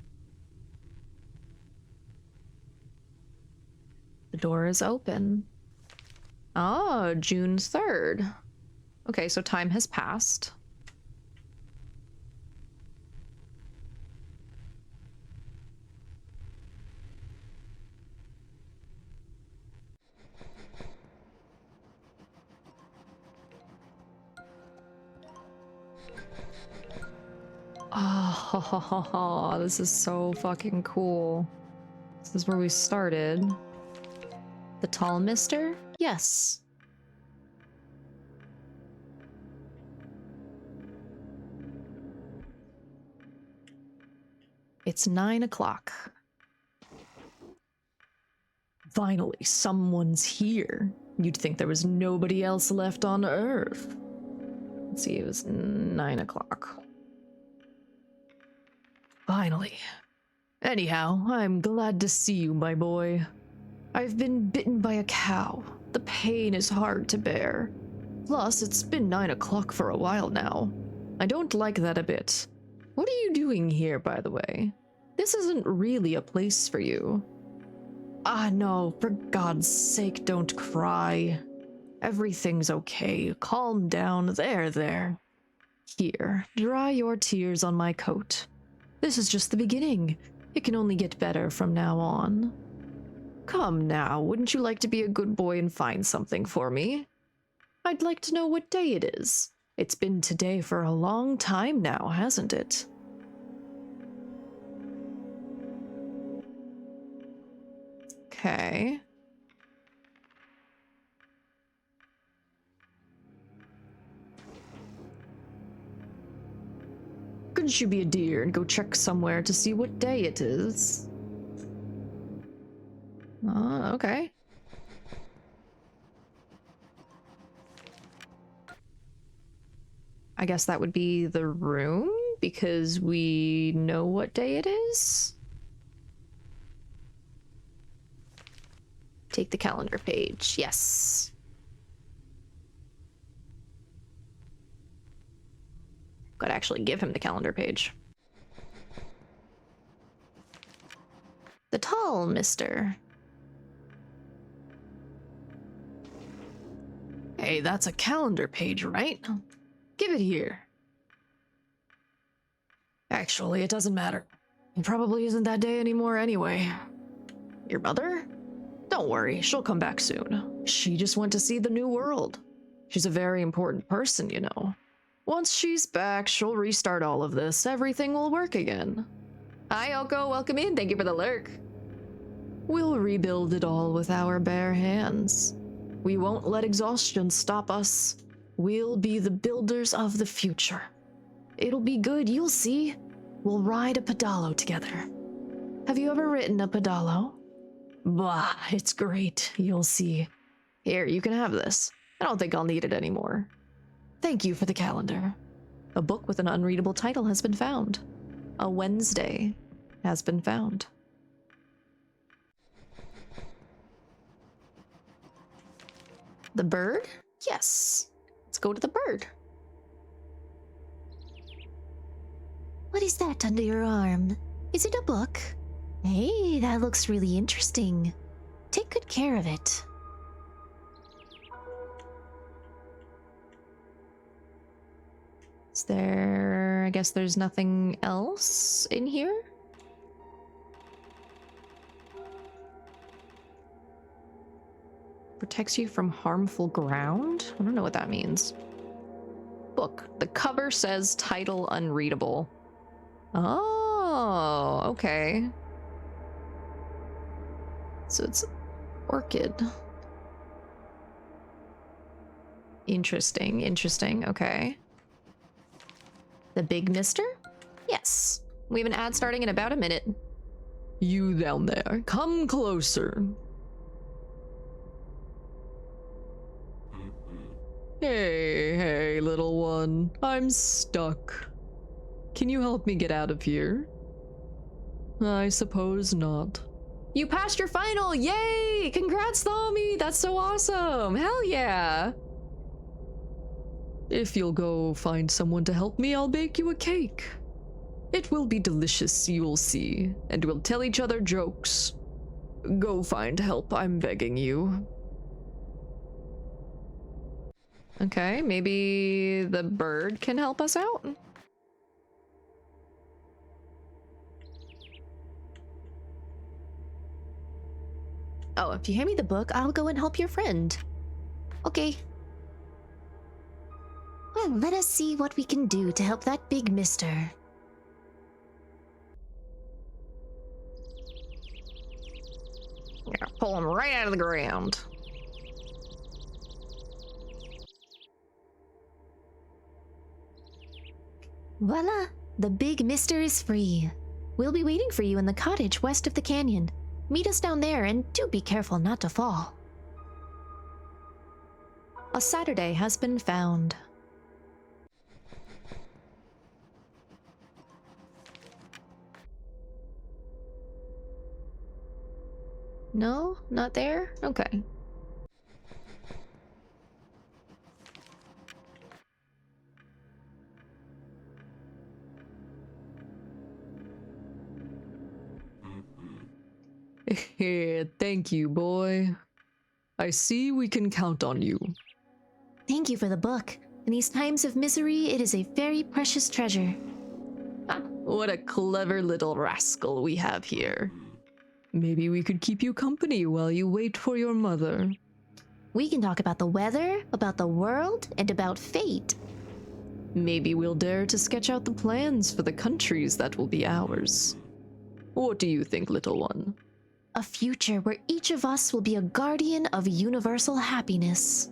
The door is open. Oh, June 3rd. Okay, so time has passed. Oh, this is so fucking cool. This is where we started. The tall mister? Yes. It's 9 o'clock. Finally, someone's here. You'd think there was nobody else left on Earth. Let's see, it was 9 o'clock. Finally. Anyhow, I'm glad to see you, my boy. I've been bitten by a cow. The pain is hard to bear. Plus, it's been 9 o'clock for a while now. I don't like that a bit. What are you doing here, by the way? This isn't really a place for you. Ah, no, for God's sake, don't cry. Everything's okay. Calm down. There. Here, dry your tears on my coat. This is just the beginning. It can only get better from now on. Come now, wouldn't you like to be a good boy and find something for me? I'd like to know what day it is. It's been today for a long time now, hasn't it? Okay. Couldn't you be a dear and go check somewhere to see what day it is? Okay. I guess that would be the room, because we know what day it is. Take the calendar page. Yes. Gotta actually give him the calendar page. The tall mister. Hey, that's a calendar page, right? Give it here. Actually, it doesn't matter. It probably isn't that day anymore anyway. Your mother? Don't worry, she'll come back soon. She just went to see the new world. She's a very important person, you know. Once she's back, she'll restart all of this. Everything will work again. Hi, Oko. Welcome in. Thank you for the lurk. We'll rebuild it all with our bare hands. We won't let exhaustion stop us. We'll be the builders of the future. It'll be good, you'll see. We'll ride a pedalo together. Have you ever ridden a pedalo? Bah, it's great, you'll see. Here, you can have this. I don't think I'll need it anymore. Thank you for the calendar. A book with an unreadable title has been found. A Wednesday has been found. The bird? Yes. Let's go to the bird. What is that under your arm? Is it a book? Hey, that looks really interesting. Take good care of it. Is there... I guess there's nothing else in here? Protects you from harmful ground? I don't know what that means. Book. The cover says title unreadable. Oh, okay. So it's orchid. Interesting, interesting, okay. The big mister? Yes. We have an ad starting in about a minute. You down there, come closer. Hey, little one. I'm stuck. Can you help me get out of here? I suppose not. You passed your final! Yay! Congrats, Thami! That's so awesome! Hell yeah! If you'll go find someone to help me, I'll bake you a cake. It will be delicious, you'll see, and we'll tell each other jokes. Go find help, I'm begging you. Okay, maybe the bird can help us out? Oh, if you hand me the book, I'll go and help your friend. Okay. Well, let us see what we can do to help that big mister. Yeah, pull him right out of the ground. Voila! The big mister is free. We'll be waiting for you in the cottage west of the canyon. Meet us down there and do be careful not to fall. A Saturday has been found. No? Not there? Okay. Thank you, boy. I see we can count on you. Thank you for the book. In these times of misery, it is a very precious treasure. Ah, what a clever little rascal we have here. Maybe we could keep you company while you wait for your mother. We can talk about the weather, about the world, and about fate. Maybe we'll dare to sketch out the plans for the countries that will be ours. What do you think, little one? A future where each of us will be a guardian of universal happiness.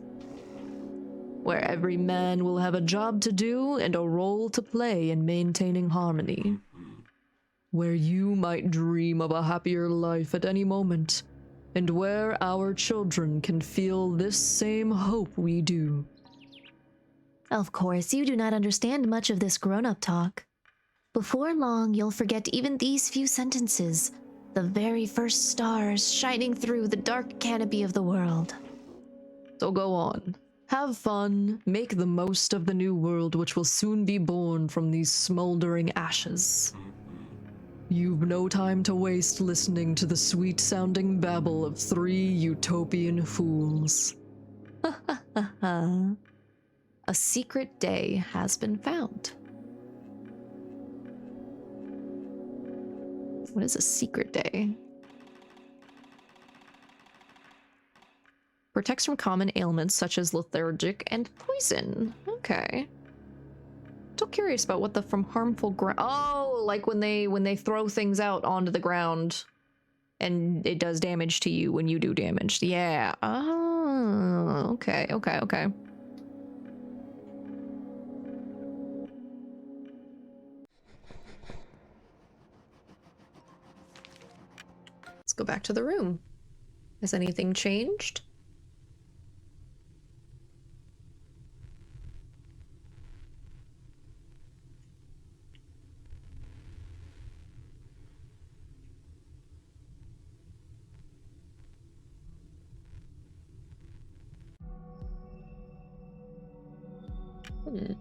Where every man will have a job to do and a role to play in maintaining harmony. Where you might dream of a happier life at any moment, and where our children can feel this same hope we do. Of course, you do not understand much of this grown-up talk. Before long, you'll forget even these few sentences, the very first stars shining through the dark canopy of the world. So go on. Have fun, make the most of the new world which will soon be born from these smoldering ashes. You've no time to waste listening to the sweet-sounding babble of three utopian fools. A secret day has been found. What is a secret day? Protects from common ailments such as lethargic and poison. Okay. Still curious about what the from harmful ground. Oh, like when they throw things out onto the ground, and it does damage to you when you do damage. Yeah. Oh, okay, okay, okay. Let's go back to the room. Has anything changed? Hmm.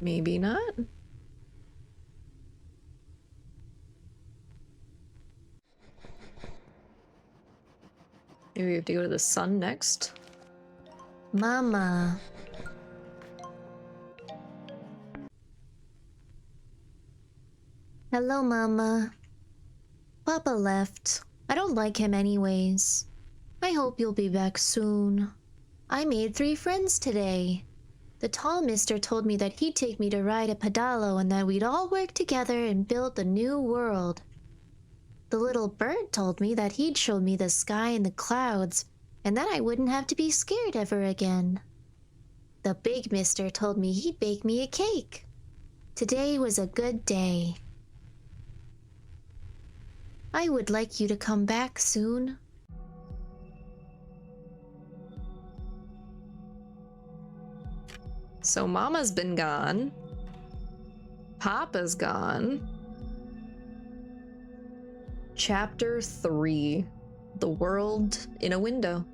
Maybe not. Maybe we have to go to the sun next. Mama. Hello, Mama. Papa left. I don't like him anyways. I hope you'll be back soon. I made 3 friends today. The tall mister told me that he'd take me to ride a pedalo and that we'd all work together and build the new world. The little bird told me that he'd show me the sky and the clouds, and that I wouldn't have to be scared ever again. The big mister told me he'd bake me a cake. Today was a good day. I would like you to come back soon. So Mama's been gone. Papa's gone. Chapter 3. The world in a window.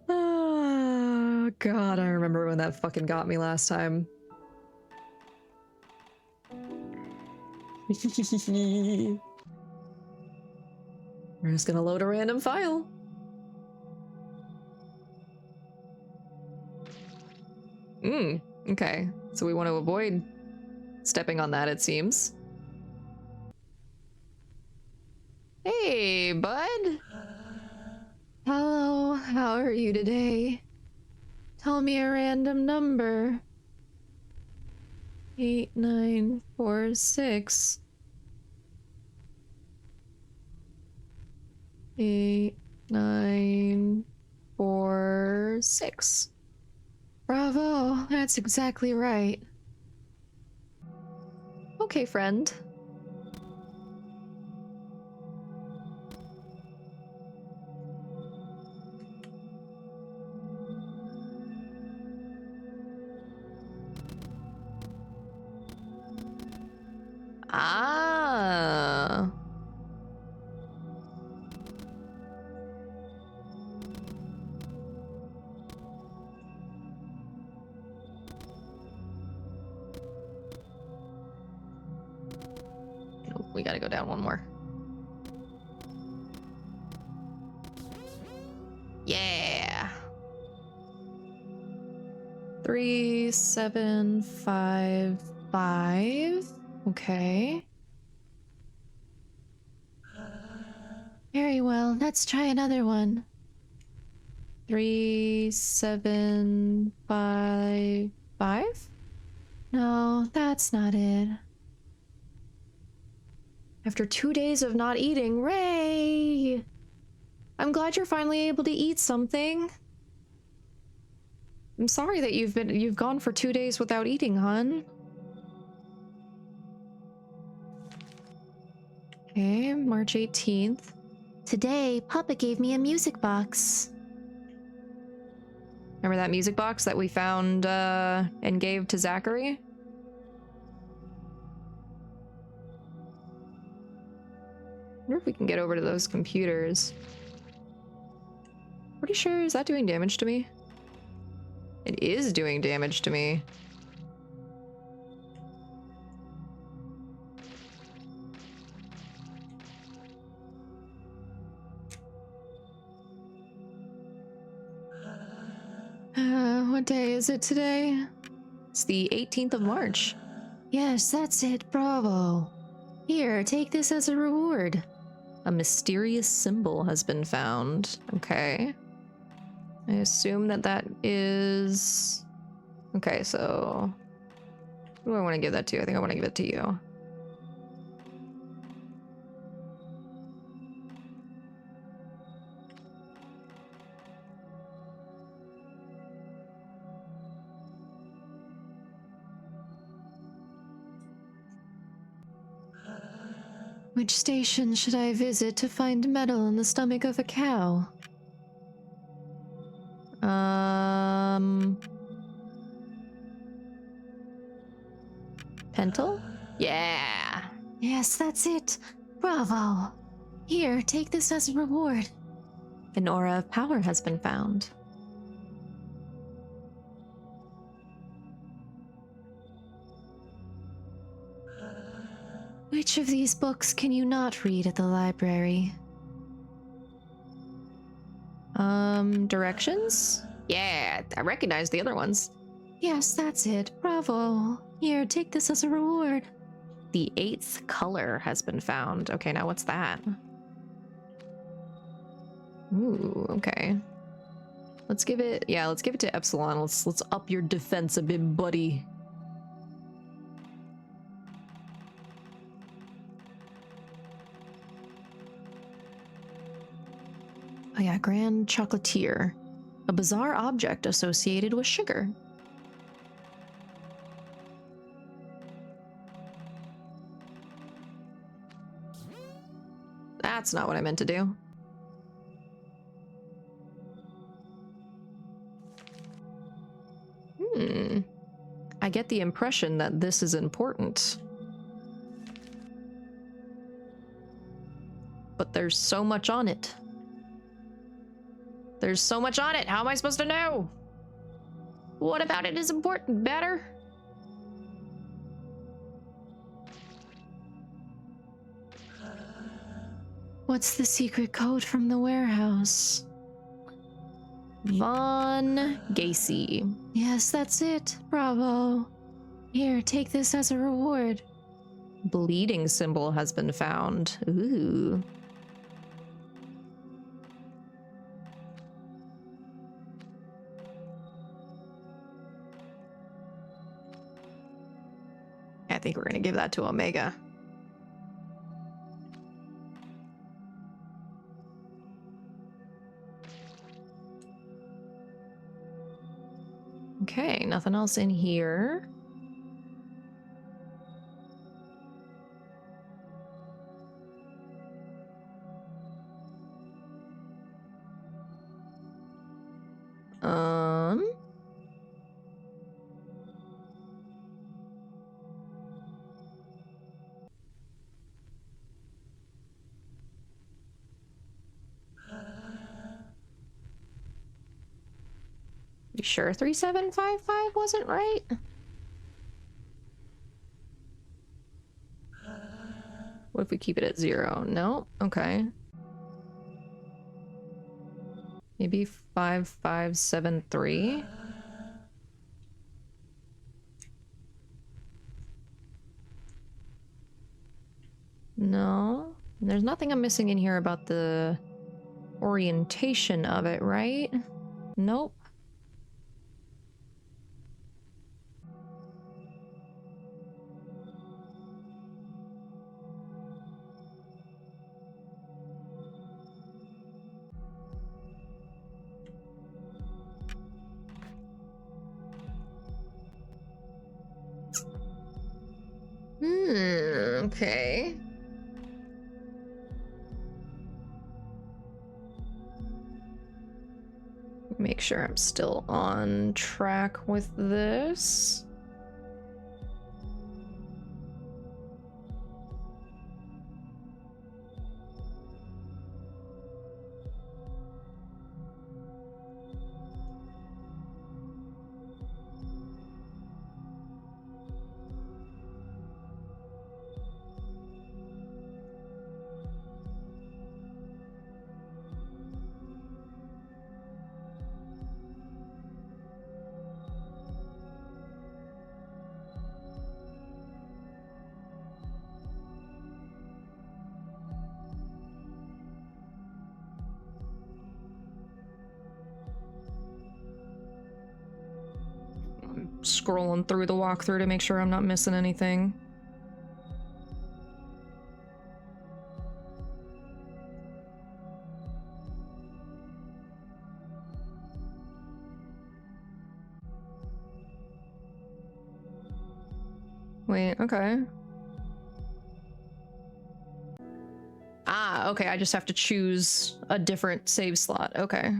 Oh, God, I remember when that fucking got me last time. We're just gonna load a random file. Okay. So we want to avoid stepping on that, it seems. Hey, bud. Hello, how are you today? Tell me a random number. 8946. 8946. Bravo, that's exactly right. Okay, friend. Ah. Nope, we gotta go down one more. Yeah. 3755. Okay. Very well, let's try another one. 3755? No, that's not it. After 2 days of not eating, Ray! I'm glad you're finally able to eat something. I'm sorry that you've gone for 2 days without eating, hon. Okay, March 18th. Today, Papa gave me a music box. Remember that music box that we found and gave to Zachary? I wonder if we can get over to those computers. Pretty sure, is that doing damage to me? It is doing damage to me. What day is it today? It's the 18th of March. Yes, that's it. Bravo. Here, take this as a reward. A mysterious symbol has been found. Okay. I assume that that is... Okay, so... Who do I want to give that to? I think I want to give it to you. Which station should I visit to find metal in the stomach of a cow? Pentel? Yeah. Yes, that's it. Bravo. Here, take this as a reward. An aura of power has been found. Which of these books can you not read at the library? Directions? Yeah, I recognize the other ones. Yes, that's it. Bravo. Here, take this as a reward. The 8th color has been found. Okay, now what's that? Ooh, okay. Let's give it, yeah, let's give it to Epsilon. Let's up your defense a bit, buddy. Oh yeah, Grand Chocolatier. A bizarre object associated with sugar. That's not what I meant to do. I get the impression that this is important. But there's so much on it. There's so much on it. How am I supposed to know? What about it is important? Better? What's the secret code from the warehouse? Von Gacy. Yes, that's it. Bravo. Here, take this as a reward. Bleeding symbol has been found. Ooh. I think we're gonna give that to Omega. Okay, nothing else in here. You sure 3755 wasn't right? What if we keep it at 0? No? Okay. Maybe 5573? No. There's nothing I'm missing in here about the orientation of it, right? Nope. Okay. Make sure I'm still on track with this. Scrolling through the walkthrough to make sure I'm not missing anything. Wait, okay. Ah, okay, I just have to choose a different save slot. Okay.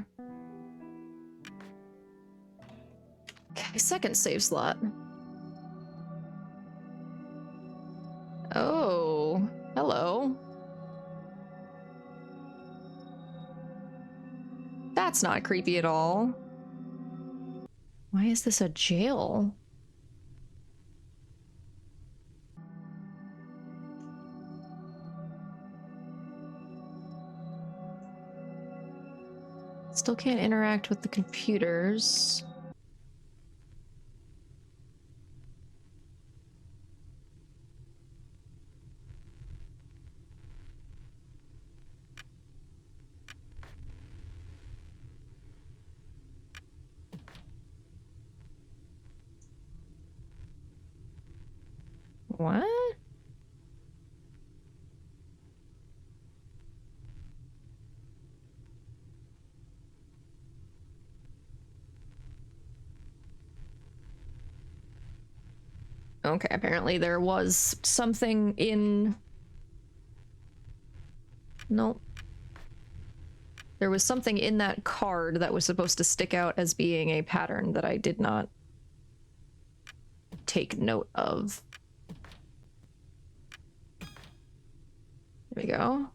Okay, second save slot. Oh, hello. That's not creepy at all. Why is this a jail? Still can't interact with the computers. What? Okay, apparently there was something in... Nope. There was something in that card that was supposed to stick out as being a pattern that I did not take note of. There we go.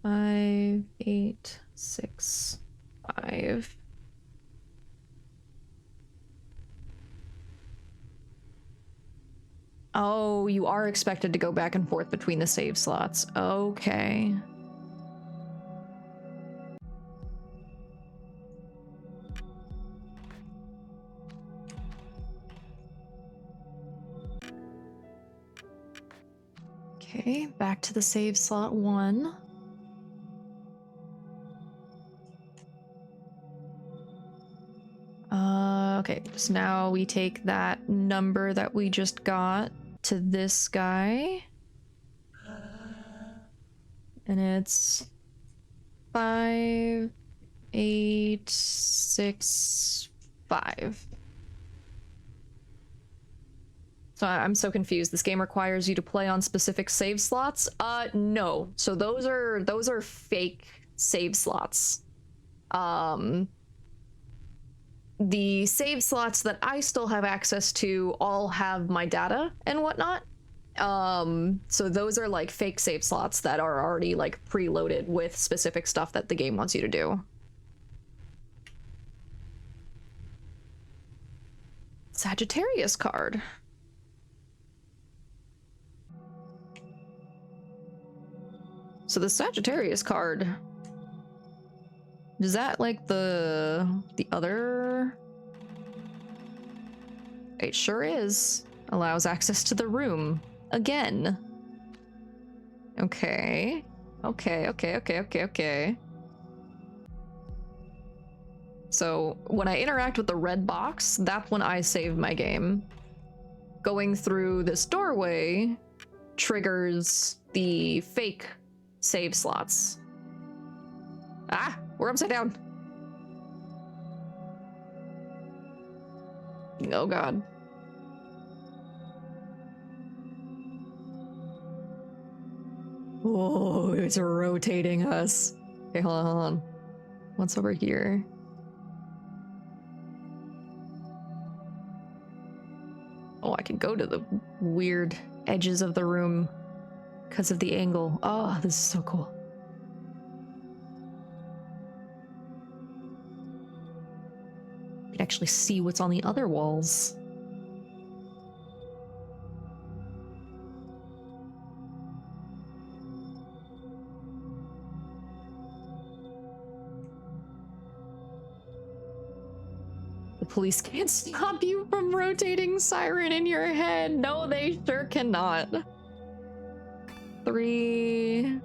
5, 8, 6, 5. Oh, you are expected to go back and forth between the save slots. Okay. Okay, back to the save slot 1. Okay, so now we take that number that we just got to this guy. And it's 5, 8, 6, 5. So I'm so confused. This game requires you to play on specific save slots? No. So those are fake save slots. The save slots that I still have access to all have my data and whatnot. So those are like fake save slots that are already like preloaded with specific stuff that the game wants you to do. Sagittarius card. So the Sagittarius card, is that like the other? It sure is. Allows access to the room. Again. Okay. Okay. So when I interact with the red box, that's when I save my game. Going through this doorway triggers the fake save slots. Ah, we're upside down. Oh god. Oh, it's rotating us. Okay, hold on. What's over here? Oh, I can go to the weird edges of the room because of the angle. Oh, this is so cool. You can actually see what's on the other walls. The police can't stop you from rotating Siren in your head. No, they sure cannot. 3,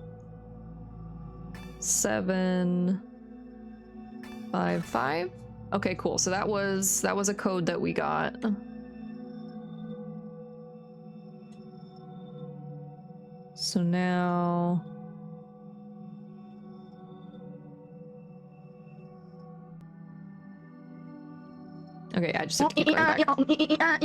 7, 5, 5. Okay, cool. So that was a code that we got. So now okay, I just have to keep going back.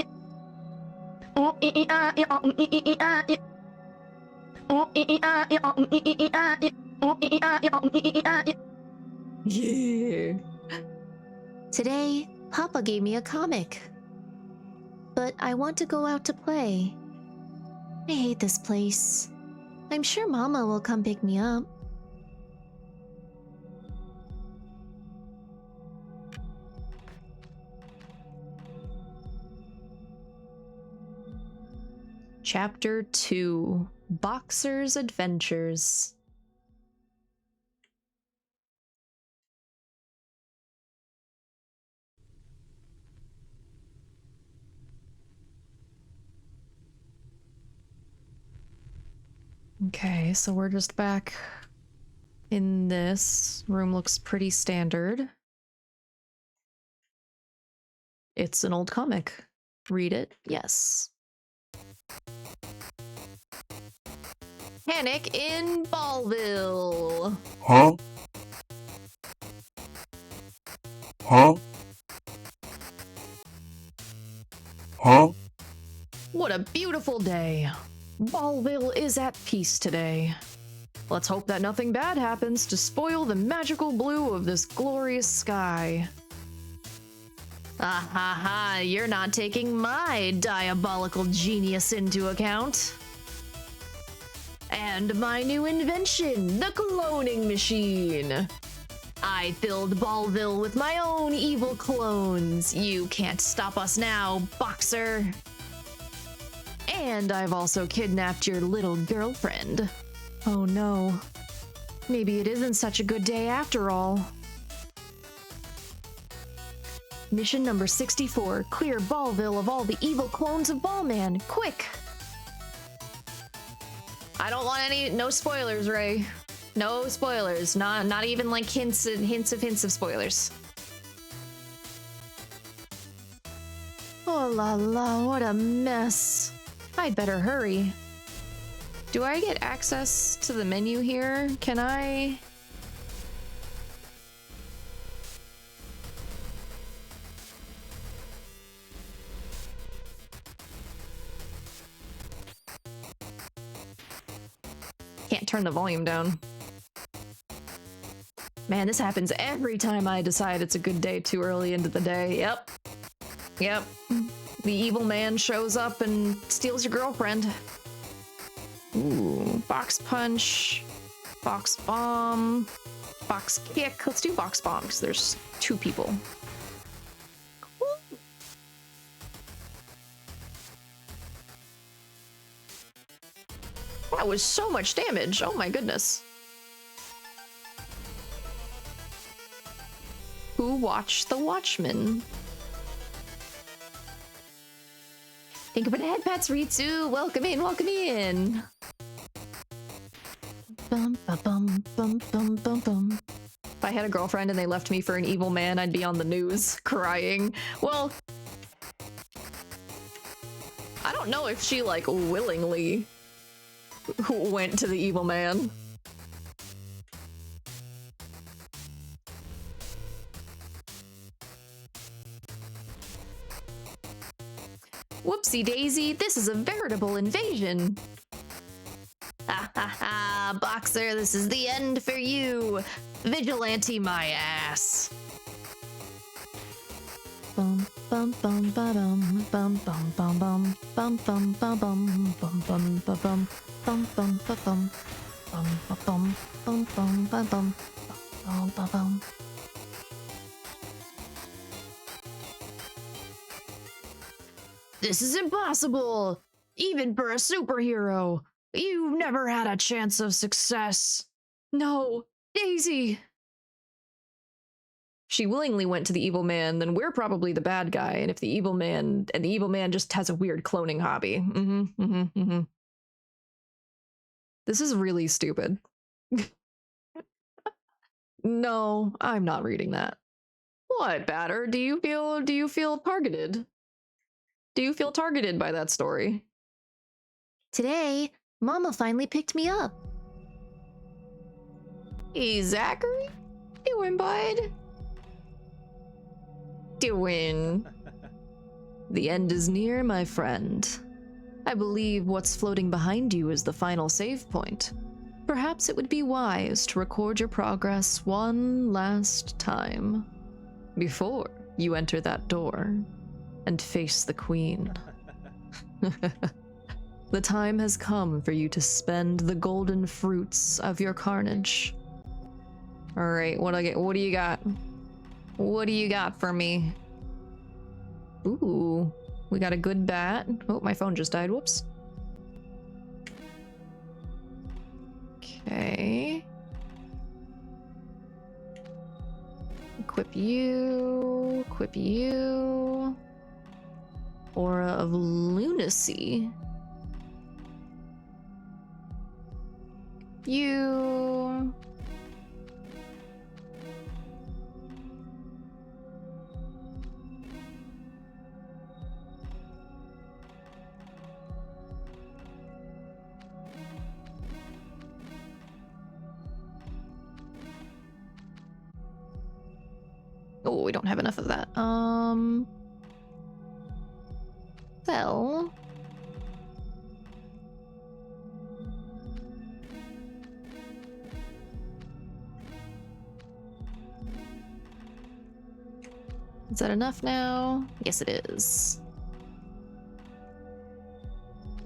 Yeah. Today, Papa gave me a comic. But I want to go out to play. I hate this place. I'm sure Mama will come pick me up. Chapter 2: Boxer's Adventures. Okay, so we're just back in this. Room looks pretty standard. It's an old comic. Read it? Yes. Panic in Ballville. Huh? Huh? Huh? What a beautiful day. Ballville is at peace today. Let's hope that nothing bad happens to spoil the magical blue of this glorious sky. Ah ha ha, you're not taking my diabolical genius into account. And my new invention, the cloning machine. I filled Ballville with my own evil clones. You can't stop us now, Boxer. And I've also kidnapped your little girlfriend. Oh no. Maybe it isn't such a good day after all. Mission number 64. Clear Ballville of all the evil clones of Ballman. Quick! I don't want no spoilers, Ray. No spoilers. Not even like hints of spoilers. Oh la la, what a mess. I'd better hurry. Do I get access to the menu here? Can I? Can't turn the volume down. Man, this happens every time I decide it's a good day too early into the day. Yep. Yep. The evil man shows up and steals your girlfriend. Ooh, box punch, box bomb, box kick. Let's do box bomb because there's 2 people. That was so much damage. Oh my goodness. Who watched the Watchmen? Think about head pats, Ritsu. Welcome in, welcome in. Bum, ba, bum, bum, bum, bum, bum. If I had a girlfriend and they left me for an evil man, I'd be on the news crying. Well, I don't know if she like willingly went to the evil man. Whoopsie daisy, this is a veritable invasion. Ha ha ha, Boxer, this is the end for you. Vigilante my ass. Bum bum bum ba bum bum bum bum bum bum bum ba bum bum bum ba bum bum bum ba bum bum ba bum bum bum ba bum bum ba bum. This is impossible, even for a superhero. You've never had a chance of success. No, Daisy. She willingly went to the evil man, then we're probably the bad guy. And if the evil man just has a weird cloning hobby. This is really stupid. No, I'm not reading that. What, Batter? Do you feel targeted? Do you feel targeted by that story? Today, Mama finally picked me up. Hey, Zachary? Doing, bud? Doing. The end is near, my friend. I believe what's floating behind you is the final save point. Perhaps it would be wise to record your progress one last time before you enter that door and face the queen. The time has come for you to spend the golden fruits of your carnage. All right, what do you got? What do you got for me? Ooh, we got a good bat. Oh, my phone just died. Whoops. Okay. Equip you. Equip you. Aura of lunacy. You. Oh, we don't have enough of that. Well. Is that enough now? Yes, it is.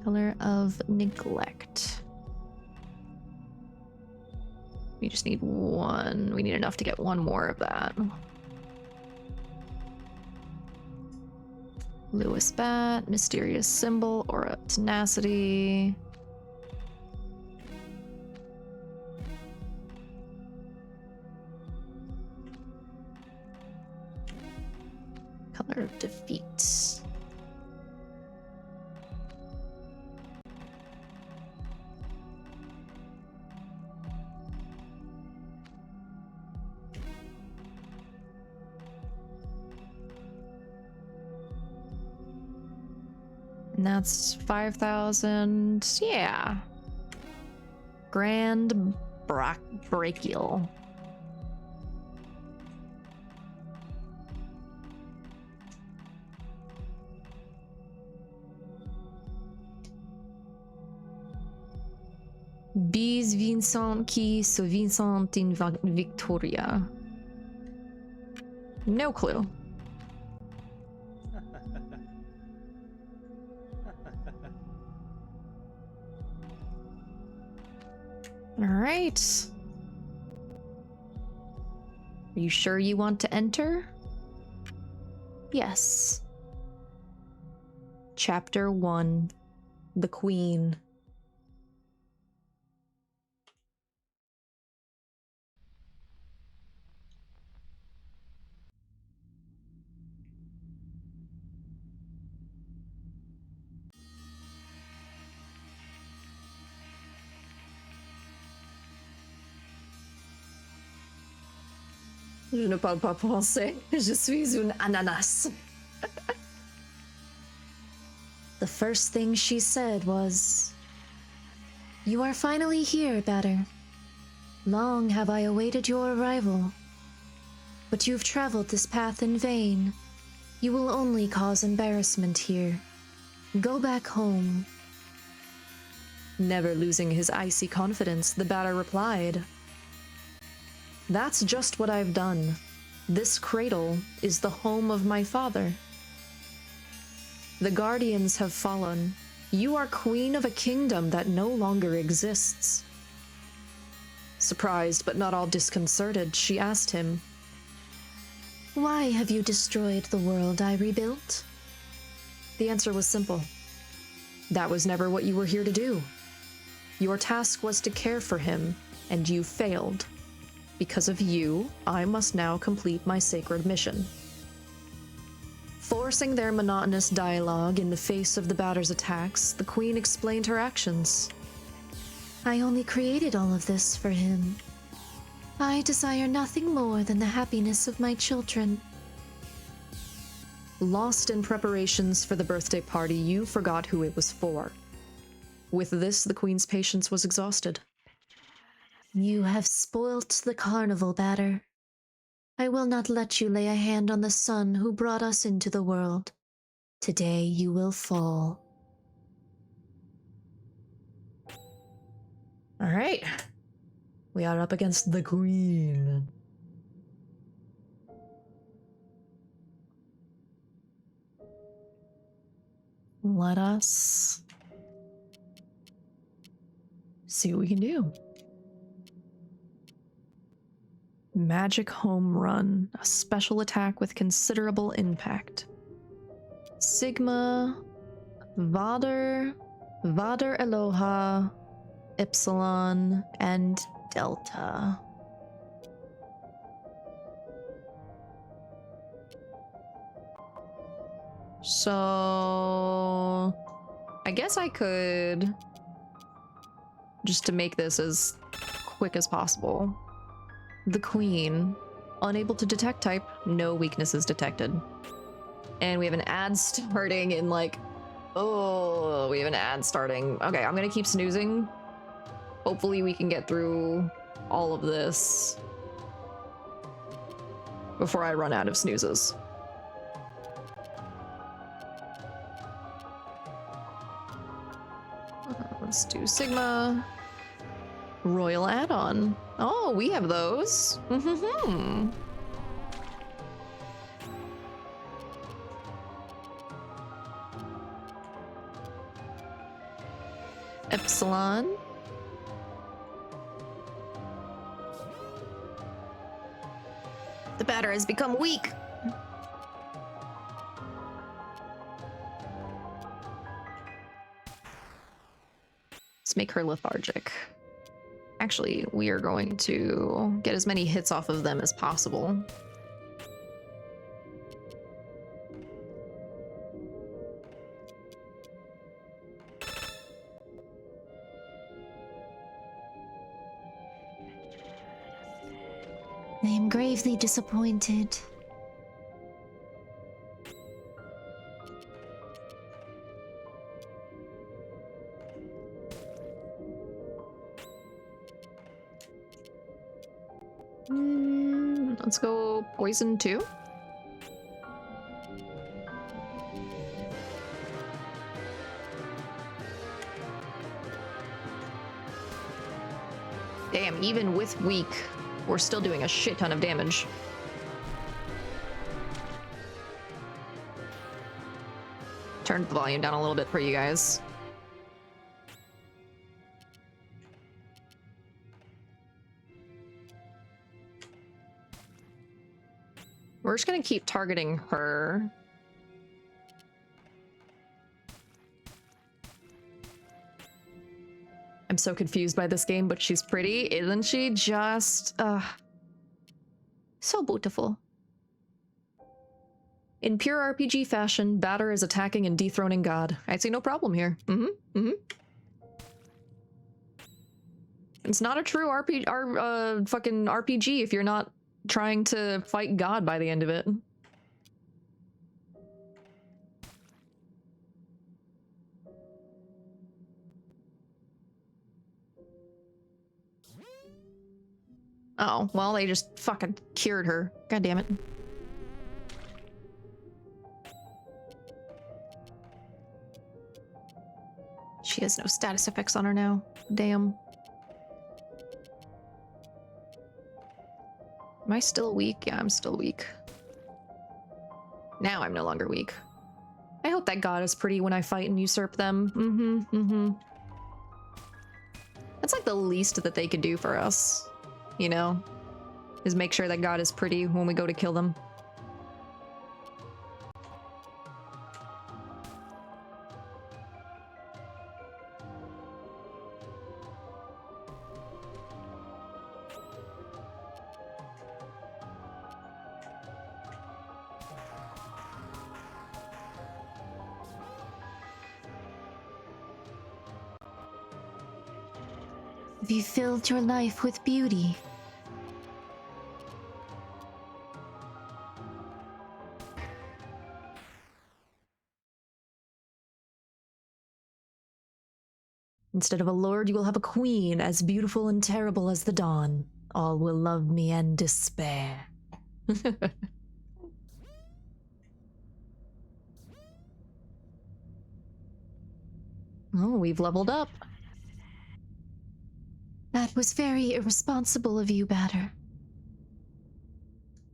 Color of neglect. We just need one. We need enough to get one more of that. Lewis Bat, mysterious symbol, aura of tenacity. Color of defeat. And that's 5,000. Yeah. Grand brachial. Bis Vincent qui se Vincent in Victoria. No clue. All right. Are you sure you want to enter? Yes. Chapter 1. The Queen. Je ne parle pas français. Je suis une ananas. The first thing she said was, "You are finally here, Batter. Long have I awaited your arrival. But you've traveled this path in vain. You will only cause embarrassment here. Go back home." Never losing his icy confidence, the batter replied, "That's just what I've done. This cradle is the home of my father. The guardians have fallen. You are queen of a kingdom that no longer exists." Surprised but not all disconcerted, she asked him, Why have you destroyed the world I rebuilt? The answer was simple. That was never what you were here to do. Your task was to care for him, and you failed. Because of you, I must now complete my sacred mission. Forcing their monotonous dialogue in the face of the batter's attacks, the queen explained her actions. I only created all of this for him. I desire nothing more than the happiness of my children. Lost in preparations for the birthday party, you forgot who it was for. With this, the queen's patience was exhausted. You have spoilt the carnival, batter. I will not let you lay a hand on the son who brought us into the world. Today you will fall. All right. We are up against the queen. Let us see what we can do. Magic Home Run, a special attack with considerable impact. Sigma, Vader, Vader Aloha, Epsilon, and Delta. So I guess I could, just to make this as quick as possible. The Queen, unable to detect type, no weaknesses detected. And we have an ad starting in like, oh, we have an ad starting. Okay, I'm gonna keep snoozing. Hopefully we can get through all of this before I run out of snoozes. Let's do Sigma. Royal add-on. Oh, we have those. Epsilon. The batter has become weak. Let's make her lethargic. Actually, we are going to get as many hits off of them as possible. I am gravely disappointed. Let's go poison 2. Damn, even with weak, we're still doing a shit ton of damage. Turned the volume down a little bit for you guys. We're just gonna keep targeting her. I'm so confused by this game, but she's pretty, isn't she? Just, so beautiful. In pure RPG fashion, Batter is attacking and dethroning God. I see no problem here. It's not a true fucking RPG if you're not trying to fight God by the end of it. Oh, well, they just fucking cured her. God damn it. She She has no status effects on her now. Damn. Am I still weak? Yeah, I'm still weak. Now I'm no longer weak. I hope that god is pretty when I fight and usurp them. That's like the least that they could do for us, you know? Is make sure that god is pretty when we go to kill them. Have you filled your life with beauty? Instead of a lord, you will have a queen, as beautiful and terrible as the dawn. All will love me and despair. Oh, we've leveled up. That was very irresponsible of you, Batter.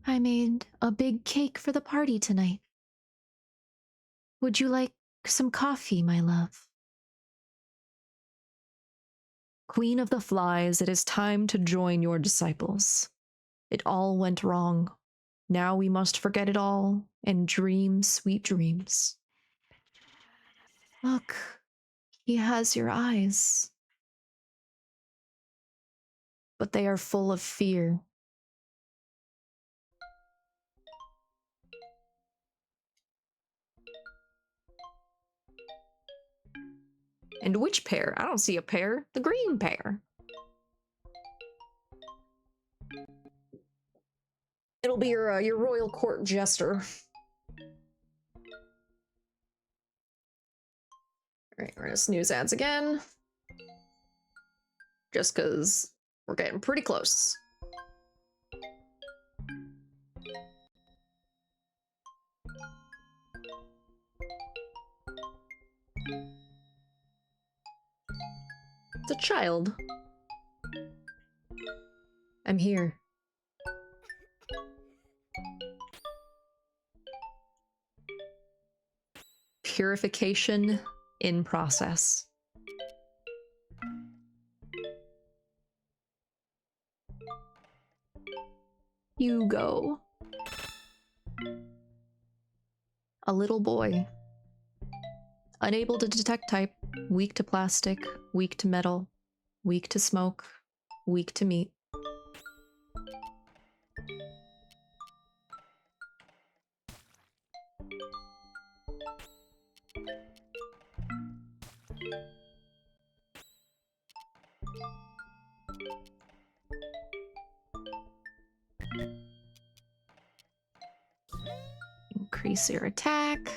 I made a big cake for the party tonight. Would you like some coffee, my love? Queen of the Flies, it is time to join your disciples. It all went wrong. Now we must forget it all and dream sweet dreams. Look, he has your eyes. But they are full of fear. And which pair? I don't see a pair. The green pair. It'll be your royal court jester. Alright, we're gonna snooze ads again. Just because we're getting pretty close. It's a child. I'm here. Purification in process. Hugo. A little boy. Unable to detect type, weak to plastic, weak to metal, weak to smoke, weak to meat. Increase your attack.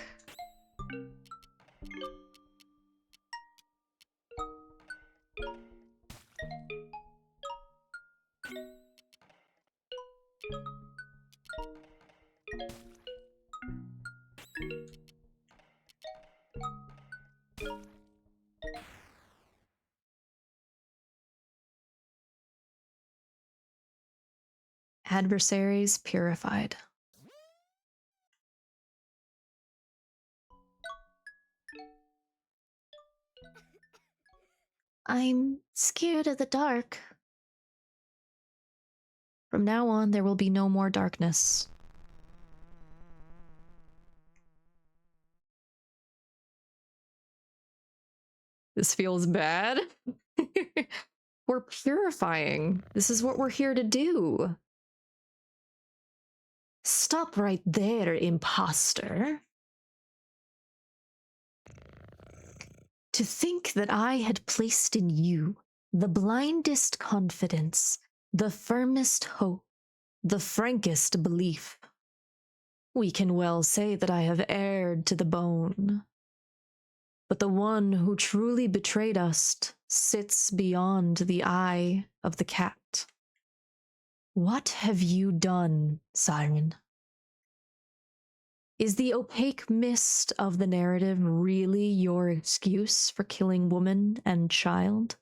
Adversaries purified. I'm scared of the dark. From now on, there will be no more darkness. This feels bad. We're purifying. This is what we're here to do. Stop right there, imposter. To think that I had placed in you the blindest confidence, the firmest hope, the frankest belief. We can well say that I have erred to the bone. But the one who truly betrayed us sits beyond the eye of the cat. What have you done, Siren? Is the opaque mist of the narrative really your excuse for killing woman and child?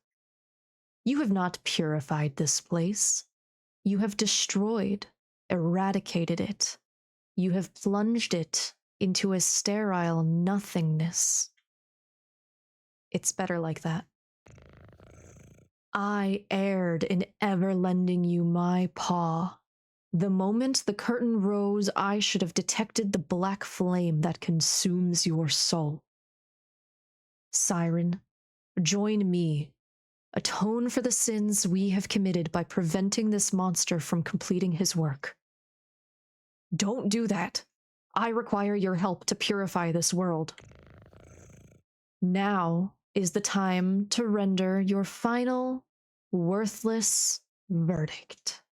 You have not purified this place. You have destroyed, eradicated it. You have plunged it into a sterile nothingness. It's better like that. I erred in ever lending you my paw. The moment the curtain rose, I should have detected the black flame that consumes your soul. Siren, join me. Atone for the sins we have committed by preventing this monster from completing his work. Don't do that. I require your help to purify this world. Now is the time to render your final, worthless verdict.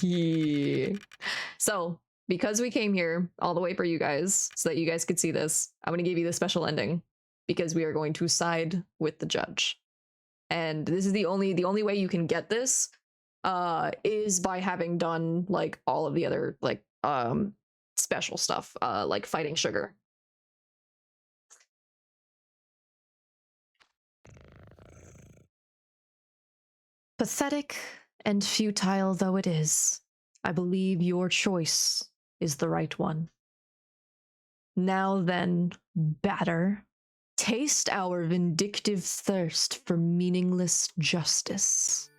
Yeah. So, because we came here all the way for you guys, so that you guys could see this, I'm going to give you the special ending, because we are going to side with the judge. And this is the only way you can get this, is by having done, like, all of the other, like, special stuff, like fighting sugar. Pathetic and futile though it is, I believe your choice is the right one. Now then, batter, taste our vindictive thirst for meaningless justice.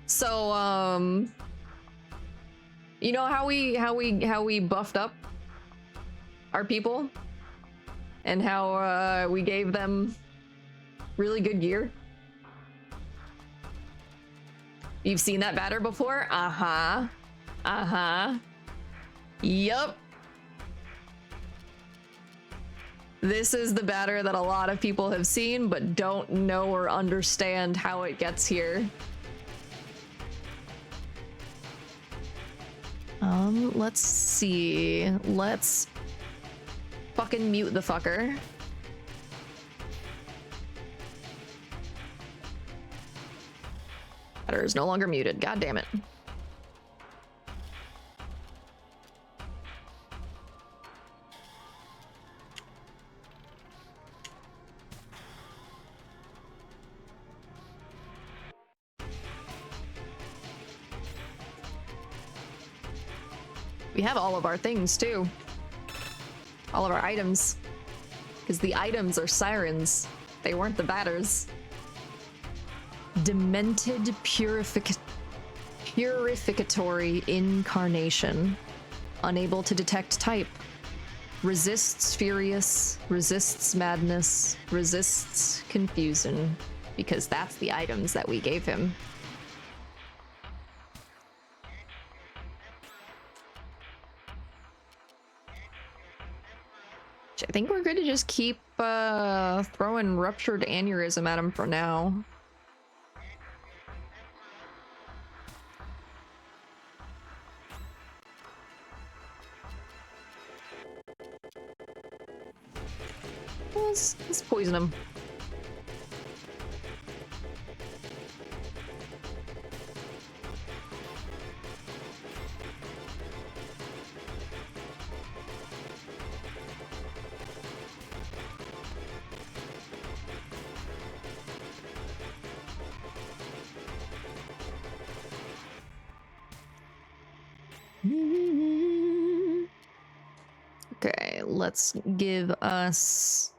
So, you know how we buffed up our people? And how, we gave them really good gear? You've seen that batter before? Uh-huh. Uh-huh. Yup. This is the batter that a lot of people have seen, but don't know or understand how it gets here. Let's see. Let's fucking mute the fucker. Batter is no longer muted. God damn it. We have all of our things too. All of our items. Because the items are sirens. They weren't the batters. Demented purificatory incarnation. Unable to detect type. Resists furious. Resists madness. Resists confusion. Because that's the items that we gave him. I think we're going to just keep throwing ruptured aneurysm at him for now. Let's poison him. Okay, let's give us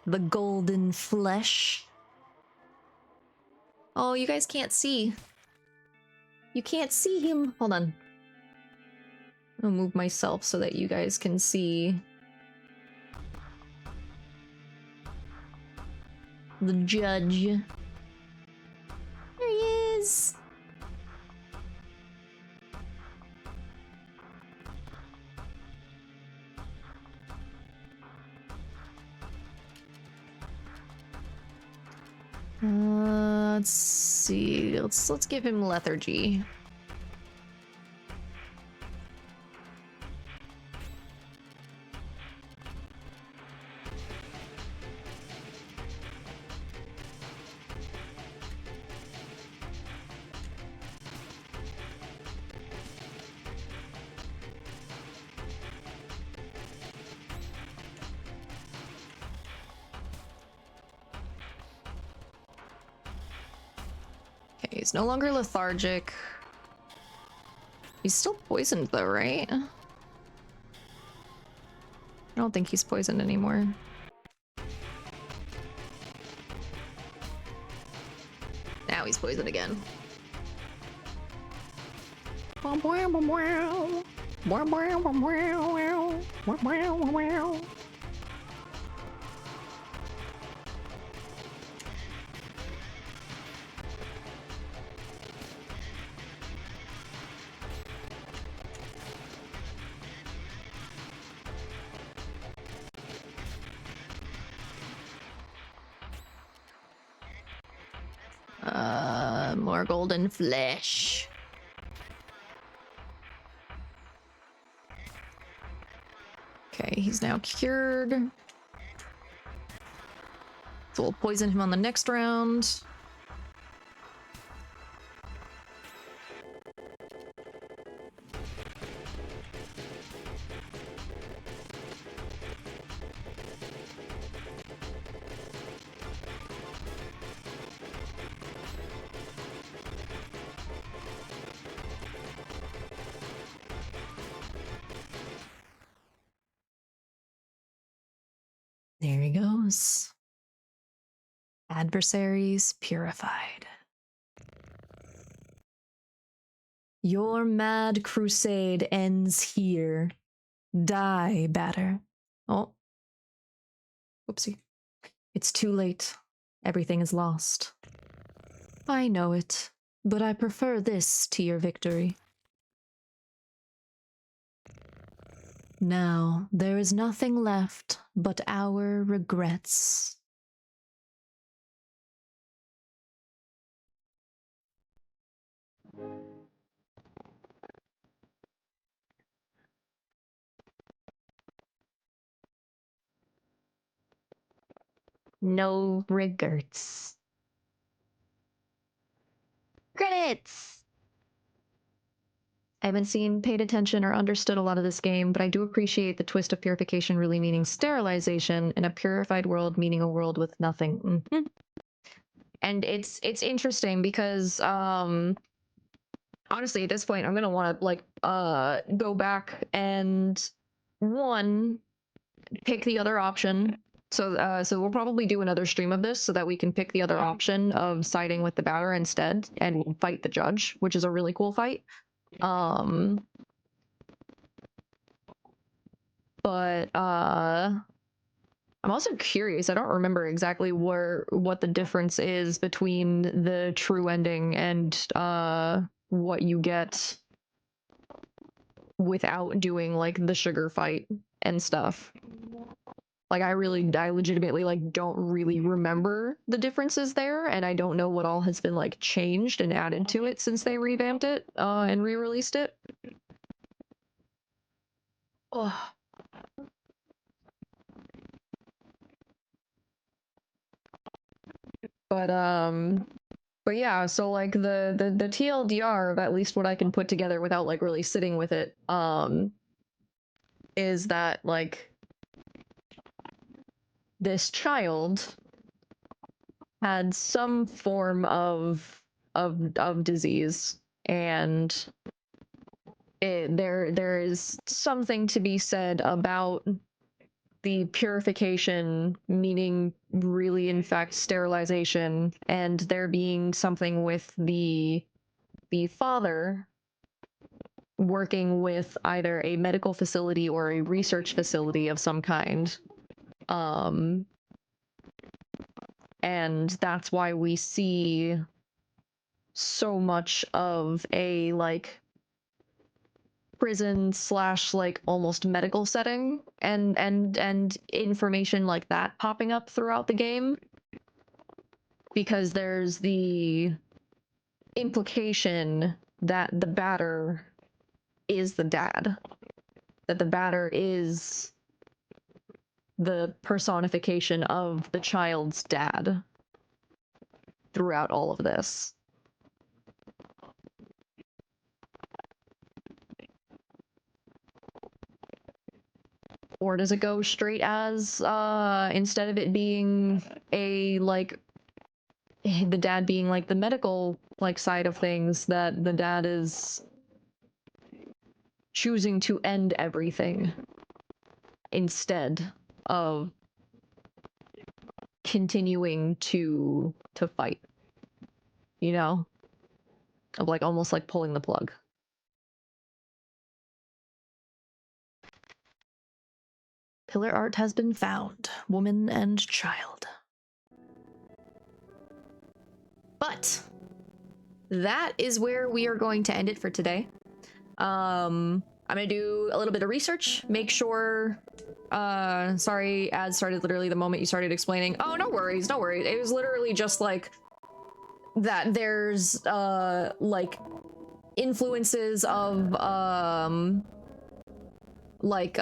the golden flesh. Oh, you guys can't see. You can't see him. Hold on. I'll move myself so that you guys can see the judge. There he is. Let's see. Let's give him lethargy. Okay, he's no longer lethargic. He's still poisoned though, right? I don't think he's poisoned anymore. Now he's poisoned again. More golden flesh. Okay, he's now cured. So we'll poison him on the next round. There he goes. Adversaries purified. Your mad crusade ends here. Die, batter. Oh. Whoopsie. It's too late. Everything is lost. I know it, but I prefer this to your victory. Now, there is nothing left but our regrets. No regrets. Credits! I haven't paid attention or understood a lot of this game, but I do appreciate the twist of purification really meaning sterilization and a purified world meaning a world with nothing. Mm-hmm. And it's interesting because honestly at this point I'm gonna want to like go back and pick the other option. So we'll probably do another stream of this so that we can pick the other option of siding with the batter instead and fight the judge, which is a really cool fight. But I'm also curious. I don't remember exactly what the difference is between the true ending and what you get without doing like the sugar fight and stuff. Like I legitimately like don't really remember the differences there, and I don't know what all has been like changed and added to it since they revamped it and re-released it. Oh. But yeah, so like the TLDR of at least what I can put together without like really sitting with it is that like this child had some form of disease, and there is something to be said about the purification meaning really in fact sterilization, and there being something with the father working with either a medical facility or a research facility of some kind. And that's why we see so much of a like prison / like almost medical setting and information like that popping up throughout the game, because there's the implication that the batter is the dad, that the batter is the personification of the child's dad throughout all of this. Or does it go straight as instead of it being a like the dad being like the medical like side of things, that the dad is choosing to end everything instead of continuing to fight, you know, of like almost like pulling the plug. Pillar art has been found. Woman and child. But that is where we are going to end it for today. I'm gonna do a little bit of research, make sure, sorry, ads started literally the moment you started explaining. Oh, no worries, no worries. It was literally just like that there's, like influences of, like,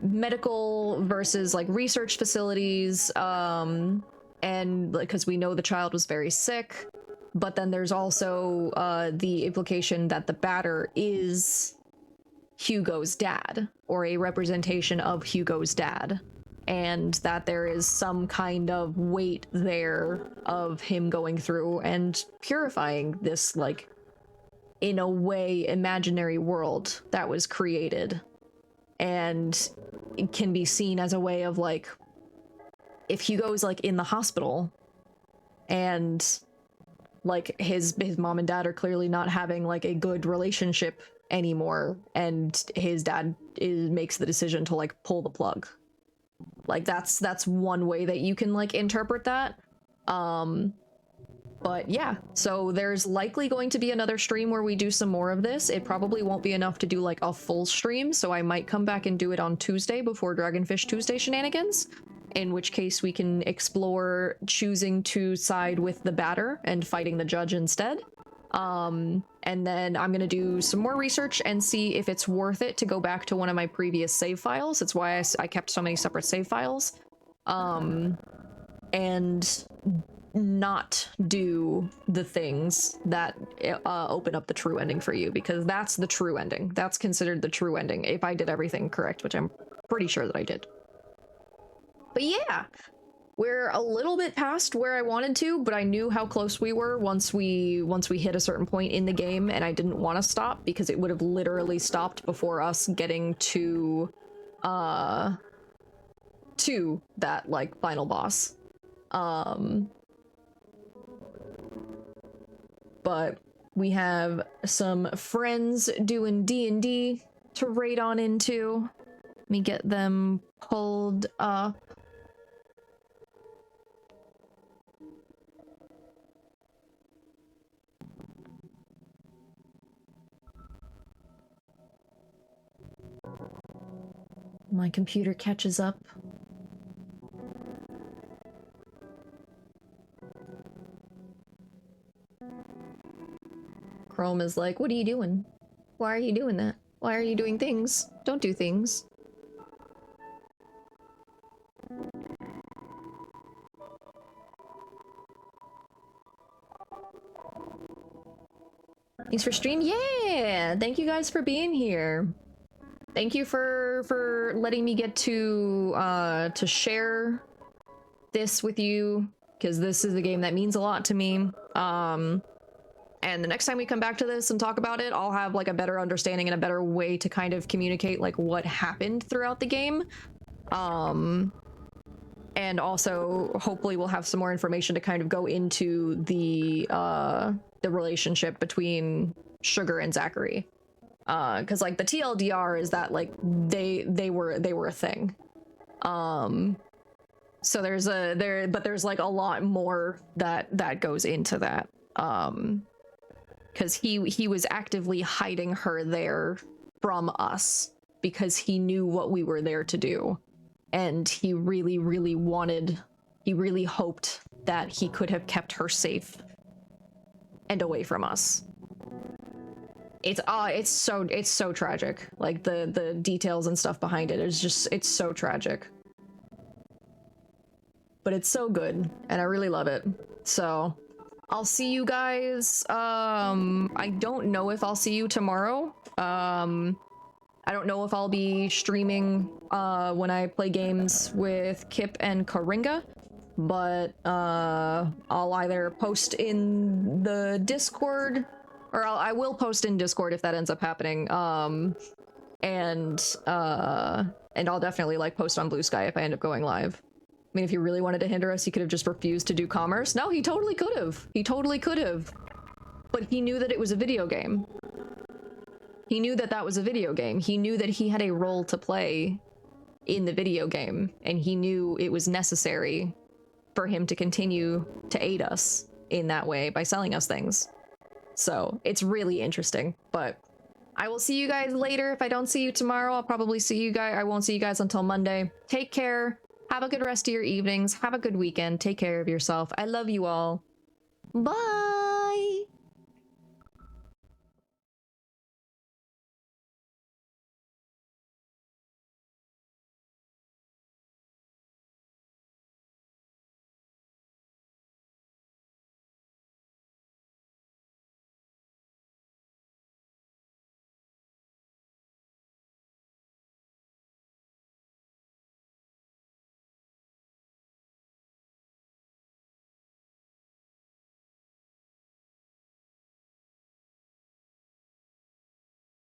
medical versus like research facilities, and like, because we know the child was very sick. But then there's also the implication that the batter is Hugo's dad, or a representation of Hugo's dad, and that there is some kind of weight there of him going through and purifying this, like, in a way, imaginary world that was created. And it can be seen as a way of, like, if Hugo's, like, in the hospital, and like his mom and dad are clearly not having like a good relationship anymore, and his dad makes the decision to like pull the plug. Like that's one way that you can like interpret that. But yeah, so there's likely going to be another stream where we do some more of this. It probably won't be enough to do like a full stream, so I might come back and do it on Tuesday before Dragonfish Tuesday shenanigans, in which case we can explore choosing to side with the batter and fighting the judge instead. And then I'm gonna do some more research and see if it's worth it to go back to one of my previous save files. That's why I kept so many separate save files. And not do the things that open up the true ending for you, because that's the true ending. That's considered the true ending if I did everything correct, which I'm pretty sure that I did. But yeah, we're a little bit past where I wanted to, but I knew how close we were once we hit a certain point in the game, and I didn't want to stop because it would have literally stopped before us getting to that like final boss. But we have some friends doing D&D to raid on into. Let me get them pulled up. My computer catches up. Chrome is like, what are you doing? Why are you doing that? Why are you doing things? Don't do things. Thanks for stream. Yeah, thank you guys for being here. Thank you for letting me get to share this with you, because this is a game that means a lot to me. And the next time we come back to this and talk about it, I'll have like a better understanding and a better way to kind of communicate like what happened throughout the game. And also hopefully we'll have some more information to kind of go into the relationship between Sugar and Zachary. Because like the TLDR is that like they were a thing. So there's like a lot more that goes into that. Because he was actively hiding her there from us because he knew what we were there to do, and he really hoped that he could have kept her safe and away from us. It's so tragic. Like the details and stuff behind it is just, it's so tragic. But it's so good, and I really love it. So I'll see you guys. I don't know if I'll see you tomorrow. I don't know if I'll be streaming when I play games with Kip and Karinga. but I'll either post in the Discord, or I will post in Discord if that ends up happening. And I'll definitely like post on Blue Sky if I end up going live. I mean, if he really wanted to hinder us, he could have just refused to do commerce. No, he totally could have. He totally could have. But he knew that it was a video game. He knew that that was a video game. He knew that he had a role to play in the video game, and he knew it was necessary for him to continue to aid us in that way by selling us things. So it's really interesting, but I will see you guys later. If I don't see you tomorrow, I'll probably see you guys. I won't see you guys until Monday. Take care. Have a good rest of your evenings. Have a good weekend. Take care of yourself. I love you all. Bye.